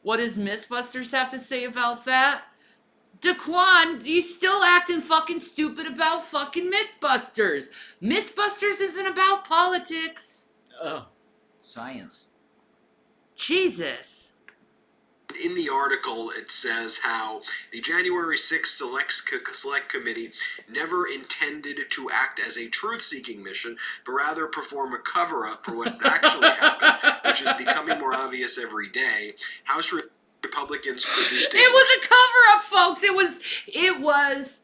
Speaker 1: What does Mythbusters have to say about that? Daquan, you still acting fucking stupid about fucking Mythbusters. Mythbusters isn't about politics.
Speaker 11: Oh. Science.
Speaker 1: Jesus.
Speaker 13: in the article, it says how the January 6th Select Committee never intended to act as a truth-seeking mission, but rather perform a cover-up for what actually happened, which is becoming more obvious every day. House Republicans produced
Speaker 1: It was a cover-up, folks. It was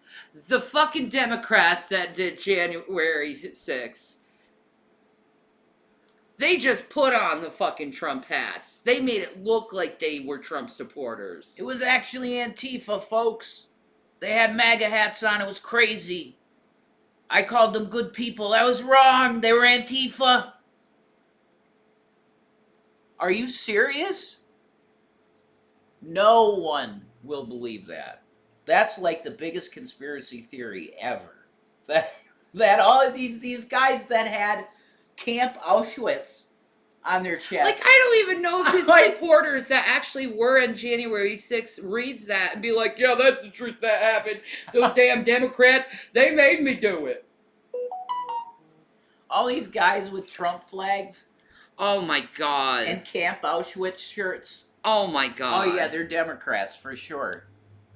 Speaker 1: the fucking Democrats that did January 6th. They just put on the fucking Trump hats. They made it look like they were Trump supporters.
Speaker 11: It was actually Antifa, folks. They had MAGA hats on. It was crazy. I called them good people. I was wrong. They were Antifa. Are you serious? No one will believe that. That's like the biggest conspiracy theory ever. That all of these guys that had Camp Auschwitz on their chest.
Speaker 1: Like, I don't even know if his supporters that actually were on January 6th reads that and be like, yeah, that's the truth that happened. Those damn Democrats, they made me do it.
Speaker 11: All these guys with Trump flags.
Speaker 1: Oh my God.
Speaker 11: And Camp Auschwitz shirts.
Speaker 1: Oh my God.
Speaker 11: Oh yeah, they're Democrats for sure.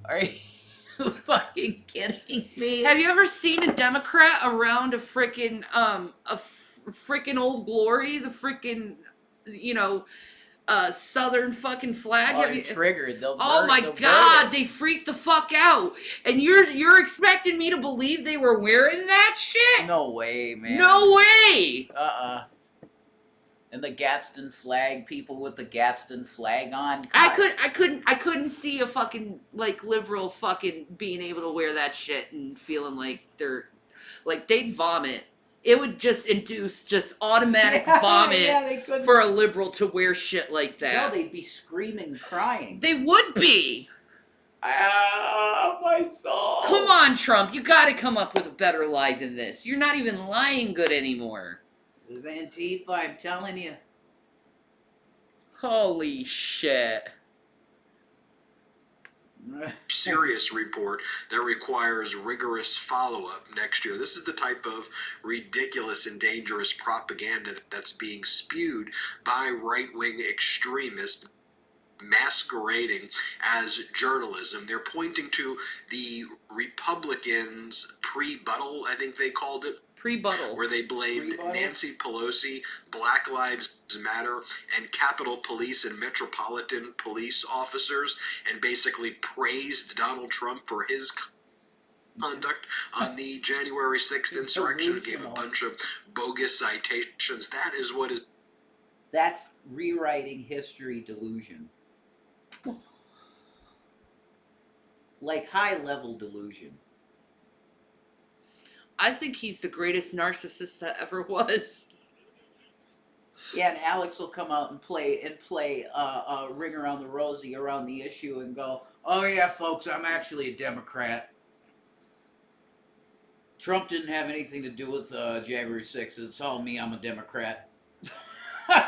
Speaker 11: Are you fucking kidding me?
Speaker 1: Have you ever seen a Democrat around a freaking Old Glory, the freaking, Southern fucking flag?
Speaker 11: Oh,
Speaker 1: Have
Speaker 11: they're
Speaker 1: you
Speaker 11: triggered.
Speaker 1: Oh my God, they freaked the fuck out. And you're expecting me to believe they were wearing that shit?
Speaker 11: No way, man.
Speaker 1: No way.
Speaker 11: And the Gadsden flag, people with the Gadsden flag on. God.
Speaker 1: I couldn't see a fucking liberal fucking being able to wear that shit and feeling like they'd vomit. It would just induce just automatic vomit for a liberal to wear shit like that.
Speaker 11: No, they'd be screaming, crying.
Speaker 1: They would be.
Speaker 11: Oh, my soul.
Speaker 1: Come on, Trump. You gotta come up with a better lie than this. You're not even lying good anymore.
Speaker 11: It was Antifa, I'm telling you.
Speaker 1: Holy shit.
Speaker 13: Serious report that requires rigorous follow-up next year. This is the type of ridiculous and dangerous propaganda that's being spewed by right-wing extremists masquerading as journalism. They're pointing to the Republicans' pre-Buttle, I think they called it,
Speaker 1: pre-Buttle,
Speaker 13: where they blamed Nancy Pelosi, Black Lives Matter, and Capitol Police and Metropolitan Police officers, and basically praised Donald Trump for his conduct on the January 6th insurrection. It gave a
Speaker 11: Delusional.
Speaker 13: bunch of bogus citations. That is what is.
Speaker 11: That's rewriting history delusion. Like high-level delusion.
Speaker 1: I think he's the greatest narcissist that ever was.
Speaker 11: Yeah, and Alex will come out and play Ring Around the Rosie around the issue and go, "Oh yeah, folks, I'm actually a Democrat. Trump didn't have anything to do with January 6th. It's all me. I'm a Democrat."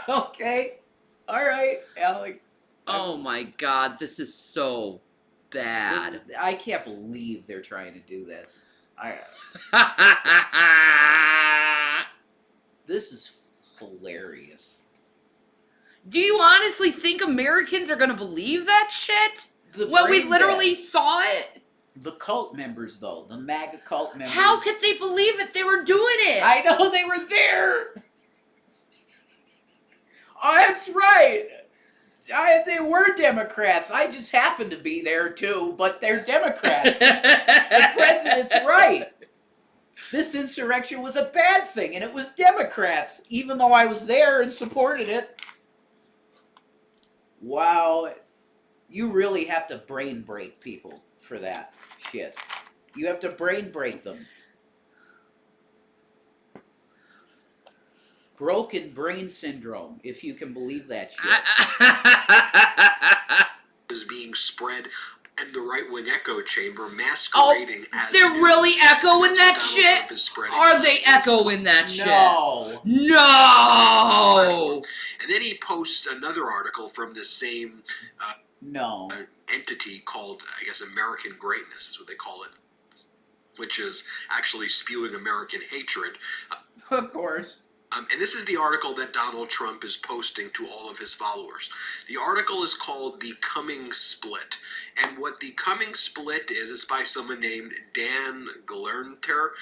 Speaker 11: Okay, all right, Alex.
Speaker 1: Oh my God, this is so bad.
Speaker 11: I can't believe they're trying to do this. This is hilarious.
Speaker 1: Do you honestly think Americans are gonna believe that shit?
Speaker 11: The
Speaker 1: When we
Speaker 11: brain
Speaker 1: literally
Speaker 11: dead.
Speaker 1: saw it?
Speaker 11: The cult members, though, the MAGA cult members.
Speaker 1: How could they believe it? They were doing it.
Speaker 11: I know they were there. Oh, that's right. They were Democrats. I just happened to be there too, but they're Democrats. The president's right. This insurrection was a bad thing, and it was Democrats, even though I was there and supported it. Wow. You really have to brain break people for that shit. You have to brain break them. Broken brain syndrome, if you can believe that shit.
Speaker 13: Is being spread in the right-wing echo chamber, masquerading as
Speaker 1: they're
Speaker 13: news.
Speaker 1: really echoing that
Speaker 13: Donald
Speaker 1: shit?
Speaker 13: Trump is spreading
Speaker 1: Are they
Speaker 13: news.
Speaker 1: echoing that shit?
Speaker 11: No.
Speaker 1: No.
Speaker 13: And then he posts another article from the same
Speaker 11: No.
Speaker 13: entity called, I guess, American Greatness is what they call it, which is actually spewing American hatred.
Speaker 11: Of course.
Speaker 13: And this is the article that Donald Trump is posting to all of his followers. The article is called The Coming Split. And what The Coming Split is, it's by someone named Dan Glernter.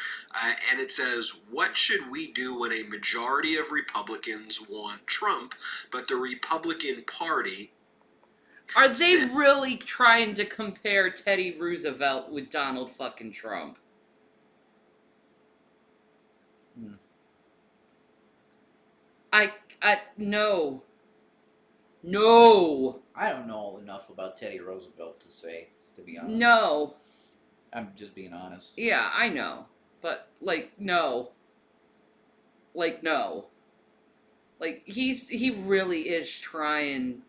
Speaker 13: And it says, what should we do when a majority of Republicans want Trump, but the Republican Party...
Speaker 1: Are they really trying to compare Teddy Roosevelt with Donald fucking Trump? No. No.
Speaker 11: I don't know enough about Teddy Roosevelt to say, to be honest.
Speaker 1: No.
Speaker 11: I'm just being honest.
Speaker 1: Yeah, I know. But, no. No. He really is trying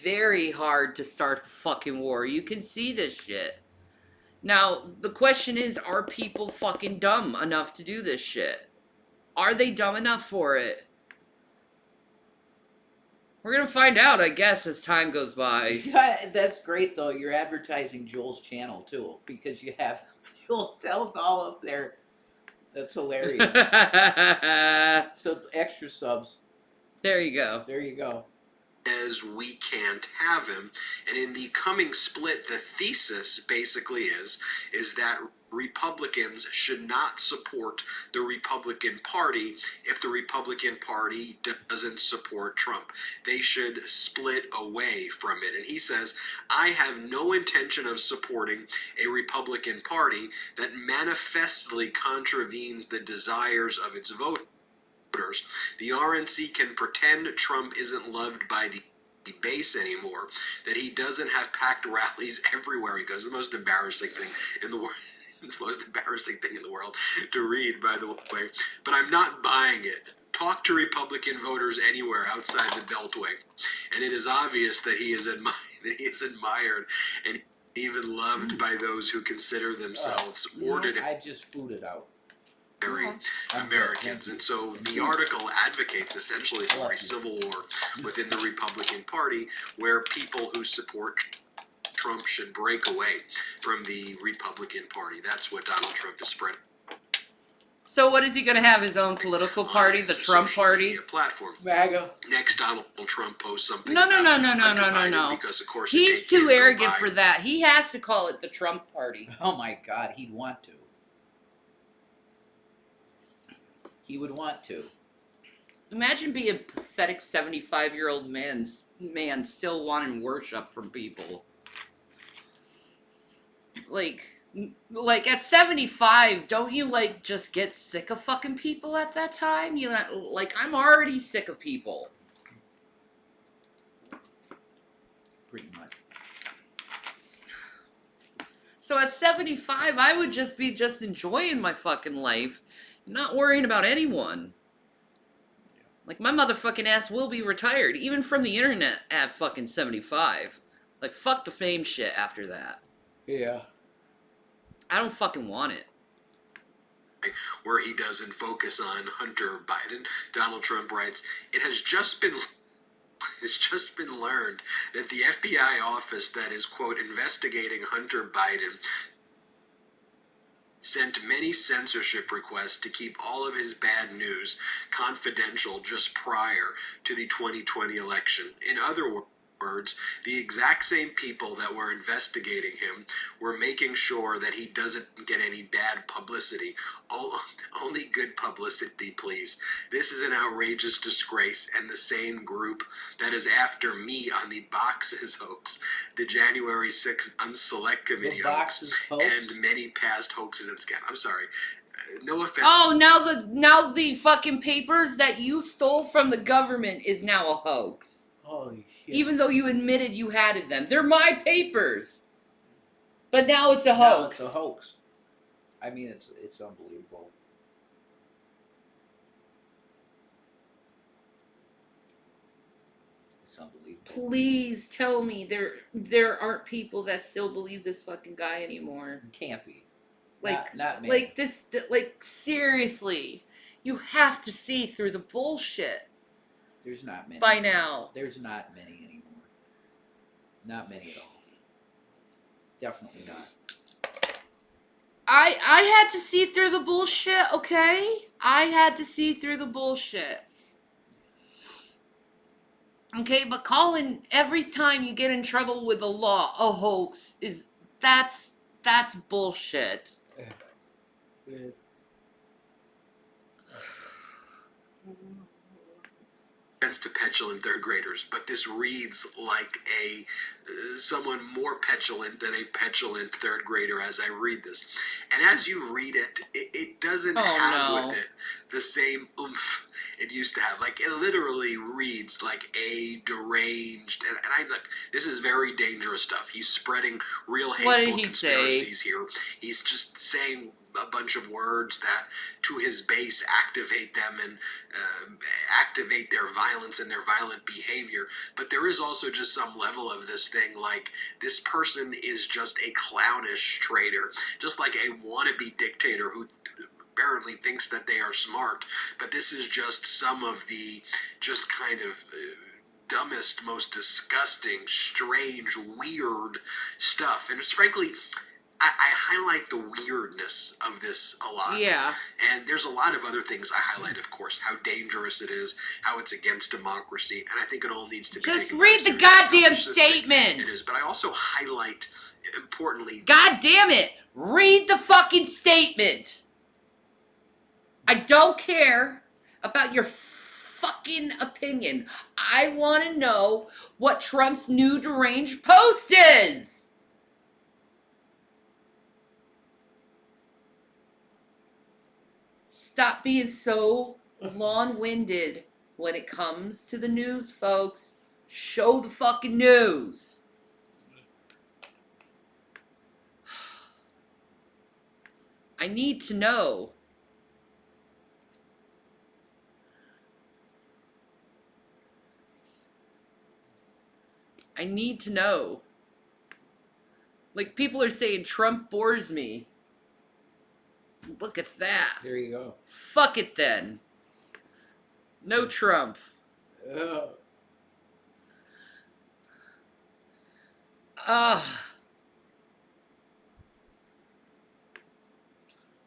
Speaker 1: very hard to start a fucking war. You can see this shit. Now, the question is, are people fucking dumb enough to do this shit? Are they dumb enough for it? We're gonna find out, I guess, as time goes by.
Speaker 11: Yeah, that's great, though. You're advertising Joel's channel, too, because you have Joel tells all up there. That's hilarious. So, extra subs.
Speaker 1: There you go.
Speaker 11: There you go.
Speaker 13: As we can't have him. And in The Coming Split, the thesis basically is that Republicans should not support the Republican Party if the Republican Party doesn't support Trump. They should split away from it. And he says, I have no intention of supporting a Republican Party that manifestly contravenes the desires of its voters. The RNC can pretend Trump isn't loved by the base anymore, that he doesn't have packed rallies everywhere he goes. The most embarrassing thing in the world. The most embarrassing thing in the world to read, by the way. But I'm not buying it. Talk to Republican voters anywhere outside the Beltway, and it is obvious that he is admired and even loved by those who consider themselves ordinary.
Speaker 11: I just fooded out.
Speaker 13: Americans. And so the article advocates essentially for a civil war within the Republican Party where people who support Trump should break away from the Republican Party. That's what Donald Trump is spreading.
Speaker 1: So what is he going to have, his own political party, the Trump Party?
Speaker 13: Platform.
Speaker 11: MAGA.
Speaker 13: Next, Donald Trump posts something.
Speaker 1: No.
Speaker 13: Because of course
Speaker 1: he's too arrogant for that. He has to call it the Trump Party.
Speaker 11: Oh my God, he'd want to. He would want to.
Speaker 1: Imagine being a pathetic 75-year-old man still wanting worship from people. Like at 75, don't you like just get sick of fucking people at that time? You know, like I'm already sick of people.
Speaker 11: Pretty much.
Speaker 1: So at 75, I would just be just enjoying my fucking life, not worrying about anyone. Like my motherfucking ass will be retired, even from the internet at fucking 75. Like fuck the fame shit after that.
Speaker 11: Yeah.
Speaker 1: I don't fucking want it.
Speaker 13: Where he doesn't focus on Hunter Biden, Donald Trump writes, it's just been learned that the FBI office that is, quote, investigating Hunter Biden sent many censorship requests to keep all of his bad news confidential just prior to the 2020 election. In other words, the exact same people that were investigating him were making sure that he doesn't get any bad publicity. Only good publicity, please. This is an outrageous disgrace, and the same group that is after me on the Boxes hoax, the January 6th Unselect Committee hoax, and many past hoaxes and scams. I'm sorry. No offense.
Speaker 1: Oh, now the fucking papers that you stole from the government is now a hoax.
Speaker 11: Holy shit.
Speaker 1: Even though you admitted you had them. They're my papers. But now it's a hoax.
Speaker 11: Now it's a hoax. I mean, it's unbelievable. It's unbelievable.
Speaker 1: Please tell me there aren't people that still believe this fucking guy anymore.
Speaker 11: Can't be.
Speaker 1: Like,
Speaker 11: not many.
Speaker 1: like this, like seriously, you have to see through the bullshit.
Speaker 11: There's not many.
Speaker 1: By now.
Speaker 11: There's not many anymore. Not many at all. Definitely not.
Speaker 1: I had to see through the bullshit, okay? I had to see through the bullshit. Okay, but calling every time you get in trouble with the law a hoax that's bullshit.
Speaker 11: It is.
Speaker 13: To petulant third graders, but this reads like someone more petulant than a petulant third grader as I read this. And as you read it, it doesn't have with it the same oomph it used to have. Like, it literally reads like a deranged, and I look, this is very dangerous stuff. He's spreading real hateful conspiracies here. He's just saying a bunch of words that to his base activate them and activate their violence and their violent behavior. But there is also just some level of this thing, like this person is just a clownish traitor, just like a wannabe dictator who apparently thinks that they are smart. But this is just some of the just kind of dumbest, most disgusting, strange, weird stuff. And it's frankly, I highlight the weirdness of this a lot.
Speaker 1: Yeah.
Speaker 13: And there's a lot of other things I highlight, of course, how dangerous it is, how it's against democracy, and I think it all needs to be
Speaker 1: just
Speaker 13: taken
Speaker 1: read the goddamn statement.
Speaker 13: It is, but I also highlight, importantly,
Speaker 1: God damn it, read the fucking statement. I don't care about your fucking opinion. I want to know what Trump's new deranged post is. Stop being so long-winded when it comes to the news, folks. Show the fucking news. I need to know. I need to know. Like, people are saying Trump bores me. Look at that.
Speaker 11: There you go.
Speaker 1: Fuck it then. No Trump.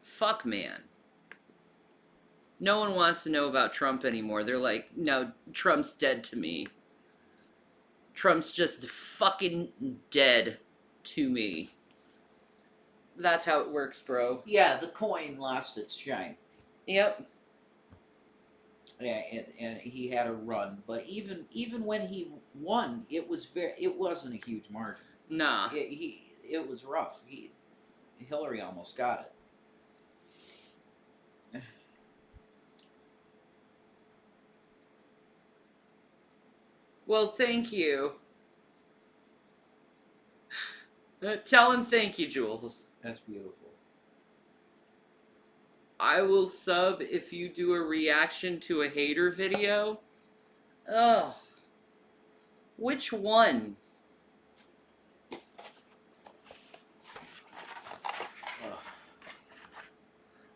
Speaker 1: Fuck, man. No one wants to know about Trump anymore. They're like, no, Trump's dead to me. Trump's just fucking dead to me. That's how it works, bro.
Speaker 11: Yeah, the coin lost its shine.
Speaker 1: Yep.
Speaker 11: Yeah, and he had a run, but even when he won, it wasn't a huge margin.
Speaker 1: Nah.
Speaker 11: It was rough. Hillary almost got it.
Speaker 1: Well, thank you. Tell him thank you, Jules.
Speaker 11: That's beautiful.
Speaker 1: I will sub if you do a reaction to a hater video. Ugh. Which one?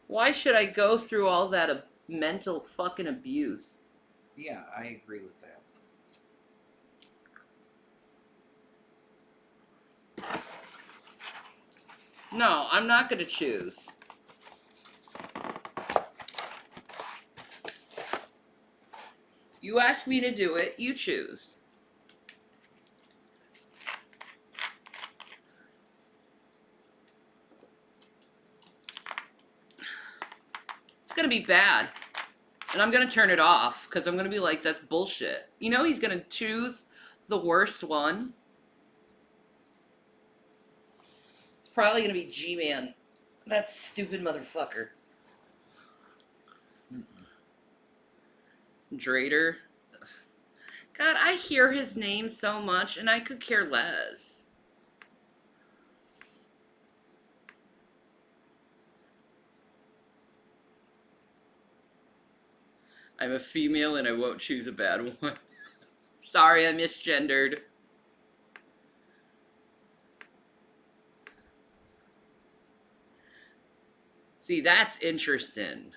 Speaker 1: Why should I go through all that mental fucking abuse?
Speaker 11: Yeah, I agree with that.
Speaker 1: No, I'm not gonna choose. You asked me to do it, you choose. It's gonna be bad. And I'm gonna turn it off, because I'm gonna be like, that's bullshit. You know he's gonna choose the worst one. It's probably gonna be G-Man. That stupid motherfucker. Drader. God, I hear his name so much, and I could care less. I'm a female, and I won't choose a bad one. Sorry, I misgendered. See, that's interesting.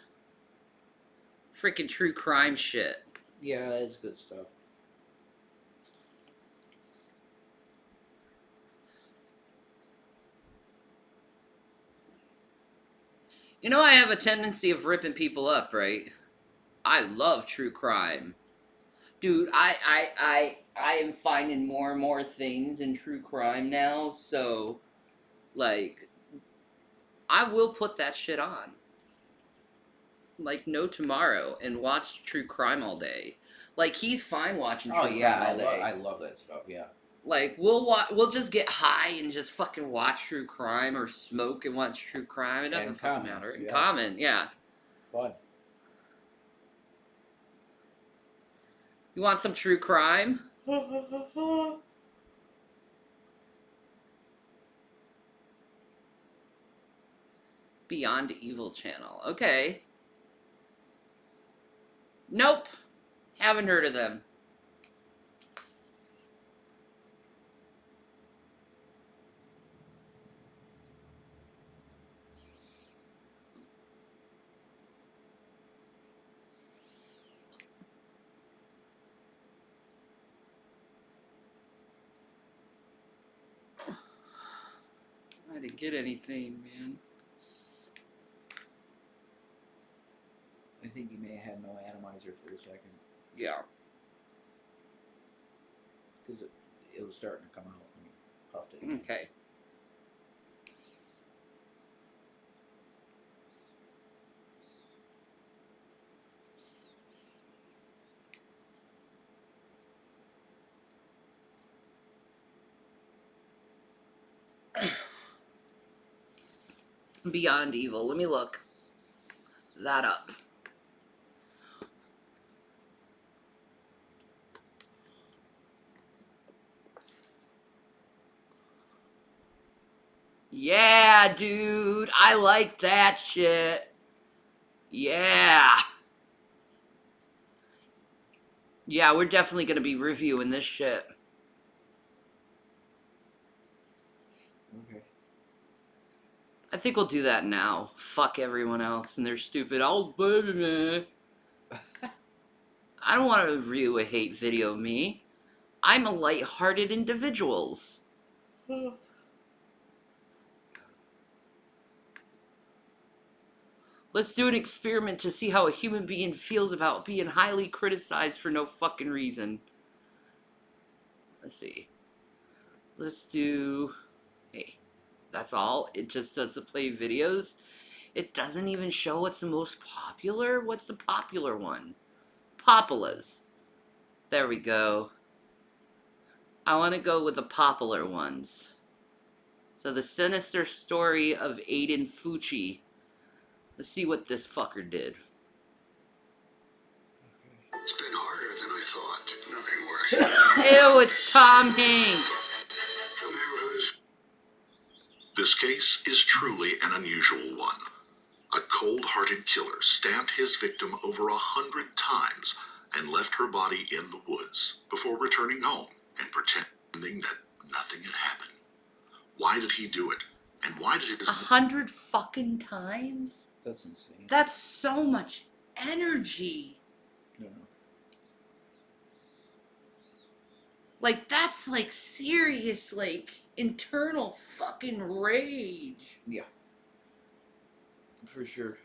Speaker 1: Freaking true crime shit.
Speaker 11: Yeah, it's good stuff.
Speaker 1: You know I have a tendency of ripping people up, right? I love true crime. Dude, I am finding more and more things in true crime now, so, like, I will put that shit on. Like, no tomorrow, and watch true crime all day. Like, he's fine watching true crime all day.
Speaker 11: I love that stuff, yeah.
Speaker 1: Like, we'll just get high and just fucking watch true crime, or smoke and watch true crime. It doesn't fucking matter. In common, yeah.
Speaker 11: Fun.
Speaker 1: You want some true crime? Beyond Evil channel. Okay. Nope. Haven't heard of them. I didn't get anything, man.
Speaker 11: I think you may have had no atomizer for a second.
Speaker 1: Yeah.
Speaker 11: Because it was starting to come out when you puffed it.
Speaker 1: Okay. Beyond Evil. Let me look that up. Yeah, dude. I like that shit. Yeah. Yeah, we're definitely going to be reviewing this shit.
Speaker 11: Okay.
Speaker 1: I think we'll do that now. Fuck everyone else and their stupid old baby man. I don't want to review a hate video of me. I'm a light-hearted individuals. Let's do an experiment to see how a human being feels about being highly criticized for no fucking reason. Let's see. Let's do... Hey, that's all? It just does the play videos? It doesn't even show what's the most popular? What's the popular one? Populas. There we go. I want to go with the popular ones. So the sinister story of Aiden Fucci. Let's see what this fucker did.
Speaker 12: It's been harder than I thought. Nothing worse.
Speaker 1: Ew, it's Tom Hanks.
Speaker 12: The neighborhood is.
Speaker 14: This case is truly an unusual one. A cold-hearted killer stabbed his victim over 100 times and left her body in the woods before returning home and pretending that nothing had happened. Why did he do it? And why did his
Speaker 1: 100 fucking times?
Speaker 11: That's insane.
Speaker 1: That's so much energy.
Speaker 11: Yeah.
Speaker 1: Like, that's like serious, like, internal fucking rage.
Speaker 11: Yeah. For sure.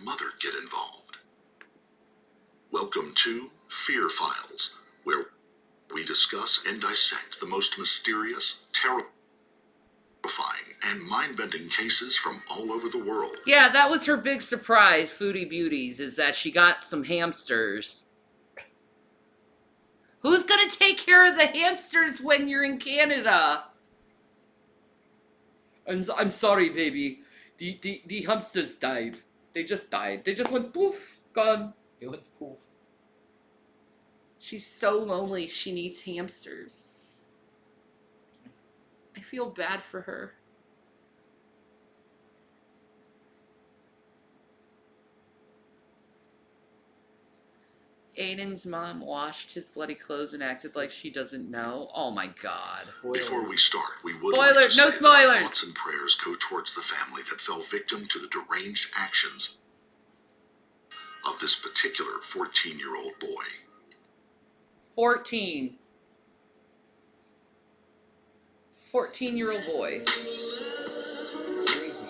Speaker 14: mother get involved? Welcome to Fear Files, where we discuss and dissect the most mysterious, terrifying, and mind-bending cases from all over the world.
Speaker 1: Yeah, that was her big surprise, Foodie Beauties, is that she got some hamsters. Who's gonna take care of the hamsters when you're in Canada? I'm sorry, baby. The hamsters died. They just died. They just went poof, gone.
Speaker 11: It went poof.
Speaker 1: She's so lonely, she needs hamsters. I feel bad for her. Aiden's mom washed his bloody clothes and acted like she doesn't know. Oh my god.
Speaker 14: Before we start, we would
Speaker 1: Spoiler,
Speaker 14: like to
Speaker 1: no
Speaker 14: say that
Speaker 1: spoilers.
Speaker 14: our thoughts and prayers go towards the family that fell victim to the deranged actions of this particular 14-year-old boy.
Speaker 1: 14. 14-year-old boy.
Speaker 11: Crazy.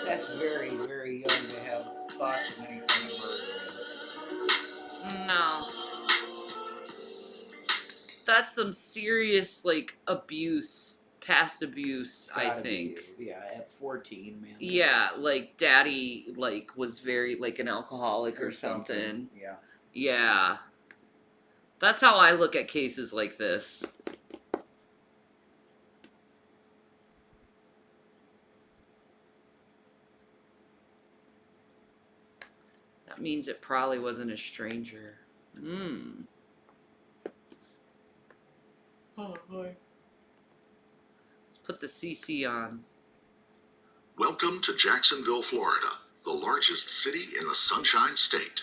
Speaker 11: That's very, very young to have thoughts of anything but murder.
Speaker 1: No. That's some serious, like, abuse. Past abuse, I
Speaker 11: Gotta
Speaker 1: think.
Speaker 11: be, yeah, at 14, man.
Speaker 1: Yeah, like, daddy, like, was very, like, an alcoholic or something.
Speaker 11: Yeah.
Speaker 1: Yeah. That's how I look at cases like this. That means it probably wasn't a stranger. Oh boy. Let's put the CC on.
Speaker 14: Welcome to Jacksonville, Florida, the largest city in the Sunshine State.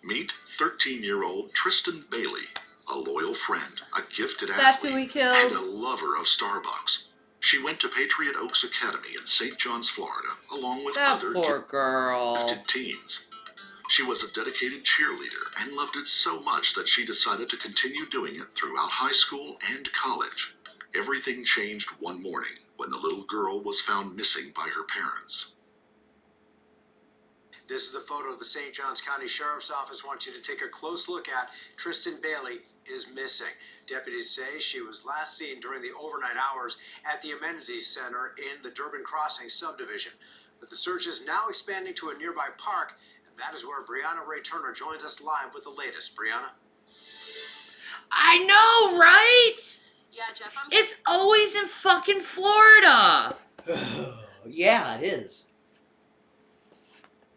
Speaker 14: Meet 13-year-old Tristan Bailey, a loyal friend, a gifted
Speaker 1: That's who
Speaker 14: athlete,
Speaker 1: we killed.
Speaker 14: and a lover of Starbucks. She went to Patriot Oaks Academy in St. John's, Florida, along with
Speaker 1: That
Speaker 14: other
Speaker 1: poor girl.
Speaker 14: gifted teens. She was a dedicated cheerleader and loved it so much that she decided to continue doing it throughout high school and college. Everything changed one morning when the little girl was found missing by her parents.
Speaker 15: This is the photo the St. Johns County Sheriff's Office wants you to take a close look at. Tristan Bailey is missing. Deputies say she was last seen during the overnight hours at the Amenities Center in the Durbin Crossing subdivision. But the search is now expanding to a nearby park, and that is where Brianna Ray Turner joins us live with the latest. Brianna?
Speaker 1: I know, right?
Speaker 16: Yeah, Jeff,
Speaker 1: It's always in fucking Florida.
Speaker 11: Yeah, it is.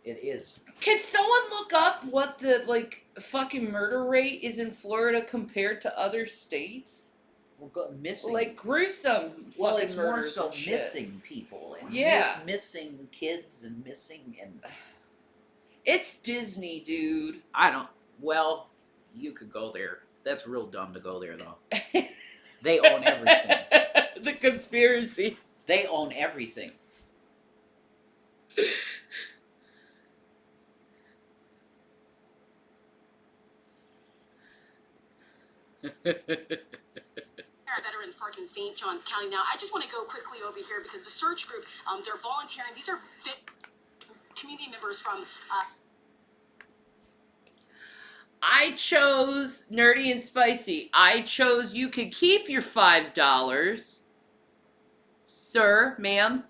Speaker 11: It is.
Speaker 1: Can someone look up what the, like, fucking murder rate is in Florida compared to other states?
Speaker 11: Well, missing.
Speaker 1: Like, gruesome fucking
Speaker 11: Well, it's more
Speaker 1: murders
Speaker 11: so
Speaker 1: and shit.
Speaker 11: missing people. And
Speaker 1: Yeah.
Speaker 11: missing kids and missing and...
Speaker 1: It's Disney, dude.
Speaker 2: I don't. Well, you could go there. That's real dumb to go there, though. They own everything.
Speaker 1: The conspiracy.
Speaker 11: They own everything.
Speaker 16: Veterans Park in St. Johns County. Now, I just want to go quickly over here because the search group, they're volunteering. These are community members from...
Speaker 1: I chose Nerdy and Spicy. I chose you could keep your $5. Sir, ma'am,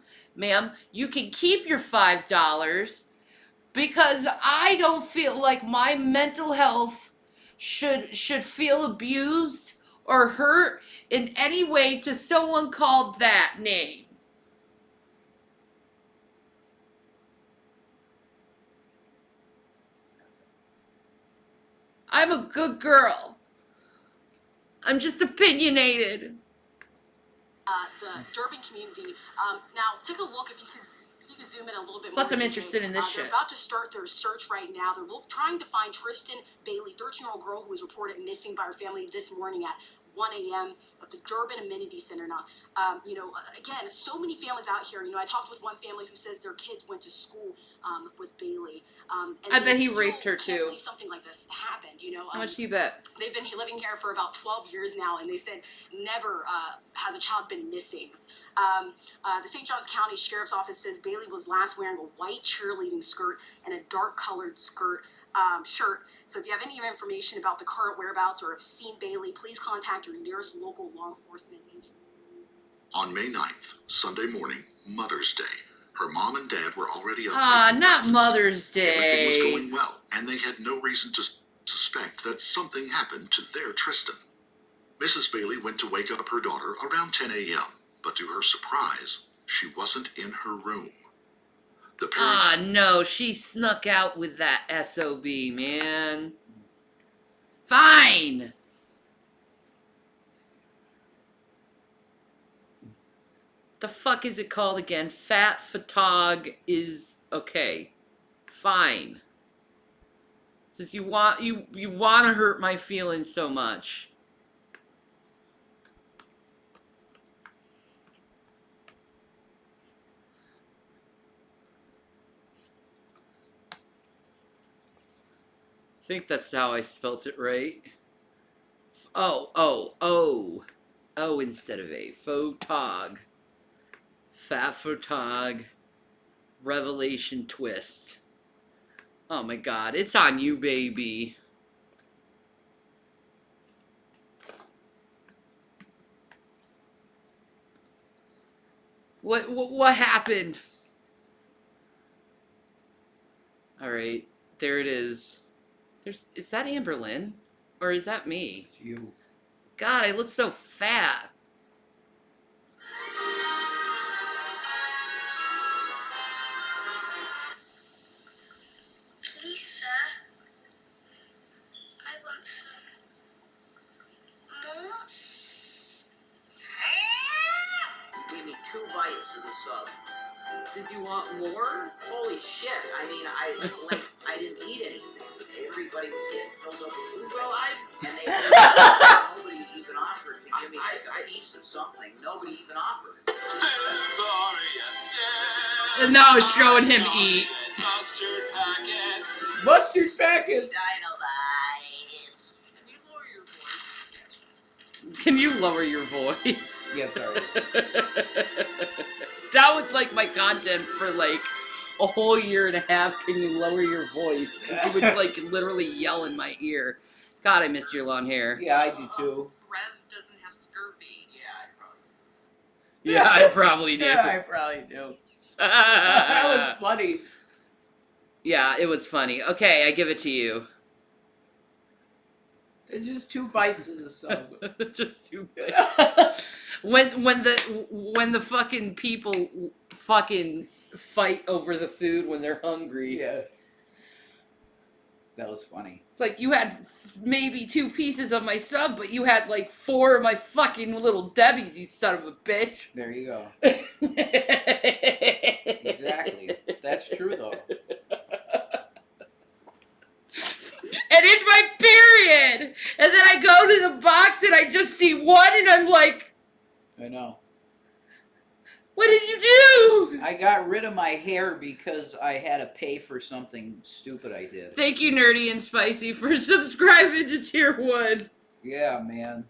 Speaker 1: you can keep your $5 because I don't feel like my mental health should feel abused or hurt in any way to someone called that name. I'm a good girl. I'm just opinionated.
Speaker 16: The Durban community. Now, take a look if you could zoom in a little bit
Speaker 1: Plus,
Speaker 16: more.
Speaker 1: I'm interested in this
Speaker 16: They're
Speaker 1: shit.
Speaker 16: about to start their search right now. They're trying to find Tristan Bailey, 13-year-old girl who was reported missing by her family this morning at 1 a.m. at the Durban Amenity Center. Now, again, so many families out here. I talked with one family who says their kids went to school with Bailey. And
Speaker 1: I bet he
Speaker 16: still
Speaker 1: raped her
Speaker 16: can't
Speaker 1: too.
Speaker 16: believe something like this happened.
Speaker 1: How much do you bet?
Speaker 16: They've been living here for about 12 years now, and they said never has a child been missing. The St. Johns County Sheriff's Office says Bailey was last wearing a white cheerleading skirt and a dark-colored shirt. So if you have any information about the current whereabouts or have seen Bailey, please contact your nearest local law enforcement agency.
Speaker 14: On May 9th, Sunday morning, Mother's Day, her mom and dad were already up.
Speaker 1: Not
Speaker 14: breakfast.
Speaker 1: Mother's Day.
Speaker 14: Everything was going well, and they had no reason to suspect that something happened to their Tristan. Mrs. Bailey went to wake up her daughter around 10 a.m., but to her surprise, she wasn't in her room. The parents...
Speaker 1: no, she snuck out with that SOB, man. Fine. The fuck is it called again? Fat photog is okay. Fine. Since you want to hurt my feelings so much. I think that's how I spelt it right. Oh instead of a. Photog. Fat photog. Revelation twist. Oh my god, it's on you, baby. What happened? All right, there it is. Is that Amber Lynn? Or is that me?
Speaker 11: It's you.
Speaker 1: God, I look so fat.
Speaker 4: Please, sir. I want some more.
Speaker 2: You gave me 2 bites of the sub. Did you want more? Holy shit! I mean, I didn't eat anything. Everybody was getting filled up with food drives, and nobody even offered to give me. I eat something. Nobody even offered.
Speaker 1: And now it's showing him eat.
Speaker 12: Mustard packets.
Speaker 11: Mustard packets.
Speaker 4: Dinobites.
Speaker 1: Can you lower your voice?
Speaker 11: Yes, sorry.
Speaker 1: That was like my content for like a whole year and a half. Can you lower your voice? You would like literally yell in my ear. God, I miss your long hair.
Speaker 11: Yeah, I do too.
Speaker 5: Rev doesn't have scurvy.
Speaker 2: Yeah, I probably.
Speaker 1: Yeah, I probably do.
Speaker 11: Yeah, I probably do. That was funny.
Speaker 1: Yeah, it was funny. Okay, I give it to you.
Speaker 11: It's just 2 bites of the sub.
Speaker 1: Just too bad. When the fucking people fucking fight over the food when they're hungry.
Speaker 11: Yeah. That was funny.
Speaker 1: It's like you had maybe 2 pieces of my sub, but you had like 4 of my fucking little Debbies, you son of a bitch.
Speaker 11: There you go. Exactly. That's true though.
Speaker 1: And it's my period! And then I go to the box and I just see 1 and I'm like,
Speaker 11: I know.
Speaker 1: what did you do?
Speaker 11: I got rid of my hair because I had to pay for something stupid I did.
Speaker 1: Thank you, Nerdy and Spicy, for subscribing to Tier 1.
Speaker 11: Yeah, man.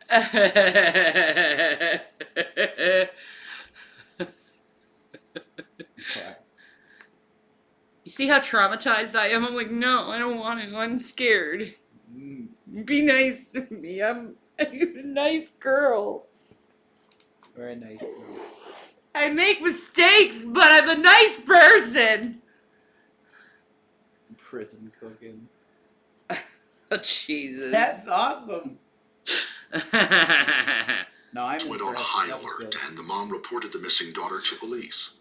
Speaker 11: Okay.
Speaker 1: You see how traumatized I am? I'm like, no, I don't want to. I'm scared. Be nice to me. I'm a nice girl.
Speaker 11: Very nice girl.
Speaker 1: I make mistakes, but I'm a nice person.
Speaker 11: Prison cooking.
Speaker 1: Oh, Jesus.
Speaker 11: That's awesome. No, I'm
Speaker 14: Went on
Speaker 11: impressed.
Speaker 14: high
Speaker 11: That was
Speaker 14: alert,
Speaker 11: good.
Speaker 14: and the mom reported the missing daughter to police.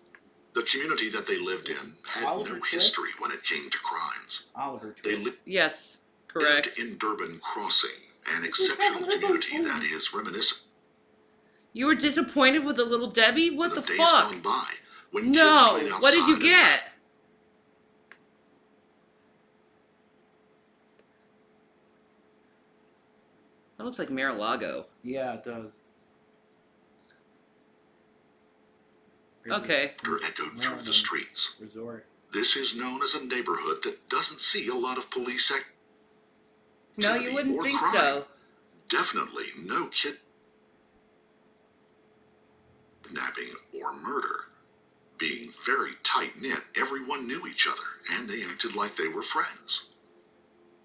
Speaker 14: The community that they lived in had
Speaker 11: Oliver
Speaker 14: no
Speaker 11: Twist?
Speaker 14: history when it came to crimes.
Speaker 11: Oliver
Speaker 14: They
Speaker 11: Twist.
Speaker 1: Yes,
Speaker 14: lived
Speaker 1: correct.
Speaker 14: in Durban Crossing, an
Speaker 11: It's like
Speaker 14: exceptional
Speaker 11: a little
Speaker 14: community
Speaker 11: food.
Speaker 14: that is reminiscent
Speaker 1: You were disappointed with the little Debbie? What the
Speaker 14: of days
Speaker 1: fuck?
Speaker 14: gone by when kids played
Speaker 1: No.
Speaker 14: outside.
Speaker 1: What did you
Speaker 14: and
Speaker 1: get? That looks like Mar-a-Lago.
Speaker 11: Yeah, it does.
Speaker 1: Okay.
Speaker 14: echoed through the streets.
Speaker 11: Resort.
Speaker 14: This is known as a neighborhood that doesn't see a lot of police activity.
Speaker 1: No, you wouldn't
Speaker 14: or
Speaker 1: think
Speaker 14: crime.
Speaker 1: so.
Speaker 14: Definitely no kidnapping or murder. Being very tight-knit, everyone knew each other, and they acted like they were friends.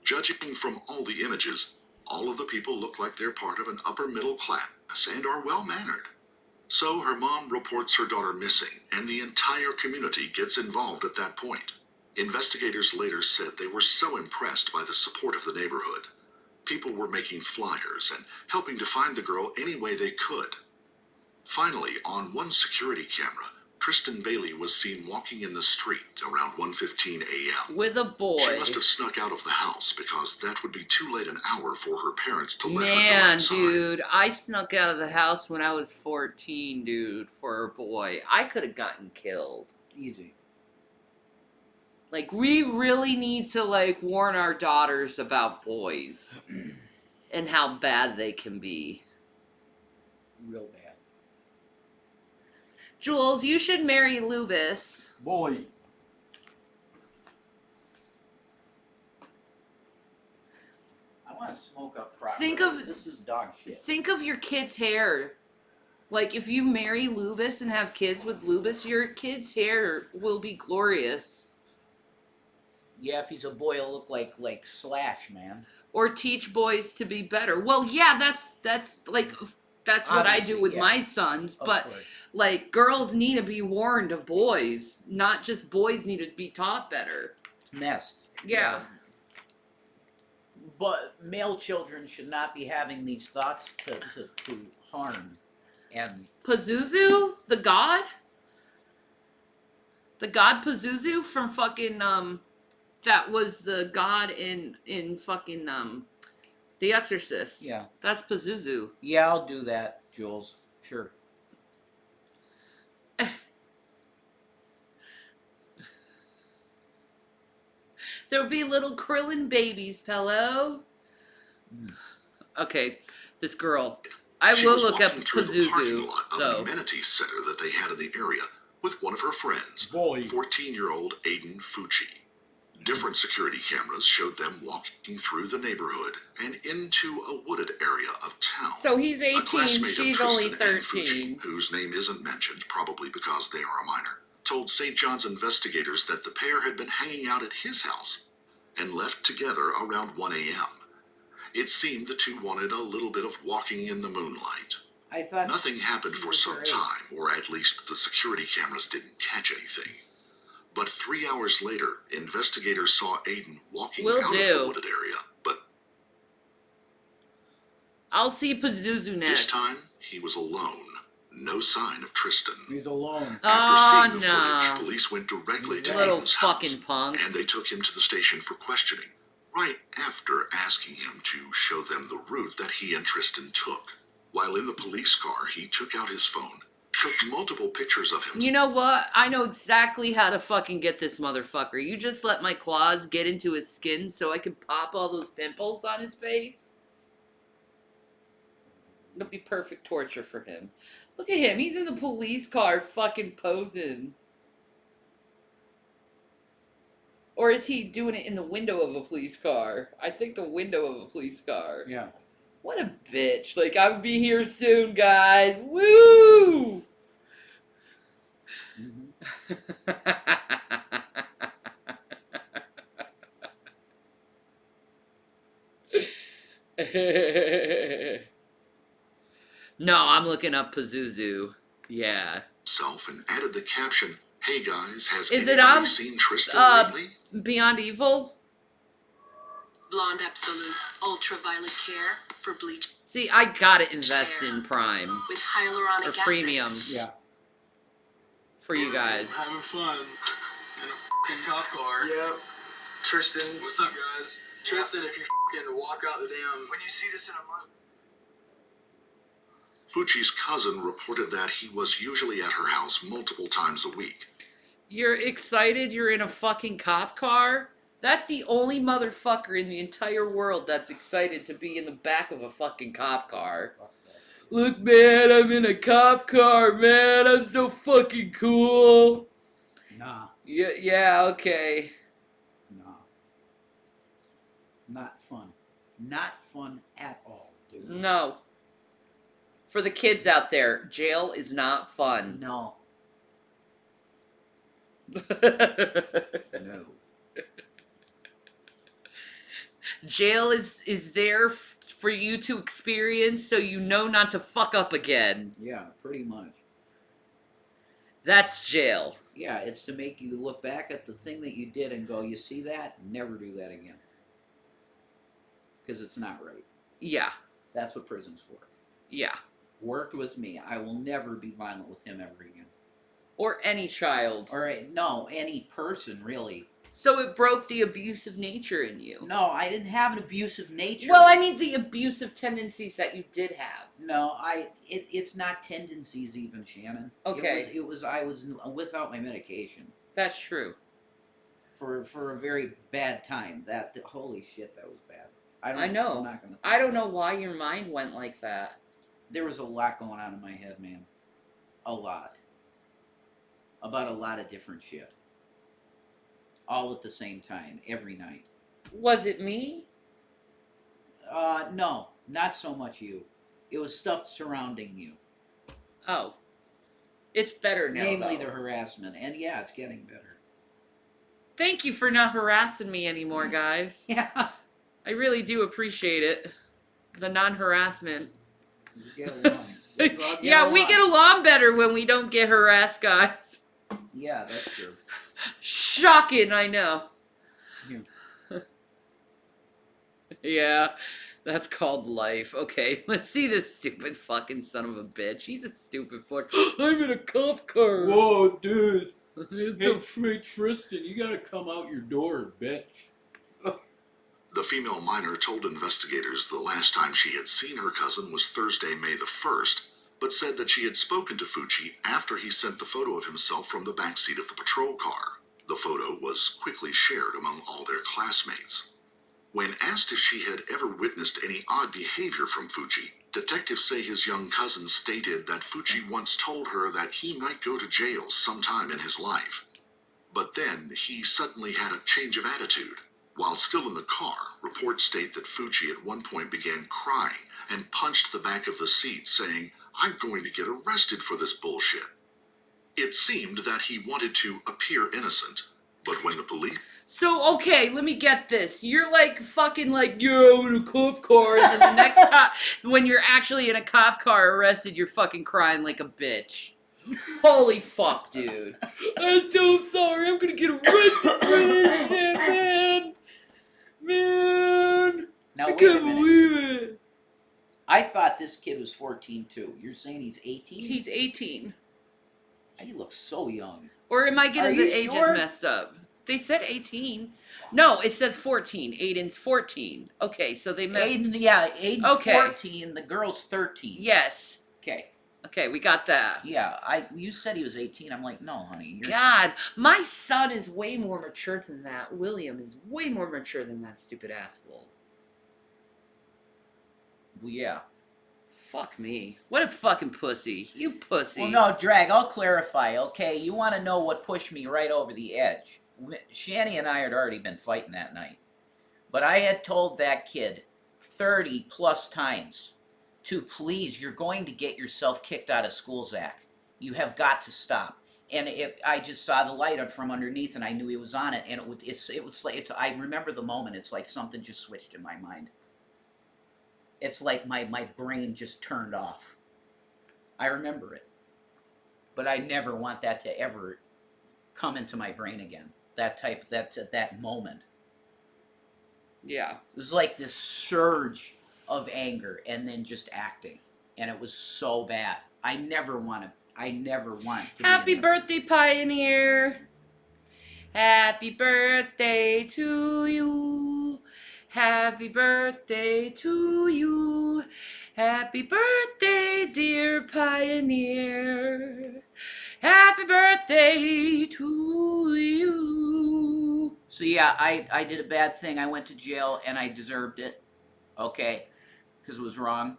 Speaker 14: Judging from all the images, all of the people look like they're part of an upper middle class and are well-mannered. So her mom reports her daughter missing, and the entire community gets involved at that point. Investigators later said they were so impressed by the support of the neighborhood. People were making flyers and helping to find the girl any way they could. Finally, on one security camera, Tristan Bailey was seen walking in the street around 1:15 a.m.
Speaker 1: With a boy.
Speaker 14: She must have snuck out of the house because that would be too late an hour for her parents to let her go
Speaker 1: Man,
Speaker 14: outside.
Speaker 1: dude, I snuck out of the house when I was 14, dude, for a boy. I could have gotten killed.
Speaker 11: Easy.
Speaker 1: Like, we really need to, like, warn our daughters about boys and how bad they can be.
Speaker 11: Real bad.
Speaker 1: Jules, you should marry Lubis.
Speaker 11: Boy. I want to smoke up properly. This is dog shit.
Speaker 1: Think of your kid's hair. Like, if you marry Lubis and have kids with Lubis, your kid's hair will be glorious.
Speaker 11: Yeah, if he's a boy, he'll look like Slash, man.
Speaker 1: Or teach boys to be better. Well, yeah, that's what I do
Speaker 11: Obviously,
Speaker 1: with
Speaker 11: yeah.
Speaker 1: my sons,
Speaker 11: Of
Speaker 1: but
Speaker 11: course.
Speaker 1: like, girls need to be warned of boys, not just boys need to be taught better.
Speaker 11: Nest.
Speaker 1: Yeah.
Speaker 11: But male children should not be having these thoughts to harm. And
Speaker 1: Pazuzu, the god Pazuzu from fucking that was the god in fucking The Exorcist.
Speaker 11: yeah.
Speaker 1: That's Pazuzu.
Speaker 11: Yeah, I'll do that, Jules. Sure.
Speaker 1: There will be little Krillin babies, Pello. Okay, this girl. I
Speaker 14: She
Speaker 1: will
Speaker 14: was
Speaker 1: look up
Speaker 14: walking through the parking
Speaker 1: Pazuzu,
Speaker 14: lot of
Speaker 1: though.
Speaker 14: an amenities center that they had in the area with one of her friends,
Speaker 11: Boy.
Speaker 14: 14-year-old Aiden Fucci. Different security cameras showed them walking through the neighborhood and into a wooded area of town.
Speaker 1: So he's
Speaker 14: A
Speaker 1: 18,
Speaker 14: classmate of
Speaker 1: she's only
Speaker 14: Tristan and
Speaker 1: 13.
Speaker 14: Fucci, whose name isn't mentioned, probably because they are a minor, told St. John's investigators that the pair had been hanging out at his house and left together around 1 a.m. It seemed the two wanted a little bit of walking in the moonlight.
Speaker 11: I thought
Speaker 14: Nothing happened for some
Speaker 11: her age.
Speaker 14: time, or at least the security cameras didn't catch anything. But 3 hours later, investigators saw Aiden walking
Speaker 1: Will
Speaker 14: out
Speaker 1: do.
Speaker 14: of the wooded area, but
Speaker 1: I'll see Pazuzu next.
Speaker 14: this time he was alone. No sign of Tristan.
Speaker 11: He's alone.
Speaker 14: After seeing the
Speaker 1: no.
Speaker 14: footage, police went directly to
Speaker 1: Little
Speaker 14: Aiden's
Speaker 1: fucking
Speaker 14: house,
Speaker 1: punk.
Speaker 14: and they took him to the station for questioning, right after asking him to show them the route that he and Tristan took. While in the police car, he took out his phone, took multiple pictures of himself.
Speaker 1: You know what? I know exactly how to fucking get this motherfucker. You just let my claws get into his skin so I can pop all those pimples on his face. It'll be perfect torture for him. Look at him. He's in the police car fucking posing. Or is he doing it in the window of a police car? I think the window of a police car.
Speaker 11: Yeah.
Speaker 1: What a bitch. Like, I'll be here soon, guys. Woo! No, I'm looking up Pazuzu. Yeah.
Speaker 14: And added the caption, "Hey guys, has
Speaker 1: Is it
Speaker 14: anybody
Speaker 1: on
Speaker 14: seen Tristan lately?"
Speaker 1: Beyond Evil?
Speaker 3: Blonde Absolute Ultraviolet Care for bleach.
Speaker 1: See, I gotta invest in Prime
Speaker 3: With hyaluronic
Speaker 1: or
Speaker 3: acid.
Speaker 1: Premium
Speaker 11: Yeah.
Speaker 1: for you guys.
Speaker 6: Having fun in a fucking cop car.
Speaker 9: Yep. Tristan, what's up, guys? Tristan, if you fucking walk out the damn.
Speaker 12: When you see this in a month.
Speaker 14: Fuchi's cousin reported that he was usually at her house multiple times a week.
Speaker 1: You're excited you're in a fucking cop car? That's the only motherfucker in the entire world that's excited to be in the back of a fucking cop car. Look, man, I'm in a cop car, man. I'm so fucking cool.
Speaker 11: Nah.
Speaker 1: Yeah, okay.
Speaker 11: Nah. Not fun. Not fun at all, dude.
Speaker 1: No. For the kids out there, jail is not fun.
Speaker 11: No. No.
Speaker 1: Jail is there for you to experience so you know not to fuck up again.
Speaker 11: Yeah, pretty much.
Speaker 1: That's jail.
Speaker 11: Yeah, it's to make you look back at the thing that you did and go, you see that? Never do that again. Because it's not right.
Speaker 1: Yeah.
Speaker 11: That's what prison's for.
Speaker 1: Yeah.
Speaker 11: Worked with me. I will never be violent with him ever again.
Speaker 1: Or any child.
Speaker 11: Or, no, any person, really.
Speaker 1: So it broke the abusive nature in you.
Speaker 11: No, I didn't have an abusive nature.
Speaker 1: Well, I mean the abusive tendencies that you did have.
Speaker 11: No, it's not tendencies even, Shannon.
Speaker 1: Okay.
Speaker 11: I was without my medication.
Speaker 1: That's true.
Speaker 11: For a very bad time. Holy shit, that was bad.
Speaker 1: I know.
Speaker 11: I'm not gonna
Speaker 1: I don't know why your mind went like that.
Speaker 11: There was a lot going on in my head, man. A lot. About a lot of different shit. All at the same time, every night.
Speaker 1: Was it me?
Speaker 11: No, not so much you. It was stuff surrounding you.
Speaker 1: Oh. It's better now,
Speaker 11: Namely
Speaker 1: though.
Speaker 11: the harassment. And yeah, it's getting better.
Speaker 1: Thank you for not harassing me anymore, guys.
Speaker 11: Yeah.
Speaker 1: I really do appreciate it. The non-harassment.
Speaker 11: We get along.
Speaker 1: Yeah, we get along better when we don't get harassed, guys.
Speaker 11: Yeah, that's true.
Speaker 1: Shocking, I know.
Speaker 11: Yeah.
Speaker 1: Yeah, that's called life. Okay, let's see this stupid fucking son of a bitch. He's a stupid fuck. I'm in a cop car.
Speaker 17: Whoa, dude.
Speaker 1: It's
Speaker 17: Hey, Tristan, you gotta come out your door, bitch.
Speaker 14: The female minor told investigators the last time she had seen her cousin was Thursday, May the 1st, but said that she had spoken to Fuchi after he sent the photo of himself from the backseat of the patrol car. The photo was quickly shared among all their classmates. When asked if she had ever witnessed any odd behavior from Fuchi, detectives say his young cousin stated that Fuchi once told her that he might go to jail sometime in his life. But then he suddenly had a change of attitude. While still in the car, reports state that Fuchi at one point began crying and punched the back of the seat, saying, "I'm going to get arrested for this bullshit." It seemed that he wanted to appear innocent, but when the police...
Speaker 1: So, okay, let me get this. You're like fucking like, yeah, I'm in a cop car, and then the next time, when you're actually in a cop car arrested, you're fucking crying like a bitch. Holy fuck, dude. I'm so sorry, I'm gonna get arrested for this shit, man. Man.
Speaker 11: Now,
Speaker 1: I
Speaker 11: wait a
Speaker 1: can't
Speaker 11: minute.
Speaker 1: believe it.
Speaker 11: I thought this kid was 14 too. You're saying he's 18?
Speaker 1: He's 18.
Speaker 11: He looks so young.
Speaker 1: Or am I getting
Speaker 11: Are
Speaker 1: the
Speaker 11: you
Speaker 1: ages
Speaker 11: sure?
Speaker 1: messed up? They said 18. No, it says 14. Aiden's 14. Okay, so they messed...
Speaker 11: Aiden's
Speaker 1: Okay.
Speaker 11: 14, the girl's 13.
Speaker 1: Yes.
Speaker 11: Okay.
Speaker 1: Okay, we got that.
Speaker 11: Yeah, you said he was 18. I'm like, no, honey.
Speaker 1: God, my son is way more mature than that. William is way more mature than that stupid asshole.
Speaker 11: Well, yeah.
Speaker 1: Fuck me. What a fucking pussy. You pussy.
Speaker 11: Well, no, Drag, I'll clarify, okay? You want to know what pushed me right over the edge. Shanny and I had already been fighting that night. But I had told that kid 30 plus times to please, you're going to get yourself kicked out of school, Zach. You have got to stop. And I just saw the light up from underneath, and I knew he was on it. And I remember the moment. It's like something just switched in my mind. It's like my brain just turned off. I remember it. But I never want that to ever come into my brain again. That moment.
Speaker 1: Yeah.
Speaker 11: It was like this surge of anger and then just acting, and it was so bad. I never want to
Speaker 1: Happy
Speaker 11: be in that.
Speaker 1: birthday, Pioneer. Happy birthday to you. Happy birthday to you. Happy birthday, dear Pioneer. Happy birthday to you.
Speaker 11: So yeah, I did a bad thing. I went to jail and I deserved it. Okay, because it was wrong.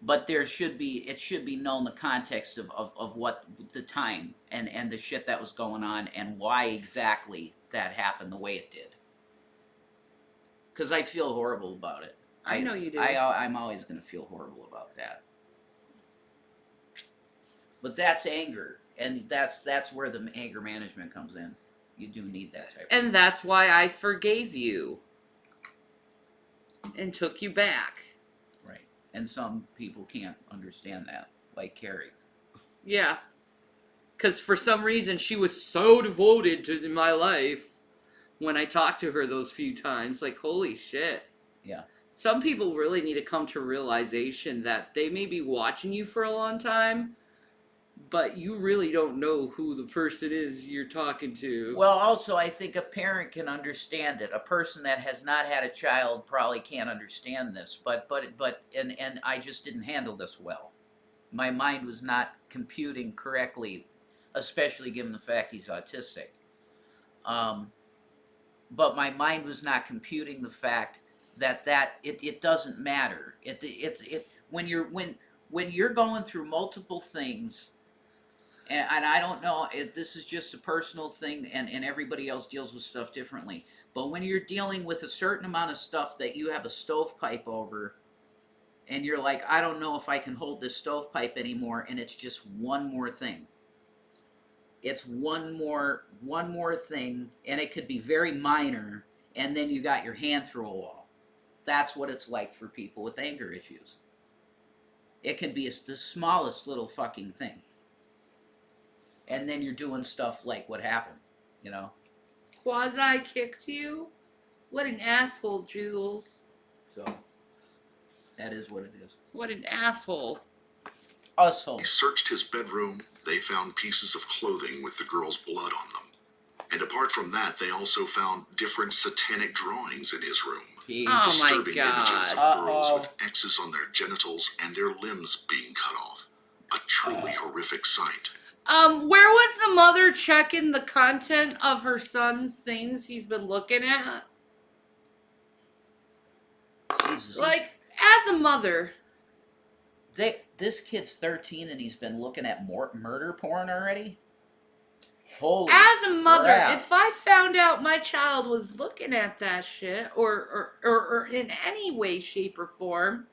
Speaker 11: But it should be known the context of what the time and the shit that was going on and why exactly that happened the way it did. Because I feel horrible about it.
Speaker 1: I know you do.
Speaker 11: I'm always going to feel horrible about that. But that's anger, and that's where the anger management comes in. You do need that type.
Speaker 1: And that's why I forgave you and took you back.
Speaker 11: Right. And some people can't understand that, like Carrie.
Speaker 1: Yeah. Because for some reason she was so devoted to my life when I talked to her those few times. Like, holy shit.
Speaker 11: Yeah.
Speaker 1: Some people really need to come to realization that they may be watching you for a long time, but you really don't know who the person is you're talking to.
Speaker 11: Well, also, I think a parent can understand it. A person that has not had a child probably can't understand this. But I just didn't handle this well. My mind was not computing correctly, especially given the fact he's autistic. But my mind was not computing the fact that it doesn't matter. When you're going through multiple things. And I don't know if this is just a personal thing and everybody else deals with stuff differently. But when you're dealing with a certain amount of stuff that you have a stovepipe over, and you're like, I don't know if I can hold this stovepipe anymore, and it's just one more thing. It's one more thing, and it could be very minor, and then you got your hand through a wall. That's what it's like for people with anger issues. It can be the smallest little fucking thing. And then you're doing stuff like what happened, you know?
Speaker 1: Quasi kicked you? What an asshole, Jules.
Speaker 11: So, that is what it is.
Speaker 1: What an asshole.
Speaker 11: Asshole.
Speaker 14: They searched his bedroom. They found pieces of clothing with the girl's blood on them. And apart from that, they also found different satanic drawings in his room.
Speaker 1: Oh
Speaker 14: Disturbing
Speaker 1: my God.
Speaker 14: images of girls with X's on their genitals and their limbs being cut off. A truly horrific sight.
Speaker 1: Where was the mother checking the content of her son's things he's been looking at?
Speaker 11: Jesus.
Speaker 1: Like, as a mother.
Speaker 11: This kid's 13 and he's been looking at murder porn already? Holy
Speaker 1: As a mother,
Speaker 11: crap.
Speaker 1: if I found out my child was looking at that shit, or in any way, shape, or form,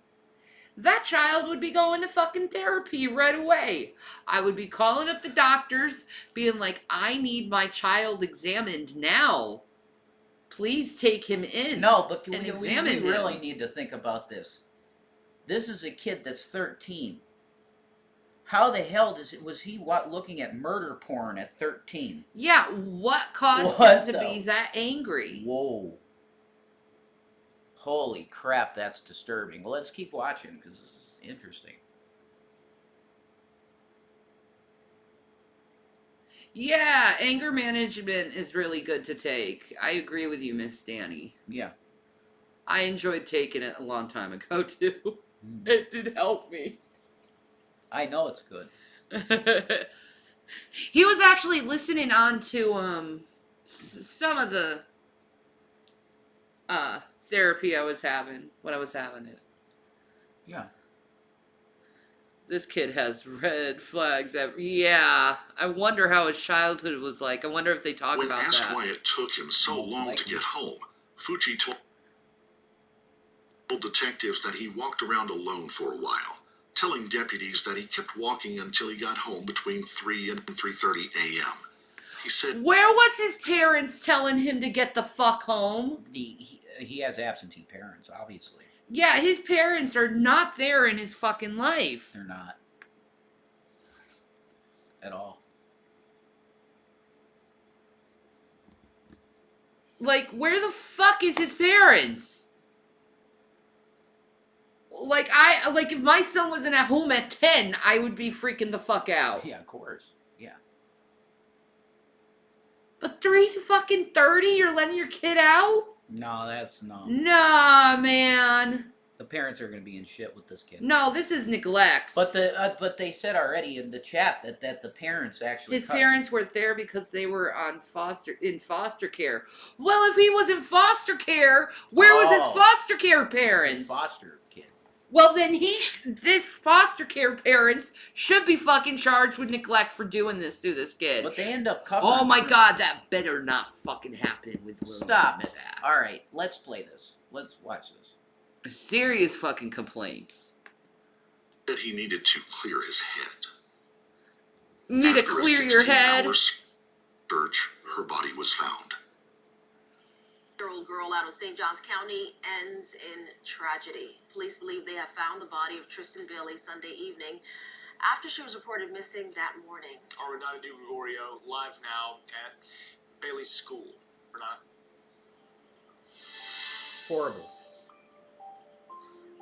Speaker 1: that child would be going to fucking therapy right away. I would be calling up the doctors, being like, I need my child examined now. Please take him in.
Speaker 11: No, but we
Speaker 1: examine
Speaker 11: really
Speaker 1: him.
Speaker 11: need to think about this. This is a kid that's 13. How the hell was he looking at murder porn at 13?
Speaker 1: Yeah, what caused
Speaker 11: What
Speaker 1: him to be that angry?
Speaker 11: Whoa. Holy crap, that's disturbing. Well, let's keep watching because this is interesting.
Speaker 1: Yeah, anger management is really good to take. I agree with you, Miss Danny.
Speaker 11: Yeah.
Speaker 1: I enjoyed taking it a long time ago, too. It did help me.
Speaker 11: I know it's good.
Speaker 1: He was actually listening on to some of the therapy I was having when I was having it.
Speaker 11: Yeah.
Speaker 1: This kid has red flags. Yeah, I wonder how his childhood was like. I wonder if they talk
Speaker 14: When
Speaker 1: about
Speaker 14: asked
Speaker 1: that.
Speaker 14: why it took him so long to get home, Fuji told detectives that he walked around alone for a while, telling deputies that he kept walking until he got home between 3 and 3:30 a.m. He said,
Speaker 1: Where was his parents telling him to get the fuck home?
Speaker 11: He has absentee parents, obviously.
Speaker 1: Yeah, his parents are not there in his fucking life.
Speaker 11: They're not. At all.
Speaker 1: Like, where the fuck is his parents? Like, if my son wasn't at home at 10, I would be freaking the fuck out.
Speaker 11: Yeah, of course. Yeah.
Speaker 1: But 3 fucking 30, you're letting your kid out?
Speaker 11: No, that's no.
Speaker 1: Nah, man.
Speaker 11: The parents are gonna be in shit with this kid.
Speaker 1: No, this is neglect.
Speaker 11: But they said already in the chat that the parents actually
Speaker 1: his parents were there because they were in foster care. Well, if he was in foster care, where was his foster care parents?
Speaker 11: Foster kid.
Speaker 1: Well, then this foster care parents should be fucking charged with neglect for doing this to this kid.
Speaker 11: But they end up covering.
Speaker 1: Oh my god, that better not fucking happen with Lil
Speaker 11: Stop it.
Speaker 1: Zach.
Speaker 11: All right, let's play this. Let's watch this.
Speaker 1: Serious fucking complaints.
Speaker 14: That he needed to clear his head.
Speaker 1: You need to
Speaker 14: After a
Speaker 1: clear your head.
Speaker 14: 16-hour search, her body was found.
Speaker 18: Year-old girl out of St. Johns County ends in tragedy. Police believe they have found the body of Tristan Bailey Sunday evening after she was reported missing that morning.
Speaker 6: Renata Di Gregorio live now at Bailey's school. Renata.
Speaker 11: Horrible.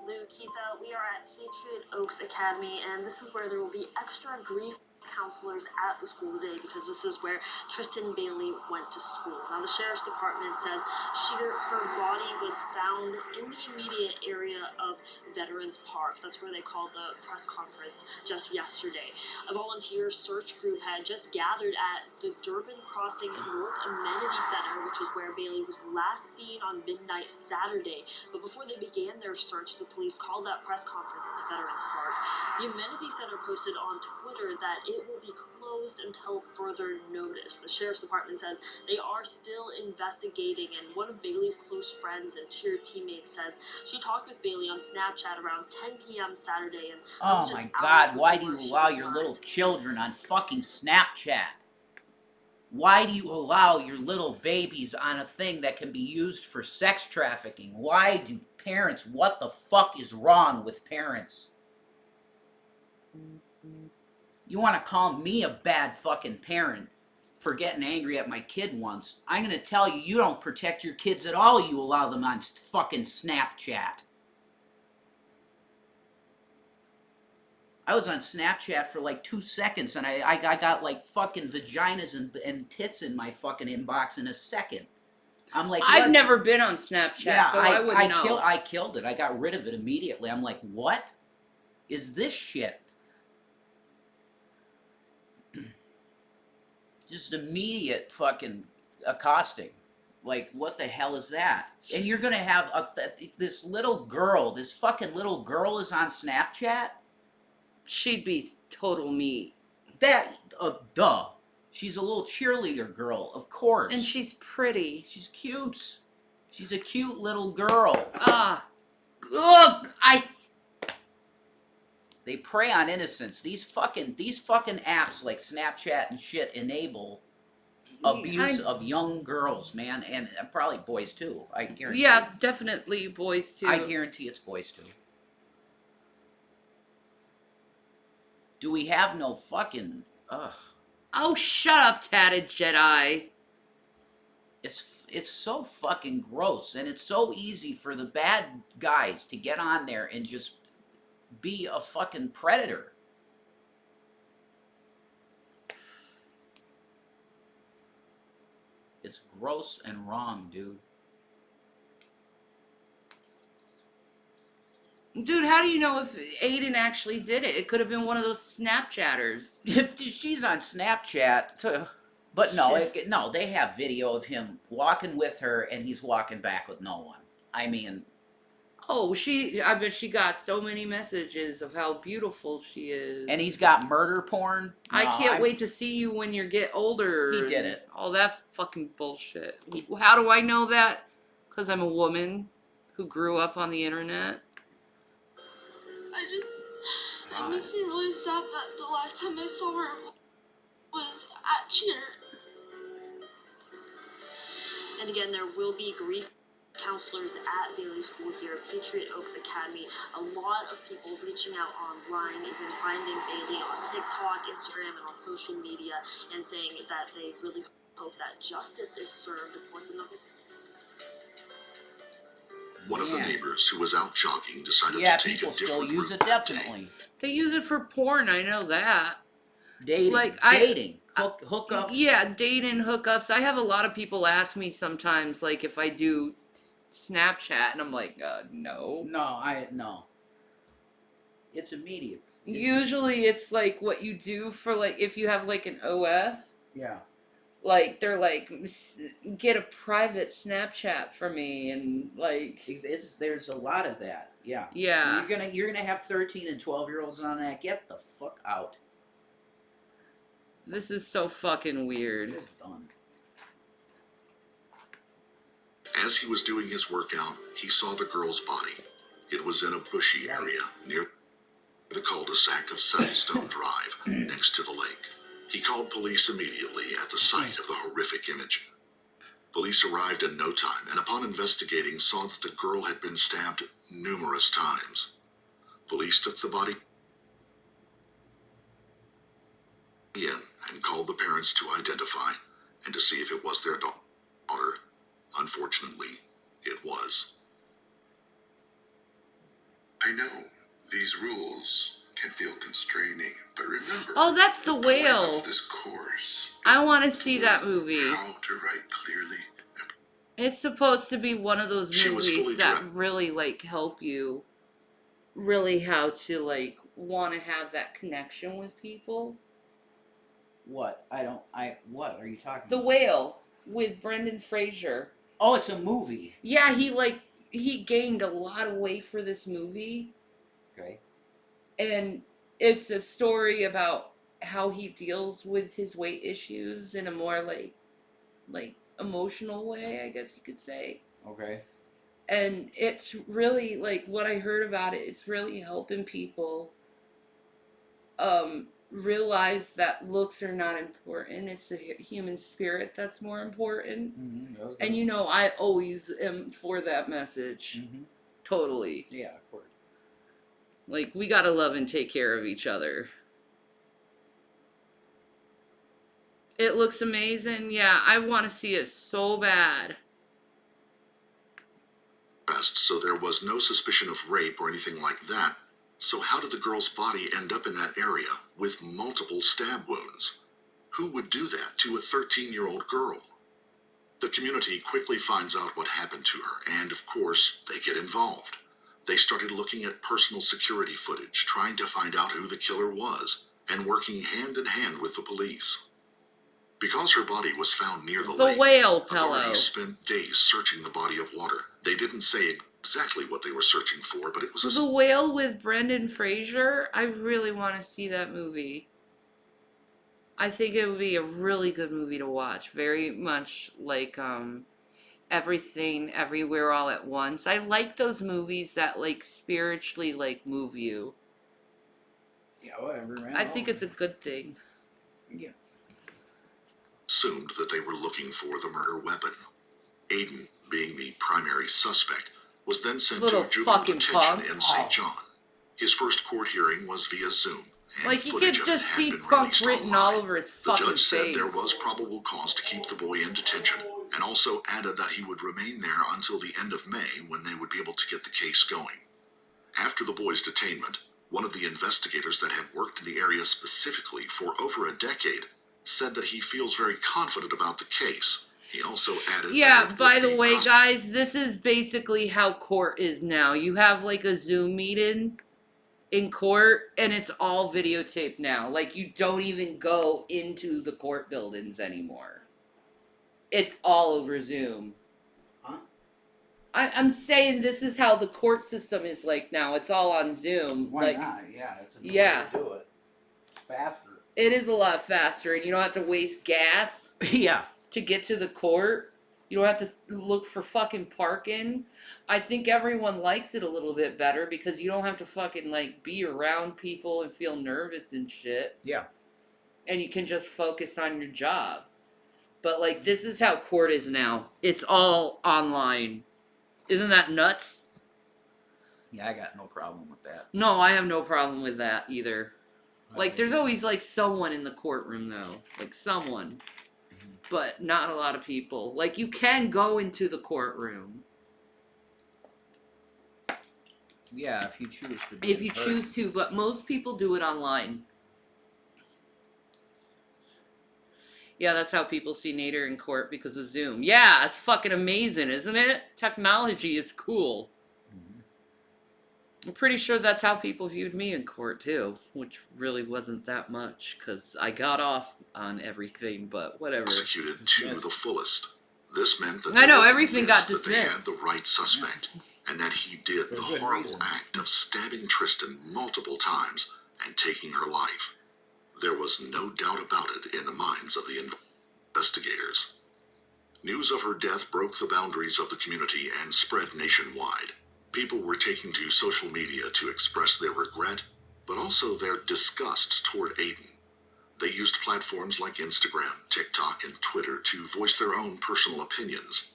Speaker 16: Lou, Keitha, we are at Patriot Oaks Academy, and this is where there will be extra grief counselors at the school today because this is where Tristan Bailey went to school. Now, the sheriff's department says her body was found in the immediate area of Veterans Park. That's where they called the press conference just yesterday. A volunteer search group had just gathered at the Durban Crossing North Amenity Center, which is where Bailey was last seen on midnight Saturday. But before they began their search, the police called that press conference at the Veterans Park. The Amenity Center posted on Twitter that it will be closed until further notice. The sheriff's department says they are still investigating, and one of Bailey's close friends and cheer teammates says she talked with Bailey on Snapchat around 10 p.m. Saturday. And
Speaker 11: oh my god, why do you allow your little children on fucking Snapchat? Why do you allow your little babies on a thing that can be used for sex trafficking? Why do parents, what the fuck is wrong with parents? You want to call me a bad fucking parent for getting angry at my kid once? I'm going to tell you, you don't protect your kids at all. You allow them on fucking Snapchat. I was on Snapchat for like 2 seconds and I got like fucking vaginas and tits in my fucking inbox in a second. I'm like,
Speaker 1: I've never been on Snapchat,
Speaker 11: yeah,
Speaker 1: so I wouldn't know.
Speaker 11: I killed it. I got rid of it immediately. I'm like, what is this shit? Just immediate fucking accosting. Like, what the hell is that? And you're gonna have this little girl, this fucking little girl is on Snapchat?
Speaker 1: She'd be total meat.
Speaker 11: That, duh. She's a little cheerleader girl, of course.
Speaker 1: And she's pretty.
Speaker 11: She's cute. She's a cute little girl.
Speaker 1: Ugh,
Speaker 11: They prey on innocence. These fucking apps like Snapchat and shit enable abuse of young girls, man, and probably boys too. I guarantee.
Speaker 1: Yeah, definitely boys too.
Speaker 11: I guarantee it's boys too. Do we have no fucking? Ugh.
Speaker 1: Oh, shut up, tatted Jedi.
Speaker 11: It's so fucking gross, and it's so easy for the bad guys to get on there and just be a fucking predator. It's gross and wrong, dude.
Speaker 1: Dude, how do you know if Aiden actually did it? It could have been one of those Snapchatters.
Speaker 11: If she's on Snapchat, but no, no, they have video of him walking with her, and he's walking back with no one. I mean,
Speaker 1: oh, I bet she got so many messages of how beautiful she is.
Speaker 11: And he's got murder porn.
Speaker 1: I can't wait to see you when you get older.
Speaker 11: He did it.
Speaker 1: All that fucking bullshit. How do I know that? Because I'm a woman who grew up on the internet.
Speaker 16: It makes me really sad that the last time I saw her was at cheer. And again, there will be grief counselors at Bailey School here at Patriot Oaks Academy. A lot of people reaching out online, even finding Bailey on TikTok, Instagram, and on social media, and saying that they really hope that justice is served. Of course, another
Speaker 14: One of the neighbors who was out jogging decided
Speaker 11: Yeah,
Speaker 14: to take a
Speaker 11: people still
Speaker 14: different
Speaker 11: use
Speaker 14: route
Speaker 11: it,
Speaker 14: that day.
Speaker 11: definitely.
Speaker 1: They use it for porn, I know that.
Speaker 11: Dating.
Speaker 1: Like,
Speaker 11: Hookups.
Speaker 1: Yeah, dating, hookups. I have a lot of people ask me sometimes, like, if I do Snapchat, and I'm like, no.
Speaker 11: No. It's immediate.
Speaker 1: Usually it's like what you do for, like, if you have like an OF.
Speaker 11: Yeah.
Speaker 1: Like, they're like, get a private Snapchat for me, and like,
Speaker 11: there's a lot of that. Yeah.
Speaker 1: Yeah.
Speaker 11: You're gonna have 13 and 12-year-olds on that. Get the fuck out.
Speaker 1: This is so fucking weird.
Speaker 11: It's done.
Speaker 14: As he was doing his workout, he saw the girl's body. It was in a bushy area near the cul-de-sac of Settlestone Drive, next to the lake. He called police immediately at the sight of the horrific image. Police arrived in no time, and upon investigating, saw that the girl had been stabbed numerous times. Police took the body in and called the parents to identify and to see if it was their daughter. Unfortunately, it was.
Speaker 19: I know these rules can feel constraining, but remember.
Speaker 1: Oh, that's the whale.
Speaker 19: Of this course.
Speaker 1: I want to see that movie.
Speaker 19: How to write clearly.
Speaker 1: It's supposed to be one of those movies that really like help you really how to like want to have that connection with people.
Speaker 11: What? What are you talking
Speaker 1: The
Speaker 11: about?
Speaker 1: Whale with Brendan Fraser.
Speaker 11: Oh, it's a movie.
Speaker 1: Yeah, he gained a lot of weight for this movie.
Speaker 11: Okay.
Speaker 1: And it's a story about how he deals with his weight issues in a more like emotional way, I guess you could say.
Speaker 11: Okay.
Speaker 1: And it's really like what I heard about it, it's really helping people realize that looks are not important. It's the human spirit that's more important.
Speaker 11: Mm-hmm.
Speaker 1: And you know, I always am for that message.
Speaker 11: Mm-hmm.
Speaker 1: Totally.
Speaker 11: Yeah, of course.
Speaker 1: Like, we gotta love and take care of each other. It looks amazing. Yeah, I want to see it so bad.
Speaker 14: So there was no suspicion of rape or anything like that. So how did the girl's body end up in that area with multiple stab wounds? Who would do that to a 13-year-old girl? The community quickly finds out what happened to her, and of course, they get involved. They started looking at personal security footage, trying to find out who the killer was, and working hand in hand with the police. Because her body was found near the lake,
Speaker 1: whale pillow.
Speaker 14: Authorities spent days searching the body of water. They didn't say exactly what they were searching for, but it was
Speaker 1: The Whale with Brendan Fraser. I really want to see that movie. I think it would be a really good movie to watch. Very much like Everything, Everywhere, All at Once. I like those movies that like spiritually like move you.
Speaker 11: Yeah, whatever, man.
Speaker 1: I think it's a good thing.
Speaker 11: Yeah.
Speaker 14: Assumed that they were looking for the murder weapon. Aiden, being the primary suspect, was then sent
Speaker 1: Little
Speaker 14: to juvenile
Speaker 1: fucking
Speaker 14: detention
Speaker 1: punk.
Speaker 14: in St. John. His first court hearing was via Zoom.
Speaker 1: Like, you could just see punk written all over his fucking
Speaker 14: The judge said
Speaker 1: face.
Speaker 14: there was probable cause to keep the boy in detention, and also added that he would remain there until the end of May, when they would be able to get the case going. After the boy's detainment, one of the investigators that had worked in the area specifically for over a decade said that he feels very confident about the case. He also added
Speaker 1: Yeah,
Speaker 14: that
Speaker 1: by the way, guys, this is basically how court is now. You have like a Zoom meeting in court, and it's all videotaped now. Like, you don't even go into the court buildings anymore. It's all over Zoom.
Speaker 11: Huh?
Speaker 1: I'm saying this is how the court system is like now. It's all on Zoom.
Speaker 11: Why
Speaker 1: like,
Speaker 11: not? Yeah, it's a new
Speaker 1: yeah.
Speaker 11: way to do it. It's faster.
Speaker 1: It is a lot faster, and you don't have to waste gas.
Speaker 11: Yeah.
Speaker 1: To get to the court. You don't have to look for fucking parking. I think everyone likes it a little bit better because you don't have to fucking like be around people and feel nervous and shit.
Speaker 11: Yeah.
Speaker 1: And you can just focus on your job. But like, this is how court is now. It's all online. Isn't that nuts?
Speaker 11: Yeah, I got no problem with that.
Speaker 1: No, I have no problem with that either. Like,
Speaker 11: Okay.
Speaker 1: there's always like someone in the courtroom though. Like, someone. But not a lot of people. Like, you can go into the courtroom.
Speaker 11: Yeah, if you choose to.
Speaker 1: If you choose to, but most people do it online. Yeah, that's how people see Nader in court because of Zoom. Yeah, it's fucking amazing, isn't it? Technology is cool. I'm pretty sure that's how people viewed me in court too, which really wasn't that much because I got off on everything, but whatever.
Speaker 14: Prosecuted to the fullest. This meant that
Speaker 1: I know,
Speaker 14: they were
Speaker 1: everything got
Speaker 14: convinced that they had
Speaker 1: dismissed.
Speaker 14: the right suspect, and that he did
Speaker 11: For
Speaker 14: the
Speaker 11: good
Speaker 14: horrible
Speaker 11: reason.
Speaker 14: act of stabbing Tristan multiple times and taking her life. There was no doubt about it in the minds of the investigators. News of her death broke the boundaries of the community and spread nationwide. People were taking to social media to express their regret, but also their disgust toward Aiden. They used platforms like Instagram, TikTok, and Twitter to voice their own personal opinions.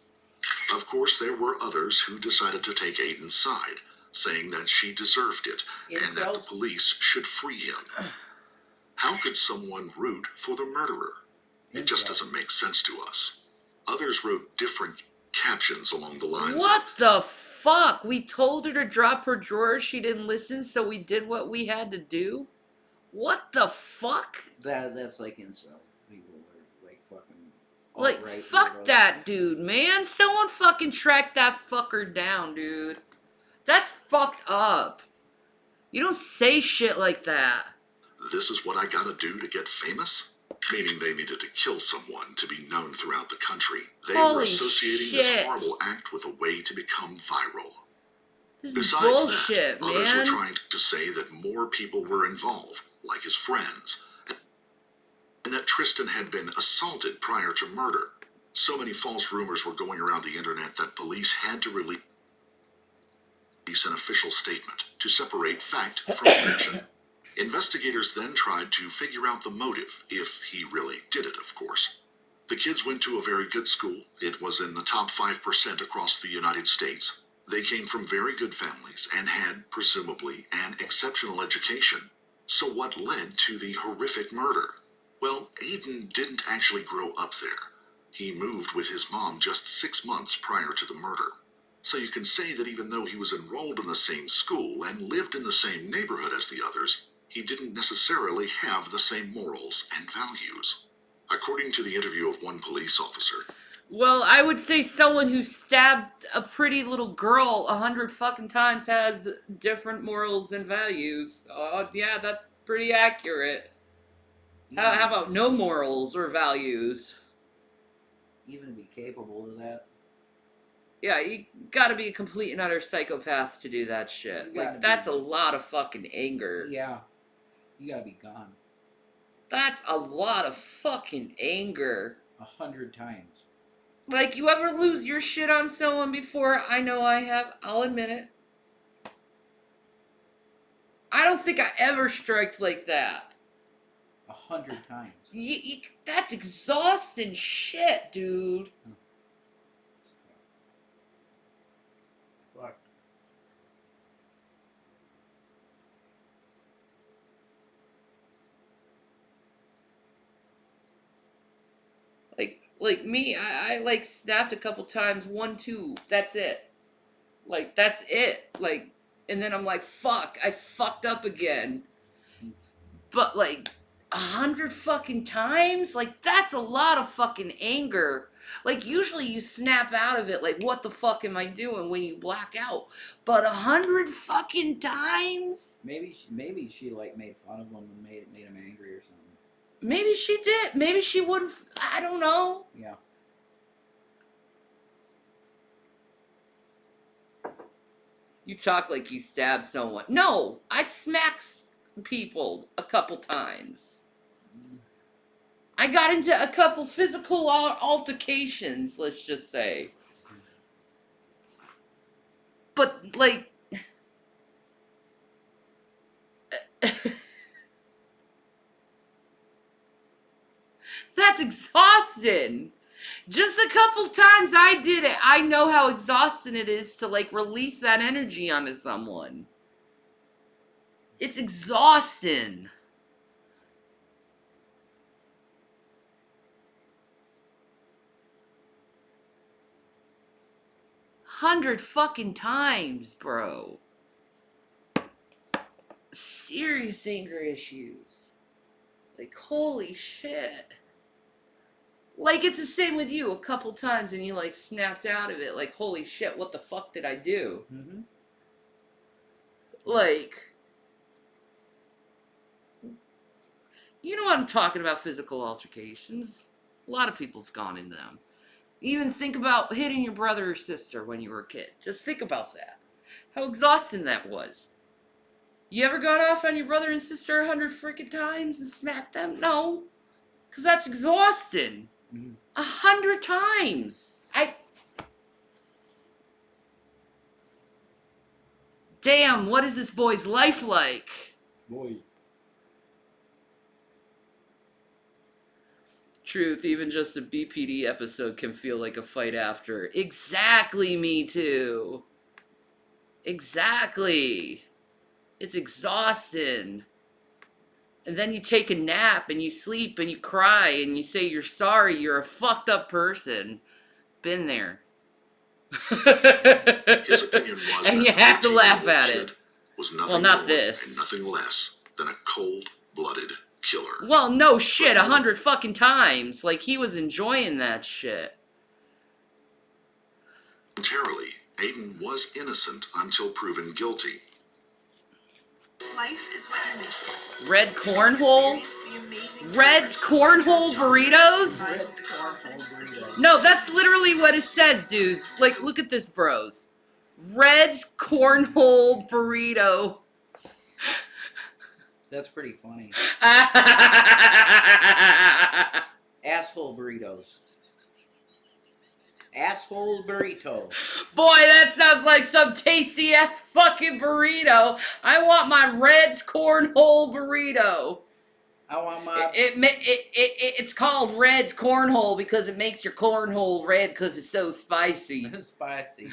Speaker 14: Of course, there were others who decided to take Aiden's side, saying that she deserved it and that the police should free him. How could someone root for the murderer? It just doesn't make sense to us. Others wrote different captions along the lines
Speaker 1: What the fuck? We told her to drop her drawers, she didn't listen, so we did what we had to do? What the fuck?
Speaker 11: That's like incel people are like fucking.
Speaker 1: Like,
Speaker 11: alt-right
Speaker 1: fuck
Speaker 11: weirdos.
Speaker 1: that dude, man. Someone fucking track that fucker down, dude. That's fucked up. You don't say shit like that.
Speaker 14: this is what I gotta do to get famous? Meaning they needed to kill someone to be known throughout the country. They were
Speaker 1: Holy
Speaker 14: associating
Speaker 1: shit.
Speaker 14: this horrible act with a way to become viral.
Speaker 1: This is
Speaker 14: Besides
Speaker 1: bullshit,
Speaker 14: that, others were
Speaker 1: man.
Speaker 14: trying to say that more people were involved, like his friends, and that Tristan had been assaulted prior to murder. So many false rumors were going around the internet that police had to release an official statement to separate fact from fiction. Investigators then tried to figure out the motive, if he really did it, of course. The kids went to a very good school. It was in the top 5% across the United States. They came from very good families and had, presumably, an exceptional education. So what led to the horrific murder? Well, Aiden didn't actually grow up there. He moved with his mom just 6 months prior to the murder. So you can say that even though he was enrolled in the same school and lived in the same neighborhood as the others, he didn't necessarily have the same morals and values. According to the interview of one police officer,
Speaker 1: Well, I would say someone who stabbed a pretty little girl 100 fucking times has different morals and values. Yeah, that's pretty accurate. How about no morals or values?
Speaker 11: Even to be capable of that.
Speaker 1: Yeah, you gotta be a complete and utter psychopath to do that shit. Like, that's a lot of fucking anger.
Speaker 11: Yeah. You gotta be gone.
Speaker 1: That's a lot of fucking anger.
Speaker 11: 100 times.
Speaker 1: Like, you ever lose your shit on someone before? I know I have. I'll admit it. I don't think I ever striked like that.
Speaker 11: 100 times.
Speaker 1: That's exhausting shit, dude.
Speaker 11: Fuck.
Speaker 1: Like me, I like snapped a couple times, 1, 2, that's it. Like, that's it. Like, and then I'm like, fuck, I fucked up again. But like, 100 fucking times? Like, that's a lot of fucking anger. Like, usually you snap out of it, like, what the fuck am I doing when you black out? But 100 fucking times?
Speaker 11: Maybe she like made fun of him and made him angry or something.
Speaker 1: Maybe she did. Maybe she wouldn't. I don't know.
Speaker 11: Yeah.
Speaker 1: You talk like you stabbed someone. No, I smacked people a couple times. I got into a couple physical altercations, let's just say. But, like... That's exhausting. Just a couple times I did it, I know how exhausting it is to, like, release that energy onto someone. It's exhausting. Hundred fucking times, bro. serious anger issues. Like, holy shit. Like, it's the same with you a couple times and you, like, snapped out of it. Like, holy shit, what the fuck did I do?
Speaker 11: Mm-hmm.
Speaker 1: Like, you know what I'm talking about, physical altercations. A lot of people have gone into them. Even think about hitting your brother or sister when you were a kid. Just think about that. How exhausting that was. You ever got off on your brother and sister 100 freaking times and smacked them? No. Because that's exhausting. 100 times. Damn, what is this boy's life like?
Speaker 17: Boy.
Speaker 1: Truth, even just a BPD episode can feel like a fight after. Exactly, me too. Exactly. It's exhausting. And then you take a nap and you sleep and you cry and you say you're sorry, you're a fucked up person. Been there.
Speaker 14: His opinion was
Speaker 1: and
Speaker 14: that
Speaker 1: you have to
Speaker 14: 13-year-old
Speaker 1: laugh at
Speaker 14: kid
Speaker 1: it.
Speaker 14: was nothing
Speaker 1: Well, not
Speaker 14: more
Speaker 1: this.
Speaker 14: and nothing less than a cold-blooded killer.
Speaker 1: Well, no shit, 100 fucking times. Like, he was enjoying that shit.
Speaker 14: Voluntarily, Aiden was innocent until proven guilty.
Speaker 3: Life is what you make it.
Speaker 1: Red cornhole? Red's cornhole burritos?
Speaker 11: Red's cornhole burritos.
Speaker 1: No, that's literally what it says, dudes. Like, look at this, bros. Red's cornhole burrito.
Speaker 11: That's pretty funny. Asshole burritos. Asshole burrito.
Speaker 1: Boy, that sounds like some tasty ass fucking burrito. I want my Red's cornhole burrito.
Speaker 11: I want my...
Speaker 1: It's called Red's cornhole because it makes your cornhole red because it's so spicy.
Speaker 11: Spicy.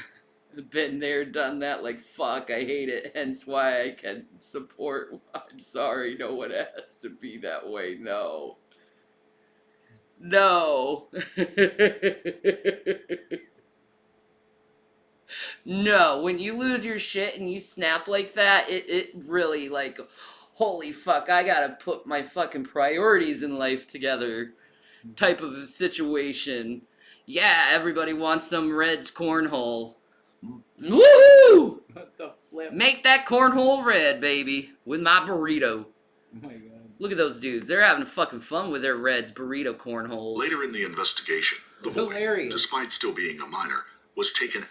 Speaker 1: Been there, done that, like, fuck, I hate it, hence why I can support, I'm sorry, no one has to be that way, no. No. No, when you lose your shit and you snap like that, it really, like, holy fuck, I gotta put my fucking priorities in life together type of a situation. Yeah, everybody wants some Red's cornhole. Woohoo!
Speaker 11: What the flip?
Speaker 1: Make that cornhole red, baby, with my burrito.
Speaker 11: Oh my god.
Speaker 1: Look at those dudes. They're having fucking fun with their Red's burrito cornholes.
Speaker 14: Later in the investigation, the boy, despite still being a minor, was taken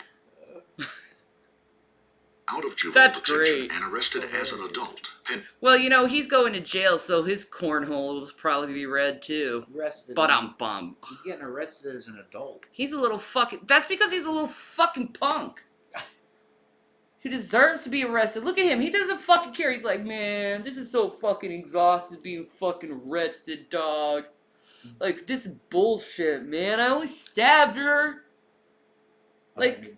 Speaker 14: out of juvenile detention and arrested as an adult.
Speaker 1: Well, you know, he's going to jail, so his cornhole will probably be red too.
Speaker 11: Arrested.
Speaker 1: But I'm bummed.
Speaker 11: He's getting arrested as an adult.
Speaker 1: He's a little fucking... That's because he's a little fucking punk. He deserves to be arrested. Look at him. He doesn't fucking care. He's like, man, this is so fucking exhausted being fucking arrested, dog. Like, this is bullshit, man. I only stabbed her. Like,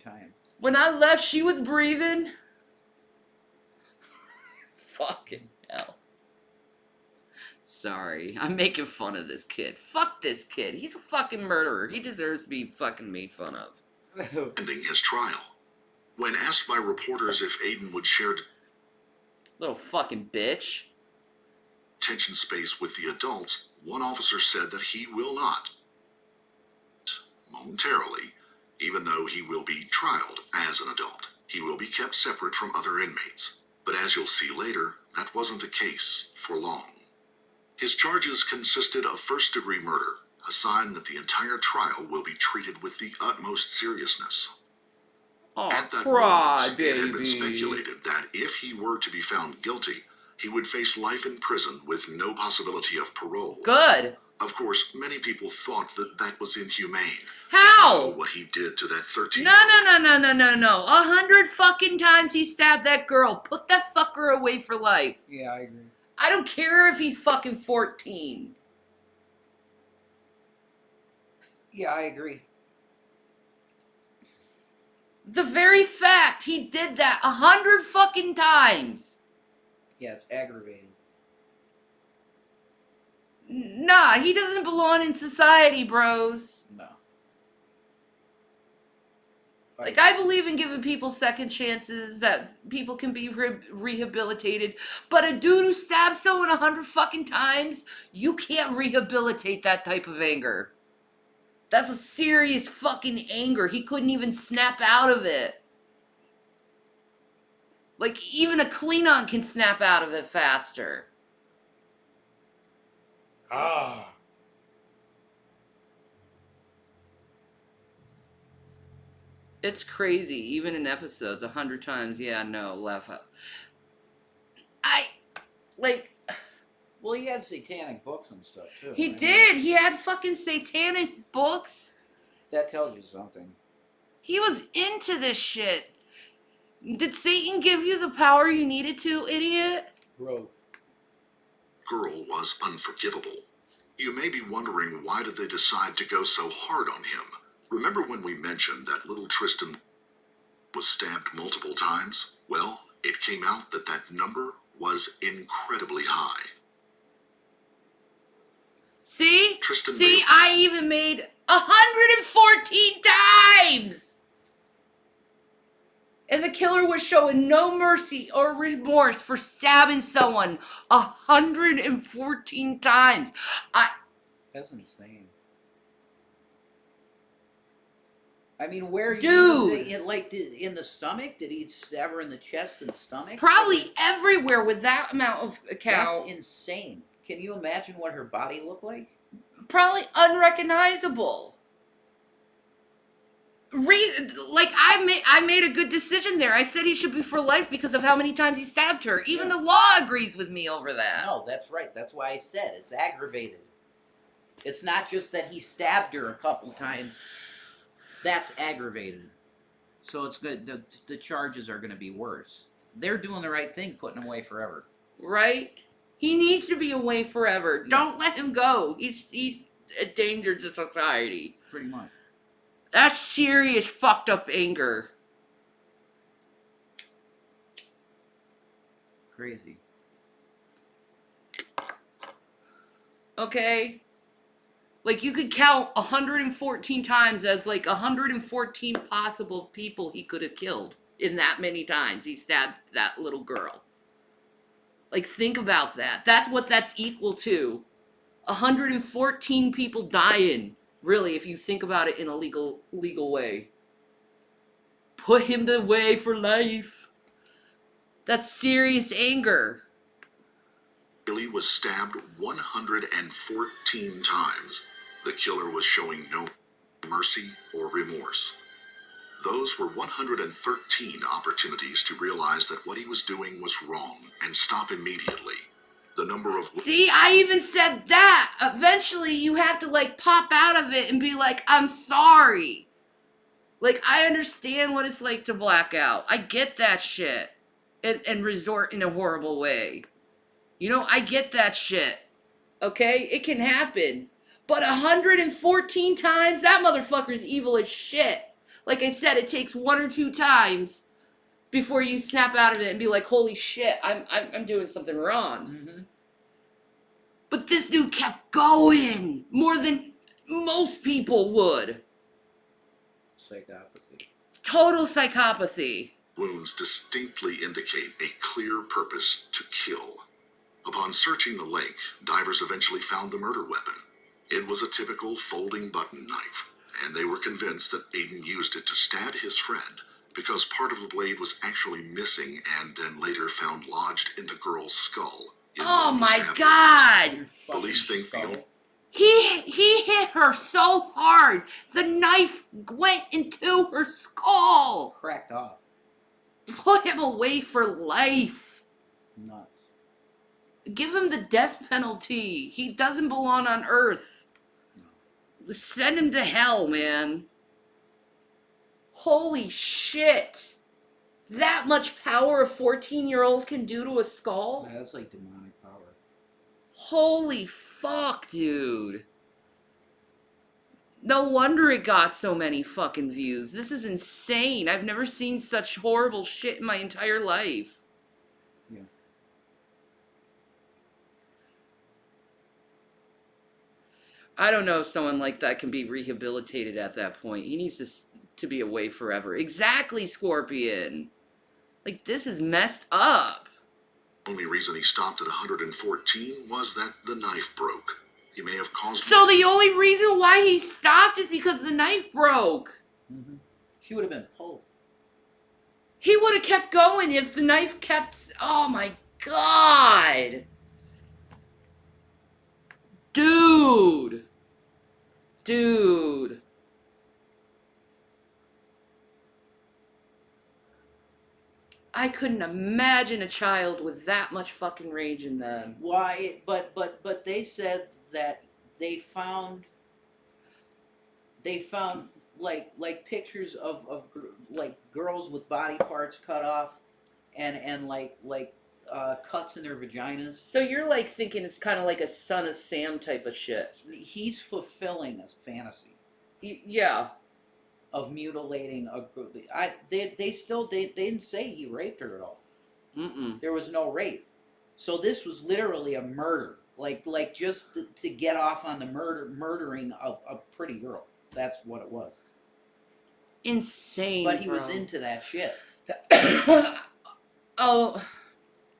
Speaker 1: when I left, she was breathing. Fucking hell. Sorry. I'm making fun of this kid. Fuck this kid. He's a fucking murderer. He deserves to be fucking made fun of.
Speaker 14: Ending his trial. When asked by reporters if Aiden would share
Speaker 1: little fucking bitch
Speaker 14: detention space with the adults, one officer said that he will not. Momentarily, even though he will be trialed as an adult, he will be kept separate from other inmates. But as you'll see later, that wasn't the case for long. His charges consisted of first-degree murder, a sign that the entire trial will be treated with the utmost seriousness. At that moment, it had been speculated that if he were to be found guilty, he would face life in prison with no possibility of parole.
Speaker 1: Good.
Speaker 14: Of course, many people thought that that was inhumane.
Speaker 1: How?
Speaker 14: What he did to that 13.
Speaker 1: No. 100 fucking times he stabbed that girl. Put that fucker away for life.
Speaker 11: Yeah, I agree.
Speaker 1: I don't care if he's fucking 14.
Speaker 11: Yeah, I agree.
Speaker 1: The very fact he did that 100 fucking times.
Speaker 11: Yeah, it's aggravating.
Speaker 1: Nah, he doesn't belong in society, bros.
Speaker 11: No.
Speaker 1: Like, I believe in giving people second chances, that people can be rehabilitated. But a dude who stabs someone 100 fucking times, you can't rehabilitate that type of anger. That's a serious fucking anger. He couldn't even snap out of it. Like, even a Klingon can snap out of it faster.
Speaker 11: Ah.
Speaker 1: It's crazy, even in episodes, 100 times. Yeah, no, laugh out.
Speaker 11: Well, he had satanic books and stuff too.
Speaker 1: He did. He had fucking satanic books.
Speaker 11: That tells you something.
Speaker 1: He was into this shit. Did Satan give you the power you needed to, idiot?
Speaker 11: Bro.
Speaker 14: Girl was unforgivable. You may be wondering, why did they decide to go so hard on him? Remember when we mentioned that little Tristan was stabbed multiple times? Well, it came out that that number was incredibly high.
Speaker 1: See?
Speaker 14: Tristan
Speaker 1: See,
Speaker 14: Bailey.
Speaker 1: I even made 114 times! And the killer was showing no mercy or remorse for stabbing someone 114 times.
Speaker 11: That's insane. I mean, where
Speaker 1: Dude.
Speaker 11: In the stomach? Did he stab her in the chest and stomach?
Speaker 1: Probably everywhere with that amount of
Speaker 11: That's
Speaker 1: cow.
Speaker 11: insane. Can you imagine what her body looked like?
Speaker 1: Probably unrecognizable. I made a good decision there. I said he should be for life because of how many times he stabbed her. Even the law agrees with me over that.
Speaker 11: No, that's right. That's why I said it's aggravated. It's not just that he stabbed her a couple times. That's aggravated. So it's good. The charges are going to be worse. They're doing the right thing, putting him away forever.
Speaker 1: Right? He needs to be away forever. Yeah. Don't let him go. He's a danger to society.
Speaker 11: Pretty much.
Speaker 1: That's serious fucked up anger.
Speaker 11: Crazy.
Speaker 1: Okay? Like, you could count 114 times as, 114 possible people he could have killed in that many times he stabbed that little girl. Like, think about that. That's what that's equal to. 114 people dying, really, if you think about it in a legal way. Put him away for life. That's serious anger.
Speaker 14: Billy was stabbed 114 times. The killer was showing no mercy or remorse. Those were 113 opportunities to realize that what he was doing was wrong and stop immediately. The number of...
Speaker 1: See, I even said that. Eventually, you have to, pop out of it and be like, I'm sorry. I understand what it's like to black out. I get that shit. And resort in a horrible way. I get that shit. Okay? It can happen. But 114 times? That motherfucker's evil as shit. Like I said, it takes 1 or 2 times before you snap out of it and be like, holy shit, I'm doing something wrong.
Speaker 11: Mm-hmm.
Speaker 1: But this dude kept going more than most people would.
Speaker 11: Psychopathy.
Speaker 14: Total psychopathy. Wounds distinctly indicate a clear purpose to kill. Upon searching the lake, divers eventually found the murder weapon. It was a typical folding button knife, and they were convinced that Aiden used it to stab his friend because part of the blade was actually missing and then later found lodged in the girl's skull.
Speaker 1: Oh my god!
Speaker 14: Police think
Speaker 1: He hit her so hard, the knife went into her skull.
Speaker 11: Cracked off.
Speaker 1: Put him away for life.
Speaker 11: Nuts.
Speaker 1: Give him the death penalty. He doesn't belong on Earth. No. Send him to hell, man. Holy shit. That much power a 14-year-old can do to a skull?
Speaker 11: Yeah, that's like demonic power.
Speaker 1: Holy fuck, dude. No wonder it got so many fucking views. This is insane. I've never seen such horrible shit in my entire life.
Speaker 11: Yeah.
Speaker 1: I don't know if someone like that can be rehabilitated at that point. He needs to to be away forever. Exactly, Scorpion. Like, this is messed up.
Speaker 14: Only reason he stopped at 114 was that the knife broke. He may have caused...
Speaker 1: So the only reason why he stopped is because the knife broke.
Speaker 11: Mm-hmm. She would have been pulled.
Speaker 1: He would have kept going if the knife kept... Oh my God. Dude. Dude. I couldn't imagine a child with that much fucking rage in them.
Speaker 11: Why? But they said that they found like pictures of like girls with body parts cut off, and like cuts in their vaginas.
Speaker 1: So you're like thinking it's kind of like a Son of Sam type of shit.
Speaker 11: He's fulfilling a fantasy.
Speaker 1: Yeah.
Speaker 11: Of mutilating a group. They didn't say he raped her at all.
Speaker 1: Mm-mm.
Speaker 11: There was no rape. So this was literally a murder. Like just to get off on the murdering a pretty girl. That's what it was.
Speaker 1: Insane.
Speaker 11: But he
Speaker 1: bro.
Speaker 11: was into that shit.
Speaker 1: Oh.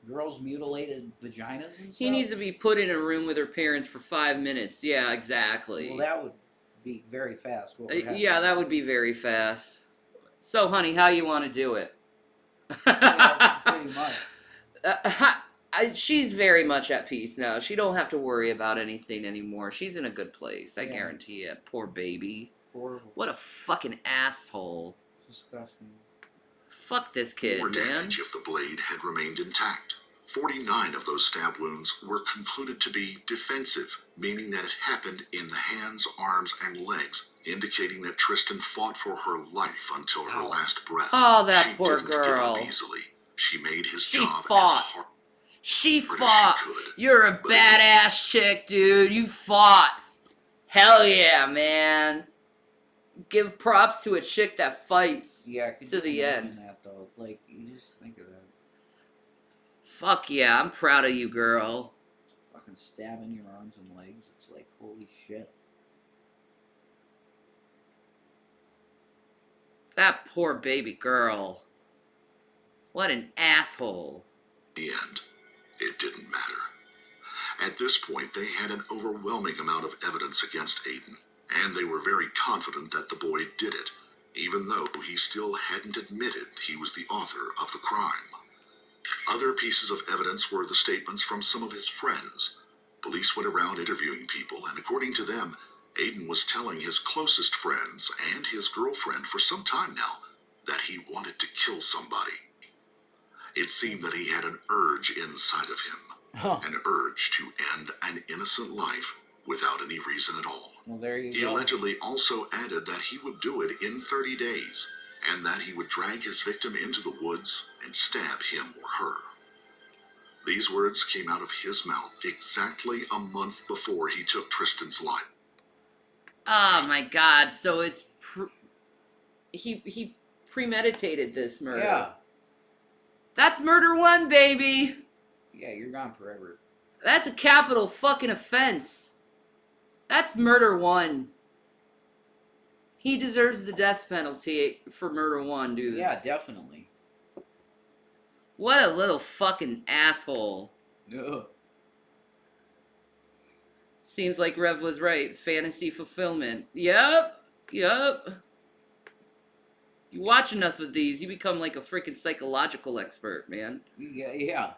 Speaker 11: Girls mutilated vaginas and stuff?
Speaker 1: He needs to be put in a room with her parents for 5 minutes. Yeah, exactly.
Speaker 11: Well, that would be very fast.
Speaker 1: Yeah, that would be very fast. So, honey, how you want to do it?
Speaker 11: Yeah, pretty much.
Speaker 1: She's very much at peace now. She don't have to worry about anything anymore. She's in a good place. I guarantee it. Poor baby.
Speaker 11: Horrible.
Speaker 1: What a fucking asshole.
Speaker 11: Disgusting.
Speaker 1: Fuck this kid,
Speaker 14: More
Speaker 1: man.
Speaker 14: damage if the blade had remained intact. 49 of those stab wounds were concluded to be defensive, meaning that it happened in the hands, arms, and legs, indicating that Tristan fought for her life until her last breath.
Speaker 1: Oh, that
Speaker 14: she
Speaker 1: poor
Speaker 14: didn't
Speaker 1: girl.
Speaker 14: Give up easily. She made his
Speaker 1: She
Speaker 14: job
Speaker 1: fought.
Speaker 14: as hard
Speaker 1: She
Speaker 14: as
Speaker 1: fought.
Speaker 14: she could.
Speaker 1: You're a badass chick, dude. You fought. Hell yeah, man. Give props to a chick that fights.
Speaker 11: Yeah,
Speaker 1: to the end.
Speaker 11: That though, like you just think of that.
Speaker 1: Fuck yeah, I'm proud of you, girl.
Speaker 11: Fucking stabbing your arms and legs. It's like holy shit.
Speaker 1: That poor baby girl. What an asshole.
Speaker 14: In the end, it didn't matter. At this point, they had an overwhelming amount of evidence against Aiden, and they were very confident that the boy did it, even though he still hadn't admitted he was the author of the crime. Other pieces of evidence were the statements from some of his friends. Police went around interviewing people, and according to them, Aiden was telling his closest friends and his girlfriend for some time now that he wanted to kill somebody. It seemed that he had an urge inside of him, an urge to end an innocent life without any reason at all.
Speaker 11: Well, there you
Speaker 14: He
Speaker 11: go.
Speaker 14: allegedly also added that he would do it in 30 days, and that he would drag his victim into the woods and stab him or her. These words came out of his mouth exactly a month before he took Tristan's life.
Speaker 1: Oh my god, so it's he premeditated this murder.
Speaker 11: Yeah.
Speaker 1: That's murder one, baby.
Speaker 11: Yeah, you're gone forever.
Speaker 1: That's a capital fucking offense. That's murder one. He deserves the death penalty for murder one, dude.
Speaker 11: Yeah, definitely.
Speaker 1: What a little fucking asshole.
Speaker 11: Ugh.
Speaker 1: Seems like Rev was right. Fantasy fulfillment. Yep. Yep. You watch enough of these, you become like a freaking psychological expert, man.
Speaker 11: Yeah, yeah.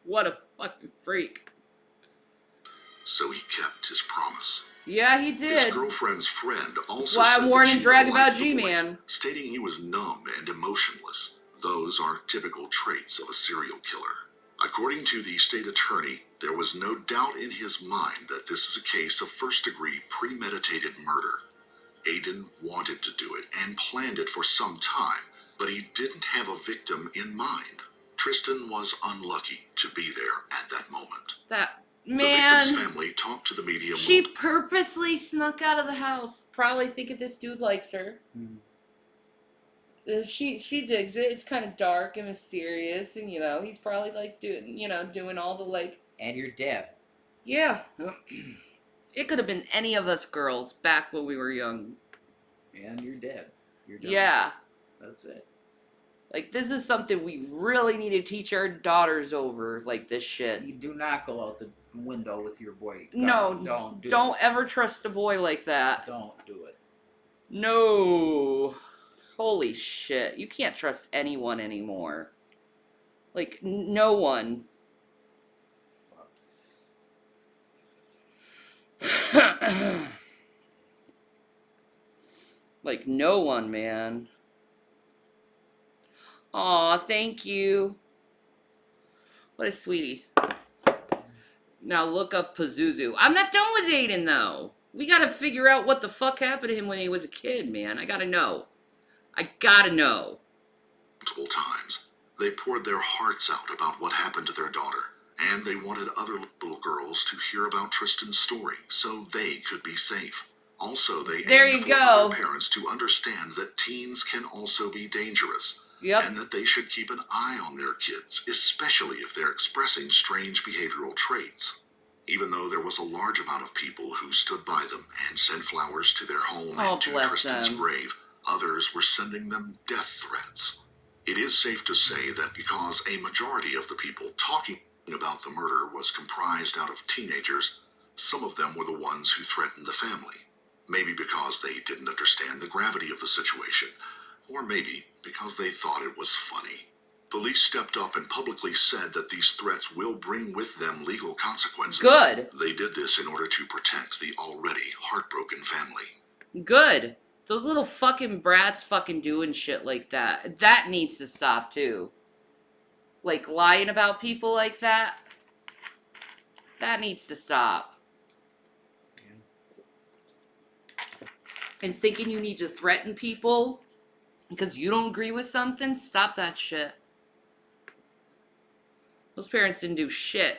Speaker 1: What a fucking freak.
Speaker 14: So he kept his promise.
Speaker 1: Yeah, he did.
Speaker 14: His girlfriend's friend also
Speaker 1: That's why
Speaker 14: said
Speaker 1: I'm warning
Speaker 14: that she
Speaker 1: Drag
Speaker 14: liked
Speaker 1: about
Speaker 14: the boy,
Speaker 1: G-Man.
Speaker 14: stating he was numb and emotionless. Those are typical traits of a serial killer. According to the state attorney, there was no doubt in his mind that this is a case of first-degree premeditated murder. Aiden wanted to do it and planned it for some time, but he didn't have a victim in mind. Tristan was unlucky to be there at that moment.
Speaker 1: That
Speaker 14: The victim's
Speaker 1: man.
Speaker 14: family talked to the media.
Speaker 1: She purposely snuck out of the house, probably thinking this dude likes her. She digs it. It's kind of dark and mysterious, and he's probably like doing all the like.
Speaker 11: And you're dead.
Speaker 1: Yeah, it could have been any of us girls back when we were young.
Speaker 11: And you're dead. You're done.
Speaker 1: Yeah.
Speaker 11: That's it.
Speaker 1: Like, this is something we really need to teach our daughters over, like this shit.
Speaker 11: You do not go out the window with your boy.
Speaker 1: No,
Speaker 11: don't do
Speaker 1: don't
Speaker 11: it.
Speaker 1: ever trust a boy like that.
Speaker 11: Don't do it.
Speaker 1: No. Holy shit. You can't trust anyone anymore. Like, no one. Like, no one, man. Aw, thank you. What a sweetie. Now look up Pazuzu. I'm not done with Aiden, though. We gotta figure out what the fuck happened to him when he was a kid, man. I gotta know. I gotta know.
Speaker 14: Multiple times, they poured their hearts out about what happened to their daughter, and they wanted other little girls to hear about Tristan's story so they could be safe. Also, they aimed for other parents to understand that teens can also be dangerous.
Speaker 1: Yep.
Speaker 14: And that they should keep an eye on their kids, especially if they're expressing strange behavioral traits. Even though there was a large amount of people who stood by them and sent flowers to their home and to Tristan's grave, others were sending them death threats. It is safe to say that because a majority of the people talking about the murder was comprised out of teenagers, some of them were the ones who threatened the family. Maybe because they didn't understand the gravity of the situation, or maybe because they thought it was funny. Police stepped up and publicly said that these threats will bring with them legal consequences.
Speaker 1: Good.
Speaker 14: They did this in order to protect the already heartbroken family.
Speaker 1: Good. Those little fucking brats fucking doing shit like that. That needs to stop, too. Like, lying about people like that. That needs to stop. And thinking you need to threaten people because you don't agree with something, stop that shit. Those parents didn't do shit.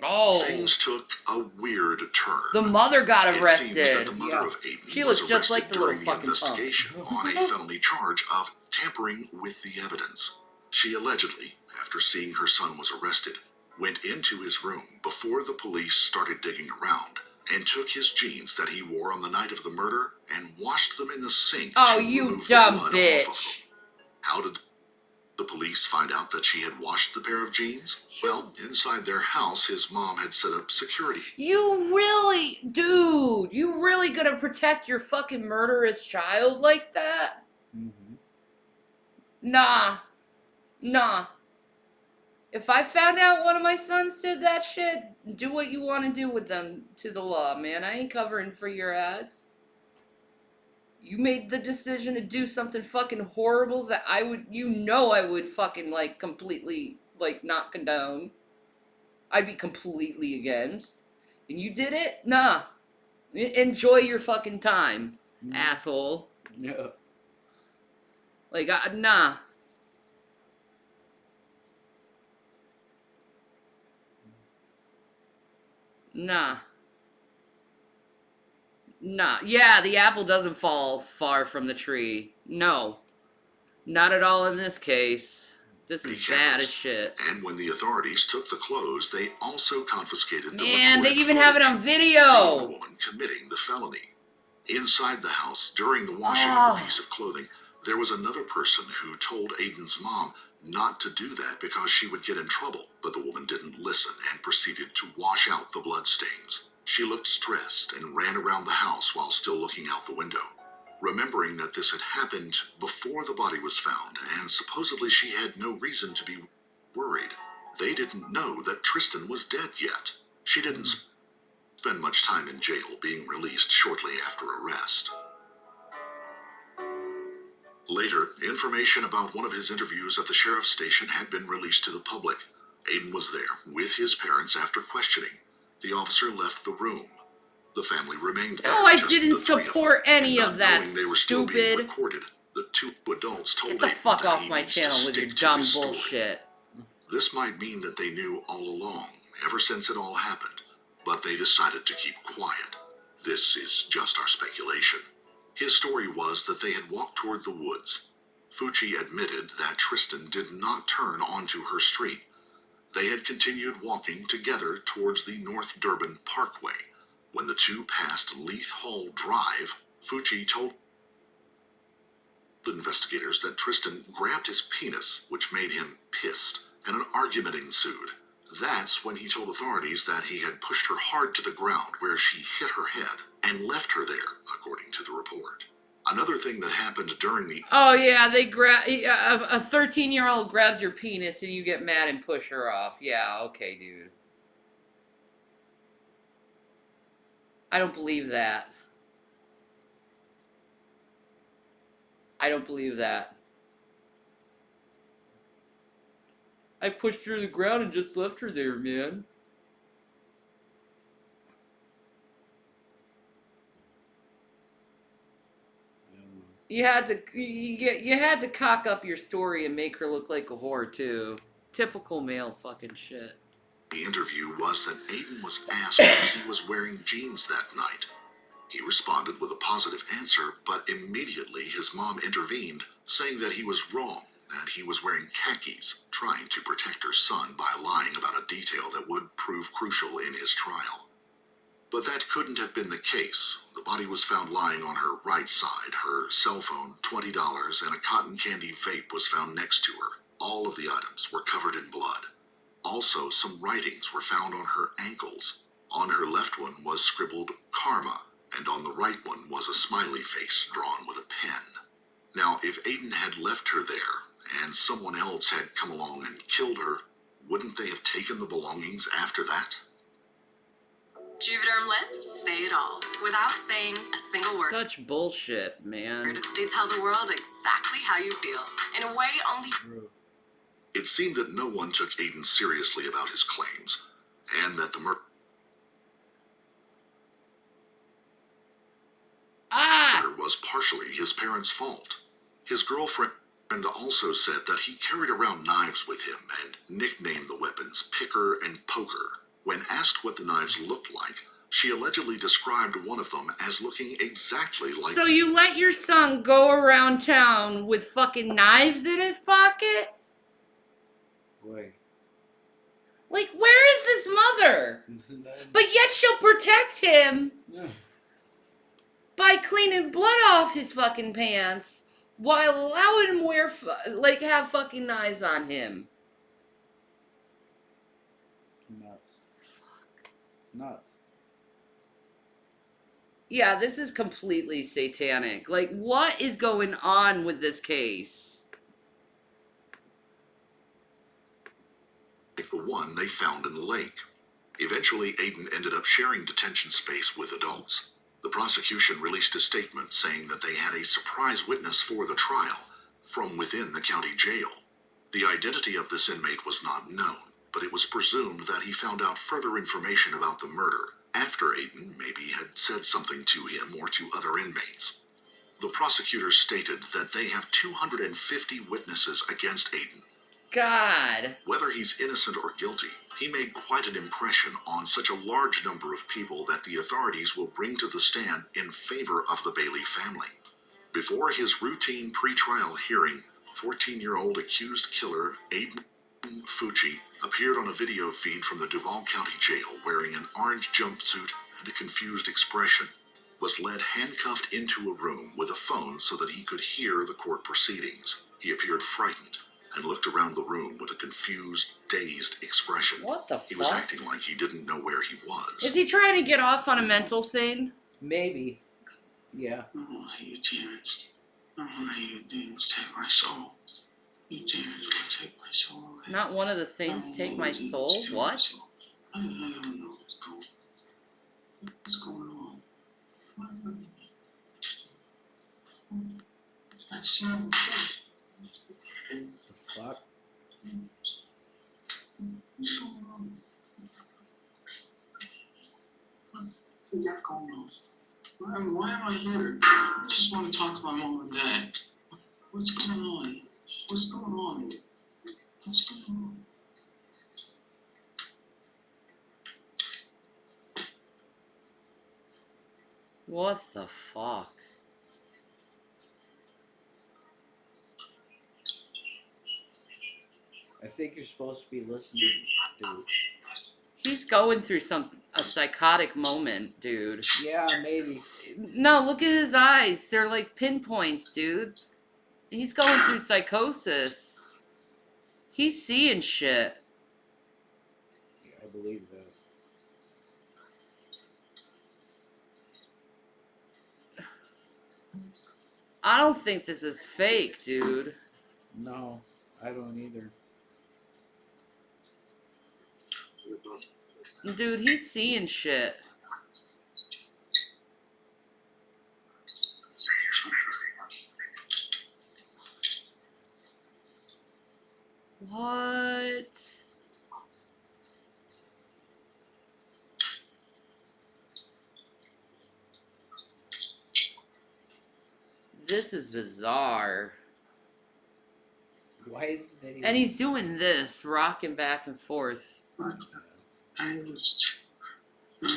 Speaker 1: Oh.
Speaker 14: Things took a weird turn.
Speaker 1: The mother got arrested.
Speaker 14: It seems that the mother of Aiden
Speaker 1: she
Speaker 14: was
Speaker 1: looks just like
Speaker 14: arrested
Speaker 1: the little
Speaker 14: during
Speaker 1: fucking
Speaker 14: investigation on a felony charge of tampering with the evidence. She allegedly, after seeing her son was arrested, went into his room before the police started digging around and took his jeans that he wore on the night of the murder and washed them in the sink.
Speaker 1: Oh,
Speaker 14: to
Speaker 1: you
Speaker 14: remove
Speaker 1: dumb
Speaker 14: the blood
Speaker 1: bitch.
Speaker 14: off of them. How did the police find out that she had washed the pair of jeans? Well, inside their house, his mom had set up security.
Speaker 1: You really, dude, you really gonna protect your fucking murderous child like that?
Speaker 11: Mm-hmm.
Speaker 1: Nah. If I found out one of my sons did that shit, do what you want to do with them to the law, man. I ain't covering for your ass. You made the decision to do something fucking horrible that I would fucking, like, completely, like, not condone. I'd be completely against. And you did it? Nah. Enjoy your fucking time, asshole.
Speaker 11: Yeah.
Speaker 1: Like, nah. Nah. Yeah, the apple doesn't fall far from the tree. No. Not at all in this case. This is bad as shit.
Speaker 14: And when the authorities took the clothes, they also confiscated the
Speaker 1: Man, they
Speaker 14: recorded
Speaker 1: even have it on
Speaker 14: footage
Speaker 1: video.
Speaker 14: seeing the woman committing the felony. Inside the house, during the washing of the piece of clothing, there was another person who told Aiden's mom not to do that because she would get in trouble, but the woman didn't listen and proceeded to wash out the bloodstains. She looked stressed and ran around the house while still looking out the window. Remembering that this had happened before the body was found, and supposedly she had no reason to be worried. They didn't know that Tristan was dead yet. She didn't spend much time in jail, being released shortly after arrest. Later, information about one of his interviews at the sheriff's station had been released to the public. Aiden was there with his parents after questioning. The officer left the room. The family remained there.
Speaker 1: No, I
Speaker 14: just
Speaker 1: didn't
Speaker 14: the three
Speaker 1: support any
Speaker 14: and
Speaker 1: of
Speaker 14: not
Speaker 1: that,
Speaker 14: knowing they were still being
Speaker 1: stupid.
Speaker 14: recorded, the two adults told
Speaker 1: Get the
Speaker 14: Aiden
Speaker 1: fuck
Speaker 14: that
Speaker 1: off
Speaker 14: he
Speaker 1: my
Speaker 14: needs to
Speaker 1: channel with your
Speaker 14: stick to
Speaker 1: dumb
Speaker 14: his story.
Speaker 1: bullshit.
Speaker 14: This might mean that they knew all along, ever since it all happened, but they decided to keep quiet. This is just our speculation. His story was that they had walked toward the woods. Fucci admitted that Tristan did not turn onto her street. They had continued walking together towards the North Durban Parkway. When the two passed Leith Hall Drive, Fucci told investigators that Tristan grabbed his penis, which made him pissed, and an argument ensued. That's when he told authorities that he had pushed her hard to the ground where she hit her head and left her there, according to the report. Another thing that happened during the...
Speaker 1: Oh yeah, they grab a 13-year-old grabs your penis and you get mad and push her off. Yeah, okay, dude. I don't believe that. I don't believe that. I pushed her to the ground and just left her there, man. You had to cock up your story and make her look like a whore too. Typical male fucking shit.
Speaker 14: The interview was that Aiden was asked if he was wearing jeans that night. He responded with a positive answer, but immediately his mom intervened, saying that he was wrong, that he was wearing khakis, trying to protect her son by lying about a detail that would prove crucial in his trial. But that couldn't have been the case. The body was found lying on her right side. Her cell phone, $20, and a cotton candy vape was found next to her. All of the items were covered in blood. Also, some writings were found on her ankles. On her left one was scribbled karma, and on the right one was a smiley face drawn with a pen. Now, if Aiden had left her there, and someone else had come along and killed her, wouldn't they have taken the belongings after that?
Speaker 20: Juvederm lips say it all, without saying a single word.
Speaker 1: Such bullshit, man.
Speaker 20: They tell the world exactly how you feel, in a way only...
Speaker 14: It seemed that no one took Aiden seriously about his claims, and that the murder was partially his parents' fault. His girlfriend also said that he carried around knives with him and nicknamed the weapons Picker and Poker. When asked what the knives looked like, she allegedly described one of them as looking exactly like...
Speaker 1: So you let your son go around town with fucking knives in his pocket?
Speaker 11: Boy.
Speaker 1: Like, where is this mother? But yet she'll protect him by cleaning blood off his fucking pants while allowing him wear, have fucking knives on him.
Speaker 11: Nuts. Nuts.
Speaker 1: Yeah, this is completely satanic. Like, what is going on with this case?
Speaker 14: Like the one they found in the lake. Eventually, Aiden ended up sharing detention space with adults. The prosecution released a statement saying that they had a surprise witness for the trial from within the county jail. The identity of this inmate was not known, but it was presumed that he found out further information about the murder after Aiden maybe had said something to him or to other inmates. The prosecutors stated that they have 250 witnesses against Aiden.
Speaker 1: God.
Speaker 14: Whether he's innocent or guilty, he made quite an impression on such a large number of people that the authorities will bring to the stand in favor of the Bailey family. Before his routine pre-trial hearing, 14-year-old accused killer Aiden Fucci appeared on a video feed from the Duval County Jail wearing an orange jumpsuit and a confused expression, was led handcuffed into a room with a phone so that he could hear the court proceedings. He appeared frightened and looked around the room with a confused, dazed expression.
Speaker 1: What the fuck?
Speaker 14: He was acting like he didn't know where he was.
Speaker 1: Is he trying to get off on a mental thing?
Speaker 11: Maybe. Yeah.
Speaker 21: Oh, you demons. Oh, you demons take my soul. You demons will take my soul away.
Speaker 1: Not one of the things take my soul? What?
Speaker 21: I don't know what's going on. I see him.
Speaker 11: The fuck?
Speaker 21: What's going on? What's that going on? Why am I here? I just want to talk to my mom and dad. What's going on? What's going on? What's going on?
Speaker 1: What the fuck?
Speaker 11: I think you're supposed to be listening, dude.
Speaker 1: He's going through something. a psychotic moment, dude.
Speaker 11: Yeah, maybe.
Speaker 1: No, look at his eyes. They're like pinpoints, dude. He's going through psychosis. He's seeing shit.
Speaker 11: Yeah, I believe that.
Speaker 1: I don't think this is fake, dude.
Speaker 11: No, I don't either.
Speaker 1: Dude, he's seeing shit. What? This is bizarre.
Speaker 11: Why is it that he...
Speaker 1: And he's doing this, rocking back and forth.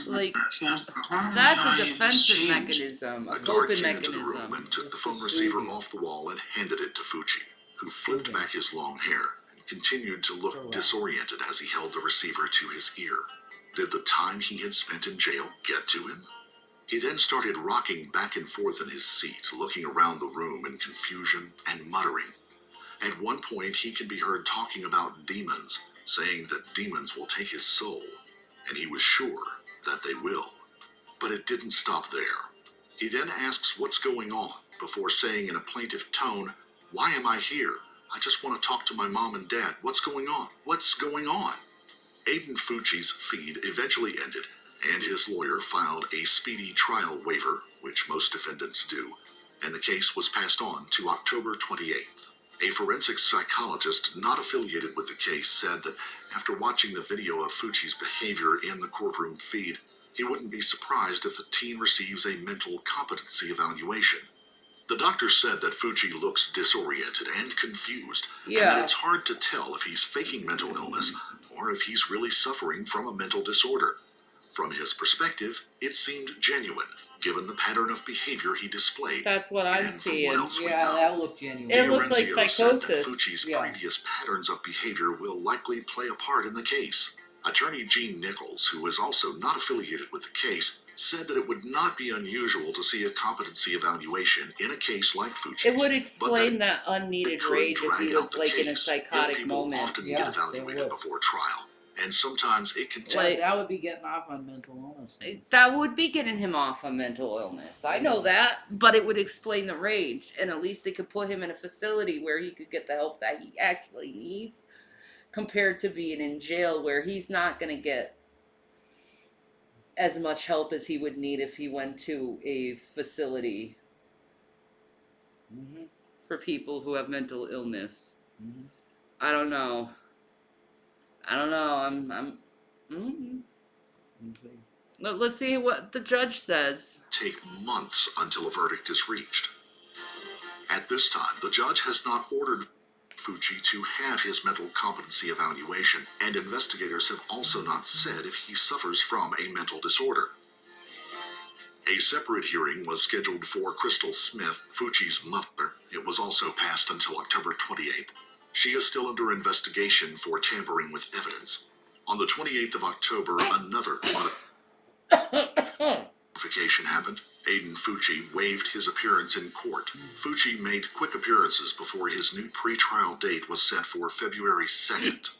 Speaker 1: Like, that's a defensive mechanism, a
Speaker 14: The guard
Speaker 1: coping
Speaker 14: came into the room
Speaker 1: mechanism.
Speaker 14: and took the phone receiver off the wall and handed it to Fucci, who flipped back his long hair and continued to look disoriented as he held the receiver to his ear. Did the time he had spent in jail get to him? He then started rocking back and forth in his seat, looking around the room in confusion and muttering. At one point, he could be heard talking about demons, saying that demons will take his soul, and he was sure that they will. But it didn't stop there. He then asks what's going on, before saying in a plaintive tone, "Why am I here? I just want to talk to my mom and dad. What's going on? What's going on?" Aiden Fucci's feed eventually ended, and his lawyer filed a speedy trial waiver, which most defendants do, and the case was passed on to October 28th. A forensic psychologist not affiliated with the case said that after watching the video of Fucci's behavior in the courtroom feed, he wouldn't be surprised if the teen receives a mental competency evaluation. The doctor said that Fucci looks disoriented and confused, and that it's hard to tell if he's faking mental illness or if he's really suffering from a mental disorder. From his perspective, it seemed genuine, given the pattern of behavior he displayed.
Speaker 1: That's what I'm seeing.
Speaker 11: Yeah, that looked genuine.
Speaker 1: It looked like
Speaker 14: Lorenzo
Speaker 1: psychosis.
Speaker 14: said that Fucci's previous patterns of behavior will likely play a part in the case. Attorney Gene Nichols, who is also not affiliated with the case, said that it would not be unusual to see a competency evaluation in a case like Fucci's.
Speaker 1: It would explain that unneeded rage if he was like in a psychotic moment.
Speaker 14: Often get evaluated before trial, and sometimes it can
Speaker 11: take... that would be getting off on mental illness.
Speaker 1: That would be getting him off on mental illness. I know that, but it would explain the rage, and at least they could put him in a facility where he could get the help that he actually needs, compared to being in jail where he's not going to get as much help as he would need if he went to a facility for people who have mental illness. I don't know. Let's see what the judge says.
Speaker 14: Take months until a verdict is reached. At this time, the judge has not ordered Fucci to have his mental competency evaluation, and investigators have also not said if he suffers from a mental disorder. A separate hearing was scheduled for Crystal Smith, Fucci's mother. It was also passed until October 28th. She is still under investigation for tampering with evidence. On the 28th of October, another modification happened. Aiden Fucci waived his appearance in court. Fucci made quick appearances before his new pretrial date was set for February 2nd.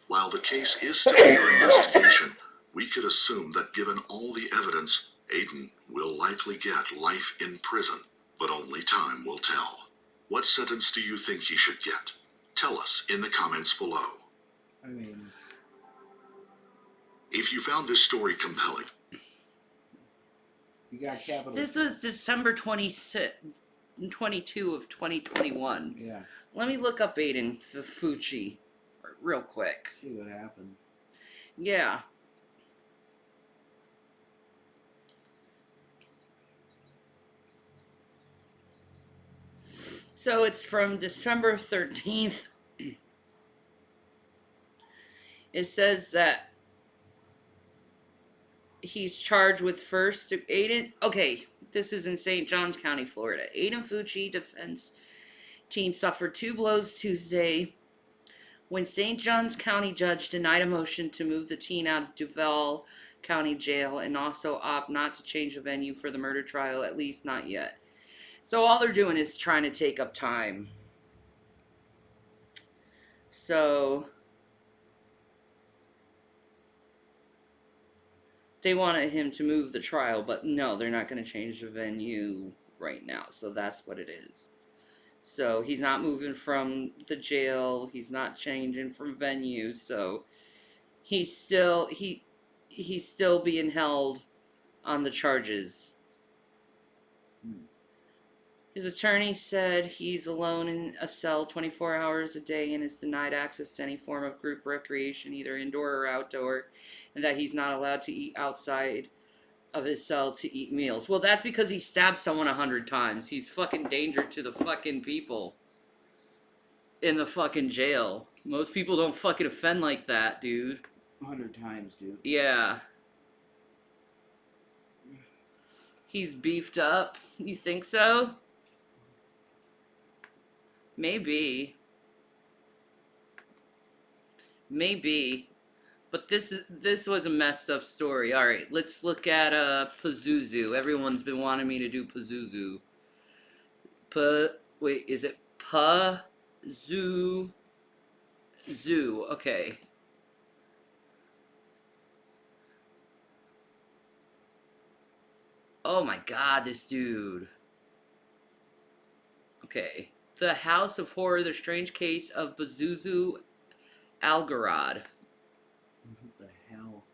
Speaker 14: While the case is still under investigation, we could assume that given all the evidence, Aiden will likely get life in prison, but only time will tell. What sentence do you think he should get? Tell us in the comments below.
Speaker 11: I mean...
Speaker 14: If you found this story compelling...
Speaker 11: You got capital.
Speaker 1: This was December 22 of 2021.
Speaker 11: Yeah.
Speaker 1: Let me look up Aiden Fucci real quick.
Speaker 11: See what happened.
Speaker 1: Yeah. So it's from December 13th. It says that he's charged with first Aiden. Okay, this is in St. Johns County, Florida. Aiden Fucci defense team suffered 2 blows Tuesday when St. Johns County judge denied a motion to move the teen out of Duval County Jail and also opt not to change the venue for the murder trial, at least not yet. So all they're doing is trying to take up time. So they wanted him to move the trial, but no, they're not going to change the venue right now. So that's what it is. So he's not moving from the jail. He's not changing from venue. So he's still being held on the charges. His attorney said he's alone in a cell 24 hours a day and is denied access to any form of group recreation, either indoor or outdoor, and that he's not allowed to eat outside of his cell to eat meals. Well, that's because he stabbed someone 100 times. He's fucking danger to the fucking people in the fucking jail. Most people don't fucking offend like that, dude.
Speaker 11: 100 times, dude.
Speaker 1: Yeah. He's beefed up. You think so? Maybe. But this was a messed up story. All right, let's look at Pazuzu. Everyone's been wanting me to do Pazuzu. Wait, is it Pazuzu? Okay. Oh my god, this dude. Okay. The House of Horror, The Strange Case of Pazuzu Algarad.
Speaker 11: What the hell?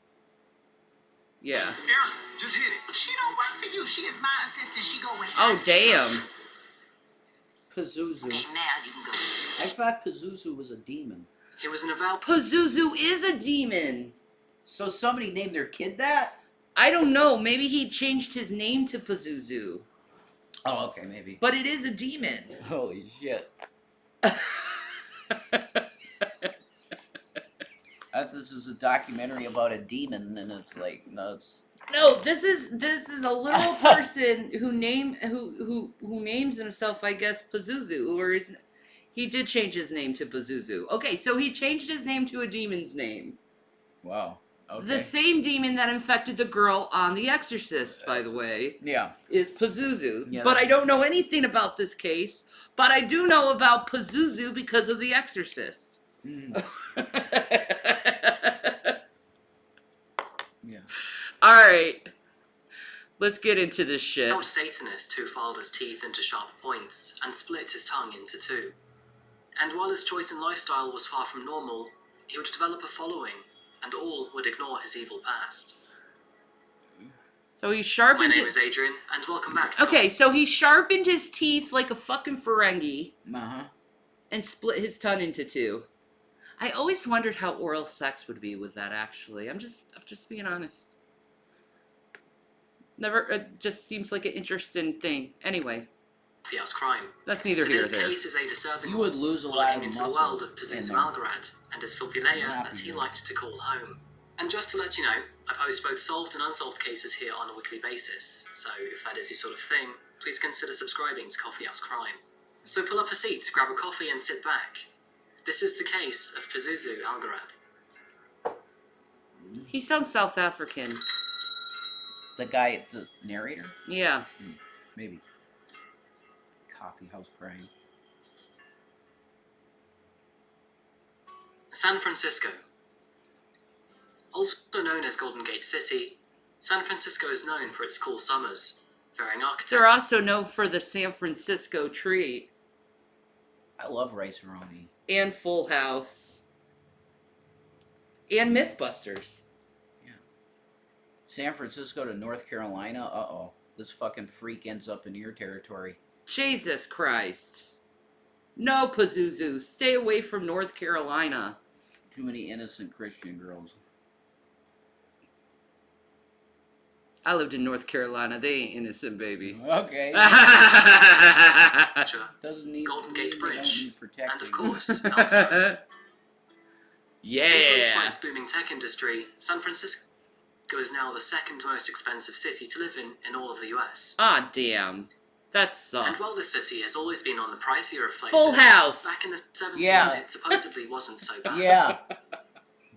Speaker 1: Yeah.
Speaker 7: Aaron, just hit it. She don't work for you. She is my assistant. She go with
Speaker 1: Oh, damn.
Speaker 11: Pazuzu.
Speaker 7: Okay, now you can go.
Speaker 11: I thought Pazuzu was a demon.
Speaker 5: He was an avowed.
Speaker 1: Pazuzu is a demon.
Speaker 11: So somebody named their kid that?
Speaker 1: I don't know. Maybe he changed his name to Pazuzu.
Speaker 11: Oh, okay, maybe.
Speaker 1: But it is a demon.
Speaker 11: Holy shit. This is a documentary about a demon, and it's like, no, it's...
Speaker 1: No, this is a literal person who names himself, I guess, Pazuzu, or he did change his name to Pazuzu. Okay, so he changed his name to a demon's name.
Speaker 11: Wow. Okay.
Speaker 1: The same demon that infected the girl on The Exorcist, by the way,
Speaker 11: yeah,
Speaker 1: is Pazuzu.
Speaker 11: Yeah,
Speaker 1: but I don't know anything about this case, but I do know about Pazuzu because of The Exorcist.
Speaker 11: Mm. Yeah.
Speaker 1: Alright. Let's get into this shit.
Speaker 5: Old Satanist who filed his teeth into sharp points and split his tongue into two. And while his choice in lifestyle was far from normal, he would develop a following, and all would ignore his evil past.
Speaker 1: So he sharpened.
Speaker 5: My name is Adrian, and welcome back to...
Speaker 1: Okay, so he sharpened his teeth like a fucking Ferengi.
Speaker 11: Uh-huh.
Speaker 1: And split his tongue into two. I always wondered how oral sex would be with that, actually. I'm just being honest. Never, it just seems like an interesting thing. Anyway.
Speaker 5: Fias crime.
Speaker 1: That's neither here nor
Speaker 5: Today's
Speaker 1: there.
Speaker 5: case is a disturbing
Speaker 11: You would lose a lot of
Speaker 5: looking into
Speaker 11: muscle
Speaker 5: the world of
Speaker 11: in
Speaker 5: Pazuzu
Speaker 11: there.
Speaker 5: Algarad and his filthy layer
Speaker 11: Not
Speaker 5: that he
Speaker 11: you.
Speaker 5: liked to call home. And just to let you know, I post both solved and unsolved cases here on a weekly basis, so if that is your sort of thing, please consider subscribing to Coffee House Crime. So pull up a seat, grab a coffee and sit back. This is the case of Pazuzu Algarad.
Speaker 1: He sounds South African.
Speaker 11: The guy, the narrator?
Speaker 1: Yeah.
Speaker 11: Maybe. Coffee House Crime.
Speaker 5: San Francisco. Also known as Golden Gate City, San Francisco is known for its cool summers, varying architecture.
Speaker 1: They're also known for the San Francisco treat.
Speaker 11: I love Rice-A-Roni.
Speaker 1: And Full House. And Mythbusters.
Speaker 11: Yeah. San Francisco to North Carolina? Uh-oh. This fucking freak ends up in your territory.
Speaker 1: Jesus Christ. No, Pazuzu. Stay away from North Carolina.
Speaker 11: Too many innocent Christian girls.
Speaker 1: I lived in North Carolina. They ain't innocent, baby.
Speaker 11: Okay. Doesn't need
Speaker 5: Golden Gate Bridge,
Speaker 11: protecting.
Speaker 5: and of course, Alcatraz.
Speaker 1: Yeah.
Speaker 5: Influenced by its booming tech industry, San Francisco is now the second most expensive city to live in all of the US.
Speaker 1: Ah, damn. That sucks.
Speaker 5: And while this city has always been on the pricier of places,
Speaker 1: Full House.
Speaker 5: back in the 70s
Speaker 11: Yeah.
Speaker 5: it supposedly wasn't so bad.
Speaker 11: Yeah.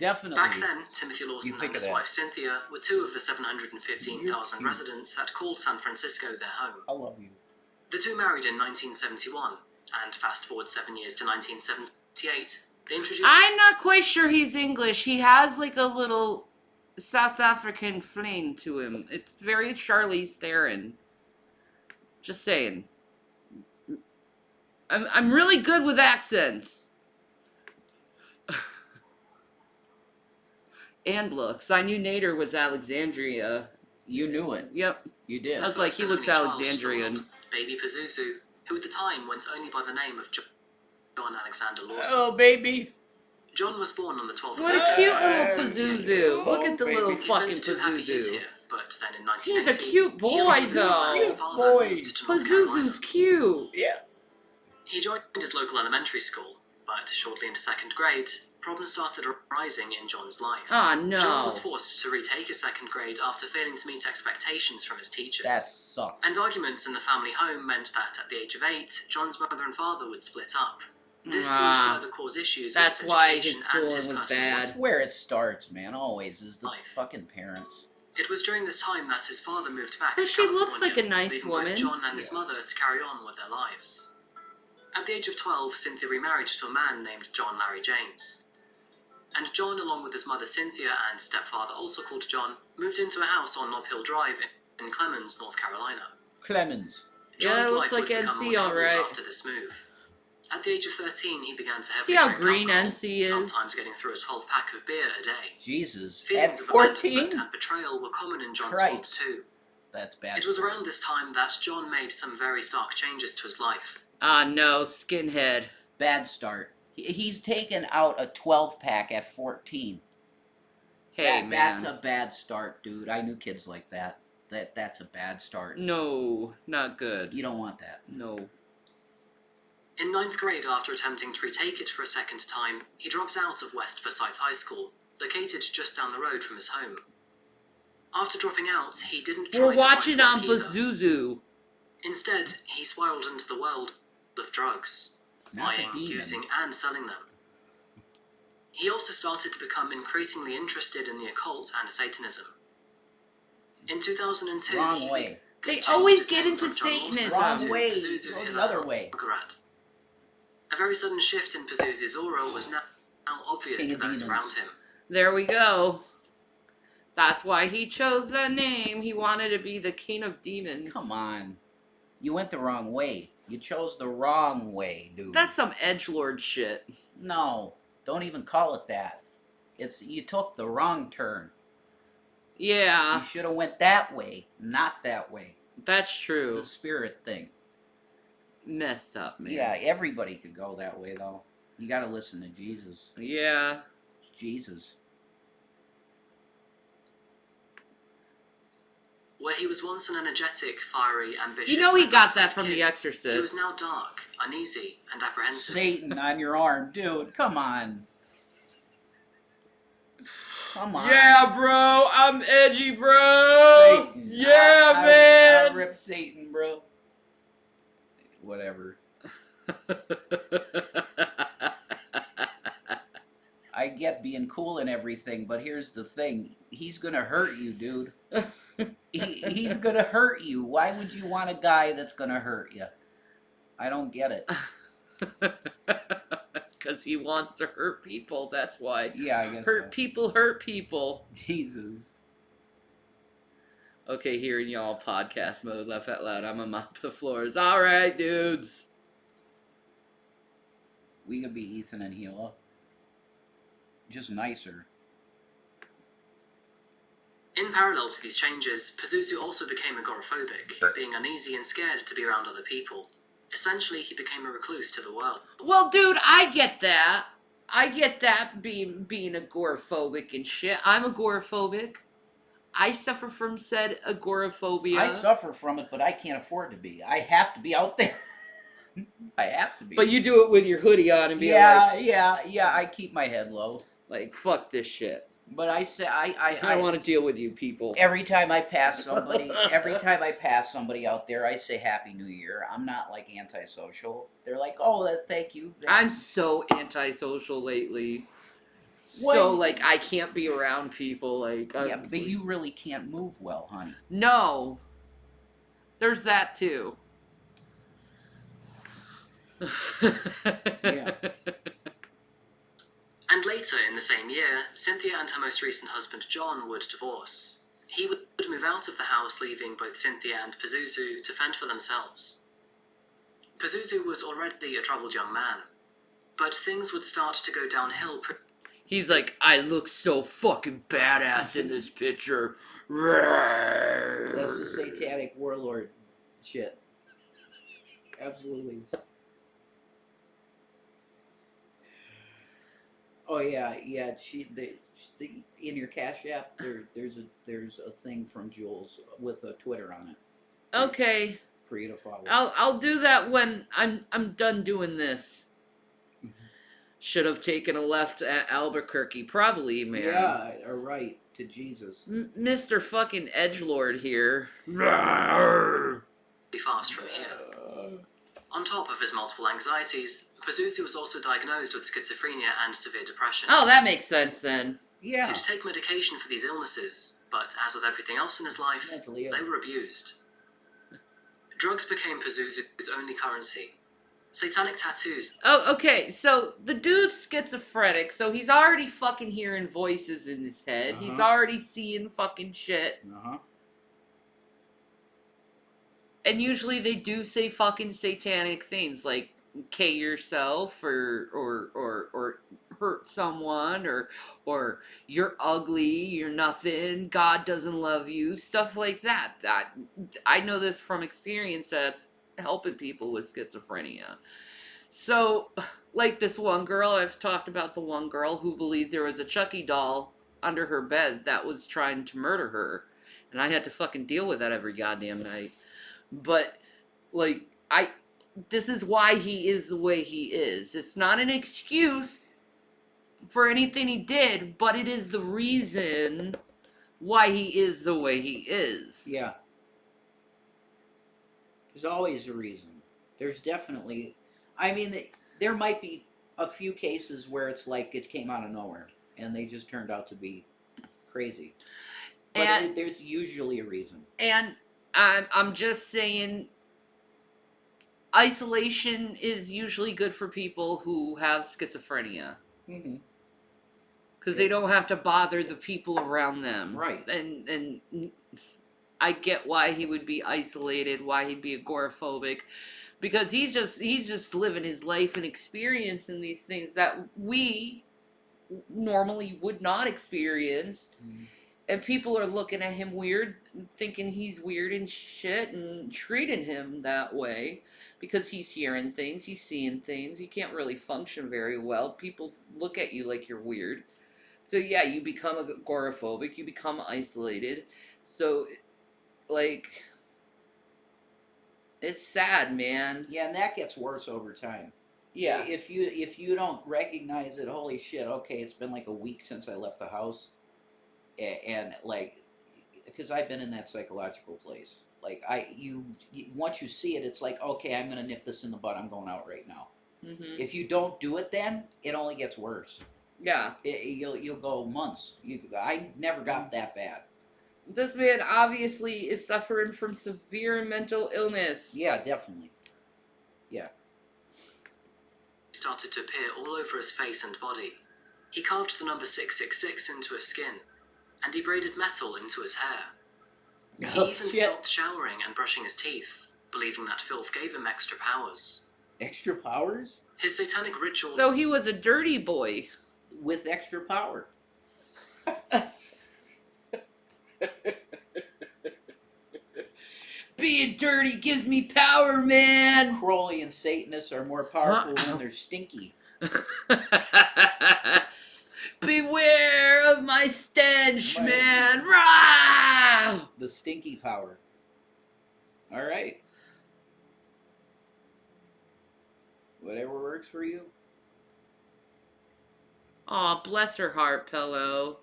Speaker 11: Definitely.
Speaker 5: Back then, Timothy Lawson
Speaker 2: think
Speaker 5: and
Speaker 2: of
Speaker 5: his
Speaker 2: that.
Speaker 5: wife Cynthia were two of the 715,000 residents that called San Francisco their home.
Speaker 11: I love you.
Speaker 5: The two married in 1971, and fast forward 7 years to 1978, they introduced...
Speaker 1: I'm not quite sure he's English. He has like a little South African fling to him. It's very Charlize Theron. Just saying. I'm really good with accents. And looks. I knew Nader was Alexandria.
Speaker 11: You knew it.
Speaker 1: Yep.
Speaker 11: You did.
Speaker 1: I was like, he looks Alexandrian.
Speaker 5: Baby Pazuzu, who at the time went only by the name of John Alexander Lawson.
Speaker 11: Oh, baby.
Speaker 5: John was born on the 12th of
Speaker 1: What a
Speaker 5: August,
Speaker 1: cute little
Speaker 5: 1972.
Speaker 1: Pazuzu. Look at the
Speaker 11: baby.
Speaker 1: little
Speaker 5: He
Speaker 1: fucking
Speaker 5: spent 2 happy years
Speaker 1: Pazuzu.
Speaker 5: here, but then in 1980,
Speaker 1: He's a cute boy,
Speaker 5: he and
Speaker 1: though.
Speaker 5: his
Speaker 11: Cute
Speaker 5: father
Speaker 11: boy.
Speaker 5: moved to North Carolina.
Speaker 1: Pazuzu's cute.
Speaker 11: Yeah.
Speaker 5: He joined his local elementary school, but shortly into 2nd grade, problems started arising in John's life.
Speaker 1: Ah,
Speaker 5: John
Speaker 1: no.
Speaker 5: was forced to retake his 2nd grade after failing to meet expectations from his teachers.
Speaker 11: That sucks.
Speaker 5: And arguments in the family home meant that at the age of 8, John's mother and father would split up. This would further cause issues with
Speaker 1: That's
Speaker 5: his
Speaker 1: why
Speaker 5: education
Speaker 1: his
Speaker 5: and
Speaker 1: schooling
Speaker 5: his
Speaker 1: was
Speaker 5: personal
Speaker 1: bad.
Speaker 11: That's where it starts, man. Always is the
Speaker 5: Life.
Speaker 11: fucking parents.
Speaker 5: It was during this time that his father moved back
Speaker 1: But
Speaker 5: to
Speaker 1: she looks
Speaker 5: California,
Speaker 1: like a nice
Speaker 5: leaving
Speaker 1: woman.
Speaker 5: both John and his mother to carry on with their lives. At the age of 12, Cynthia remarried to a man named John Larry James. And John, along with his mother Cynthia and stepfather, also called John, moved into a house on Nob Hill Drive in Clemens, North Carolina.
Speaker 11: Clemens.
Speaker 1: Yeah,
Speaker 5: John's
Speaker 1: it looks
Speaker 5: life
Speaker 1: like
Speaker 5: would become
Speaker 1: NC,
Speaker 5: more troubled
Speaker 1: alright.
Speaker 5: after this move. At the age of 13, he began to heavily
Speaker 1: See how
Speaker 5: drink
Speaker 1: green
Speaker 5: alcohol,
Speaker 1: NC is?
Speaker 5: sometimes getting through a 12-pack of beer a day.
Speaker 11: Jesus.
Speaker 5: Feelings
Speaker 11: At
Speaker 5: of
Speaker 11: 14?
Speaker 5: abandonment and betrayal were common in John's
Speaker 11: Christ.
Speaker 5: world too.
Speaker 11: That's bad.
Speaker 5: It was around this time that John made some very stark changes to his life.
Speaker 1: Ah, no, skinhead.
Speaker 11: Bad start. He's taken out a 12-pack at 14.
Speaker 1: Hey, man.
Speaker 11: That's a bad start, dude. I knew kids like that. That's a bad start.
Speaker 1: No, not good.
Speaker 11: You don't want that.
Speaker 1: No.
Speaker 5: In 9th grade, after attempting to retake it for a 2nd time, he dropped out of West Forsyth High School, located just down the road from his home. After dropping out, he didn't try
Speaker 1: We're
Speaker 5: to
Speaker 1: watching
Speaker 5: find
Speaker 1: on
Speaker 5: work either.
Speaker 1: Pazuzu.
Speaker 5: Instead, he spiraled into the world of drugs,
Speaker 11: Not the
Speaker 5: buying,
Speaker 11: demon.
Speaker 5: using, and selling them. He also started to become increasingly interested in the occult and Satanism. In 2002,
Speaker 11: Wrong
Speaker 5: he
Speaker 11: way.
Speaker 1: They
Speaker 5: changed
Speaker 1: always
Speaker 5: his
Speaker 1: get
Speaker 5: name
Speaker 1: into
Speaker 5: from John Lawson
Speaker 1: Satanism.
Speaker 11: Wrong
Speaker 5: to
Speaker 11: way.
Speaker 5: Pazuzu
Speaker 11: Go the
Speaker 5: Hilal
Speaker 11: other way.
Speaker 5: Algarad. A very sudden shift in Pazuzu's aura was now obvious
Speaker 11: King
Speaker 5: to
Speaker 11: of
Speaker 5: those
Speaker 11: demons.
Speaker 5: around him.
Speaker 1: There we go. That's why he chose that name. He wanted to be the king of demons.
Speaker 11: Come on. You went the wrong way. You chose the wrong way, dude.
Speaker 1: That's some edgelord shit.
Speaker 11: No. Don't even call it that. You took the wrong turn.
Speaker 1: Yeah,
Speaker 11: You should have went that way, not that way.
Speaker 1: that's true.
Speaker 11: The spirit thing.
Speaker 1: Messed up, man.
Speaker 11: Yeah, everybody could go that way, though. You gotta listen to Jesus.
Speaker 1: Yeah.
Speaker 11: It's Jesus.
Speaker 5: Where he was once an energetic, fiery, ambitious...
Speaker 1: You know he
Speaker 5: and
Speaker 1: got that
Speaker 5: confident
Speaker 1: from
Speaker 5: kid,
Speaker 1: The
Speaker 5: he was
Speaker 1: Exorcist.
Speaker 5: now dark, uneasy, and apprehensive.
Speaker 11: Satan on your arm, dude. Come on. Come on.
Speaker 1: Yeah, bro. I'm edgy, bro.
Speaker 11: Satan.
Speaker 1: Yeah,
Speaker 11: I
Speaker 1: man.
Speaker 11: rip Satan, bro. Whatever. I get being cool and everything, but here's the thing. He's gonna hurt you, dude. He's gonna hurt you. Why would you want a guy that's gonna hurt you? I don't get it.
Speaker 1: Because he wants to hurt people. That's why.
Speaker 11: Yeah, I guess
Speaker 1: Hurt
Speaker 11: so.
Speaker 1: people, hurt people.
Speaker 11: Jesus.
Speaker 1: Okay, here in y'all podcast mode, laugh out loud. I'm gonna mop the floors. All right, dudes.
Speaker 11: We could be Ethan and Gila. Just nicer.
Speaker 5: In parallel to these changes, Pazuzu also became agoraphobic, being uneasy and scared to be around other people. Essentially, he became a recluse to the world.
Speaker 1: Well, dude, I get that. I get that being agoraphobic and shit. I'm agoraphobic. I suffer from said agoraphobia.
Speaker 11: I suffer from it, but I can't afford to be. I have to be out there. I have to be.
Speaker 1: But you do it with your hoodie on and be
Speaker 11: yeah,
Speaker 1: like,
Speaker 11: yeah. I keep my head low.
Speaker 1: like, fuck this shit.
Speaker 11: But I say
Speaker 1: I don't want to deal with you people.
Speaker 11: Every time I pass somebody, out there, I say Happy New Year. I'm not like antisocial. They're like, oh, thank you.
Speaker 1: I'm so antisocial lately. So, like, I can't be around people. Like,
Speaker 11: Yeah, but you really can't move well, honey.
Speaker 1: No. There's that, too.
Speaker 11: Yeah.
Speaker 8: And later in the same year, Cynthia and her most recent husband John would divorce. He would move out of the house, leaving both Cynthia and Pazuzu to fend for themselves. Pazuzu was already a troubled young man, but things would start to go downhill.
Speaker 1: He's like, I look so fucking badass in this picture.
Speaker 11: That's the satanic warlord shit. Absolutely. Oh yeah. In your Cash App, there's a thing from Jules with a Twitter on it.
Speaker 1: Okay.
Speaker 11: For you to follow.
Speaker 1: I'll do that when I'm done doing this. Should have taken a left at Albuquerque, probably, man.
Speaker 11: Yeah, or right to Jesus.
Speaker 1: Mr. fucking edgelord here.
Speaker 8: Fast from here. On top of his multiple anxieties, Pazuzu was also diagnosed with schizophrenia and severe depression.
Speaker 1: Oh, that makes sense then.
Speaker 11: Yeah.
Speaker 8: He'd take medication for these illnesses, but as with everything else in his life, they were abused. Drugs became Pazuzu's only currency. Satanic tattoos.
Speaker 1: Oh, okay, so the dude's schizophrenic, so he's already fucking hearing voices in his head. He's already seeing fucking shit. And usually they do say fucking satanic things like K yourself or hurt someone or you're ugly, you're nothing, God doesn't love you, stuff like that. I know this from experience that's helping people with schizophrenia. So, like this one girl, I've talked about the one girl who believed there was a Chucky doll under her bed that was trying to murder her. And I had to fucking deal with that every goddamn night. But, like, this is why he is the way he is. It's not an excuse for anything he did, but it is the reason why he is the way he is.
Speaker 11: Yeah. There's always a reason. There's definitely... I mean, there might be a few cases where it's like it came out of nowhere, and they just turned out to be crazy. But there's usually a reason.
Speaker 1: And I'm just saying, isolation is usually good for people who have schizophrenia.
Speaker 11: Mm-hmm.
Speaker 1: Because they don't have to bother the people around them.
Speaker 11: Right.
Speaker 1: And I get why he would be isolated, why he'd be agoraphobic. Because he's just living his life and experiencing these things that we normally would not experience. Mm-hmm. And people are looking at him weird, thinking he's weird and shit, and treating him that way. Because he's hearing things, he's seeing things, he can't really function very well. People look at you like you're weird. So yeah, you become agoraphobic, you become isolated. So, like... it's sad, man.
Speaker 11: Yeah, and that gets worse over time.
Speaker 1: Yeah.
Speaker 11: If you don't recognize it, holy shit, okay, it's been like a week since I left the house. And like, because I've been in that psychological place. Like, once you see it, it's like, okay, I'm going to nip this in the bud. I'm going out right now. Mm-hmm. If you don't do it then, it only gets worse.
Speaker 1: Yeah.
Speaker 11: You'll go months. I never got that bad.
Speaker 1: This man obviously is suffering from severe mental illness.
Speaker 11: Yeah, definitely. Yeah.
Speaker 8: Started to appear all over his face and body. He carved the number 666 into his skin, and he braided metal into his hair. He even stopped showering and brushing his teeth, believing that filth gave him extra powers.
Speaker 11: Extra powers?
Speaker 8: His satanic ritual...
Speaker 1: So he was a dirty boy.
Speaker 11: With extra power.
Speaker 1: Being dirty gives me power, man.
Speaker 11: Crowley and Satanists are more powerful when they're stinky.
Speaker 1: Beware of my stench, man. Rah!
Speaker 11: The stinky power. All right. Whatever works for you.
Speaker 1: Aw, bless her heart, Pillow.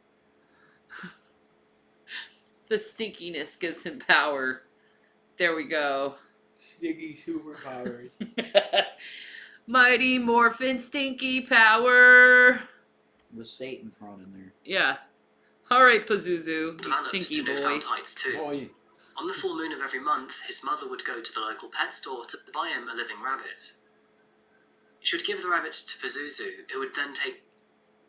Speaker 1: The stinkiness gives him power. There we go.
Speaker 11: Stinky superpowers.
Speaker 1: Mighty Morphin Stinky Power.
Speaker 11: With Satan thrown in there.
Speaker 1: Yeah. All right, Pazuzu, you
Speaker 8: developed
Speaker 1: stinky
Speaker 8: to newfound
Speaker 1: boy.
Speaker 8: heights too.
Speaker 17: Boy.
Speaker 8: On the full moon of every month, his mother would go to the local pet store to buy him a living rabbit. She would give the rabbit to Pazuzu, who would then take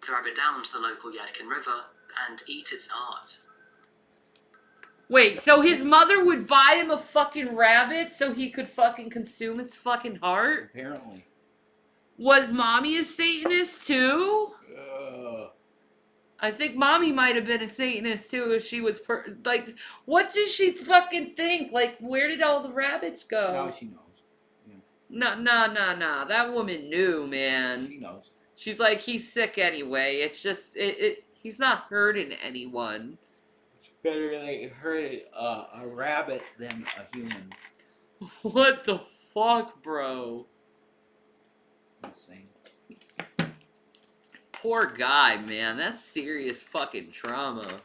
Speaker 8: the rabbit down to the local Yadkin River and eat its heart.
Speaker 1: Wait, so his mother would buy him a fucking rabbit so he could fucking consume its fucking heart?
Speaker 11: Apparently.
Speaker 1: Was mommy a Satanist too? I think mommy might have been a Satanist too if she was like, what did she fucking think? Like, where did all the rabbits go?
Speaker 11: Now she knows.
Speaker 1: No. That woman knew, man.
Speaker 11: She knows.
Speaker 1: She's like, he's sick anyway. It's just, he's not hurting anyone.
Speaker 11: It's better they hurt a rabbit than a human.
Speaker 1: What the fuck, bro?
Speaker 11: Insane.
Speaker 1: Poor guy, man. That's serious fucking trauma.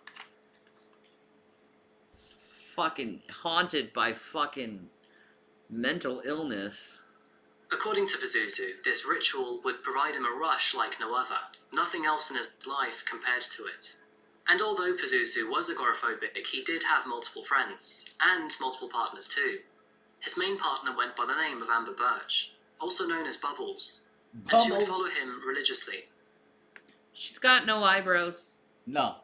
Speaker 1: Fucking haunted by fucking mental illness.
Speaker 8: According to Pazuzu, this ritual would provide him a rush like no other. Nothing else in his life compared to it. And although Pazuzu was agoraphobic, he did have multiple friends, and multiple partners too. His main partner went by the name of Amber Birch, also known as Bubbles, and she would follow him religiously.
Speaker 1: She's got no eyebrows.
Speaker 11: No.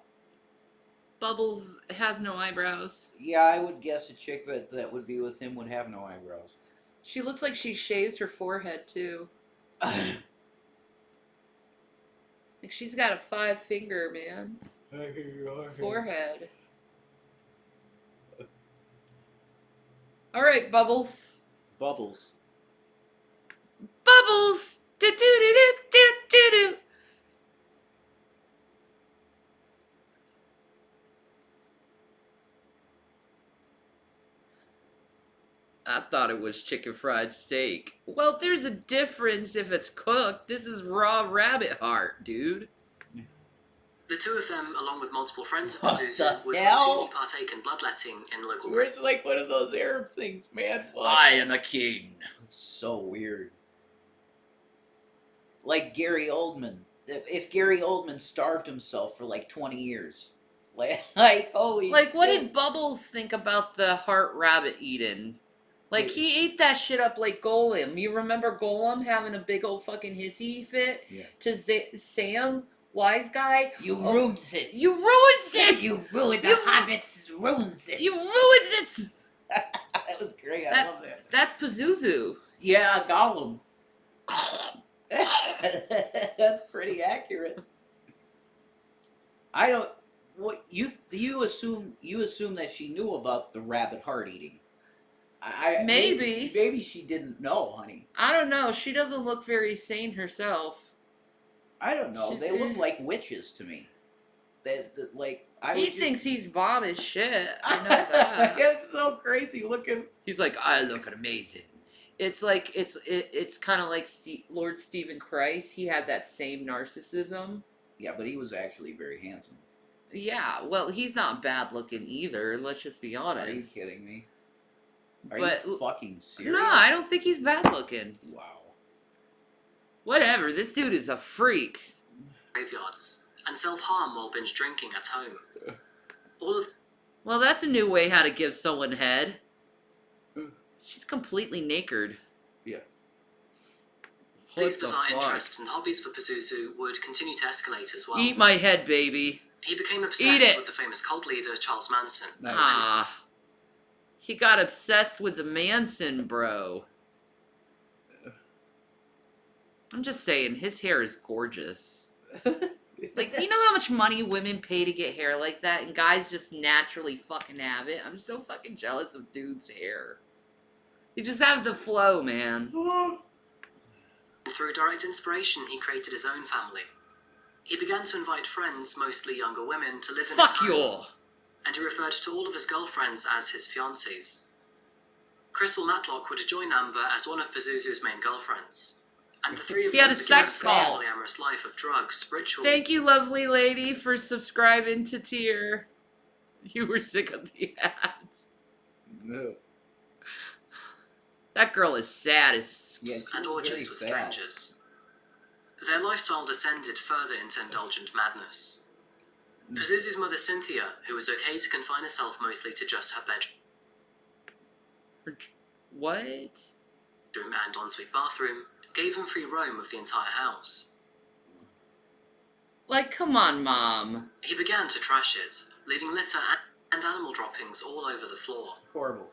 Speaker 1: Bubbles has no eyebrows.
Speaker 11: Yeah, I would guess a chick that would be with him would have no eyebrows.
Speaker 1: She looks like she shaves her forehead too. Like she's got a 5-finger, man. Forehead. All right, Bubbles.
Speaker 11: Bubbles.
Speaker 1: Bubbles. Do do do do do do do. I thought it was chicken fried steak. Well, there's a difference if it's cooked. This is raw rabbit heart, dude.
Speaker 8: The two of them, along with multiple friends of
Speaker 11: What
Speaker 8: Pazuzu,
Speaker 11: the
Speaker 8: would
Speaker 11: hell?
Speaker 8: routinely partake in bloodletting in local
Speaker 11: Where's like one of those Arab things, man? What?
Speaker 1: I am a king.
Speaker 11: It's so weird. Like Gary Oldman. If Gary Oldman starved himself for like 20 years. Like holy
Speaker 1: Like, what
Speaker 11: shit.
Speaker 1: did Bubbles think about the heart rabbit eating? Like, he ate that shit up like Golem. You remember Golem having a big old fucking hissy fit to Sam, wise guy?
Speaker 11: You ruins it.
Speaker 1: You ruins it!
Speaker 11: You ruined the hobbits. Ruins it.
Speaker 1: You ruins it!
Speaker 11: That was great. I love that.
Speaker 1: That's Pazuzu.
Speaker 11: Yeah, Gollum. That's pretty accurate. I don't. What you assume that she knew about the rabbit heart eating? Maybe she didn't know, honey.
Speaker 1: I don't know. She doesn't look very sane herself.
Speaker 11: I don't know.
Speaker 1: She's
Speaker 11: They look like witches to me. That like
Speaker 1: he thinks he's bomb as shit. I know that.
Speaker 11: It's so crazy looking.
Speaker 1: He's like, I look amazing. It's like it's kind of like Lord Stephen Christ. He had that same narcissism.
Speaker 11: Yeah, but he was actually very handsome.
Speaker 1: Yeah, well, he's not bad looking either. Let's just be honest.
Speaker 11: Are you kidding me? Are
Speaker 1: But
Speaker 11: you fucking serious?
Speaker 1: no, I don't think he's bad looking.
Speaker 11: Wow.
Speaker 1: Whatever. This dude is a freak.
Speaker 8: graveyards and self-harm while binge drinking at home. All of
Speaker 1: Well, that's a new way how to give someone head. She's completely naked.
Speaker 11: Yeah.
Speaker 8: these
Speaker 1: What the
Speaker 8: bizarre
Speaker 1: fuck?
Speaker 8: interests and hobbies for Pazuzu would continue to escalate as well.
Speaker 1: Eat my head, baby.
Speaker 8: He became
Speaker 1: Eat
Speaker 8: obsessed
Speaker 1: it.
Speaker 8: with the famous cult leader Charles Manson.
Speaker 1: Ah. He got obsessed with the Manson bro. I'm just saying, his hair is gorgeous. Like, do you know how much money women pay to get hair like that? And guys just naturally fucking have it? I'm so fucking jealous of dudes' hair. You just have the flow, man.
Speaker 8: Through direct inspiration, he created his own family. He began to invite friends, mostly younger women, to live in
Speaker 1: Fuck
Speaker 8: his home,
Speaker 1: you!
Speaker 8: and he referred to all of his girlfriends as his fiancées. Crystal Matlock would join Amber as one of Pazuzu's main girlfriends, and the three of
Speaker 1: He
Speaker 8: them
Speaker 1: had a
Speaker 8: began
Speaker 1: sex
Speaker 8: to live
Speaker 1: call.
Speaker 8: a polyamorous life of drugs, rituals,
Speaker 1: Thank you, lovely lady, for subscribing to Tier. You were sick of the ads.
Speaker 11: No.
Speaker 1: That girl is sad as...
Speaker 11: Yeah,
Speaker 8: and orgies with strangers. Their lifestyle descended further into indulgent madness. Pazuzu's mother Cynthia, who was okay to confine herself mostly to just her bedroom
Speaker 1: What?
Speaker 8: and ensuite bathroom, gave him free roam of the entire house.
Speaker 1: Like, come on, Mom.
Speaker 8: He began to trash it, leaving litter and animal droppings all over the floor.
Speaker 11: Horrible.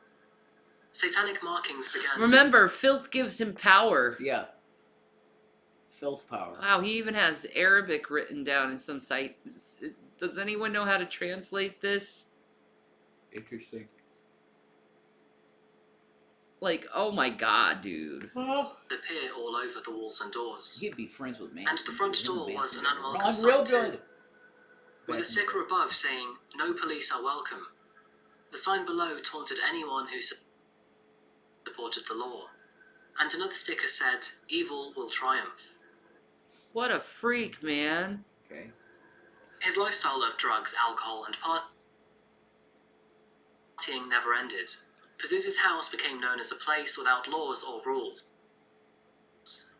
Speaker 8: Satanic markings began
Speaker 1: Remember, filth gives him power.
Speaker 11: Yeah. Filth power.
Speaker 1: Wow, he even has Arabic written down in some site. Does anyone know how to translate this?
Speaker 17: Interesting.
Speaker 1: Like, oh my god, dude.
Speaker 8: appear all over the walls and doors.
Speaker 11: He'd be friends with Manson.
Speaker 8: And the front door was an unwelcome
Speaker 11: Ron,
Speaker 8: sight
Speaker 11: real
Speaker 8: too,
Speaker 11: good.
Speaker 8: with a sticker above saying, "No police are welcome." The sign below taunted anyone who supported the law. And another sticker said, "Evil will triumph."
Speaker 1: What a freak, man.
Speaker 11: Okay.
Speaker 8: His lifestyle of drugs, alcohol, and partying never ended. Pazuzu's house became known as a place without laws or rules.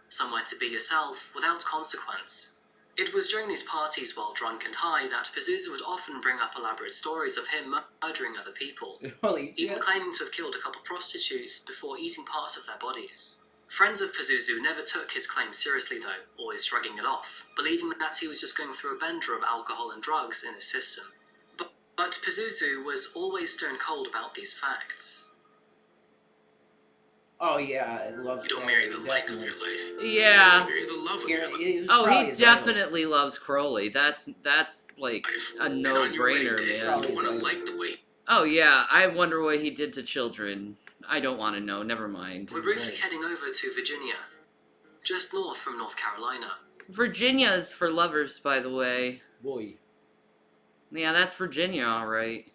Speaker 8: Somewhere to be yourself without consequence. It was during these parties while drunk and high that Pazuzu would often bring up elaborate stories of him murdering other people,
Speaker 11: Holy
Speaker 8: even
Speaker 11: shit.
Speaker 8: claiming to have killed a couple prostitutes before eating parts of their bodies. Friends of Pazuzu never took his claim seriously though, always shrugging it off, believing that he was just going through a bender of alcohol and drugs in his system. But Pazuzu was always stone cold about these facts.
Speaker 11: Oh yeah, I love.
Speaker 13: You don't marry the like of your life.
Speaker 1: Yeah.
Speaker 13: You marry the love of
Speaker 11: Here,
Speaker 13: your life.
Speaker 11: it was
Speaker 1: Oh,
Speaker 11: probably
Speaker 1: he
Speaker 11: his idol.
Speaker 1: definitely loves Crowley. That's like a
Speaker 13: And on your wedding
Speaker 1: no-brainer,
Speaker 13: day,
Speaker 1: man.
Speaker 13: you don't want to like the way.
Speaker 1: Oh yeah, I wonder what he did to children. I don't want to know. Never mind.
Speaker 8: We're briefly heading over to Virginia, just north from North Carolina.
Speaker 1: Virginia is for lovers, by the way.
Speaker 11: Boy.
Speaker 1: Yeah, that's Virginia, all right.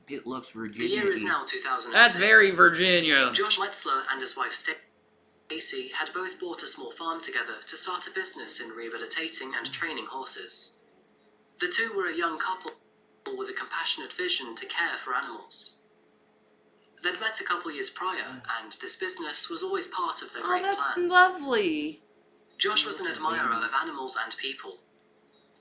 Speaker 11: It looks
Speaker 8: The
Speaker 11: Virginia.
Speaker 8: year is now 2006.
Speaker 1: That's very Virginia.
Speaker 8: Josh Wetzler and his wife Stacy had both bought a small farm together to start a business in rehabilitating and training horses. The two were a young couple with a compassionate vision to care for animals. They'd met a couple years prior, and this business was always part of their
Speaker 1: Oh,
Speaker 8: great
Speaker 1: that's
Speaker 8: plans.
Speaker 1: lovely.
Speaker 8: Josh was an admirer of animals and people.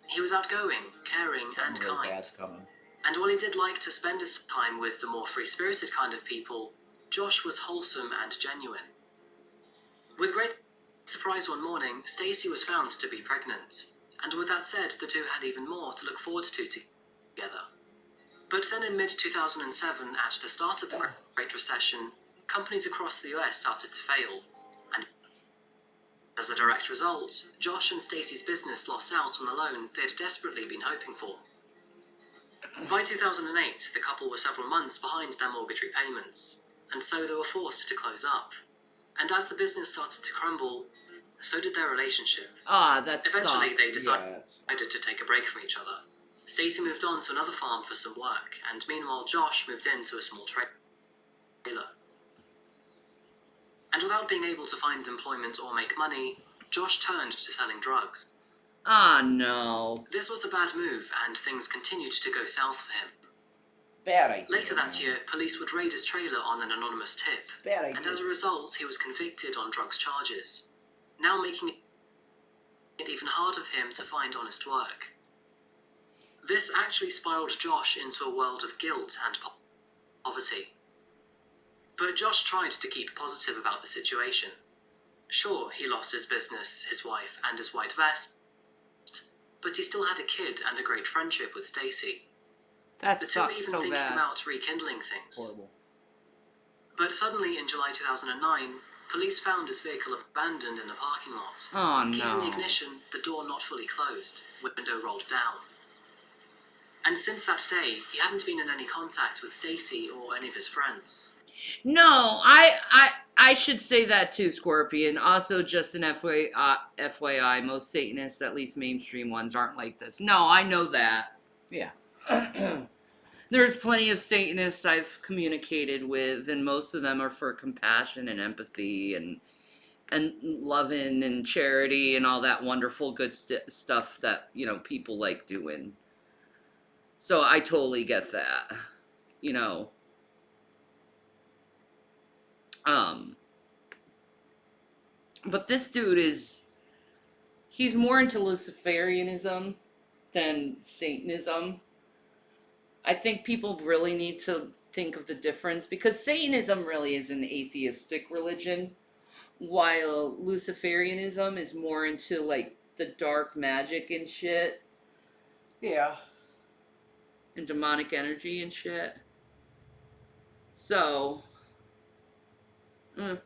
Speaker 8: He was outgoing, caring, and
Speaker 11: Something real
Speaker 8: kind.
Speaker 11: bad's coming.
Speaker 8: And while he did like to spend his time with the more free-spirited kind of people, Josh was wholesome and genuine. With great surprise one morning, Stacy was found to be pregnant, and with that said, the two had even more to look forward to together. But then in mid-2007, at the start of the Great Recession, companies across the US started to fail, and as a direct result, Josh and Stacy's business lost out on the loan they had desperately been hoping for. By 2008, the couple were several months behind their mortgage repayments, and so they were forced to close up. And as the business started to crumble, so did their relationship.
Speaker 1: Ah, that
Speaker 8: Eventually,
Speaker 1: sucks.
Speaker 8: they decided to take a break from each other. Stacy moved on to another farm for some work, and meanwhile Josh moved into a small trailer. And without being able to find employment or make money, Josh turned to selling drugs.
Speaker 1: Ah, no.
Speaker 8: This was a bad move, and things continued to go south for him.
Speaker 11: Bad idea.
Speaker 8: Later that year, police would raid his trailer on an anonymous tip,
Speaker 11: Bad idea.
Speaker 8: and as a result, he was convicted on drugs charges, now making it even harder for him to find honest work. This actually spiraled Josh into a world of guilt and poverty. But Josh tried to keep positive about the situation. Sure, he lost his business, his wife, and his white vest, but he still had a kid and a great friendship with Stacy.
Speaker 1: That
Speaker 8: The two
Speaker 1: sucks
Speaker 8: even
Speaker 1: so
Speaker 8: thinking
Speaker 1: bad.
Speaker 8: about rekindling things.
Speaker 11: Horrible.
Speaker 8: But suddenly, in July 2009, police found his vehicle abandoned in a parking lot.
Speaker 1: Oh,
Speaker 8: Keys in the
Speaker 1: no.
Speaker 8: ignition, the door not fully closed, window rolled down. And since that day, he hadn't been in any contact with Stacy or any of his friends.
Speaker 1: No, I should say that too, Scorpion. Also, just an FYI, most Satanists, at least mainstream ones, aren't like this. No, I know that.
Speaker 11: Yeah.
Speaker 1: There's plenty of Satanists I've communicated with, and most of them are for compassion and empathy and loving and charity and all that wonderful good stuff that, you know, people like doing. So I totally get that, you know. But this dude is he's more into Luciferianism than Satanism. I think people really need to think of the difference because Satanism really is an atheistic religion, while Luciferianism is more into like the dark magic and shit
Speaker 11: Yeah.
Speaker 1: and demonic energy and shit. So, mm,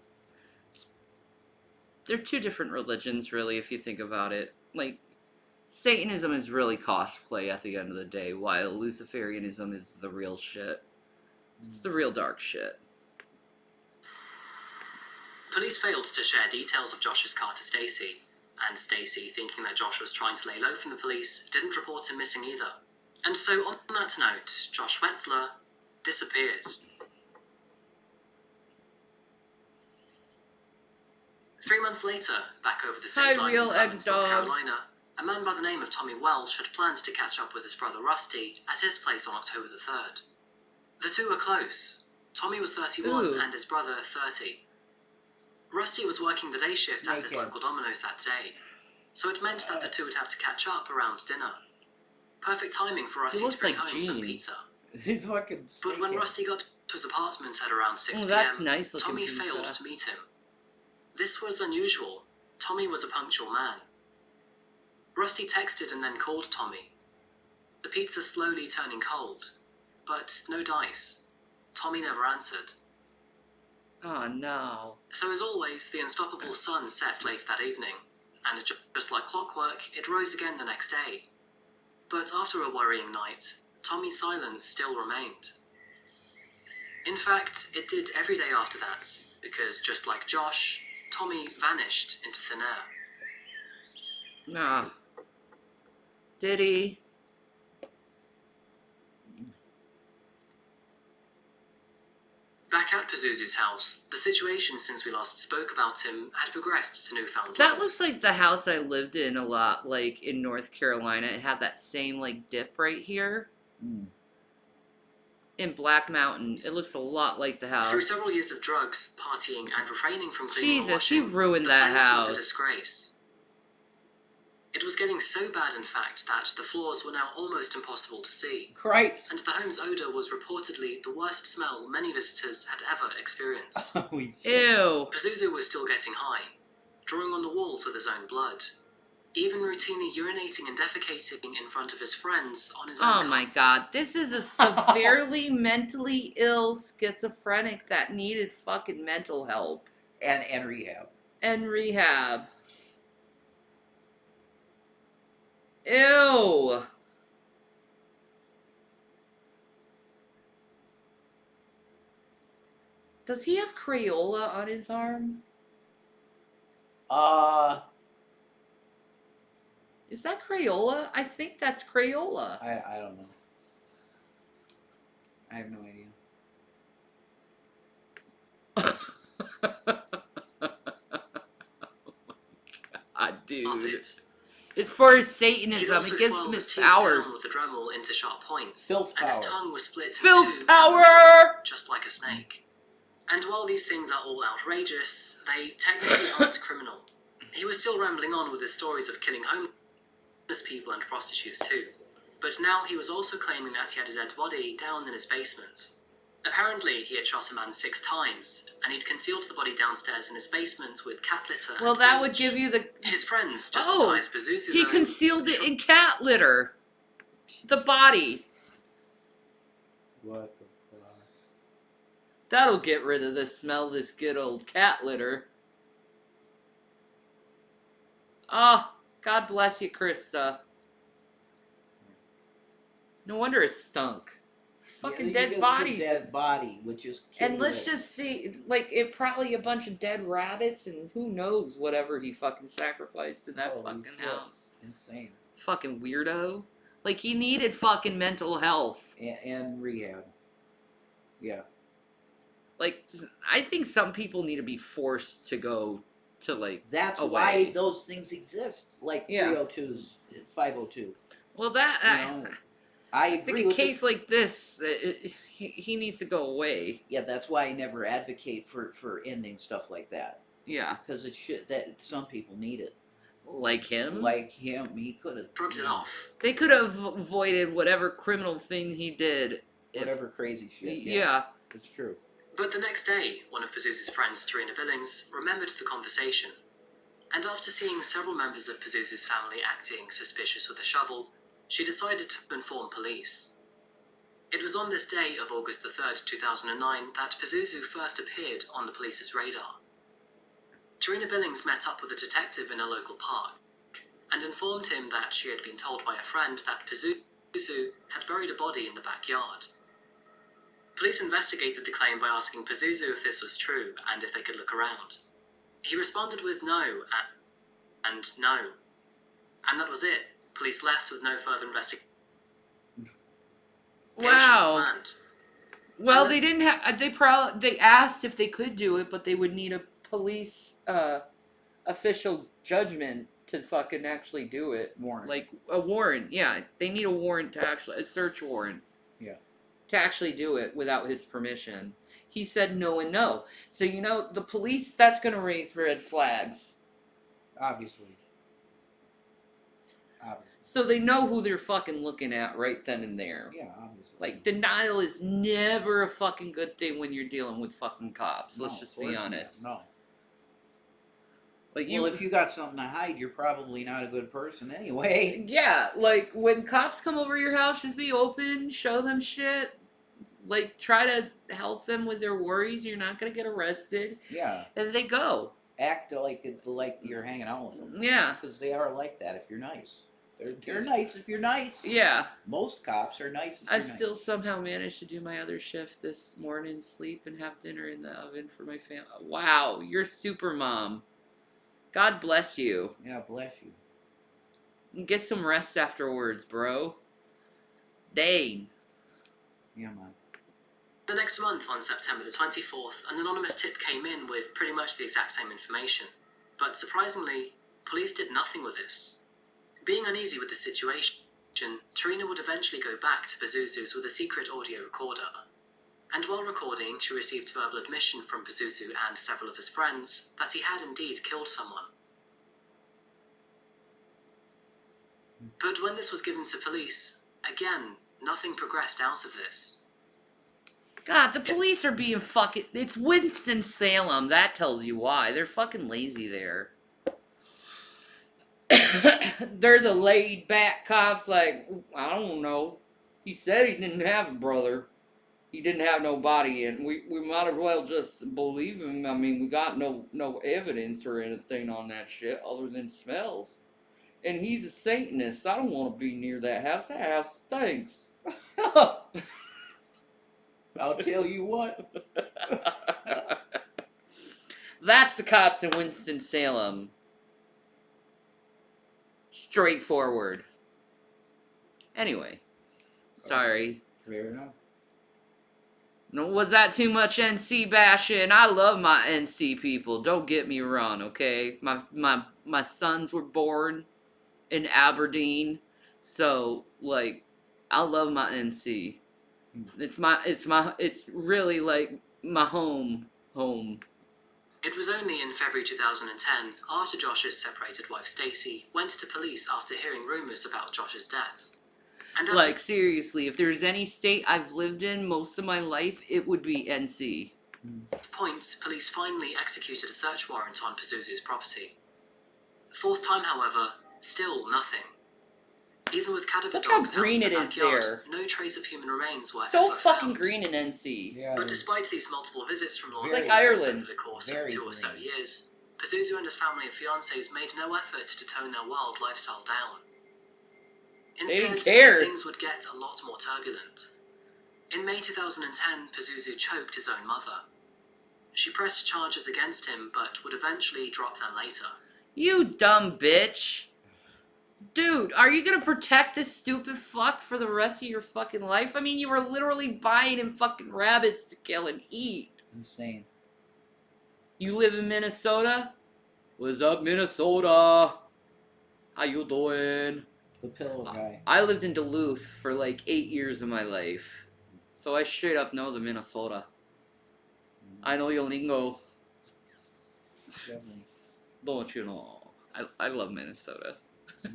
Speaker 1: they're two different religions, really, if you think about it. Like, Satanism is really cosplay at the end of the day, while Luciferianism is the real shit. It's the real dark shit.
Speaker 8: Police failed to share details of Josh's car to Stacy, and Stacy, thinking that Josh was trying to lay low from the police, didn't report him missing either. And so, on that note, Josh Wetzler disappeared. 3 months later, back over the state line in Clements, North Carolina, a man by the name of Tommy Welsh had planned to catch up with his brother Rusty at his place on October the 3rd. The two were close. Tommy was 31 and his brother 30. Rusty was working the day shift at his local Domino's that day, so it meant that the two would have to catch up around dinner. Perfect timing for Rusty to bring home some pizza. But when Rusty got to his apartment at around 6 p.m.,
Speaker 1: that's nice looking
Speaker 8: Tommy
Speaker 1: pizza.
Speaker 8: failed to meet him. This was unusual. Tommy was a punctual man. Rusty texted and then called Tommy. The pizza slowly turning cold, but no dice. Tommy never answered.
Speaker 1: Oh no.
Speaker 8: So as always, the unstoppable sun set late that evening, and just like clockwork, it rose again the next day. But after a worrying night, Tommy's silence still remained. In fact, it did every day after that, because just like Josh, Tommy vanished into thin air.
Speaker 1: Nah. Did he?
Speaker 8: Back at Pazuzu's house, the situation since we last spoke about him had progressed to newfound
Speaker 1: That
Speaker 8: levels.
Speaker 1: looks like the house I lived in a lot, like in North Carolina. It had that same like dip right here. In Black Mountain. It looks a lot like the house.
Speaker 8: Through several years of drugs, partying, and refraining from cleaning and
Speaker 1: Jesus, he
Speaker 8: washing,
Speaker 1: ruined
Speaker 8: the
Speaker 1: that
Speaker 8: place
Speaker 1: house.
Speaker 8: was a disgrace. It was getting so bad, in fact, that the floors were now almost impossible to see.
Speaker 11: Christ.
Speaker 8: And the home's odour was reportedly the worst smell many visitors had ever experienced.
Speaker 1: Ew.
Speaker 8: Pazuzu was still getting high, drawing on the walls with his own blood, even routinely urinating and defecating in front of his friends on his own
Speaker 1: Oh
Speaker 8: car.
Speaker 1: my god, this is a severely mentally ill schizophrenic that needed fucking mental help.
Speaker 11: And rehab.
Speaker 1: And rehab. Ew. Does he have Crayola on his arm? Is that Crayola? I think that's Crayola.
Speaker 11: I don't know. I have no idea.
Speaker 1: Dude. It's for his Satanism.
Speaker 8: He'd
Speaker 1: It gives
Speaker 8: also
Speaker 1: him
Speaker 8: twirled
Speaker 1: his
Speaker 8: teeth
Speaker 1: powers.
Speaker 8: down with the Dremel into sharp points,
Speaker 11: Filth
Speaker 8: and his
Speaker 11: power.
Speaker 8: tongue was split in
Speaker 1: Filth
Speaker 8: two,
Speaker 1: power!
Speaker 8: just like a snake. And while these things are all outrageous, they technically aren't criminal. He was still rambling on with his stories of killing homeless people and prostitutes too. But now he was also claiming that he had a dead body down in his basement. Apparently, he had shot a man 6 times, and he'd concealed the body downstairs in his basement with cat litter and
Speaker 1: Well, that would
Speaker 8: bleach.
Speaker 1: give you the...
Speaker 8: His friends just
Speaker 1: Oh,
Speaker 8: as Pazuzu,
Speaker 1: he
Speaker 8: though,
Speaker 1: concealed it in cat litter. The body.
Speaker 11: What the fuck?
Speaker 1: That'll get rid of the smell of this good old cat litter. Oh, God bless you, Krista. No wonder it stunk. Fucking dead bodies.
Speaker 11: Dead body, which is.
Speaker 1: And let's just see, like, it probably a bunch of dead rabbits and who knows whatever he fucking sacrificed in that fucking house.
Speaker 11: Insane.
Speaker 1: Fucking weirdo. Like, he needed fucking mental health.
Speaker 11: And rehab. Yeah.
Speaker 1: Like, I think some people need to be forced to go to, like,
Speaker 11: That's
Speaker 1: away.
Speaker 11: why those things exist. Like
Speaker 1: Yeah.
Speaker 11: 302s, 502.
Speaker 1: Well, that...
Speaker 11: You know, I
Speaker 1: think
Speaker 11: agree
Speaker 1: a
Speaker 11: with
Speaker 1: case like this, he needs to go away.
Speaker 11: Yeah, that's why I never advocate for ending stuff like that.
Speaker 1: Yeah.
Speaker 11: Because it should, that some people need it.
Speaker 1: Like him?
Speaker 11: He could have
Speaker 8: Shrugged it off.
Speaker 1: They could have avoided whatever criminal thing he did.
Speaker 11: Whatever crazy shit.
Speaker 1: Yeah.
Speaker 11: It's true.
Speaker 8: But the next day, one of Pazuzu's friends, Tarina Billings, remembered the conversation. And after seeing several members of Pazuzu's family acting suspicious with a shovel, she decided to inform police. It was on this day of August the 3rd, 2009, that Pazuzu first appeared on the police's radar. Tarina Billings met up with a detective in a local park and informed him that she had been told by a friend that Pazuzu had buried a body in the backyard. Police investigated the claim by asking Pazuzu if this was true and if they could look around. He responded with no and no. And that was it. Police left with no further investigation.
Speaker 1: Wow. Well, they didn't have. They asked if they could do it, but they would need a police official judgment to fucking actually do it.
Speaker 11: Warrant.
Speaker 1: Like a warrant. Yeah, they need a warrant to actually a search warrant.
Speaker 11: Yeah.
Speaker 1: To actually do it without his permission. He said no and no. So the police, that's gonna raise red flags.
Speaker 11: Obviously.
Speaker 1: So they know who they're fucking looking at right then and there.
Speaker 11: Yeah, obviously.
Speaker 1: Like, denial is never a fucking good thing when you're dealing with fucking cops. Let's
Speaker 11: No,
Speaker 1: just
Speaker 11: of course
Speaker 1: be
Speaker 11: not.
Speaker 1: honest.
Speaker 11: No.
Speaker 1: Like
Speaker 11: Well, if you got something to hide, you're probably not a good person anyway.
Speaker 1: Yeah, like, when cops come over your house, just be open, show them shit. Like, try to help them with their worries. You're not gonna get arrested.
Speaker 11: Yeah.
Speaker 1: And they go.
Speaker 11: Act like you're hanging out with them.
Speaker 1: Yeah.
Speaker 11: Because they are like that if you're nice. They're nice if you're nice.
Speaker 1: Yeah.
Speaker 11: Most cops are nice if
Speaker 1: I
Speaker 11: you're nice.
Speaker 1: still somehow managed to do my other shift this morning, sleep, and have dinner in the oven for my family. Wow, you're super mom. God bless you.
Speaker 11: Yeah, bless you.
Speaker 1: And get some rest afterwards, bro. Dang.
Speaker 11: Yeah, man.
Speaker 8: The next month, on September the 24th, an anonymous tip came in with pretty much the exact same information. But surprisingly, police did nothing with this. Being uneasy with the situation, Tarina would eventually go back to Pazuzu's with a secret audio recorder. And while recording, she received verbal admission from Pazuzu and several of his friends that he had indeed killed someone. But when this was given to police, again, nothing progressed out of this.
Speaker 1: God, the police are being fucking... It's Winston-Salem. That tells you why. They're fucking lazy there. They're the laid-back cops, like, I don't know. He said he didn't have a brother. He didn't have no body, and we might as well just believe him. I mean, we got no evidence or anything on that shit other than smells. And he's a Satanist. I don't want to be near that house. That house stinks.
Speaker 11: I'll tell you what.
Speaker 1: That's the cops in Winston-Salem. Straightforward. Anyway. Sorry.
Speaker 11: Fair enough.
Speaker 1: No, was that too much NC bashing? I love my NC people. Don't get me wrong, okay? My sons were born in Aberdeen, so like I love my NC. It's really like my home.
Speaker 8: It was only in February 2010, after Josh's separated wife Stacey went to police after hearing rumours about Josh's death. And
Speaker 1: Like, seriously, if there's any state I've lived in most of my life, it would be NC.
Speaker 8: At this point, police finally executed a search warrant on Pazuzu's property. Fourth time, however, still nothing. Even with cadaver
Speaker 1: Look how
Speaker 8: dogs out
Speaker 1: green
Speaker 8: in the
Speaker 1: it is
Speaker 8: backyard,
Speaker 1: there.
Speaker 8: no trace of human remains were
Speaker 1: So
Speaker 8: ever
Speaker 1: fucking
Speaker 8: found.
Speaker 1: green in NC.
Speaker 8: But despite these multiple visits from law
Speaker 1: Like
Speaker 8: enforcement
Speaker 1: Ireland.
Speaker 8: over the course
Speaker 1: Very
Speaker 8: of 2 or so years, Pazuzu and his family and fiancés made no effort to tone their wild lifestyle down.
Speaker 1: They didn't
Speaker 8: Instead,
Speaker 1: care.
Speaker 8: things would get a lot more turbulent. In May 2010, Pazuzu choked his own mother. She pressed charges against him, but would eventually drop them later.
Speaker 1: You dumb bitch. Dude, are you gonna protect this stupid fuck for the rest of your fucking life? I mean, you were literally buying him fucking rabbits to kill and eat.
Speaker 11: Insane.
Speaker 1: You live in Minnesota? What's up, Minnesota? How you doing?
Speaker 11: The pillow guy.
Speaker 1: I lived in Duluth for like 8 years of my life. So I straight up know the Minnesota. I know your lingo.
Speaker 11: Definitely.
Speaker 1: Don't you know? I love Minnesota.
Speaker 8: The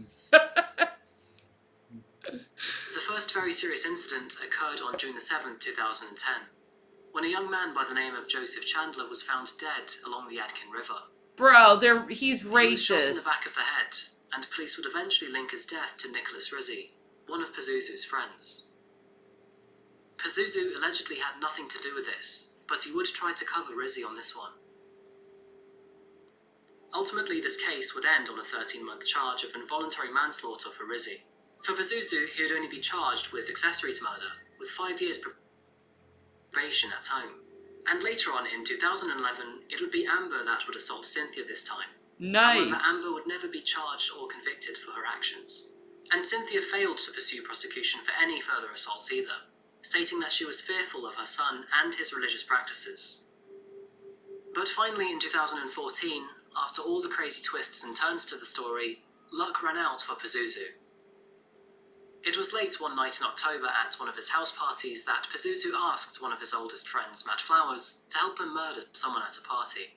Speaker 8: first very serious incident occurred on June the 7th, 2010, when a young man by the name of Joseph Chandler was found dead along the Yadkin River.
Speaker 1: Bro, he's
Speaker 8: He was shot in the
Speaker 1: racist.
Speaker 8: back of the head, and police would eventually link his death to Nicholas Rizzi, one of Pazuzu's friends. Pazuzu allegedly had nothing to do with this, but he would try to cover Rizzi on this one. Ultimately, this case would end on a 13-month charge of involuntary manslaughter for Rizzi. For Pazuzu, he would only be charged with accessory to murder, with 5 years probation at home. And later on, in 2011, it would be Amber that would assault Cynthia this time.
Speaker 1: Nice.
Speaker 8: However, Amber would never be charged or convicted for her actions. And Cynthia failed to pursue prosecution for any further assaults either, stating that she was fearful of her son and his religious practices. But finally, in 2014, after all the crazy twists and turns to the story, luck ran out for Pazuzu. It was late one night in October at one of his house parties that Pazuzu asked one of his oldest friends, Matt Flowers, to help him murder someone at a party.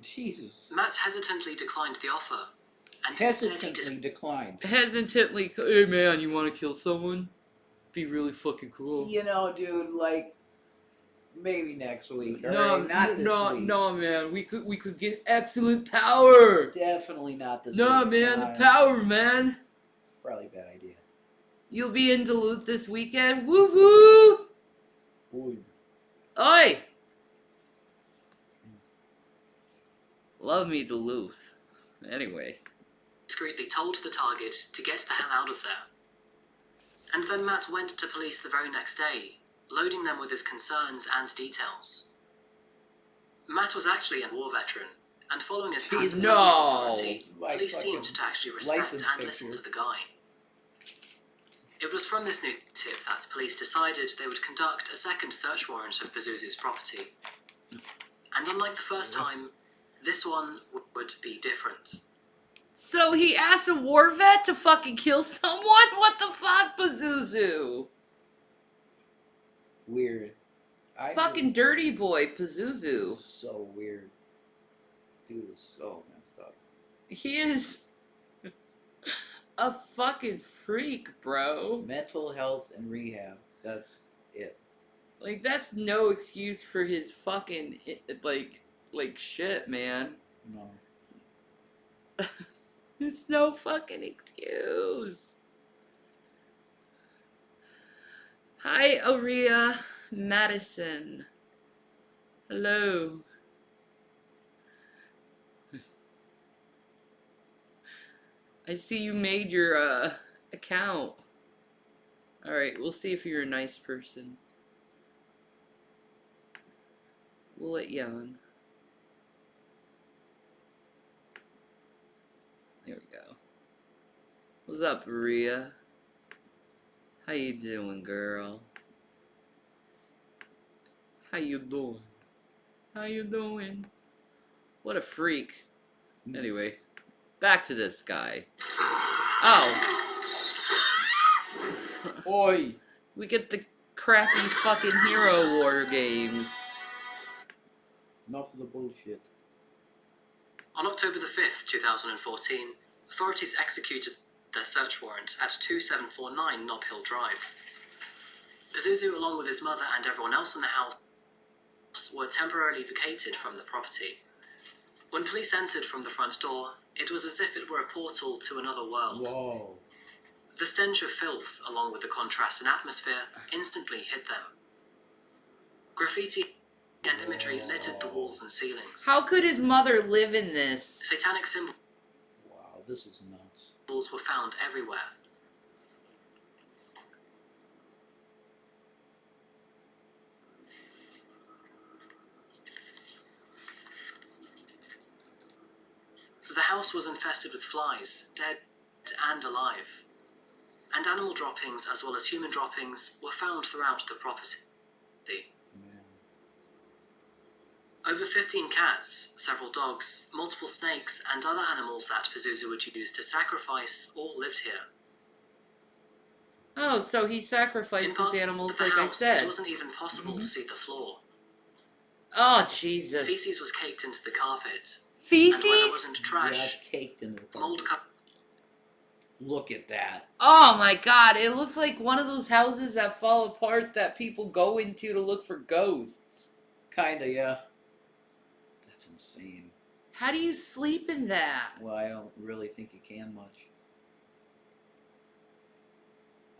Speaker 11: Jesus.
Speaker 8: Matt hesitantly declined the offer. And
Speaker 11: Hesitantly declined.
Speaker 1: Hesitantly, hey man, you want to kill someone? Be really fucking cool.
Speaker 11: You know, dude, like, maybe next week. All
Speaker 1: No,
Speaker 11: right? Not this week.
Speaker 1: No, man. We could get excellent power.
Speaker 11: Definitely not this
Speaker 1: No,
Speaker 11: week.
Speaker 1: man,
Speaker 11: Nah,
Speaker 1: the power, man.
Speaker 11: Probably a bad idea.
Speaker 1: You'll be in Duluth this weekend. Woo woo!
Speaker 11: Ooh.
Speaker 1: Oi! Love me Duluth. Anyway.
Speaker 8: Discreetly told the target to get the hell out of there. And then Matt went to police the very next day, loading them with his concerns and details. Matt was actually a war veteran, and following his past authority, police seemed to actually respect and listen to the guy. It was from this new tip that police decided they would conduct a second search warrant of Pazuzu's property. And unlike the first time, this one would be different.
Speaker 1: So he asked a war vet to fucking kill someone? What the fuck, Pazuzu?
Speaker 11: Weird.
Speaker 1: Fucking dirty boy, Pazuzu.
Speaker 11: So weird. Dude is so messed up.
Speaker 1: He is a fucking freak, bro.
Speaker 11: Mental health and rehab. That's it.
Speaker 1: Like, that's no excuse for his fucking, like shit, man.
Speaker 11: No.
Speaker 1: It's no fucking excuse. Hi, Aria Madison. Hello. I see you made your account. Alright, we'll see if you're a nice person. We'll let you on. There we go. What's up, Maria? How you doing, girl? How you doing? How you doing? What a freak. Anyway, back to this guy. Oh.
Speaker 11: Oi.
Speaker 1: We get the crappy fucking hero war games.
Speaker 11: Enough of the bullshit.
Speaker 8: On October the 5th, 2014, authorities executed their search warrant at 2749 Nob Hill Drive. Pazuzu, along with his mother and everyone else in the house, were temporarily vacated from the property. When police entered from the front door, it was as if it were a portal to another world.
Speaker 11: Whoa.
Speaker 8: The stench of filth, along with the contrast in atmosphere, instantly hit them. Graffiti and imagery littered the walls and ceilings.
Speaker 1: How could his mother live in this?
Speaker 8: Satanic symbols
Speaker 11: Wow, this is nuts.
Speaker 8: were found everywhere. The house was infested with flies, dead and alive. And animal droppings, as well as human droppings, were found throughout the property. Over 15 cats, several dogs, multiple snakes, and other animals that Pazuzu would use to sacrifice all lived here.
Speaker 1: Oh, so he
Speaker 8: In
Speaker 1: sacrificed
Speaker 8: parts
Speaker 1: his animals
Speaker 8: of the
Speaker 1: like I
Speaker 8: house,
Speaker 1: said.
Speaker 8: it wasn't even possible to see the floor.
Speaker 1: Oh, Jesus.
Speaker 8: Feces was caked into the carpet,
Speaker 1: Feces?
Speaker 8: And where there wasn't
Speaker 11: Yeah,
Speaker 8: trash,
Speaker 11: it's caked into the
Speaker 8: mold
Speaker 11: carpet. Look at that.
Speaker 1: Oh my god, it looks like one of those houses that fall apart that people go into to look for ghosts.
Speaker 11: Kinda, yeah. That's insane.
Speaker 1: How do you sleep in that?
Speaker 11: Well, I don't really think you can much.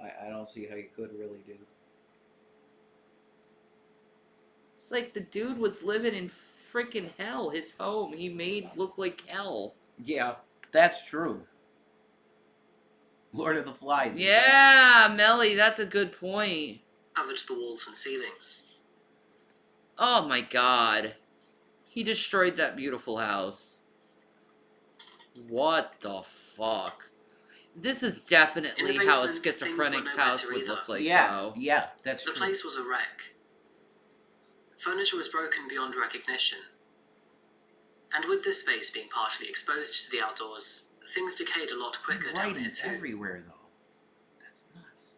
Speaker 11: I don't see how you could really do.
Speaker 1: It's like the dude was living in freaking hell. His home he made look like hell.
Speaker 11: Yeah, that's true. Lord of the Flies.
Speaker 1: Yeah, Melly, that's a good point.
Speaker 8: covered the walls and ceilings.
Speaker 1: Oh my god. He destroyed that beautiful house. What the fuck? This is definitely
Speaker 8: In the
Speaker 1: how a
Speaker 8: basement, things were
Speaker 1: schizophrenic's
Speaker 8: nowhere
Speaker 1: house
Speaker 8: to
Speaker 1: would
Speaker 8: either.
Speaker 1: look like,
Speaker 11: Yeah,
Speaker 1: though.
Speaker 11: yeah, that's
Speaker 8: The
Speaker 11: true.
Speaker 8: place was a wreck. Furniture was broken beyond recognition. And with this space being partially exposed to the outdoors, things decayed a lot quicker down here
Speaker 11: Writing
Speaker 8: too.
Speaker 11: everywhere, though. That's nuts.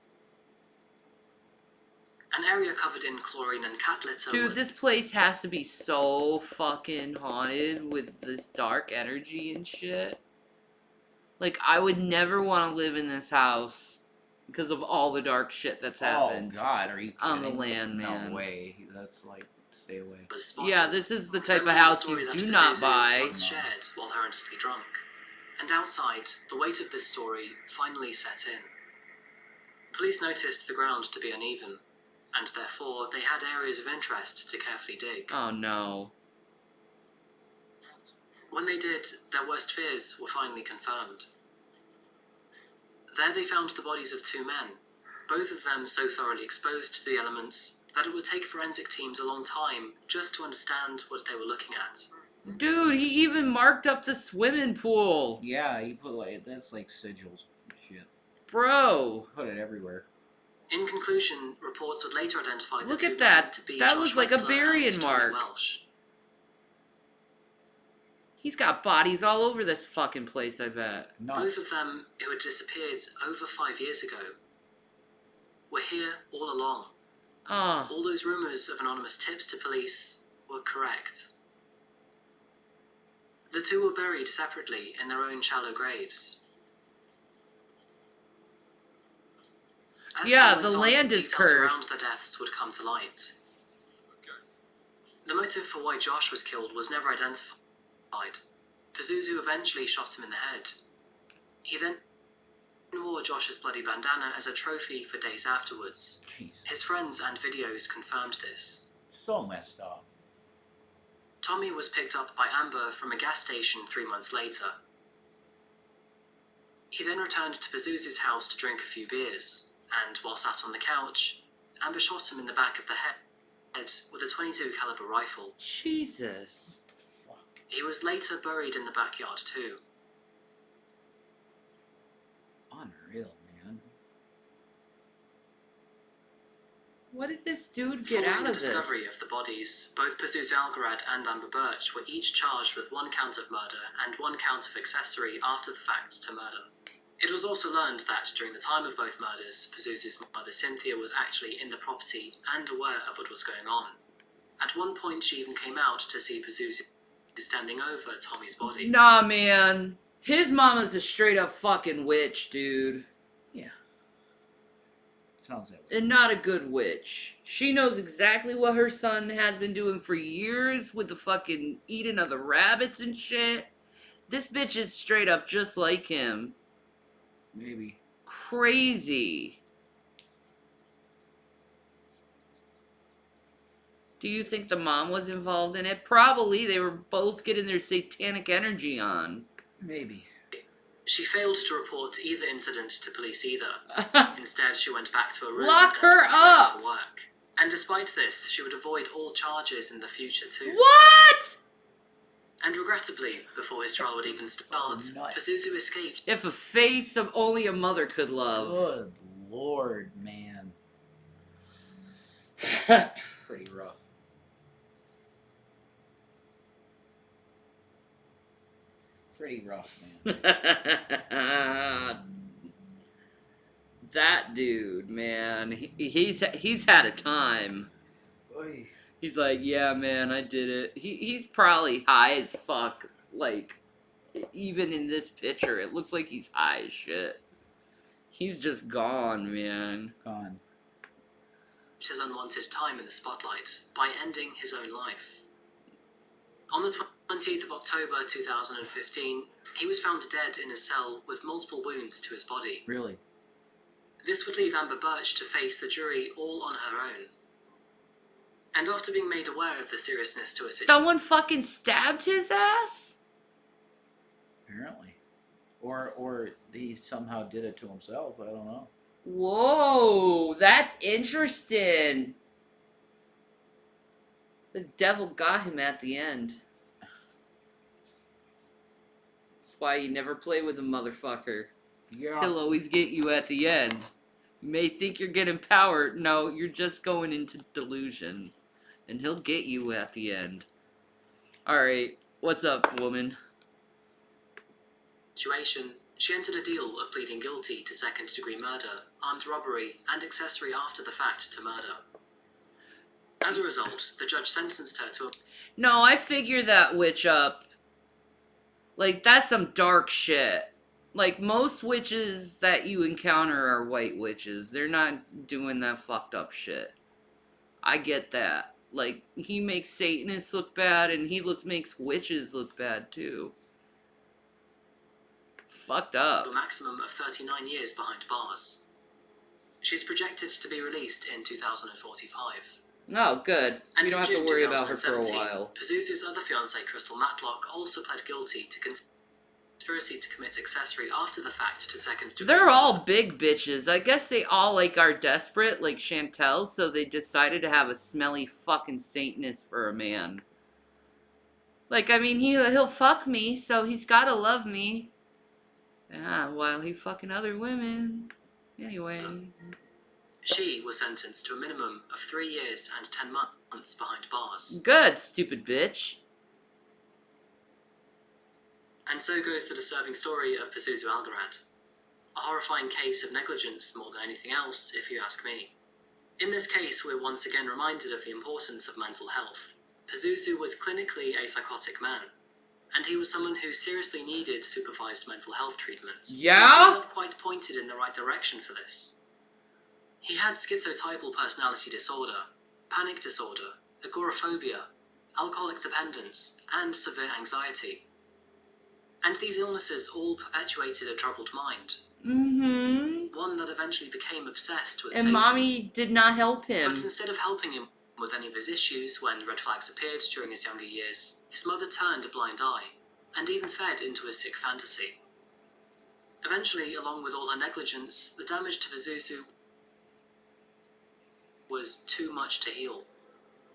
Speaker 8: An area covered in chlorine and cat litter.
Speaker 1: Dude, this place has to be so fucking haunted with this dark energy and shit. Like, I would never want to live in this house because of all the dark shit that's happened.
Speaker 11: Oh God, are you kidding?
Speaker 1: On the land, man.
Speaker 11: No way. That's like, stay away.
Speaker 1: Yeah, this is the type of
Speaker 8: Similar to
Speaker 1: house
Speaker 8: story
Speaker 1: you
Speaker 8: that
Speaker 1: do not
Speaker 8: Pazuzu
Speaker 1: buy.
Speaker 8: once shared while horrendously drunk. And outside, the weight of this story finally set in. Police noticed the ground to be uneven, and therefore they had areas of interest to carefully dig.
Speaker 1: Oh no.
Speaker 8: When they did, their worst fears were finally confirmed. There they found the bodies of two men, both of them so thoroughly exposed to the elements that it would take forensic teams a long time just to understand what they were looking at.
Speaker 1: Dude, he even marked up the swimming pool.
Speaker 11: Yeah, you put like, that's like sigils and shit.
Speaker 1: Bro.
Speaker 11: Put it everywhere.
Speaker 8: In conclusion, reports would later identify the
Speaker 1: Look
Speaker 8: two
Speaker 1: at
Speaker 8: men
Speaker 1: that.
Speaker 8: to be
Speaker 1: That
Speaker 8: Josh
Speaker 1: looks like a
Speaker 8: Wetzler and
Speaker 1: burying
Speaker 8: Tommy
Speaker 1: mark.
Speaker 8: Welsh.
Speaker 1: He's got bodies all over this fucking place, I bet.
Speaker 8: Both of them, who had disappeared over 5 years ago, were here all along.
Speaker 1: Ah.
Speaker 8: All those rumours of anonymous tips to police were correct. The two were buried separately in their own shallow graves. As
Speaker 1: Yeah,
Speaker 8: time
Speaker 1: the
Speaker 8: went on,
Speaker 1: land is
Speaker 8: details around
Speaker 1: cursed.
Speaker 8: the deaths would come to light. The motive for why Josh was killed was never identified. Pazuzu eventually shot him in the head. He then wore Josh's bloody bandana as a trophy for days afterwards.
Speaker 11: Jesus.
Speaker 8: His friends and videos confirmed this.
Speaker 11: So messed up.
Speaker 8: Tommy was picked up by Amber from a gas station 3 months later. He then returned to Pazuzu's house to drink a few beers, and while sat on the couch, Amber shot him in the back of the head with a .22 caliber rifle.
Speaker 1: Jesus.
Speaker 8: He was later buried in the backyard too.
Speaker 11: Unreal, man.
Speaker 1: What did this dude get
Speaker 8: Following
Speaker 1: out
Speaker 8: the
Speaker 1: of this?
Speaker 8: discovery of the bodies, both Pazuzu Algarad and Amber Birch were each charged with 1 count of murder and 1 count of accessory after the fact to murder. It was also learned that during the time of both murders, Pazuzu's mother Cynthia was actually in the property and aware of what was going on. At one point, she even came out to see Pazuzu standing over Tommy's body.
Speaker 1: Nah, man. His mama's a straight up fucking witch, dude.
Speaker 11: Yeah. Sounds that way.
Speaker 1: And not a good witch. She knows exactly what her son has been doing for years with the fucking eating of the rabbits and shit. This bitch is straight up just like him.
Speaker 11: Maybe.
Speaker 1: Crazy. Do you think the mom was involved in it? Probably. They were both getting their satanic energy on.
Speaker 11: Maybe.
Speaker 8: She failed to report either incident to police either. Instead, she went back to her room
Speaker 1: Lock
Speaker 8: and
Speaker 1: her
Speaker 8: went
Speaker 1: up!
Speaker 8: to work. And despite this, she would avoid all charges in the future too.
Speaker 1: What?
Speaker 8: And regrettably, before his trial would even start, Pazuzu escaped.
Speaker 1: If a face of only a mother could love.
Speaker 11: Good Lord, man. Pretty rough. Pretty rough, man.
Speaker 1: That dude, man, he's had a time.
Speaker 11: Oy.
Speaker 1: He's like, yeah, man, I did it. He's probably high as fuck Like, even in this picture, it looks like he's high as shit. He's just gone, man.
Speaker 11: Gone.
Speaker 8: His unwanted time in the spotlight by ending his own life. On the 20th of October 2015, he was found dead in his cell with multiple wounds to his body.
Speaker 11: Really?
Speaker 8: This would leave Amber Birch to face the jury all on her own. And after being made aware of the seriousness to her situation...
Speaker 1: Someone fucking stabbed his ass?
Speaker 11: Apparently. Or he somehow did it to himself. I don't know.
Speaker 1: Whoa, that's interesting. The devil got him at the end. That's why you never play with a motherfucker.
Speaker 11: Yeah.
Speaker 1: He'll always get you at the end. You may think you're getting power. No, you're just going into delusion. And he'll get you at the end. Alright, what's up, woman?
Speaker 8: She entered a deal of pleading guilty to second-degree murder, armed robbery, and accessory after the fact to murder. As a result, the judge sentenced her to a...
Speaker 1: No, I figure that witch up. Like, that's some dark shit. Like, most witches that you encounter are white witches. They're not doing that fucked up shit. I get that. Like, he makes Satanists look bad, and he makes witches look bad, too. Fucked up.
Speaker 8: a maximum of 39 years behind bars. She's projected to be released in 2045.
Speaker 1: Oh, good.
Speaker 8: And
Speaker 1: We don't
Speaker 8: in
Speaker 1: have to
Speaker 8: June
Speaker 1: worry about her for a
Speaker 8: 2017,
Speaker 1: while.
Speaker 8: Pazuzu's other fiancée, Crystal Matlock, also pled guilty to conspiracy to commit accessory after the fact to second-degree
Speaker 1: They're
Speaker 8: murder.
Speaker 1: all big bitches. I guess they all, like, are desperate, like Chantel, so they decided to have a smelly fucking Satanist for a man. Like, I mean, he'll fuck me, so he's gotta love me. Yeah, while he fucking other women. Anyway.
Speaker 8: She was sentenced to a minimum of 3 years and 10 months behind bars.
Speaker 1: Good, stupid bitch.
Speaker 8: And so goes the disturbing story of Pazuzu Algarad. A horrifying case of negligence more than anything else, if you ask me. In this case, we're once again reminded of the importance of mental health. Pazuzu was clinically a psychotic man, and he was someone who seriously needed supervised mental health treatment.
Speaker 1: Yeah?
Speaker 8: He was quite pointed in the right direction for this. He had schizotypal personality disorder, panic disorder, agoraphobia, alcoholic dependence, and severe anxiety. And these illnesses all perpetuated a troubled mind.
Speaker 1: Mm-hmm.
Speaker 8: One that eventually became obsessed with
Speaker 1: And
Speaker 8: Satan.
Speaker 1: Mommy did not help him.
Speaker 8: But instead of helping him with any of his issues when red flags appeared during his younger years, his mother turned a blind eye, and even fed into his sick fantasy. Eventually, along with all her negligence, the damage to Pazuzu was too much to heal.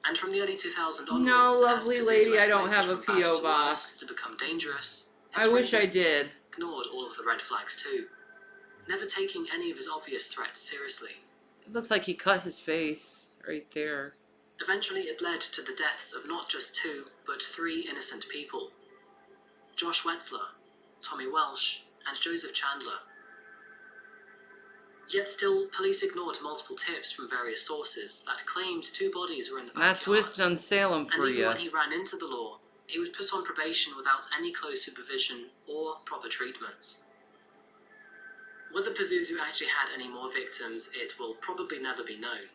Speaker 8: And from the early 2000s onwards,
Speaker 1: No,
Speaker 8: as
Speaker 1: lovely
Speaker 8: Pazuzu
Speaker 1: lady, I don't
Speaker 8: escalated
Speaker 1: have a
Speaker 8: from bad
Speaker 1: P.O.
Speaker 8: to
Speaker 1: box.
Speaker 8: worse to become dangerous,
Speaker 1: I
Speaker 8: his
Speaker 1: wish
Speaker 8: friends
Speaker 1: I did.
Speaker 8: ignored all of the red flags too, never taking any of his obvious threats seriously.
Speaker 1: It looks like he cut his face right there.
Speaker 8: Eventually, it led to the deaths of not just 2, but 3 innocent people. Josh Wetzler, Tommy Welsh, and Joseph Chandler. Yet still, police ignored multiple tips from various sources that claimed 2 bodies were in the backyard.
Speaker 1: That's Winston-Salem for
Speaker 8: And even
Speaker 1: you.
Speaker 8: when he ran into the law, he was put on probation without any close supervision or proper treatment. Whether Pazuzu actually had any more victims, it will probably never be known.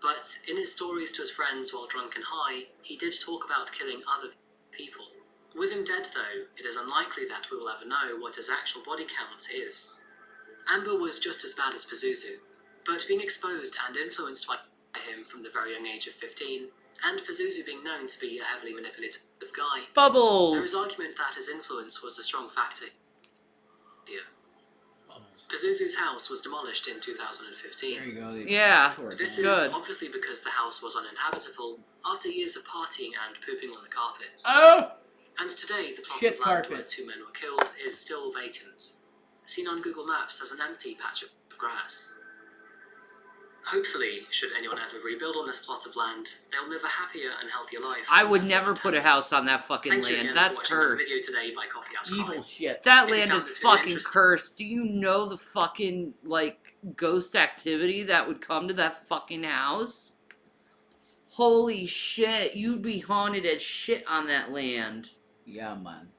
Speaker 8: But in his stories to his friends while drunk and high, he did talk about killing other people. With him dead, though, it is unlikely that we will ever know what his actual body count is. Amber was just as bad as Pazuzu, but being exposed and influenced by him from the very young age of 15, and Pazuzu being known to be a heavily manipulative guy,
Speaker 1: Bubbles!
Speaker 8: there is argument that his influence was a strong factor here. Pazuzu's house was demolished in 2015.
Speaker 11: There you go.
Speaker 1: Yeah,
Speaker 8: This
Speaker 1: good.
Speaker 8: is obviously because the house was uninhabitable after years of partying and pooping on the carpets.
Speaker 1: Oh!
Speaker 8: And today, the plot
Speaker 11: Shit
Speaker 8: of land
Speaker 11: carpet.
Speaker 8: where 2 men were killed is still vacant, seen on Google Maps as an empty patch of grass. Hopefully, should anyone ever rebuild on this plot of land, they'll live a happier and healthier life.
Speaker 1: I would never put a house on that fucking
Speaker 8: Thank you
Speaker 1: land.
Speaker 8: again
Speaker 1: That's
Speaker 8: for watching another
Speaker 1: cursed.
Speaker 8: video today by Coffee House
Speaker 11: Evil
Speaker 8: Crime.
Speaker 11: shit.
Speaker 1: That
Speaker 8: If you
Speaker 1: land
Speaker 8: found
Speaker 1: is
Speaker 8: this video
Speaker 1: fucking
Speaker 8: interesting-
Speaker 1: cursed. Do you know the fucking, like, ghost activity that would come to that fucking house? Holy shit, you'd be haunted as shit on that land.
Speaker 11: Yeah, man.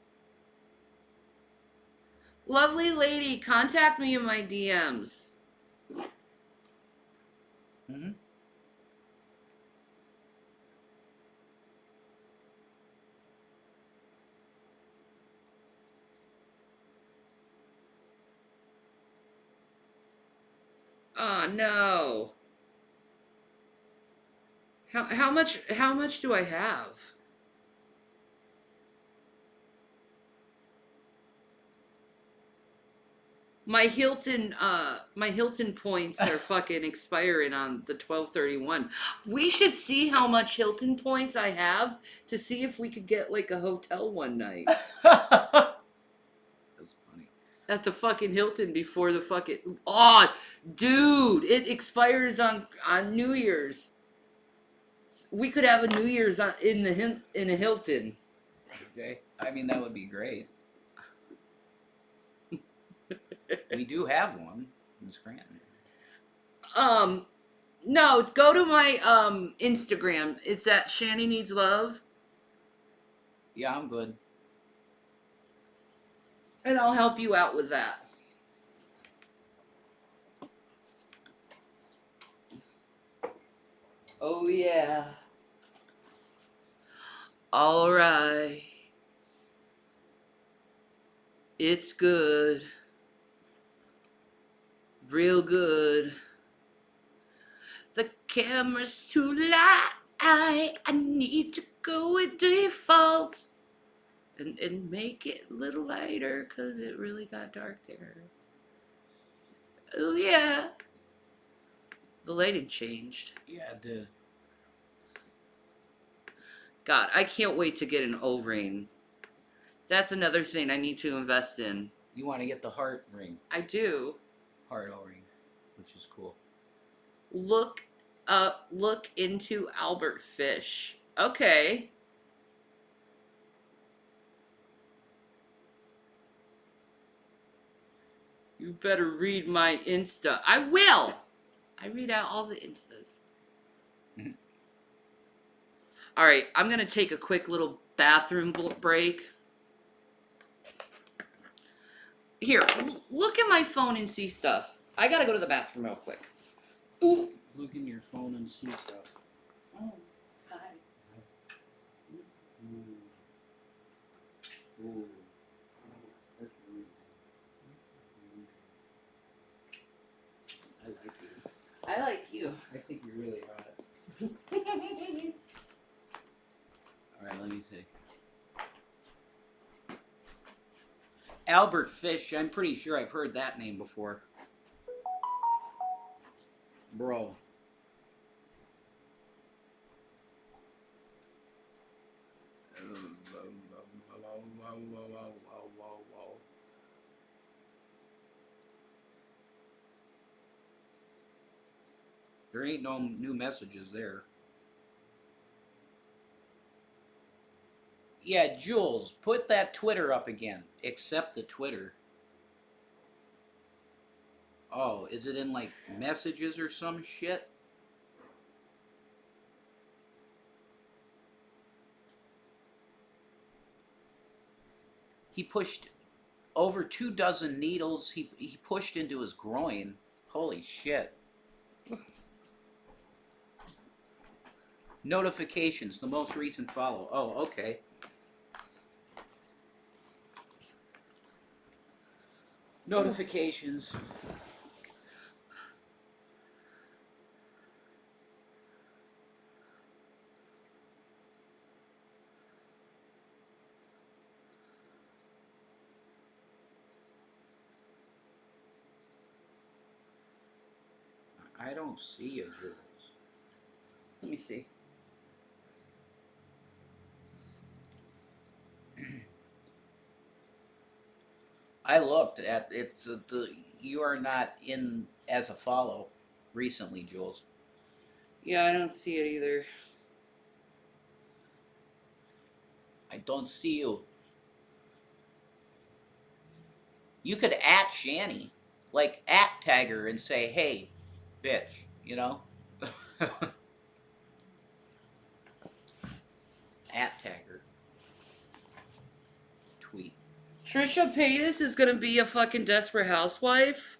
Speaker 1: Lovely lady, contact me in my DMs.
Speaker 11: Mm-hmm.
Speaker 1: Oh no. How much do I have? My Hilton points are fucking expiring on the 12/31. We should see how much Hilton points I have to see if we could get like a hotel one night.
Speaker 11: That's funny.
Speaker 1: At the fucking Hilton before the fucking oh dude, it expires on New Year's. We could have a New Year's in a Hilton.
Speaker 11: Okay. I mean, that would be great. We do have one in Scranton.
Speaker 1: No, go to my Instagram. It's at Shani Needs Love.
Speaker 11: Yeah, I'm good.
Speaker 1: And I'll help you out with that. Oh yeah. All right. It's good. Real good. The camera's too light. I need to go with default. And make it a little lighter because it really got dark there. Oh yeah. The lighting changed.
Speaker 11: Yeah, it did.
Speaker 1: God, I can't wait to get an O-ring. That's another thing I need to invest in.
Speaker 11: You want to get the heart ring?
Speaker 1: I do.
Speaker 11: Heart O-ring, which is cool.
Speaker 1: Look into Albert Fish. Okay. You better read my Insta. I will. I read out all the Instas. All right, I'm going to take a quick little bathroom break. Here, look at my phone and see stuff. I got to go to the bathroom real quick. Ooh.
Speaker 11: Look in your phone and see stuff.
Speaker 1: Oh, hi.
Speaker 11: Ooh. Ooh. That's rude. I like you.
Speaker 1: I like you.
Speaker 11: I think you're really hot. Alright, let me see. Albert Fish, I'm pretty sure I've heard that name before. Bro. There ain't no new messages there. Yeah, Jules, put that Twitter up again. Accept the Twitter. Oh, is it in like messages or some shit? He pushed over 24 needles. He pushed into his groin. Holy shit. Notifications, the most recent follow. Oh, okay. Notifications. I don't see a Jules.
Speaker 1: Let me see.
Speaker 11: I looked at it's the you are not in as a follow recently, Jules.
Speaker 1: Yeah, I don't see it either.
Speaker 11: I don't see you. You could at Shani, like at tag her and say, "Hey, bitch," you know. At tag her. Tweet.
Speaker 1: Trisha Paytas is gonna be a fucking Desperate Housewife.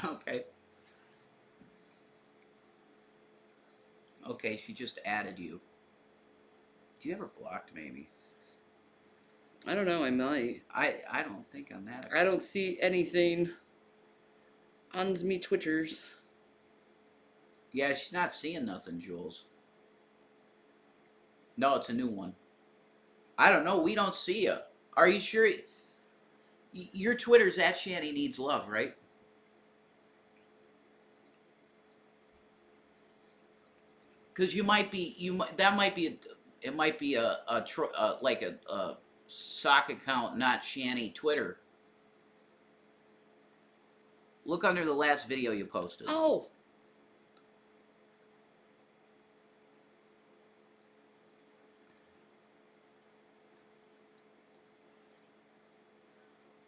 Speaker 11: Okay. Okay, she just added you. Do you ever blocked maybe?
Speaker 1: I don't know. I might.
Speaker 11: I don't think on that.
Speaker 1: I don't see anything on me Twitters.
Speaker 11: Yeah, she's not seeing nothing, Jules. No, it's a new one. I don't know. We don't see you. Are you sure? Your Twitter's at Shanny Needs Love, right? Because you might be, that might be, it might be like a sock account, not Shanny Twitter. Look under the last video you posted.
Speaker 1: Oh.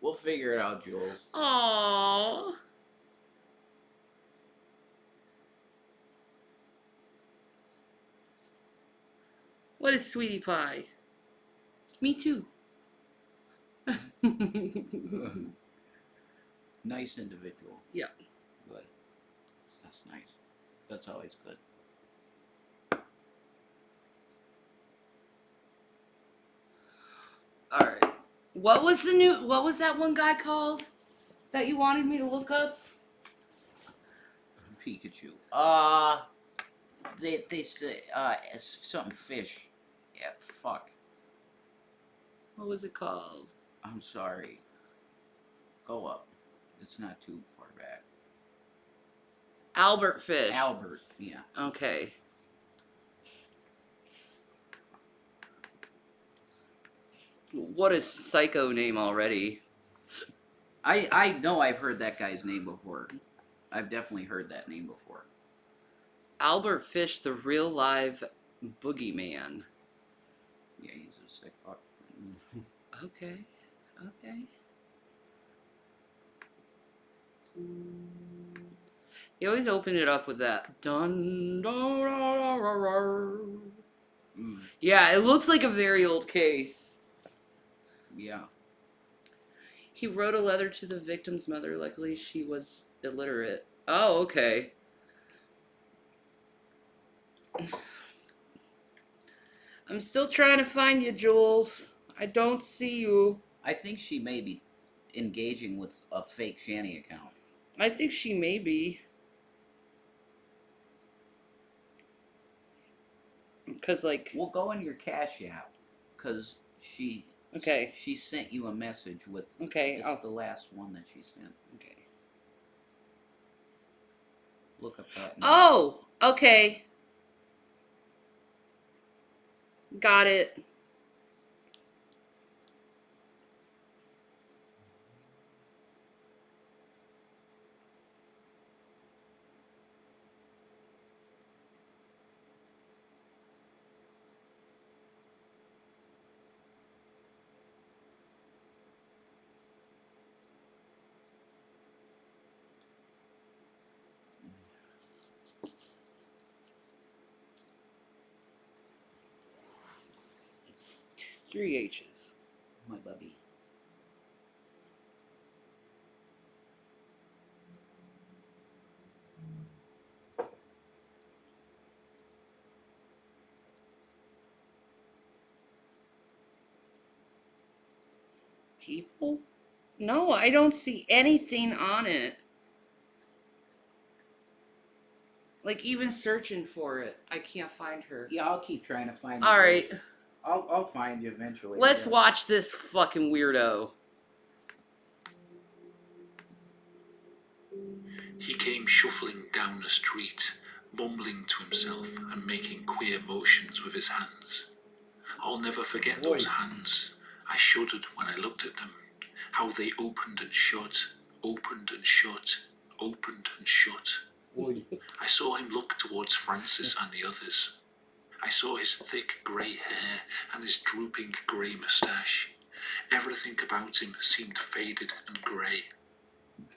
Speaker 11: We'll figure it out, Jules.
Speaker 1: Aww. What is Sweetie Pie? It's me too.
Speaker 11: Nice individual.
Speaker 1: Yeah.
Speaker 11: Good. That's nice. That's always good.
Speaker 1: All right. What was that one guy called that you wanted me to look up?
Speaker 11: Pikachu. They say it's something fish. Yeah, fuck.
Speaker 1: What was it called?
Speaker 11: I'm sorry. Go up. It's not too far back.
Speaker 1: Albert Fish.
Speaker 11: Albert, yeah.
Speaker 1: Okay. What a psycho name already.
Speaker 11: I know I've heard that guy's name before. I've definitely heard that name before.
Speaker 1: Albert Fish, the real live boogeyman.
Speaker 11: Yeah, he's a sick fuck.
Speaker 1: Okay. Okay. You always open it up with that. Dun, dun, dun, dun, dun, dun. Yeah, it looks like a very old case.
Speaker 11: Yeah.
Speaker 1: He wrote a letter to the victim's mother. Luckily, she was illiterate. Oh, okay. I'm still trying to find you, Jules. I don't see you.
Speaker 11: I think she may be engaging with a fake Shanny account.
Speaker 1: I think she may be. Because, like...
Speaker 11: We'll go in your Cash App. Because she...
Speaker 1: Okay.
Speaker 11: She sent you a message with...
Speaker 1: Okay.
Speaker 11: It's the last one that she sent.
Speaker 1: Okay.
Speaker 11: Look up that.
Speaker 1: Oh! Okay. Got it. It's 3 H's.
Speaker 11: My bubby.
Speaker 1: People? No, I don't see anything on it. Like, even searching for it, I can't find her.
Speaker 11: Yeah, I'll keep trying to find you.
Speaker 1: Alright.
Speaker 11: I'll find you eventually.
Speaker 1: Let's watch this fucking weirdo.
Speaker 10: He came shuffling down the street, mumbling to himself and making queer motions with his hands. I'll never forget those hands. I shuddered when I looked at them. How they opened and shut, opened and shut, opened and shut. I saw him look towards Francis and the others. I saw his thick grey hair and his drooping grey moustache. Everything about him seemed faded and grey.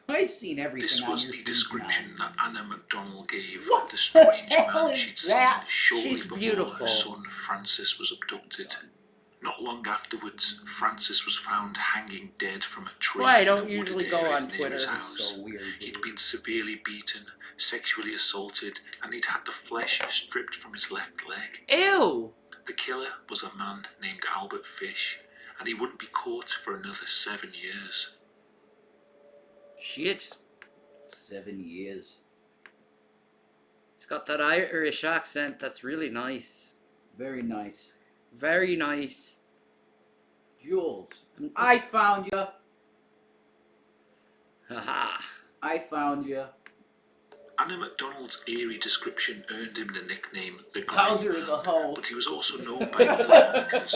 Speaker 11: I've seen everything
Speaker 10: This
Speaker 11: on
Speaker 10: was
Speaker 11: your
Speaker 10: the
Speaker 11: feed
Speaker 10: description
Speaker 11: now.
Speaker 10: that Anna MacDonald gave
Speaker 11: What
Speaker 10: of the strange
Speaker 11: the hell
Speaker 10: man
Speaker 11: is
Speaker 10: she'd seen
Speaker 11: that?
Speaker 10: shortly
Speaker 1: She's
Speaker 10: before
Speaker 1: beautiful.
Speaker 10: her son Francis was abducted. Not long afterwards, Francis was found hanging dead from a tree
Speaker 1: Why I
Speaker 10: in a
Speaker 1: don't
Speaker 10: wooded
Speaker 1: usually go
Speaker 10: area
Speaker 1: on
Speaker 10: near his
Speaker 1: Twitter.
Speaker 10: house.
Speaker 11: So weird.
Speaker 10: He'd been severely beaten, sexually assaulted, and he'd had the flesh stripped from his left leg.
Speaker 1: Ew!
Speaker 10: The killer was a man named Albert Fish, and he wouldn't be caught for another 7 years.
Speaker 1: Shit.
Speaker 11: 7 years.
Speaker 1: He's got that Irish accent that's really nice.
Speaker 11: Very nice.
Speaker 1: Very nice.
Speaker 11: Jules, I found you.
Speaker 1: Haha.
Speaker 11: I found you.
Speaker 10: Anna MacDonald's eerie description earned him the nickname the
Speaker 11: Bowser
Speaker 10: Grey
Speaker 11: is
Speaker 10: Man,
Speaker 11: a hoe.
Speaker 10: but he was also known by other monikers: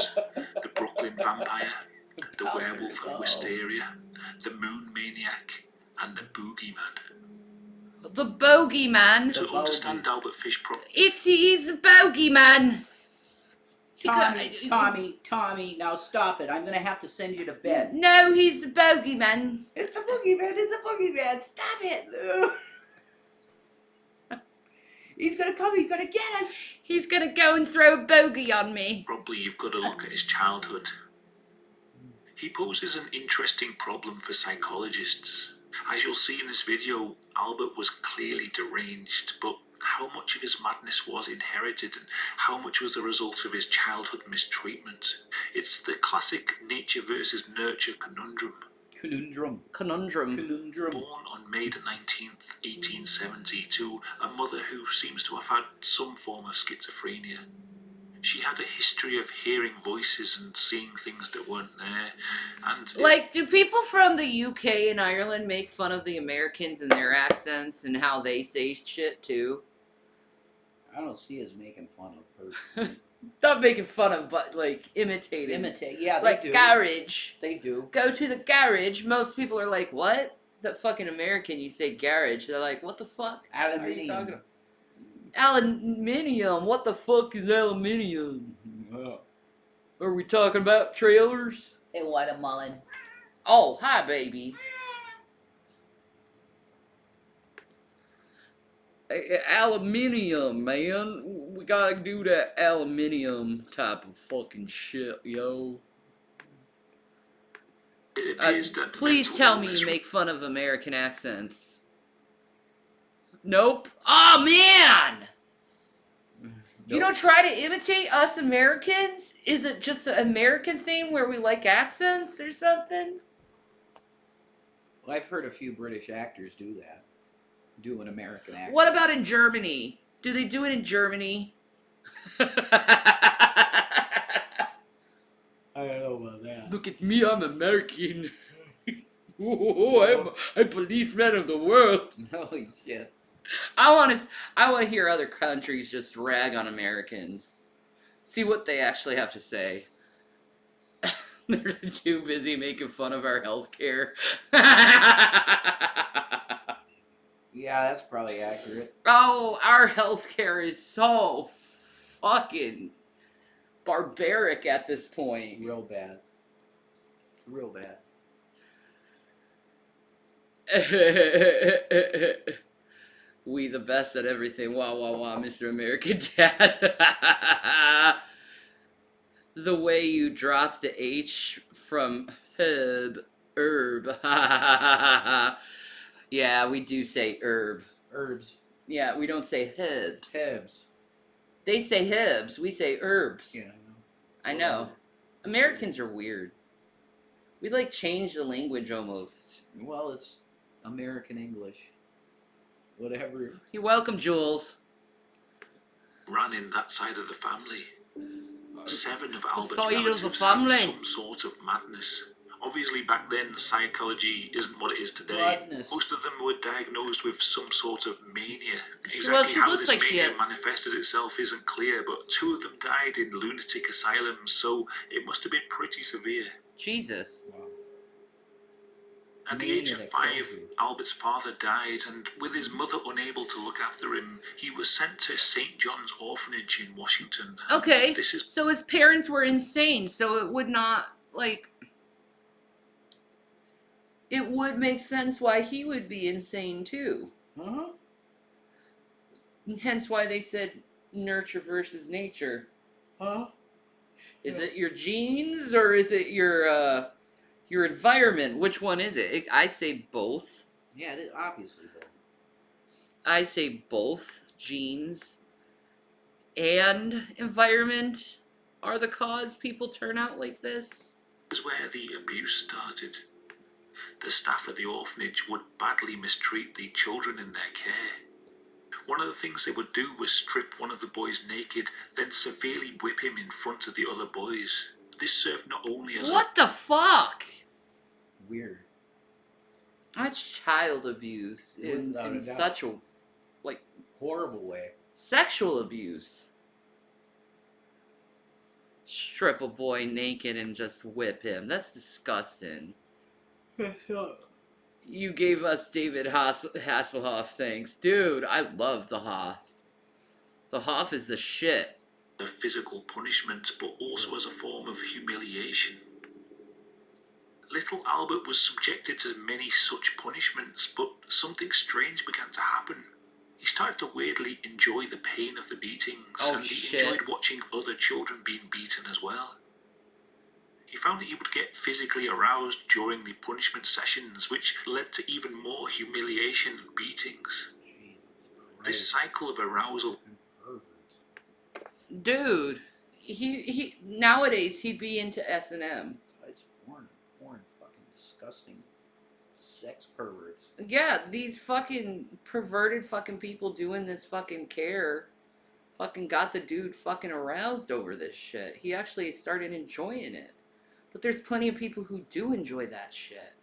Speaker 10: the Brooklyn Vampire, the
Speaker 11: Bowser
Speaker 10: Werewolf
Speaker 11: is a
Speaker 10: of
Speaker 11: hoe.
Speaker 10: Wisteria, the Moon Maniac, and the Boogeyman.
Speaker 1: The bogeyman.
Speaker 10: To understand Albert Fish properly,
Speaker 1: He's the bogeyman.
Speaker 11: Tommy, now stop it. I'm gonna have to send you to bed.
Speaker 1: No, he's the bogeyman.
Speaker 11: It's the boogeyman. Stop it. He's gonna come, he's gonna get us.
Speaker 1: He's gonna go and throw a bogey on me.
Speaker 10: you've got to look at his childhood. He poses an interesting problem for psychologists. As you'll see in this video, Albert was clearly deranged, but how much of his madness was inherited and how much was the result of his childhood mistreatment? It's the classic nature versus nurture conundrum.
Speaker 1: Conundrum.
Speaker 10: Born on May the 19th, 1870, to a mother who seems to have had some form of schizophrenia. She had a history of hearing voices and seeing things that weren't there. And
Speaker 1: Like, do people from the UK and Ireland make fun of the Americans and their accents and how they say shit too?
Speaker 11: I don't see us making fun of her.
Speaker 1: Not making fun of, but like imitating.
Speaker 11: Yeah, they
Speaker 1: like
Speaker 11: do.
Speaker 1: garage.
Speaker 11: They do.
Speaker 1: Go to the garage. Most people are like, "What? That fucking American? You say garage?" They're like, "What the fuck?
Speaker 11: Aluminium.
Speaker 1: Are you talking about? Aluminium? What the fuck is aluminium? Are we talking about trailers?
Speaker 11: Hey, watermelon.
Speaker 1: Oh, hi, baby. Aluminium, man. We gotta do that aluminium type of fucking shit, yo.
Speaker 10: it appears that
Speaker 1: Please
Speaker 10: mental
Speaker 1: tell me
Speaker 10: illness
Speaker 1: you make fun of American accents. Nope. Oh, man! You don't try to imitate us Americans? Is it just an American thing where we like accents or something?
Speaker 11: Well, I've heard a few British actors do that. Do an American accent.
Speaker 1: What about in Germany? Do they do it in Germany?
Speaker 17: I don't know about that.
Speaker 1: Look at me, I'm American. I'm a policeman of the world.
Speaker 11: Holy shit.
Speaker 1: I want to hear other countries just rag on Americans. See what they actually have to say. They're too busy making fun of our healthcare.
Speaker 11: Yeah, that's probably accurate.
Speaker 1: Oh, our healthcare is so fucking barbaric at this point.
Speaker 11: Real bad. Real bad.
Speaker 1: We the best at everything. Wah, wah, wah, Mr. American Dad. The way you drop the H from herb. Yeah, we do say herb.
Speaker 11: Herbs.
Speaker 1: Yeah, we don't say herbs.
Speaker 11: Hebs.
Speaker 1: They say herbs. We say herbs.
Speaker 11: Yeah,
Speaker 1: I know. Americans are weird. We like change the language almost.
Speaker 11: Well, it's American English. Whatever.
Speaker 1: You're welcome, Jules.
Speaker 10: ran in that side of the family. 7 of Albert's
Speaker 1: side of the
Speaker 10: relatives
Speaker 1: family.
Speaker 10: had some sort of madness. Obviously, back then, psychology isn't what it is today.
Speaker 11: Madness.
Speaker 10: Most of them were diagnosed with some sort of mania.
Speaker 1: Well,
Speaker 10: Exactly
Speaker 1: she
Speaker 10: how
Speaker 1: looks
Speaker 10: this
Speaker 1: like she
Speaker 10: mania
Speaker 1: had-
Speaker 10: manifested itself isn't clear, but 2 of them died in lunatic asylums, so it must have been pretty severe.
Speaker 1: Jesus.
Speaker 10: At the age of 5, Albert's father died, and with his mother unable to look after him, he was sent to St. John's Orphanage in Washington. And
Speaker 1: Okay,
Speaker 10: This is
Speaker 1: so his parents were insane, so it would not, like... It would make sense why he would be insane, too.
Speaker 11: Huh?
Speaker 1: Hence why they said nurture versus nature.
Speaker 11: Huh?
Speaker 1: Is it your genes or is it your environment? Which one is it? I say both.
Speaker 11: Yeah, it is obviously both.
Speaker 1: I say both genes and environment are the cause people turn out like this.
Speaker 10: Is where the abuse started. The staff at the orphanage would badly mistreat the children in their care. One of the things they would do was strip one of the boys naked, then severely whip him in front of the other boys. This served not only as
Speaker 1: What the fuck?
Speaker 11: Weird.
Speaker 1: That's child abuse
Speaker 11: Without
Speaker 1: in
Speaker 11: a doubt.
Speaker 1: such a like
Speaker 11: horrible way.
Speaker 1: Sexual abuse. Strip a boy naked and just whip him. That's disgusting. You gave us David Hasselhoff, thanks. Dude, I love the Hoff. The Hoff is the shit.
Speaker 10: a physical punishment, but also as a form of humiliation. Little Albert was subjected to many such punishments, but something strange began to happen. He started to weirdly enjoy the pain of the beatings, and he enjoyed watching other children being beaten as well. He found that he would get physically aroused during the punishment sessions, which led to even more humiliation and beatings. This cycle of arousal.
Speaker 1: Dude, he nowadays he'd be into S&M.
Speaker 11: It's porn, fucking disgusting. Sex perverts.
Speaker 1: Yeah, these fucking perverted fucking people doing this fucking care fucking got the dude fucking aroused over this shit. He actually started enjoying it. But there's plenty of people who do enjoy that shit.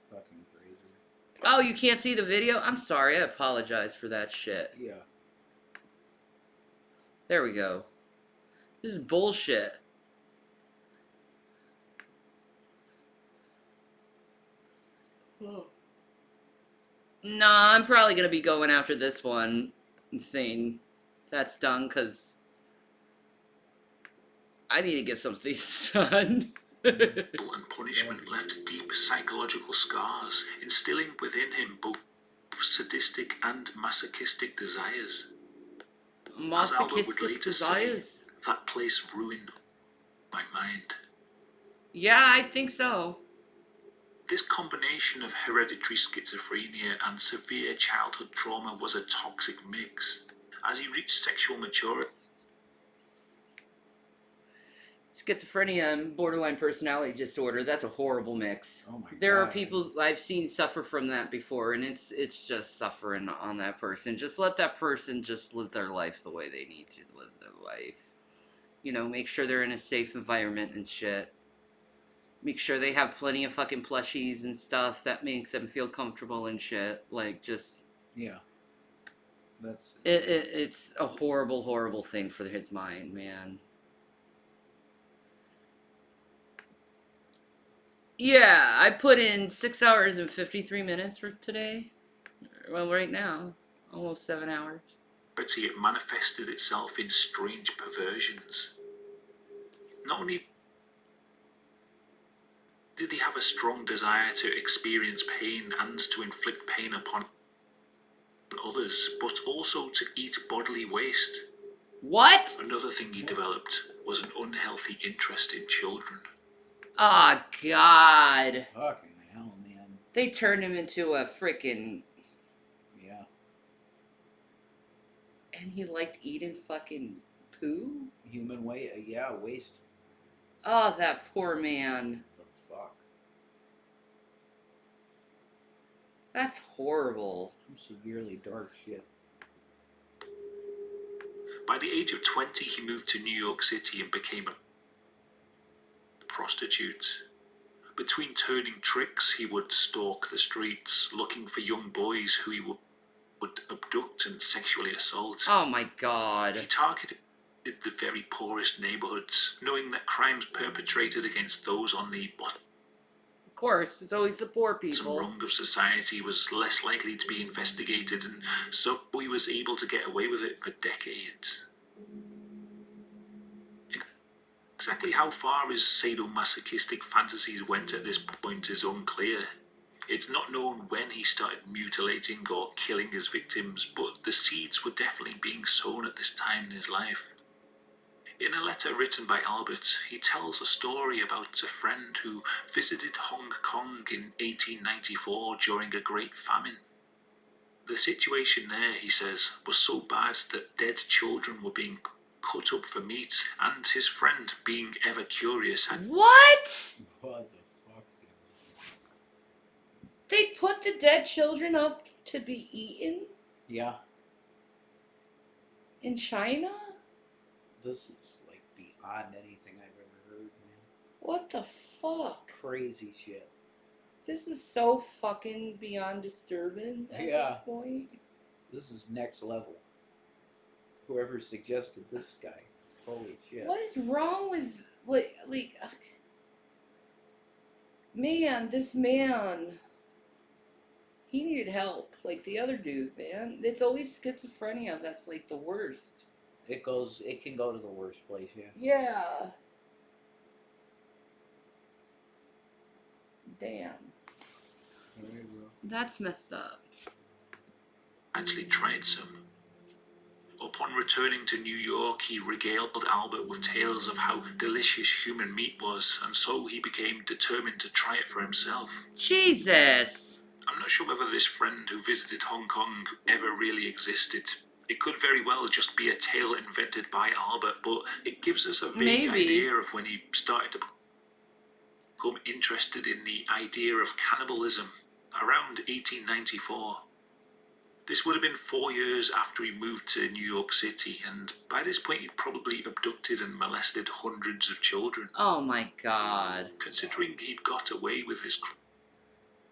Speaker 11: Fucking crazy.
Speaker 1: Oh, you can't see the video? I'm sorry, I apologize for that shit.
Speaker 11: Yeah.
Speaker 1: There we go. This is bullshit. Nah, I'm probably gonna be going after this one thing that's done, because I need to get something done.
Speaker 10: And punishment left deep psychological scars, instilling within him both sadistic and masochistic desires. As Albert would later say, that place ruined my mind.
Speaker 1: Yeah, I think so.
Speaker 10: This combination of hereditary schizophrenia and severe childhood trauma was a toxic mix. As he reached sexual maturity,
Speaker 1: Schizophrenia and borderline personality disorder, that's a horrible mix.
Speaker 11: Oh my
Speaker 1: there
Speaker 11: God.
Speaker 1: are people I've seen suffer from that before, and it's just suffering on that person. Just let that person just live their life the way they need to live their life. You know, make sure they're in a safe environment and shit. Make sure they have plenty of fucking plushies and stuff that makes them feel comfortable and shit. Like, just...
Speaker 11: Yeah. That's...
Speaker 1: It's a horrible, horrible thing for his mind, man. Yeah, I put in 6 hours and 53 minutes for today. Well, right now, almost 7 hours.
Speaker 10: it manifested itself in strange perversions. Not only did he have a strong desire to experience pain and to inflict pain upon others, but also to eat bodily waste.
Speaker 1: What?
Speaker 10: Another thing he developed was an unhealthy interest in children.
Speaker 1: Oh, God.
Speaker 11: Fucking hell, man.
Speaker 1: They turned him into a freaking...
Speaker 11: Yeah.
Speaker 1: And he liked eating fucking poo?
Speaker 11: Human waste. Yeah, waste.
Speaker 1: Oh, that poor man.
Speaker 11: The fuck?
Speaker 1: That's horrible.
Speaker 11: Some severely dark shit.
Speaker 10: By the age of 20, he moved to New York City and became a prostitute. Between turning tricks, he would stalk the streets, looking for young boys who he would abduct and sexually assault.
Speaker 1: Oh my God.
Speaker 10: He targeted the very poorest neighborhoods, knowing that crimes perpetrated against those on the bottom
Speaker 1: Of course, it's always the poor people.
Speaker 10: rung of society was less likely to be investigated, and so he was able to get away with it for decades. Exactly how far his sadomasochistic fantasies went at this point is unclear. It's not known when he started mutilating or killing his victims, but the seeds were definitely being sown at this time in his life. In a letter written by Albert, he tells a story about a friend who visited Hong Kong in 1894 during a great famine. The situation there, he says, was so bad that dead children were being cut up for meat, and his friend, being ever curious, had...
Speaker 1: What?
Speaker 11: What the fuck?
Speaker 1: They put the dead children up to be eaten
Speaker 11: Yeah,
Speaker 1: in China?
Speaker 11: this is like beyond anything I've ever heard, man.
Speaker 1: What the fuck?
Speaker 11: Crazy shit.
Speaker 1: This is so fucking beyond disturbing at this point.
Speaker 11: This is next level. Whoever suggested this guy. Holy shit.
Speaker 1: What is wrong with like man, this man, he needed help. Like the other dude, man. It's always schizophrenia that's like the worst.
Speaker 11: It can go to the worst place, yeah.
Speaker 1: Yeah. Damn. That's messed up.
Speaker 10: actually tried some. Upon returning to New York, he regaled Albert with tales of how delicious human meat was, and so he became determined to try it for himself.
Speaker 1: Jesus!
Speaker 10: I'm not sure whether this friend who visited Hong Kong ever really existed. It could very well just be a tale invented by Albert, but it gives us a vague idea of when he started to become interested in the idea of cannibalism, around 1894. This would have been 4 years after he moved to New York City, and by this point he'd probably abducted and molested hundreds of children.
Speaker 1: Oh my god.
Speaker 10: Considering he'd got away with his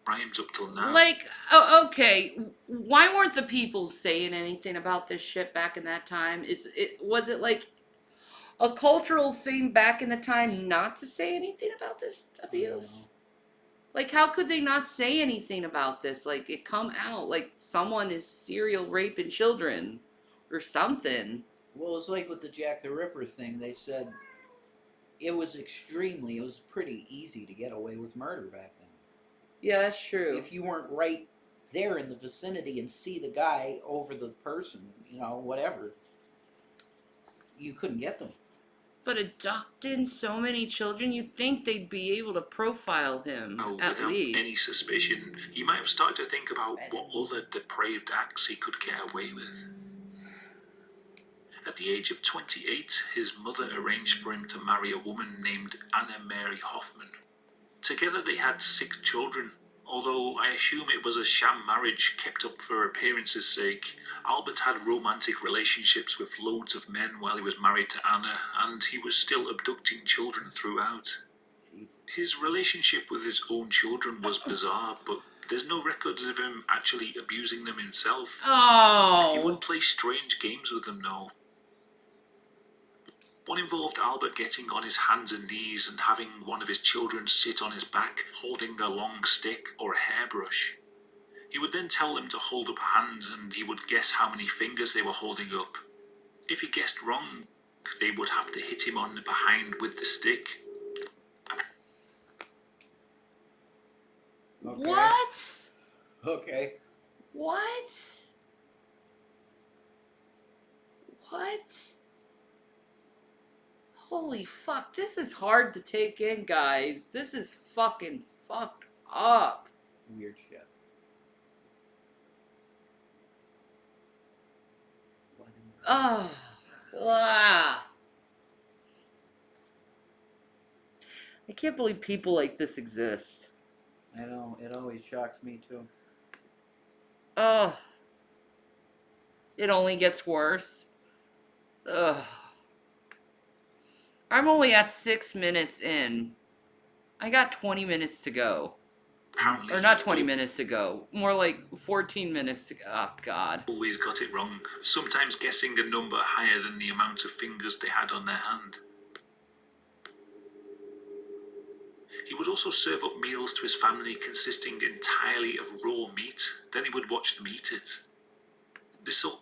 Speaker 10: crimes up till now.
Speaker 1: Like, oh, okay, why weren't the people saying anything about this shit back in that time? Was it like a cultural thing back in the time not to say anything about this abuse? Like, how could they not say anything about this? Like, it come out like someone is serial raping children or something.
Speaker 11: Well, it's like with the Jack the Ripper thing. They said it was pretty easy to get away with murder back then.
Speaker 1: Yeah, that's true.
Speaker 11: If you weren't right there in the vicinity and see the guy over the person, whatever, you couldn't get them.
Speaker 1: But adopting so many children, you'd think they'd be able to profile him, at
Speaker 10: without
Speaker 1: least.
Speaker 10: any suspicion, he might have started to think about what other depraved acts he could get away with. At the age of 28, his mother arranged for him to marry a woman named Anna Mary Hoffman. Together they had 6 children, although I assume it was a sham marriage kept up for appearance's sake. Albert had romantic relationships with loads of men while he was married to Anna, and he was still abducting children throughout. His relationship with his own children was bizarre, but there's no records of him actually abusing them himself.
Speaker 1: Oh.
Speaker 10: He would play strange games with them, though. One involved Albert getting on his hands and knees and having one of his children sit on his back, holding a long stick or a hairbrush. He would then tell them to hold up a hand, and he would guess how many fingers they were holding up. If he guessed wrong, they would have to hit him on the behind with the stick.
Speaker 11: Okay.
Speaker 1: What?
Speaker 11: Okay.
Speaker 1: What? What? Holy fuck, this is hard to take in, guys. This is fucking fucked up.
Speaker 11: Weird shit.
Speaker 1: Oh. Ah. I can't believe people like this exist.
Speaker 11: I know, it always shocks me too.
Speaker 1: Oh. It only gets worse. Ugh. I'm only at 6 minutes in. I got 20 minutes to go. Or not 20 minutes to go. More like 14 minutes to go. Oh, God.
Speaker 10: Always got it wrong, sometimes guessing a number higher than the amount of fingers they had on their hand. He would also serve up meals to his family consisting entirely of raw meat, then he would watch them eat it. This all...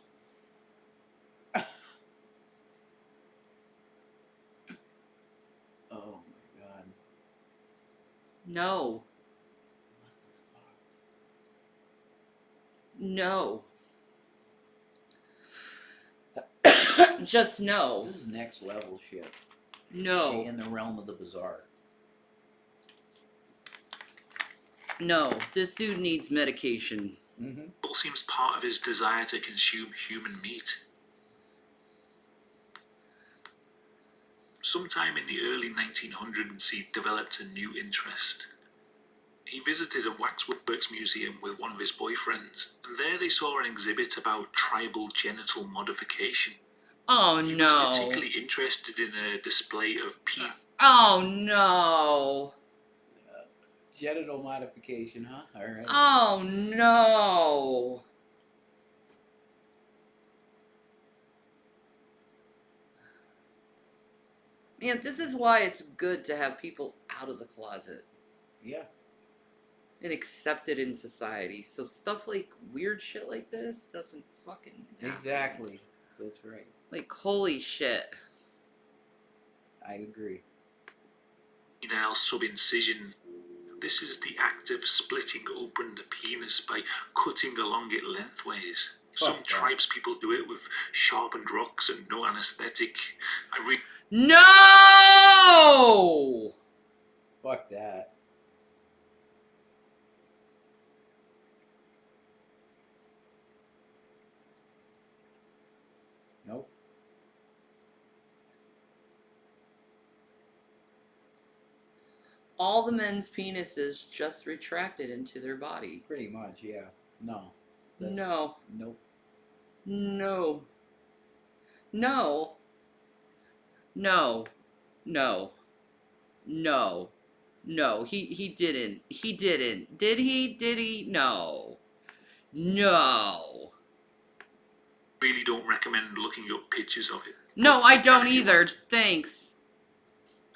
Speaker 11: Oh my god.
Speaker 1: No. No. Just no.
Speaker 11: This is next level shit.
Speaker 1: No.
Speaker 11: In the realm of the bizarre.
Speaker 1: No. This dude needs medication.
Speaker 10: It all seems part of his desire to consume human meat. Sometime in the early 1900s, he developed a new interest. He visited a waxworks museum with one of his boyfriends, and there they saw an exhibit about tribal genital modification.
Speaker 1: Oh
Speaker 10: He
Speaker 1: no.
Speaker 10: was particularly interested in a display of penis.
Speaker 1: Oh no.
Speaker 11: Genital modification, huh? Alright.
Speaker 1: Oh no. Man, this is why it's good to have people out of the closet.
Speaker 11: Yeah.
Speaker 1: And accepted in society. So stuff like weird shit like this doesn't fucking happen.
Speaker 11: Exactly. That's right.
Speaker 1: Like, holy shit.
Speaker 11: I agree.
Speaker 10: Penile subincision. This is the act of splitting open the penis by cutting along it lengthways. Some tribespeople do it with sharpened rocks and no anesthetic.
Speaker 1: No!
Speaker 11: Fuck that. Nope.
Speaker 1: All the men's penises just retracted into their body.
Speaker 11: Pretty much, yeah. No.
Speaker 1: No.
Speaker 11: Nope.
Speaker 1: No. No. No. No. No. No. He didn't. He didn't. Did he? Did he? No. No.
Speaker 10: Really don't recommend looking up pictures of it.
Speaker 1: No, I don't either. Thanks.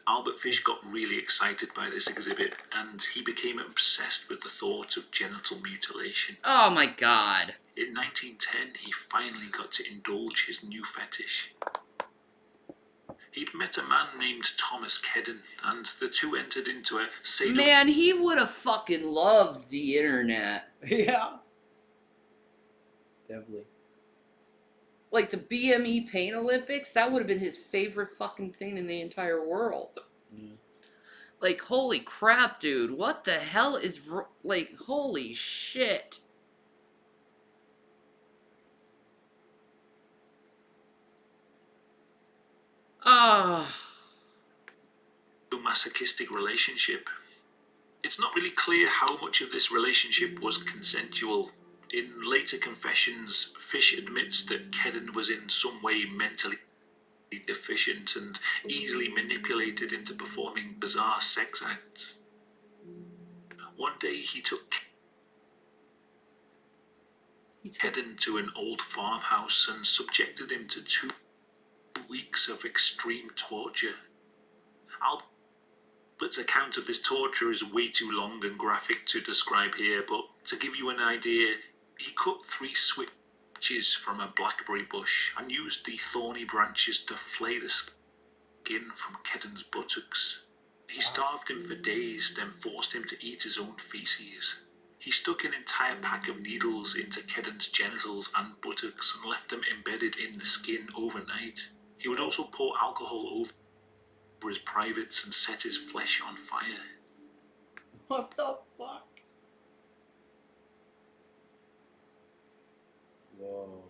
Speaker 10: Albert Fish got really excited by this exhibit, and he became obsessed with the thought of genital mutilation.
Speaker 1: Oh my god.
Speaker 10: In 1910, he finally got to indulge his new fetish. He'd met a man named Thomas Kedden, and the two entered into a
Speaker 1: Man, he would have fucking loved the internet.
Speaker 11: Yeah. Definitely.
Speaker 1: Like the BME Pain Olympics, that would have been his favorite fucking thing in the entire world.
Speaker 11: Yeah.
Speaker 1: Like, holy crap, dude. What the hell is... Like, holy shit. Ah.
Speaker 10: masochistic relationship. It's not really clear how much of this relationship was consensual. In later confessions, Fish admits that Kedden was in some way mentally deficient and easily manipulated into performing bizarre sex acts. One day he took Kedden to an old farmhouse and subjected him to 2 weeks of extreme torture. Albert's account of this torture is way too long and graphic to describe here, but to give you an idea, he cut 3 switches from a blackberry bush and used the thorny branches to flay the skin from Kedden's buttocks. He starved him for days, then forced him to eat his own feces. He stuck an entire pack of needles into Kedden's genitals and buttocks and left them embedded in the skin overnight. He would also pour alcohol over his privates and set his flesh on fire.
Speaker 11: What the fuck? Whoa.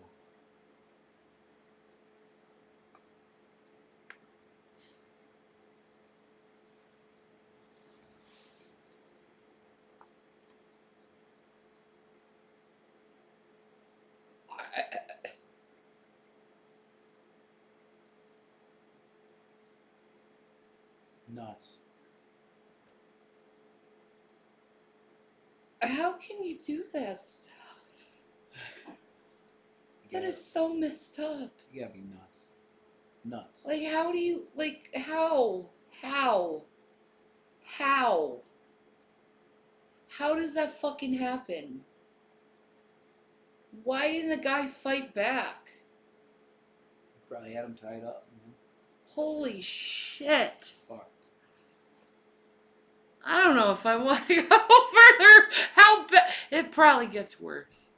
Speaker 11: Nuts.
Speaker 1: How can you do that stuff? That is so messed up.
Speaker 11: You gotta be nuts. Nuts.
Speaker 1: Like, how do you, like, how? How? How? How does that fucking happen? Why didn't the guy fight back?
Speaker 11: Probably had him tied up.
Speaker 1: Holy shit.
Speaker 11: Fuck.
Speaker 1: I don't know if I want to go further. How bad? It probably gets worse.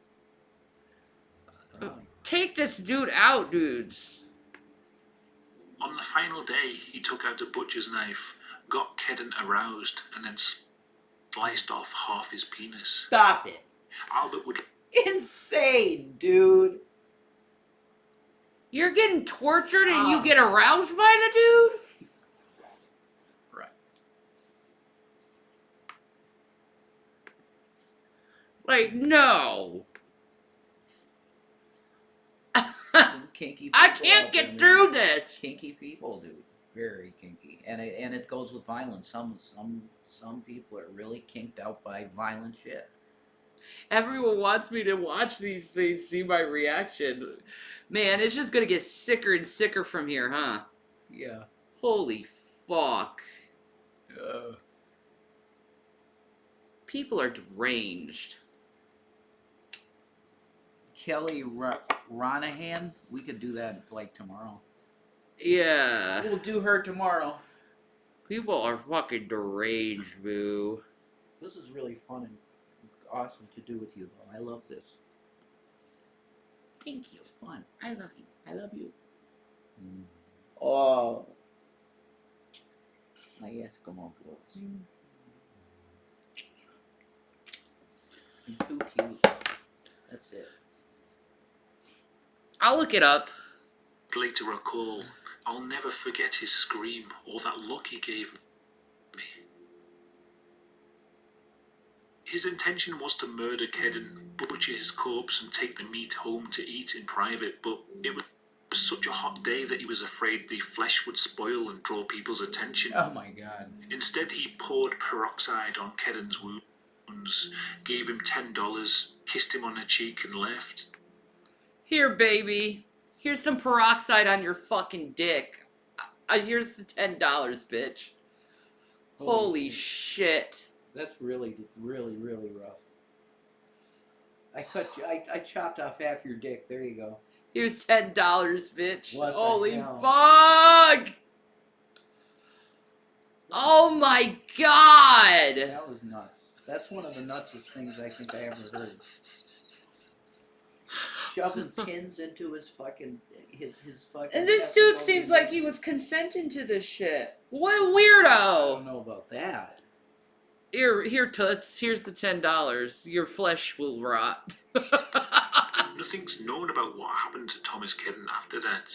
Speaker 11: Probably.
Speaker 1: Take this dude out, dudes.
Speaker 10: final day, he took out a butcher's knife, got Kedden aroused, and then sliced off half his penis.
Speaker 11: Stop it.
Speaker 10: Albert would...
Speaker 11: Insane, dude.
Speaker 1: You're getting tortured and you get aroused by the dude?
Speaker 11: Right.
Speaker 1: Like, no.
Speaker 11: Some kinky people
Speaker 1: I can't
Speaker 11: out
Speaker 1: get
Speaker 11: there,
Speaker 1: through
Speaker 11: man.
Speaker 1: this.
Speaker 11: Kinky people, dude. Very kinky. And it goes with violence. Some people are really kinked out by violent shit.
Speaker 1: Everyone wants me to watch these things, see my reaction. Man, it's just gonna get sicker and sicker from here, huh?
Speaker 11: Yeah.
Speaker 1: Holy fuck. People are deranged.
Speaker 11: Kelly Ronahan, we could do that like tomorrow.
Speaker 1: Yeah.
Speaker 11: We'll do her tomorrow.
Speaker 1: People are fucking deranged, boo.
Speaker 11: This is really fun and awesome to do with you, though. I love this.
Speaker 1: Thank you.
Speaker 11: It's fun.
Speaker 1: I love you. I love you.
Speaker 11: Oh. My Eskimo girls. You're too cute. That's it.
Speaker 1: I'll look it up.
Speaker 10: Later recall, I'll never forget his scream or that look he gave me. His intention was to murder Kedden, butcher his corpse and take the meat home to eat in private, but it was such a hot day that he was afraid the flesh would spoil and draw people's attention.
Speaker 11: Oh my god.
Speaker 10: Instead, he poured peroxide on Kedden's wounds, gave him $10, kissed him on the cheek and left.
Speaker 1: Here, baby. Here's some peroxide on your fucking dick. Here's the $10, bitch. Holy shit.
Speaker 11: That's really, really, really rough. I chopped off half your dick. There you go.
Speaker 1: Here's $10, bitch.
Speaker 11: What the
Speaker 1: Holy
Speaker 11: hell?
Speaker 1: fuck! Oh my god!
Speaker 11: That was nuts. That's one of the nutsest things I think I ever heard. Shoving pins into his fucking his fucking.
Speaker 1: And this dude seems like he was consenting to this shit. What a weirdo!
Speaker 11: I don't know about that.
Speaker 1: Here, Toots. Here's the $10. Your flesh will rot.
Speaker 10: Nothing's known about what happened to Thomas Kedden after that.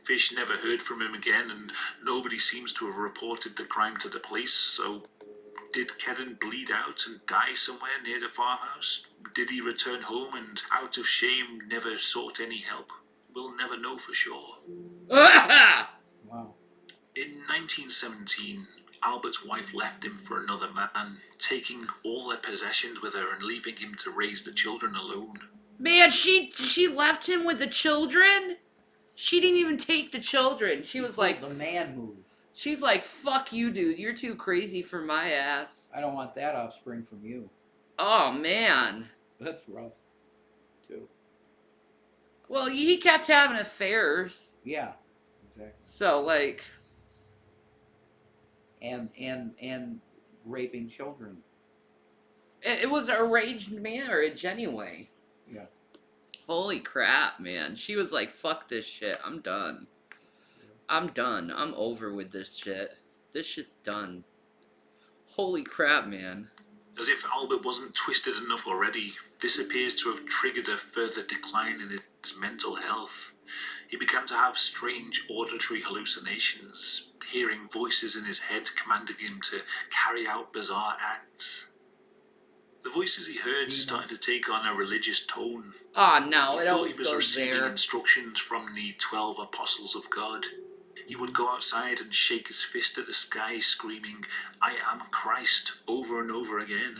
Speaker 10: Fish never heard from him again, and nobody seems to have reported the crime to the police, so did Kedden bleed out and die somewhere near the farmhouse? Did he return home and, out of shame, never sought any help? We'll never know for sure.
Speaker 11: Wow.
Speaker 10: In 1917, Albert's wife left him for another man, taking all their possessions with her and leaving him to raise the children alone.
Speaker 1: Man, she left him with the children? She didn't even take the children. She was like...
Speaker 11: The man move.
Speaker 1: She's like, fuck you, dude. You're too crazy for my ass.
Speaker 11: I don't want that offspring from you.
Speaker 1: Oh, man.
Speaker 11: That's rough, too.
Speaker 1: Well, he kept having affairs.
Speaker 11: Yeah, exactly.
Speaker 1: So, like...
Speaker 11: And raping children.
Speaker 1: It was an arranged marriage anyway.
Speaker 11: Yeah.
Speaker 1: Holy crap, man. She was like, fuck this shit. I'm done. I'm done. I'm over with this shit. This shit's done. Holy crap, man.
Speaker 10: As if Albert wasn't twisted enough already, this appears to have triggered a further decline in his mental health. He began to have strange auditory hallucinations, hearing voices in his head commanding him to carry out bizarre acts. The voices he heard started to take on a religious tone.
Speaker 1: Oh, no,
Speaker 10: He
Speaker 1: it
Speaker 10: thought
Speaker 1: always
Speaker 10: he was
Speaker 1: goes
Speaker 10: receiving
Speaker 1: there.
Speaker 10: instructions from the 12 apostles of God. He would go outside and shake his fist at the sky, screaming, "I am Christ," over and over again.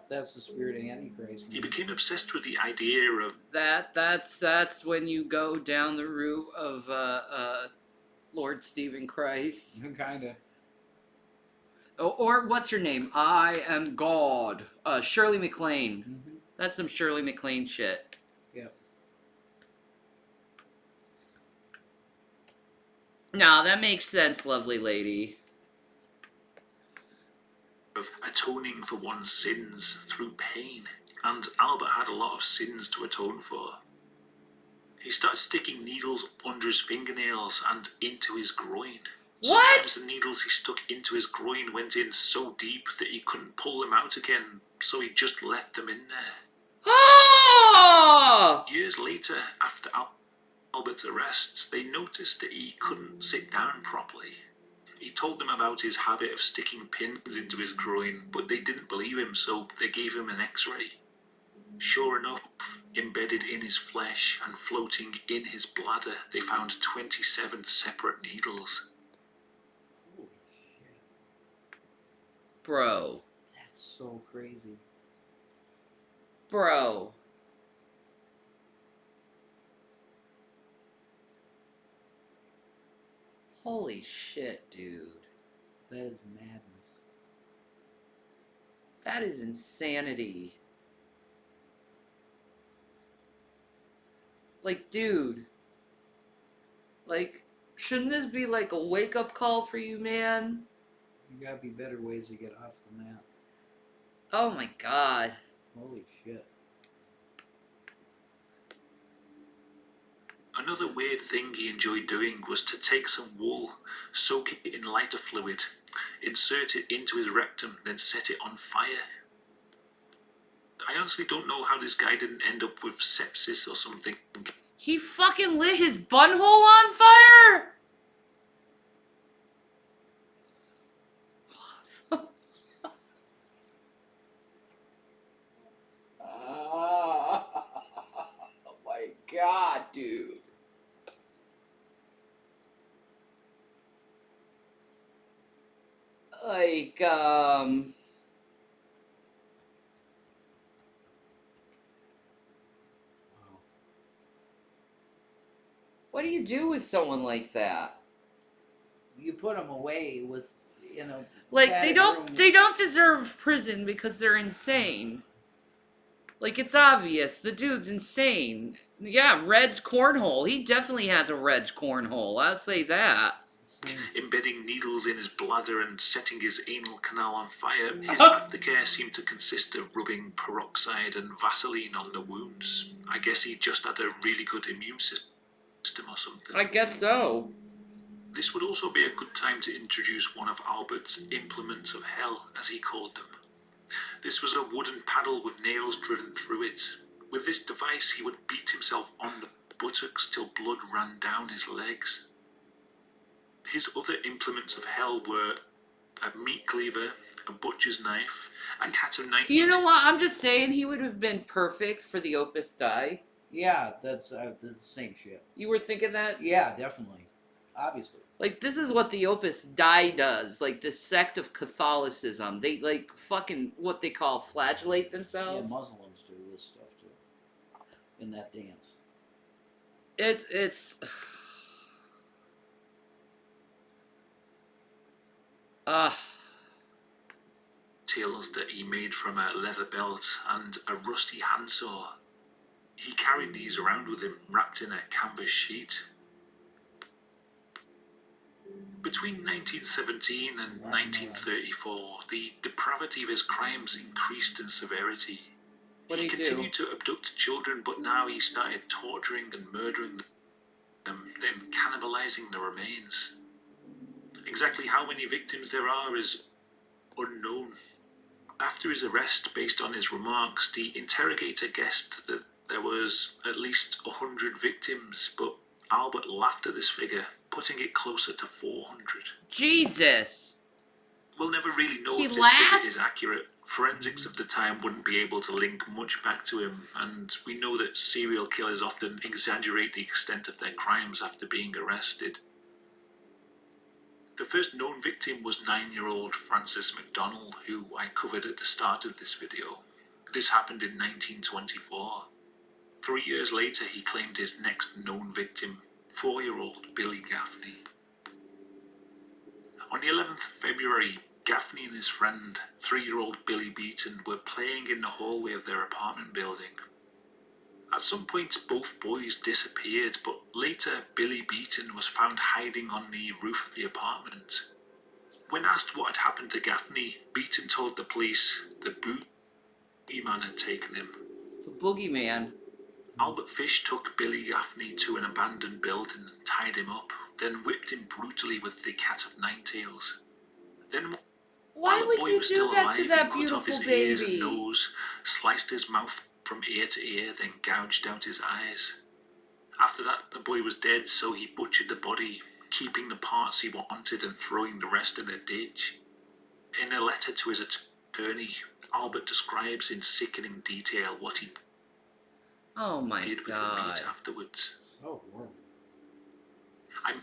Speaker 11: That's the spirit of Antichrist.
Speaker 10: He became obsessed with the idea of...
Speaker 1: That's when you go down the route of Lord Stephen Christ.
Speaker 11: Kinda.
Speaker 1: Or what's her name? I am God. Shirley MacLaine.
Speaker 11: Mm-hmm.
Speaker 1: That's some Shirley MacLaine shit.
Speaker 11: Yeah.
Speaker 1: No, that makes sense, lovely lady.
Speaker 10: of atoning for one's sins through pain, and Albert had a lot of sins to atone for. He started sticking needles under his fingernails and into his groin.
Speaker 1: What?
Speaker 10: Sometimes the needles he stuck into his groin went in so deep that he couldn't pull them out again, so he just left them in there.
Speaker 1: Oh!
Speaker 10: Years later, after Albert's arrest, they noticed that he couldn't sit down properly. He told them about his habit of sticking pins into his groin, but they didn't believe him, so they gave him an x-ray. Sure enough, embedded in his flesh and floating in his bladder, they found 27 separate needles.
Speaker 11: Holy shit.
Speaker 1: Bro.
Speaker 11: That's so crazy.
Speaker 1: Bro. Holy shit, dude.
Speaker 11: That is madness.
Speaker 1: That is insanity. Like, dude. Like, shouldn't this be like a wake-up call for you, man?
Speaker 11: You gotta be better ways to get off than that.
Speaker 1: Oh my god.
Speaker 11: Holy shit.
Speaker 10: Another weird thing he enjoyed doing was to take some wool, soak it in lighter fluid, insert it into his rectum, then set it on fire. I honestly don't know how this guy didn't end up with sepsis or something.
Speaker 1: He fucking lit his bunghole on fire? Oh my god, dude. Like, what do you do with someone like that?
Speaker 11: You put them away with, you know,
Speaker 1: Like,
Speaker 11: padded room.
Speaker 1: they don't deserve prison because they're insane. Like, it's obvious. The dude's insane. Yeah, Red's cornhole. He definitely has a Red's cornhole. I'll say that.
Speaker 10: Embedding needles in his bladder and setting his anal canal on fire, his aftercare seemed to consist of rubbing peroxide and Vaseline on the wounds. I guess he just had a really good immune system or something.
Speaker 1: I guess so.
Speaker 10: This would also be a good time to introduce one of Albert's implements of hell, as he called them. This was a wooden paddle with nails driven through it. With this device, he would beat himself on the buttocks till blood ran down his legs. His other implements of hell were a meat cleaver, a butcher's knife, a cat of nine.
Speaker 1: You know what? I'm just saying he would have been perfect for the Opus Dei.
Speaker 11: Yeah, that's the same shit.
Speaker 1: You were thinking that?
Speaker 11: Yeah, definitely. Obviously.
Speaker 1: Like, this is what the Opus Dei does. Like, this sect of Catholicism. They, like, fucking, what they call, flagellate themselves.
Speaker 11: Yeah, Muslims do this stuff, too. In that dance.
Speaker 1: It's...
Speaker 10: Tails that he made from a leather belt and a rusty handsaw. He carried these around with him, wrapped in a canvas sheet. Between 1917 and 1934, the depravity of his crimes increased in severity.
Speaker 1: What did
Speaker 10: He
Speaker 1: he do?
Speaker 10: continued to abduct children, but now he started torturing and murdering them, then cannibalizing the remains. Exactly how many victims there are is unknown. After his arrest, based on his remarks, the interrogator guessed that there was at least 100 victims, but Albert laughed at this figure, putting it closer to 400.
Speaker 1: Jesus!
Speaker 10: We'll never really know
Speaker 1: He
Speaker 10: if this
Speaker 1: laughed?
Speaker 10: figure is accurate. Forensics of the time wouldn't be able to link much back to him, and we know that serial killers often exaggerate the extent of their crimes after being arrested. The first known victim was 9-year-old Frances McDonald, who I covered at the start of this video. This happened in 1924. 3 years later, he claimed his next known victim, 4-year-old Billy Gaffney. On the 11th of February, Gaffney and his friend, 3-year-old Billy Beaton, were playing in the hallway of their apartment building. At some point, both boys disappeared, but later Billy Beaton was found hiding on the roof of the apartment. When asked what had happened to Gaffney, Beaton told the police the boogeyman had taken him.
Speaker 1: The boogeyman.
Speaker 10: Albert Fish took Billy Gaffney to an abandoned building and tied him up, then whipped him brutally with the cat of nine tails. Then,
Speaker 1: Why
Speaker 10: while the
Speaker 1: would
Speaker 10: boy
Speaker 1: you
Speaker 10: was
Speaker 1: do
Speaker 10: still
Speaker 1: that to
Speaker 10: alive, he
Speaker 1: that
Speaker 10: cut off his
Speaker 1: beautiful
Speaker 10: ears and
Speaker 1: baby?
Speaker 10: nose, sliced his mouth from ear to ear, then gouged out his eyes. After that, the boy was dead, so he butchered the body, keeping the parts he wanted and throwing the rest in a ditch. In a letter to his attorney, Albert describes in sickening detail what he
Speaker 1: Oh my
Speaker 10: did with the
Speaker 1: god.
Speaker 10: meat afterwards.
Speaker 11: So horrible.
Speaker 10: I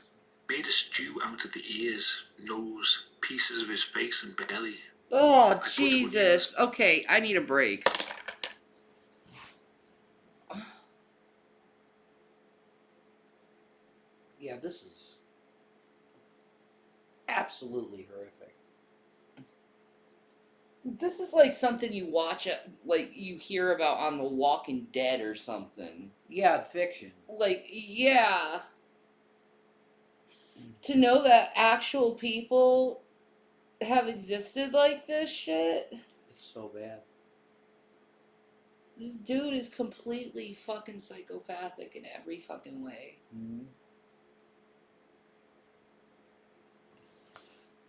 Speaker 10: made a stew out of the ears, nose, pieces of his face and belly.
Speaker 1: Oh, Jesus. Okay, I need a break.
Speaker 11: Yeah, this is absolutely horrific.
Speaker 1: This is like something you watch, like you hear about on The Walking Dead or something.
Speaker 11: Yeah, fiction.
Speaker 1: Like, yeah. To know that actual people have existed like this shit.
Speaker 11: It's so bad.
Speaker 1: This dude is completely fucking psychopathic in every fucking way.
Speaker 11: Mm-hmm.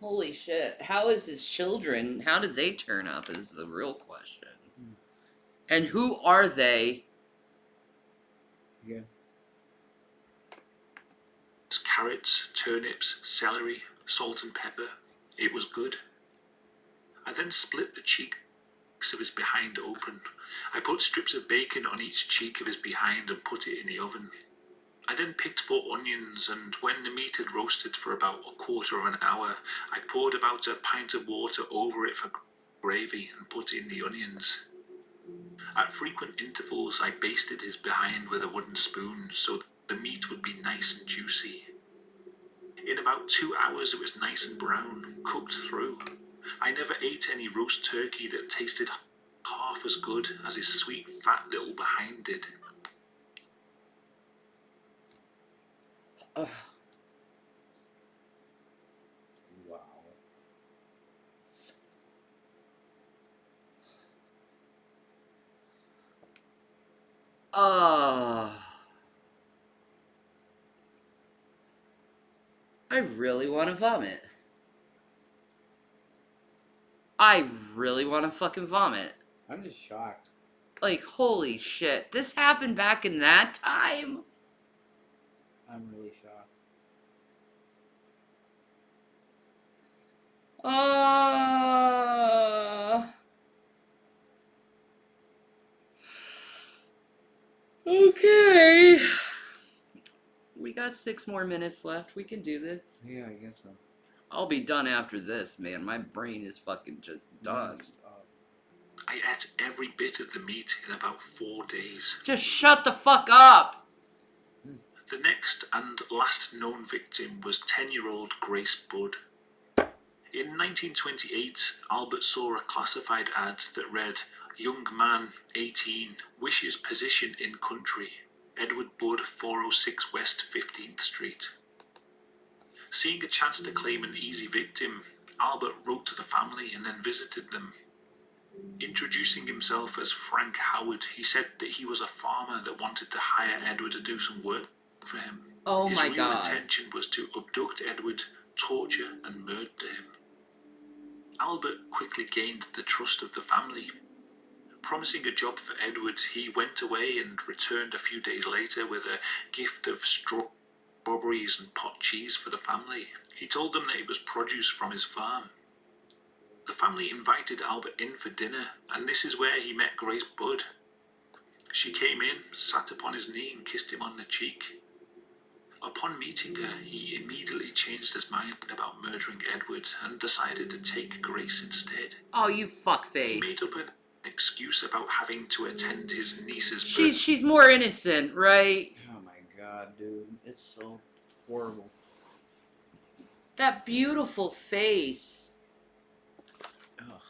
Speaker 1: Holy shit. How is his children? How did they turn up is the real question.
Speaker 11: Mm.
Speaker 1: And who are they?
Speaker 11: Yeah.
Speaker 10: Carrots, turnips, celery, salt and pepper. It was good. I then split the cheeks of his behind open. I put strips of bacon on each cheek of his behind and put it in the oven. I then picked 4 onions, and when the meat had roasted for about a quarter of an hour, I poured about a pint of water over it for gravy and put in the onions. At frequent intervals, I basted his behind with a wooden spoon so the meat would be nice and juicy. In about 2 hours, it was nice and brown, cooked through. I never ate any roast turkey that tasted half as good as his sweet, fat little behind did.
Speaker 1: Ugh.
Speaker 11: Wow.
Speaker 1: I really want to vomit. I really want to fucking vomit.
Speaker 11: I'm just shocked.
Speaker 1: Like, holy shit. This happened back in that time?
Speaker 11: I'm really shocked.
Speaker 1: Okay. We got 6 more minutes left. We can do this.
Speaker 11: Yeah, I guess so.
Speaker 1: I'll be done after this, man. My brain is fucking just done.
Speaker 10: I ate every bit of the meat in about 4 days.
Speaker 1: Just shut the fuck up!
Speaker 10: The next and last known victim was 10-year-old Grace Budd. In 1928, Albert saw a classified ad that read, "Young man, 18, wishes position in country. Edward Budd, 406 West 15th Street." Seeing a chance to claim an easy victim, Albert wrote to the family and then visited them. Introducing himself as Frank Howard, he said that he was a farmer that wanted to hire Edward to do some work for him.
Speaker 1: Oh
Speaker 10: His
Speaker 1: my
Speaker 10: real
Speaker 1: god.
Speaker 10: intention was to abduct Edward, torture and murder him. Albert quickly gained the trust of the family. Promising a job for Edward, he went away and returned a few days later with a gift of strawberries and pot cheese for the family. He told them that it was produce from his farm. The family invited Albert in for dinner, and this is where he met Grace Budd. She came in, sat upon his knee and kissed him on the cheek. Upon meeting her, he immediately changed his mind about murdering Edward and decided to take Grace instead.
Speaker 1: Oh, you
Speaker 10: He
Speaker 1: fuckface.
Speaker 10: made up an excuse about having to attend his niece's
Speaker 1: She's more innocent, right?
Speaker 11: Oh my god, dude. It's so horrible.
Speaker 1: That beautiful face.
Speaker 11: Ugh.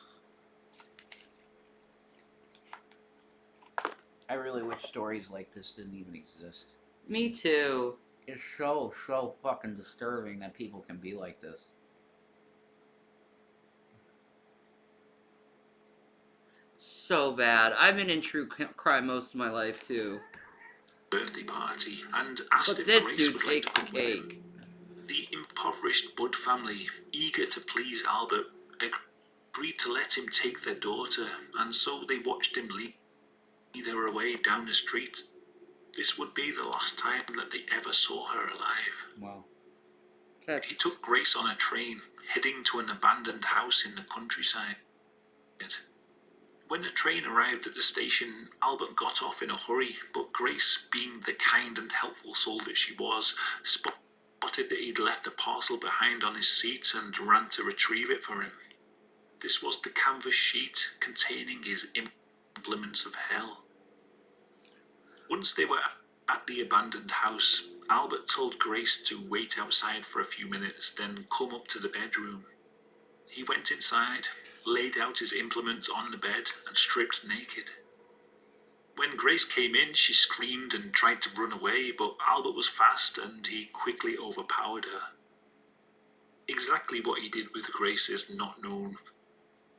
Speaker 11: I really wish stories like this didn't even exist.
Speaker 1: Me too.
Speaker 11: It's so fucking disturbing that people can be like this.
Speaker 1: So bad. I've been in true crime most of my life too.
Speaker 10: birthday party and asked
Speaker 1: But
Speaker 10: if
Speaker 1: this
Speaker 10: Grace
Speaker 1: dude
Speaker 10: would like
Speaker 1: takes
Speaker 10: to
Speaker 1: the
Speaker 10: come with him.
Speaker 1: cake.
Speaker 10: The impoverished Budd family, eager to please Albert, agreed to let him take their daughter, and so they watched him lead her away down the street. This would be the last time that they ever saw her alive.
Speaker 11: Wow.
Speaker 10: He took Grace on a train, heading to an abandoned house in the countryside. When the train arrived at the station, Albert got off in a hurry, but Grace, being the kind and helpful soul that she was, spotted that he'd left a parcel behind on his seat and ran to retrieve it for him. This was the canvas sheet containing his implements of hell. Once they were at the abandoned house, Albert told Grace to wait outside for a few minutes, then come up to the bedroom. He went inside, laid out his implements on the bed, and stripped naked. When Grace came in, she screamed and tried to run away, but Albert was fast and he quickly overpowered her. Exactly what he did with Grace is not known.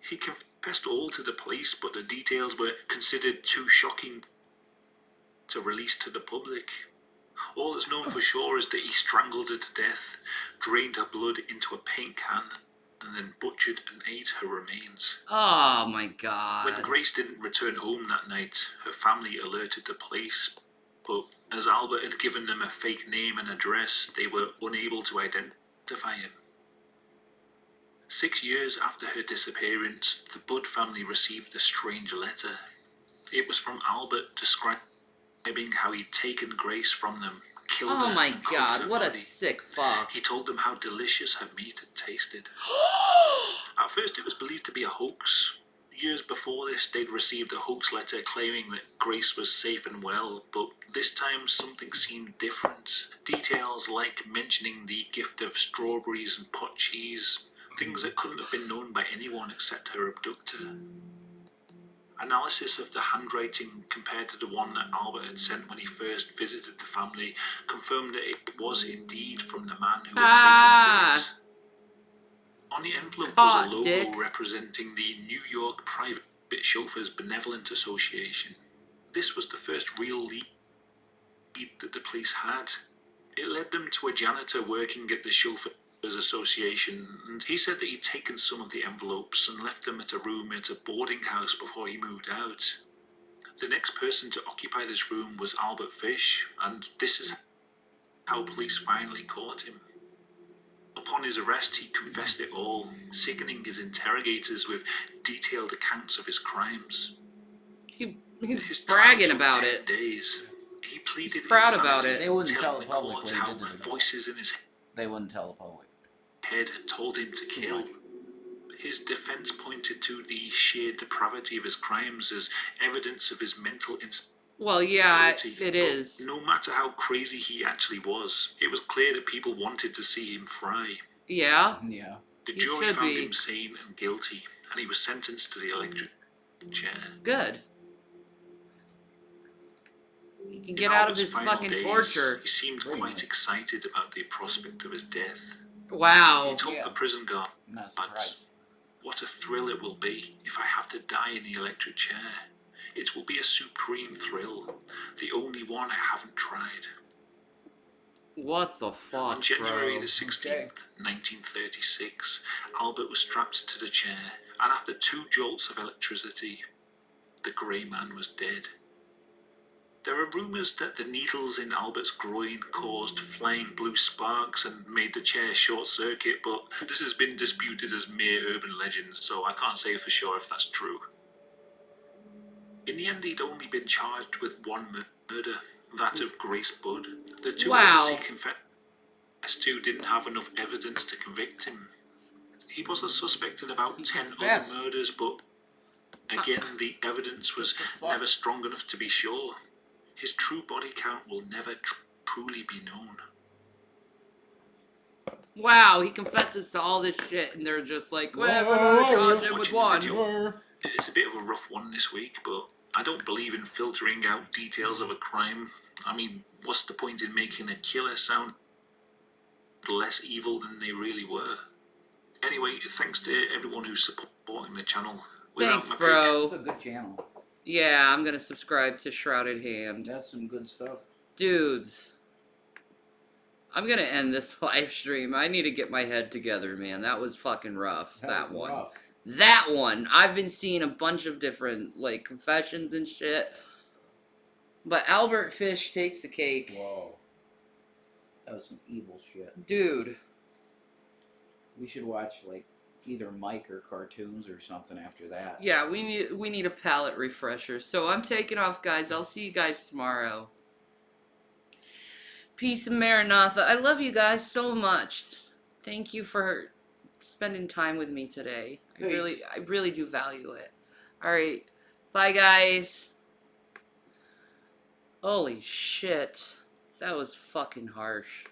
Speaker 10: He confessed all to the police, but the details were considered too shocking to release to the public. All that's known for sure is that he strangled her to death, drained her blood into a paint can, and then butchered and ate her remains.
Speaker 1: Oh my god.
Speaker 10: When Grace didn't return home that night, her family alerted the police, but as Albert had given them a fake name and address, they were unable to identify him. 6 years after her disappearance, the Budd family received a strange letter. It was from Albert describing how he'd taken Grace from them, killed
Speaker 1: Oh
Speaker 10: her,
Speaker 1: my
Speaker 10: and cooked
Speaker 1: god,
Speaker 10: her
Speaker 1: what a
Speaker 10: body.
Speaker 1: sick fuck.
Speaker 10: He told them how delicious her meat had tasted. At first it was believed to be a hoax. Years before this, they'd received a hoax letter claiming that Grace was safe and well, but this time something seemed different. Details like mentioning the gift of strawberries and pot cheese, things that couldn't have been known by anyone except her abductor. Analysis of the handwriting compared to the one that Albert had sent when he first visited the family confirmed that it was indeed from the man who had taken Grace. On the envelope was a logo
Speaker 1: dick.
Speaker 10: representing the New York Private Chauffeurs Benevolent Association. This was the first real lead that the police had. It led them to a janitor working at the Chauffeurs Association, and he said that he'd taken some of the envelopes and left them at a room at a boarding house before he moved out. The next person to occupy this room was Albert Fish, and this is how police finally caught him. Upon his arrest, he confessed it all, sickening his interrogators with detailed accounts of his crimes.
Speaker 1: He's bragging about
Speaker 10: 10
Speaker 1: it.
Speaker 10: days. He pleaded
Speaker 1: He's proud
Speaker 10: insanity,
Speaker 1: about it.
Speaker 11: They wouldn't tell
Speaker 10: telling
Speaker 11: the public
Speaker 10: courts
Speaker 11: what he
Speaker 10: how
Speaker 11: did to the
Speaker 10: voices in his
Speaker 11: They wouldn't tell the public.
Speaker 10: head had told him to kill. His defense pointed to the sheer depravity of his crimes as evidence of his mental instability.
Speaker 1: Well, yeah, it
Speaker 10: But
Speaker 1: is.
Speaker 10: no matter how crazy he actually was, it was clear that people wanted to see him fry.
Speaker 1: Yeah.
Speaker 11: Yeah.
Speaker 10: The
Speaker 1: He
Speaker 10: jury
Speaker 1: should
Speaker 10: found
Speaker 1: be.
Speaker 10: him sane and guilty, and he was sentenced to the electric chair.
Speaker 1: Good. He can
Speaker 10: In
Speaker 1: get out of
Speaker 10: Albert's
Speaker 1: his
Speaker 10: final
Speaker 1: fucking
Speaker 10: days,
Speaker 1: torture.
Speaker 10: He seemed quite excited about the prospect of his death.
Speaker 1: Wow.
Speaker 10: He told the prison guard,
Speaker 11: Not surprised.
Speaker 10: "What a thrill it will be if I have to die in the electric chair. It will be a supreme thrill, the only one I haven't tried."
Speaker 1: What the fuck,
Speaker 10: On January
Speaker 1: bro?
Speaker 10: the 16th, 1936, Albert was strapped to the chair, and after 2 jolts of electricity, the grey man was dead. There are rumours that the needles in Albert's groin caused flying blue sparks and made the chair short-circuit, but this has been disputed as mere urban legend, so I can't say for sure if that's true. In the end, he'd only been charged with one murder, that of Grace Budd. The 2 others he confessed to didn't have enough evidence to convict him. He was a suspect in about 10 other murders, but again, the evidence was never strong enough to be sure. His true body count will never truly be known.
Speaker 1: Wow, he confesses to all this shit, and they're just like, well, we're gonna charge him with one.
Speaker 10: It's a bit of a rough one this week, but I don't believe in filtering out details of a crime. I mean, what's the point in making a killer sound less evil than they really were? Anyway, thanks to everyone who's supporting the channel.
Speaker 1: Thanks, bro.
Speaker 11: It's a good channel.
Speaker 1: Yeah, I'm gonna subscribe to Shrouded Hand.
Speaker 11: That's some good stuff.
Speaker 1: Dudes, I'm gonna end this live stream. I need to get my head together, man. That was fucking rough. That
Speaker 11: was
Speaker 1: one.
Speaker 11: rough.
Speaker 1: That one. I've been seeing a bunch of different, like, confessions and shit. But Albert Fish takes the cake.
Speaker 11: Whoa. That was some evil shit.
Speaker 1: Dude.
Speaker 11: We should watch, like, either Mike or cartoons or something after that.
Speaker 1: Yeah, we need a palate refresher. So I'm taking off, guys. I'll see you guys tomorrow. Peace and Maranatha. I love you guys so much. Thank you for spending time with me today. I really do value it. All right. Bye, guys. Holy shit. That was fucking harsh.